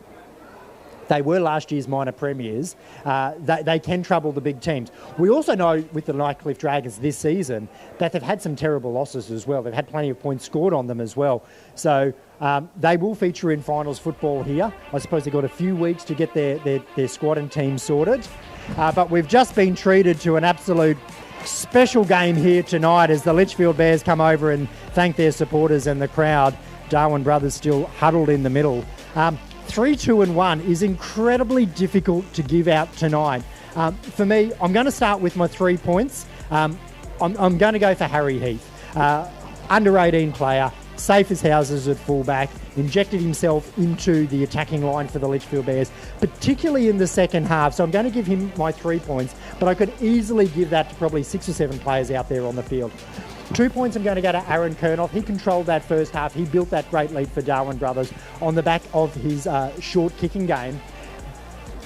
Speaker 5: they were last year's minor premiers, they can trouble the big teams. We also know with the Nightcliff Dragons this season that they've had some terrible losses as well. They've had plenty of points scored on them as well. So they will feature in finals football here. I suppose they've got a few weeks to get their squad and team sorted. But we've just been treated to an absolute special game here tonight as the Litchfield Bears come over and thank their supporters and the crowd. Darwin brothers still huddled in the middle. 3, 2 and 1 is incredibly difficult to give out tonight. For me, I'm going to start with my 3 points. I'm going to go for Harry Heath. Under 18 player, safe as houses at fullback, injected himself into the attacking line for the Litchfield Bears, particularly in the second half. So I'm going to give him my 3 points, but I could easily give that to probably 6 or 7 players out there on the field. 2 points I'm going to go to Aaron Kernoth. He controlled that first half. He built that great lead for Darwin brothers on the back of his short kicking game.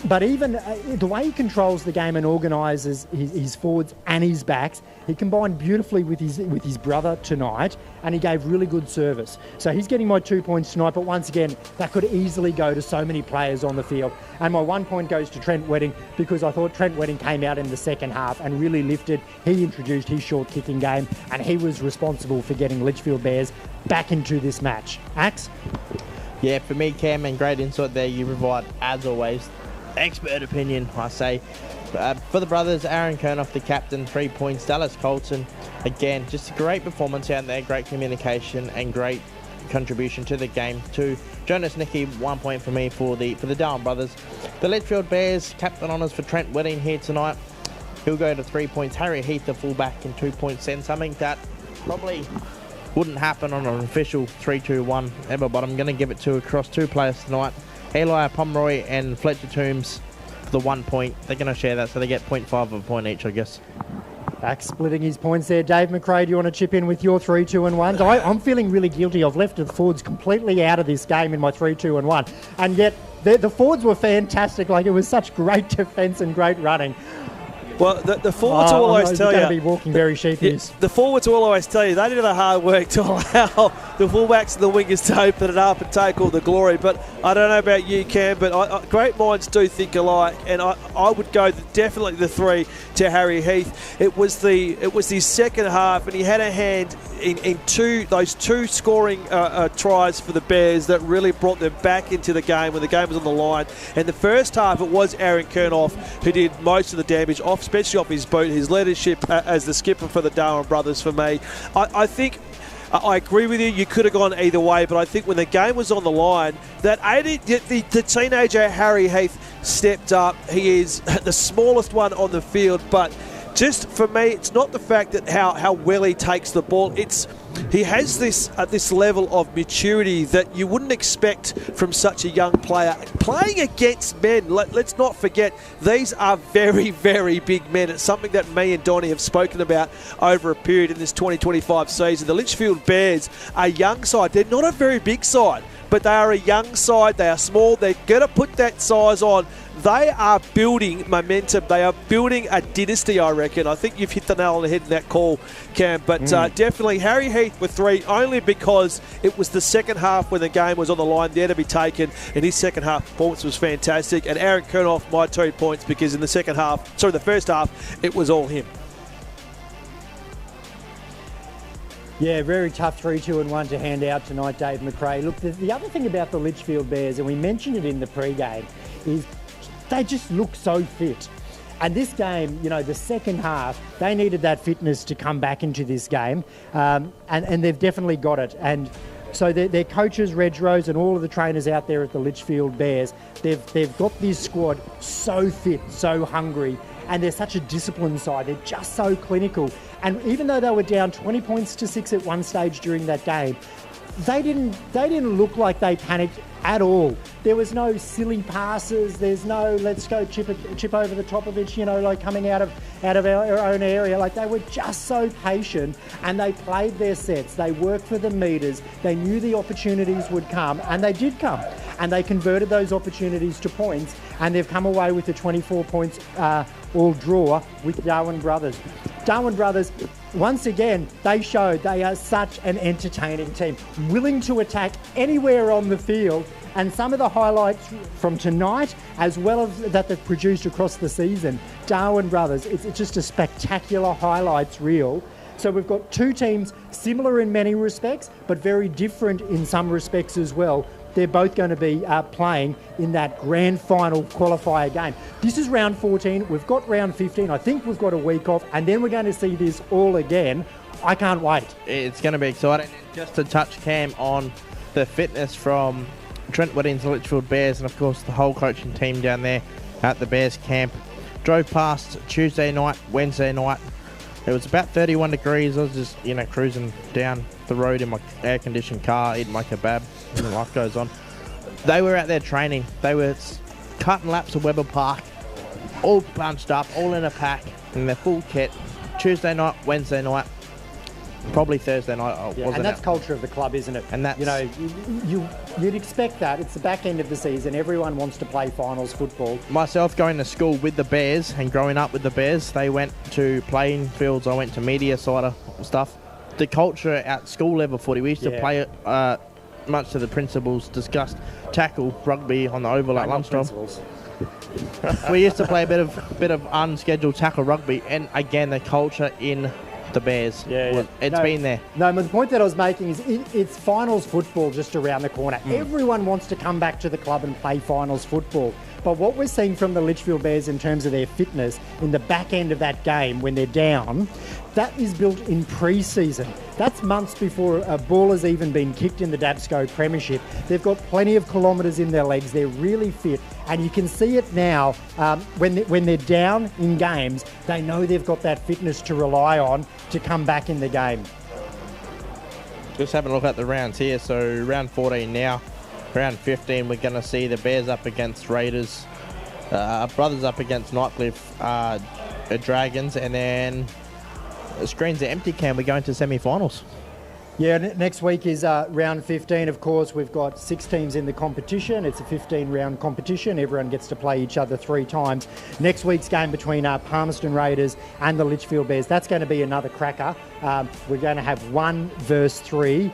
Speaker 5: But even the way he controls the game and organises his forwards and his backs, he combined beautifully with his brother tonight, and he gave really good service. So he's getting my 2 points tonight, but once again, that could easily go to so many players on the field. And my 1 point goes to Trent Wedding because I thought Trent Wedding came out in the second half and really lifted. He introduced his short kicking game, and he was responsible for getting Litchfield Bears back into this match. Axe?
Speaker 6: Yeah, for me, Cam, and great insight there you provide, as always. Expert opinion, I say. For the brothers, Aaron Kernoff, the captain, 3 points. Dallas Colton, again, just a great performance out there, great communication and great contribution to the game. To Jonas Nicky, 1 point for me for the Darwin brothers. The Litchfield Bears, captain honours for Trent Wedding here tonight. He'll go to 3 points. Harry Heath, the fullback, in 2 points. And something that probably wouldn't happen on an official 3-2-1 ever, but I'm going to give it to across 2 players tonight. Eli Pomeroy and Fletcher Toombs for the 1 point. They're going to share that, so they get 0.5 of a point each, I guess.
Speaker 5: Back splitting his points there. Dave McRae, do you want to chip in with your 3-2-1s? I'm feeling really guilty. I've left the forwards completely out of this game in my 3-2-1. And yet the forwards were fantastic. Like, it was such great defence and great running.
Speaker 7: Well, the forwards will always tell you.
Speaker 5: Going to be walking very sheepish.
Speaker 7: The forwards will always tell you they did the hard work to allow the fullbacks and the wingers to open it up and take all the glory. But I don't know about you, Cam, but great minds do think alike, and I would go definitely the 3 to Harry Heath. It was the second half, and he had a hand in those two scoring tries for the Bears that really brought them back into the game when the game was on the line. And the first half, it was Aaron Kernoff who did most of the damage, especially off his boot. His leadership as the skipper for the Darwin brothers for me. I think I agree with you. You could have gone either way, but I think when the game was on the line, the teenager Harry Heath stepped up. He is the smallest one on the field, but just for me, it's not the fact that how well he takes the ball. He has this level of maturity that you wouldn't expect from such a young player. Playing against men, let's not forget, these are very, very big men. It's something that me and Donnie have spoken about over a period in this 2025 season. The Litchfield Bears are a young side. They're not a very big side, but they are a young side. They are small. They're going to put that size on. They are building momentum. They are building a dynasty, I reckon. I think you've hit the nail on the head in that call, Cam. But definitely Harry Heath with 3, only because it was the second half when the game was on the line there to be taken, and his second half performance was fantastic. And Aaron Kernoff, my 2 points, because in the the first half, it was all him.
Speaker 5: Yeah, very tough 3-2-1 to hand out tonight, Dave McRae. Look, the other thing about the Litchfield Bears, and we mentioned it in the pre-game, is they just look so fit. And this game, the second half, they needed that fitness to come back into this game, and they've definitely got it. And so their coaches, Reg Rose, and all of the trainers out there at the Litchfield Bears, they've got this squad so fit, so hungry, and they're such a disciplined side. They're just so clinical. And even though they were down 20 points to 6 at one stage during that game, they didn't look like they panicked at all. There was no silly passes. There's no let's go chip over the top of it, like coming out of our own area. Like, they were just so patient, and they played their sets. They worked for the meters. They knew the opportunities would come, and they did come. And they converted those opportunities to points, and they've come away with the 24 points all draw with Darwin brothers. Darwin brothers, once again, they showed they are such an entertaining team, willing to attack anywhere on the field. And some of the highlights from tonight, as well as that they've produced across the season, Darwin brothers, it's just a spectacular highlights reel. So we've got 2 teams similar in many respects, but very different in some respects as well. They're both going to be playing in that grand final qualifier game. This is round 14. We've got round 15. I think we've got a week off, and then we're going to see this all again. I can't wait.
Speaker 6: It's going to be exciting. Just to touch, Cam, on the fitness from Trent Wedding's Litchfield Bears, and of course the whole coaching team down there at the Bears camp. Drove past Tuesday night, Wednesday night. It was about 31 degrees. I was just, cruising down the road in my air-conditioned car, eating my kebab, and life goes on. They were out there training. They were cutting laps of Weber Park, all bunched up, all in a pack, in their full kit. Tuesday night, Wednesday night, probably Thursday night.
Speaker 5: And that's culture of the club, isn't it?
Speaker 6: And that's,
Speaker 5: you'd expect that. It's the back end of the season. Everyone wants to play finals football.
Speaker 6: Myself going to school with the Bears and growing up with the Bears, they went to playing fields. I went to media side of stuff. The culture at school level footy, we used to play much to the principals discussed tackle rugby on the oval at lunchtime. We used to play a bit of unscheduled tackle rugby, and again the culture in the Bears. It's been there.
Speaker 5: No, but the point that I was making is it's finals football just around the corner. Everyone wants to come back to the club and play finals football. But what we're seeing from the Litchfield Bears in terms of their fitness in the back end of that game when they're down, that is built in pre-season. That's months before a ball has even been kicked in the DABSCO Premiership. They've got plenty of kilometres in their legs. They're really fit. And you can see it now when they're down in games, they know they've got that fitness to rely on to come back in the game.
Speaker 6: Just having a look at the rounds here. So round 14 now. Round 15, we're going to see the Bears up against Raiders. Brothers up against Nightcliff Dragons. And then the screens are empty, Cam. We're going to semi-finals.
Speaker 5: Yeah, next week is round 15. Of course, we've got 6 teams in the competition. It's a 15-round competition. Everyone gets to play each other 3 times. Next week's game between Palmerston Raiders and the Litchfield Bears, that's going to be another cracker. We're going to have 1 versus 3.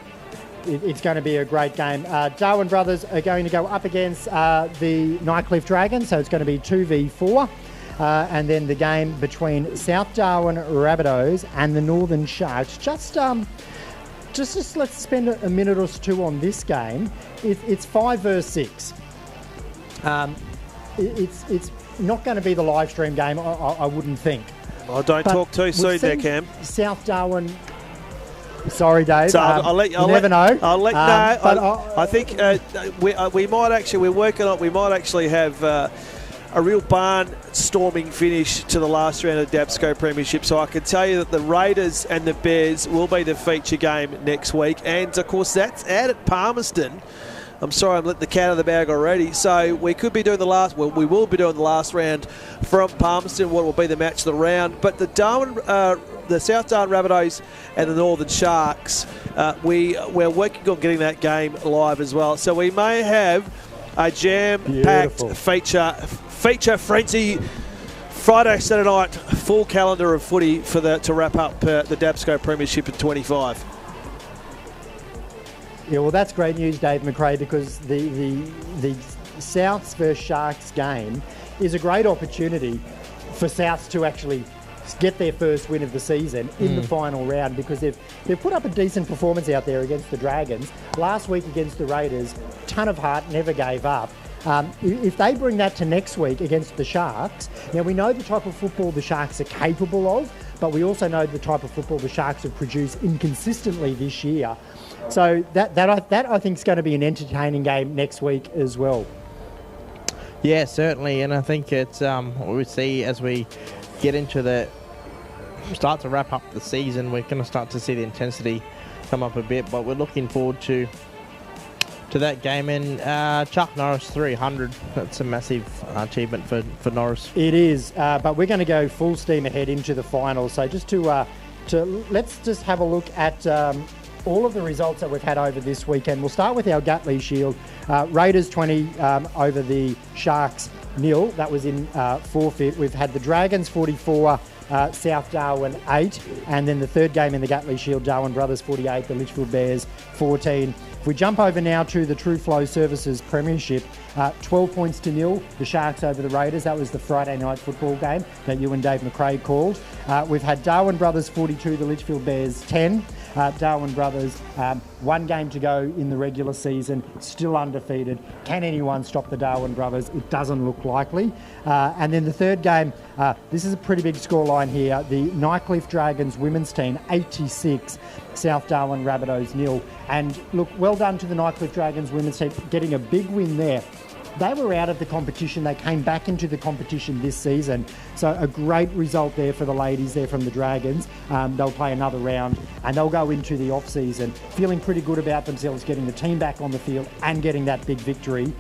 Speaker 5: It's going to be a great game. Darwin Brothers are going to go up against the Nightcliff Dragons, so it's going to be 2v4. And then the game between South Darwin Rabbitohs and the Northern Sharks. Just let's spend a minute or 2 on this game. It's 5 versus 6. It's not going to be the live stream game, I wouldn't think.
Speaker 7: Oh, don't talk too soon there, Cam.
Speaker 5: South Darwin. Sorry, Dave.
Speaker 7: So I'll let you.
Speaker 5: I'll never know.
Speaker 7: I'll let no. I think we might actually. We're working on. We might actually have a real barnstorming finish to the last round of the DABSCO Premiership. So I can tell you that the Raiders and the Bears will be the feature game next week. And, of course, that's out at Palmerston. I'm sorry, I'm letting the cat out of the bag already. So we could be doing the last... Well, we will be doing the last round from Palmerston, what will be the match of the round. But the South Darwin Rabbitohs and the Northern Sharks, we're working on getting that game live as well. So we may have a jam-packed feature frenzy Friday, Saturday night, full calendar of footy to wrap up the DABSCO Premiership in 25.
Speaker 5: Yeah, well, that's great news, Dave McRae, because the Souths versus Sharks game is a great opportunity for Souths to actually get their first win of the season in the final round, because they've put up a decent performance out there against the Dragons. Last week against the Raiders, ton of heart, never gave up. If they bring that to next week against the Sharks, now we know the type of football the Sharks are capable of, but we also know the type of football the Sharks have produced inconsistently this year. So that I think is going to be an entertaining game next week as well.
Speaker 6: Yeah, certainly, and I think it's we see as we get into start to wrap up the season, we're going to start to see the intensity come up a bit, but we're looking forward to that game. And Chuck Norris 300, that's a massive achievement for Norris. It
Speaker 5: is, but we're going to go full steam ahead into the final. So just to let's just have a look at all of the results that we've had over this weekend. We'll start with our Gatley Shield. Raiders 20 over the Sharks 0. That was in forfeit. We've had the Dragons 44, South Darwin 8, and then the third game in the Gatley Shield, Darwin Brothers 48, the Litchfield Bears 14. If we jump over now to the True Flow Services Premiership, 12 points to 0, the Sharks over the Raiders. That was the Friday night football game that you and Dave McRae called. We've had Darwin Brothers 42, the Litchfield Bears 10. Darwin Brothers, 1 game to go in the regular season, still undefeated. Can anyone stop the Darwin Brothers? It doesn't look likely. And then the third game, this is a pretty big scoreline here. The Nightcliff Dragons women's team, 86, South Darwin Rabbitohs 0. And look, well done to the Nightcliff Dragons women's team, getting a big win there. They were out of the competition. They came back into the competition this season. So a great result there for the ladies there from the Dragons. They'll play another round and they'll go into the off-season feeling pretty good about themselves, getting the team back on the field and getting that big victory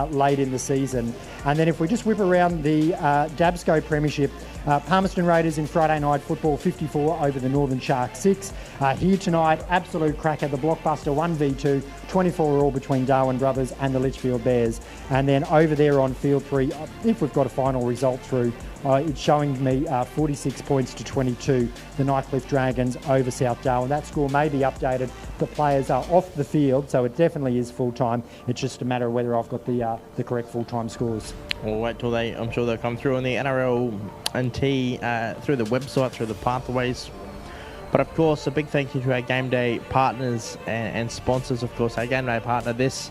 Speaker 5: late in the season. And then if we just whip around the DABSCO Premiership, Palmerston Raiders in Friday night football 54 over the Northern Sharks 6. Here tonight, absolute cracker, the blockbuster 1v2, 24 all between Darwin Brothers and the Litchfield Bears. And then over there on field 3, if we've got a final result through, it's showing me 46 points to 22, the Nightcliff Dragons over South Darwin. That score may be updated. The players are off the field, so it definitely is full-time. It's just a matter of whether I've got the correct full-time scores.
Speaker 6: We'll wait till I'm sure they'll come through on the NRL and T, through the website, through the pathways. But of course, a big thank you to our game day partners and sponsors. Of course, our game day partner this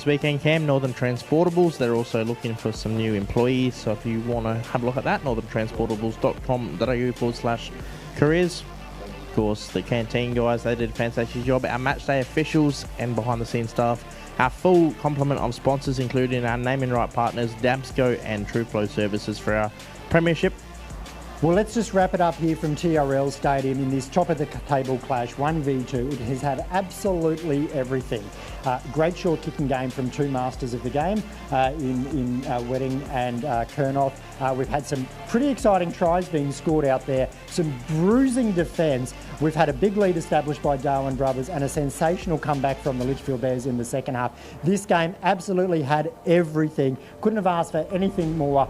Speaker 6: weekend, Cam, Northern Transportables. They're also looking for some new employees. So if you want to have a look at that, northerntransportables.com.au/careers. Of course, the canteen guys, they did a fantastic job. Our match day officials and behind the scenes staff. Our full complement of sponsors, including our naming right partners, DABSCO and True Flow Services for our Premiership.
Speaker 5: Well, let's just wrap it up here from TRL Stadium in this top-of-the-table clash, 1v2. It has had absolutely everything. Great short kicking game from two masters of the game in Wedding and Kernoth. We've had some pretty exciting tries being scored out there, some bruising defence. We've had a big lead established by Darwin brothers and a sensational comeback from the Litchfield Bears in the second half. This game absolutely had everything. Couldn't have asked for anything more.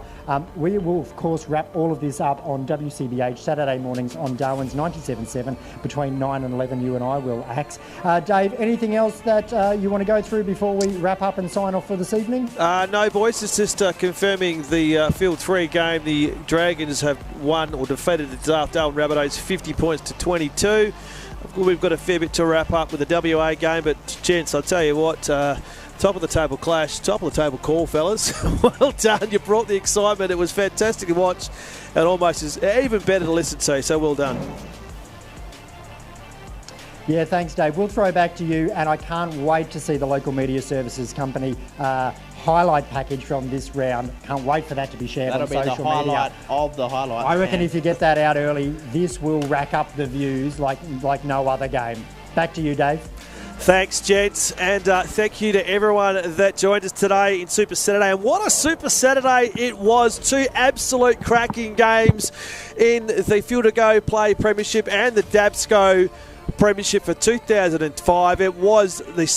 Speaker 5: We will, of course, wrap all of this up on WCBH Saturday mornings on Darwin's 97.7 between 9 and 11. You and I will axe. Dave, anything else that you want to go through before we wrap up and sign off for this evening?
Speaker 7: No, boys. It's just confirming the Field 3 game. The Dragons have won or defeated the Darwin Rabbitohs 50 points to 22. We've got a fair bit to wrap up with the WA game, but gents, I'll tell you what, top of the table clash, top of the table call, fellas. Well done. You brought the excitement. It was fantastic to watch and almost is even better to listen to, so well done.
Speaker 5: Yeah, thanks, Dave. We'll throw back to you, and I can't wait to see the local media services company highlight package from this round. Can't wait for that to be shared on social media.
Speaker 6: That'll be the highlight of the highlight.
Speaker 5: I reckon if you get that out early, this will rack up the views like no other game. Back to you, Dave.
Speaker 7: Thanks, gents, and thank you to everyone that joined us today in Super Saturday. And what a Super Saturday it was. Two absolute cracking games in the Field to Go Play Premiership and the DABSCO Premiership for 2005. It was the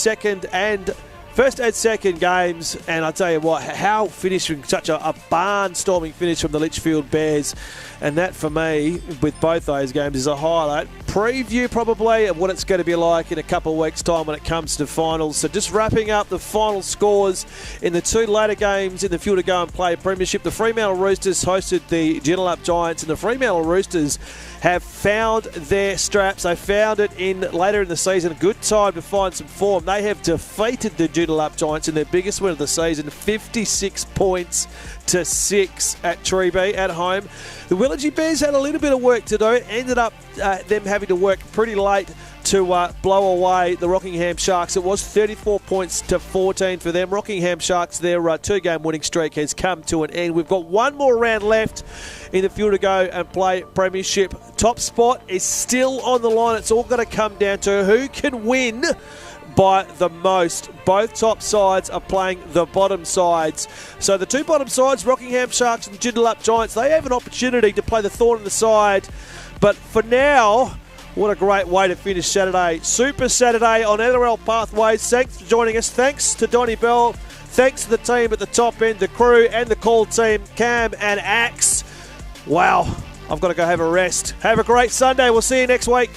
Speaker 7: first and second games, and I tell you what, how finishing such a barnstorming finish from the Litchfield Bears, and that for me, with both those games, is a highlight. Preview probably of what it's going to be like in a couple of weeks' time when it comes to finals. So just wrapping up the final scores in the two later games in the Field to Go and Play Premiership. The Fremantle Roosters hosted the Joondalup Giants, and the Fremantle Roosters have found their straps. They found it later in the season. A good time to find some form. They have defeated the Joondalup Giants in their biggest win of the season, 56 points to 6 at Treeby at home. The Willagee Bears had a little bit of work to do. It ended up them having to work pretty late to blow away the Rockingham Sharks. It was 34 points to 14 for them. Rockingham Sharks, their two-game winning streak has come to an end. We've got one more round left in the Field to Go and Play Premiership. Top spot is still on the line. It's all going to come down to who can win by the most. Both top sides are playing the bottom sides. So the two bottom sides, Rockingham Sharks and Joondalup Giants, they have an opportunity to play the thorn in the side. But for now, what a great way to finish Saturday. Super Saturday on NRL Pathways. Thanks for joining us. Thanks to Donnie Bell. Thanks to the team at the top end, the crew and the call team, Cam and Axe. Wow, I've got to go have a rest. Have a great Sunday. We'll see you next week.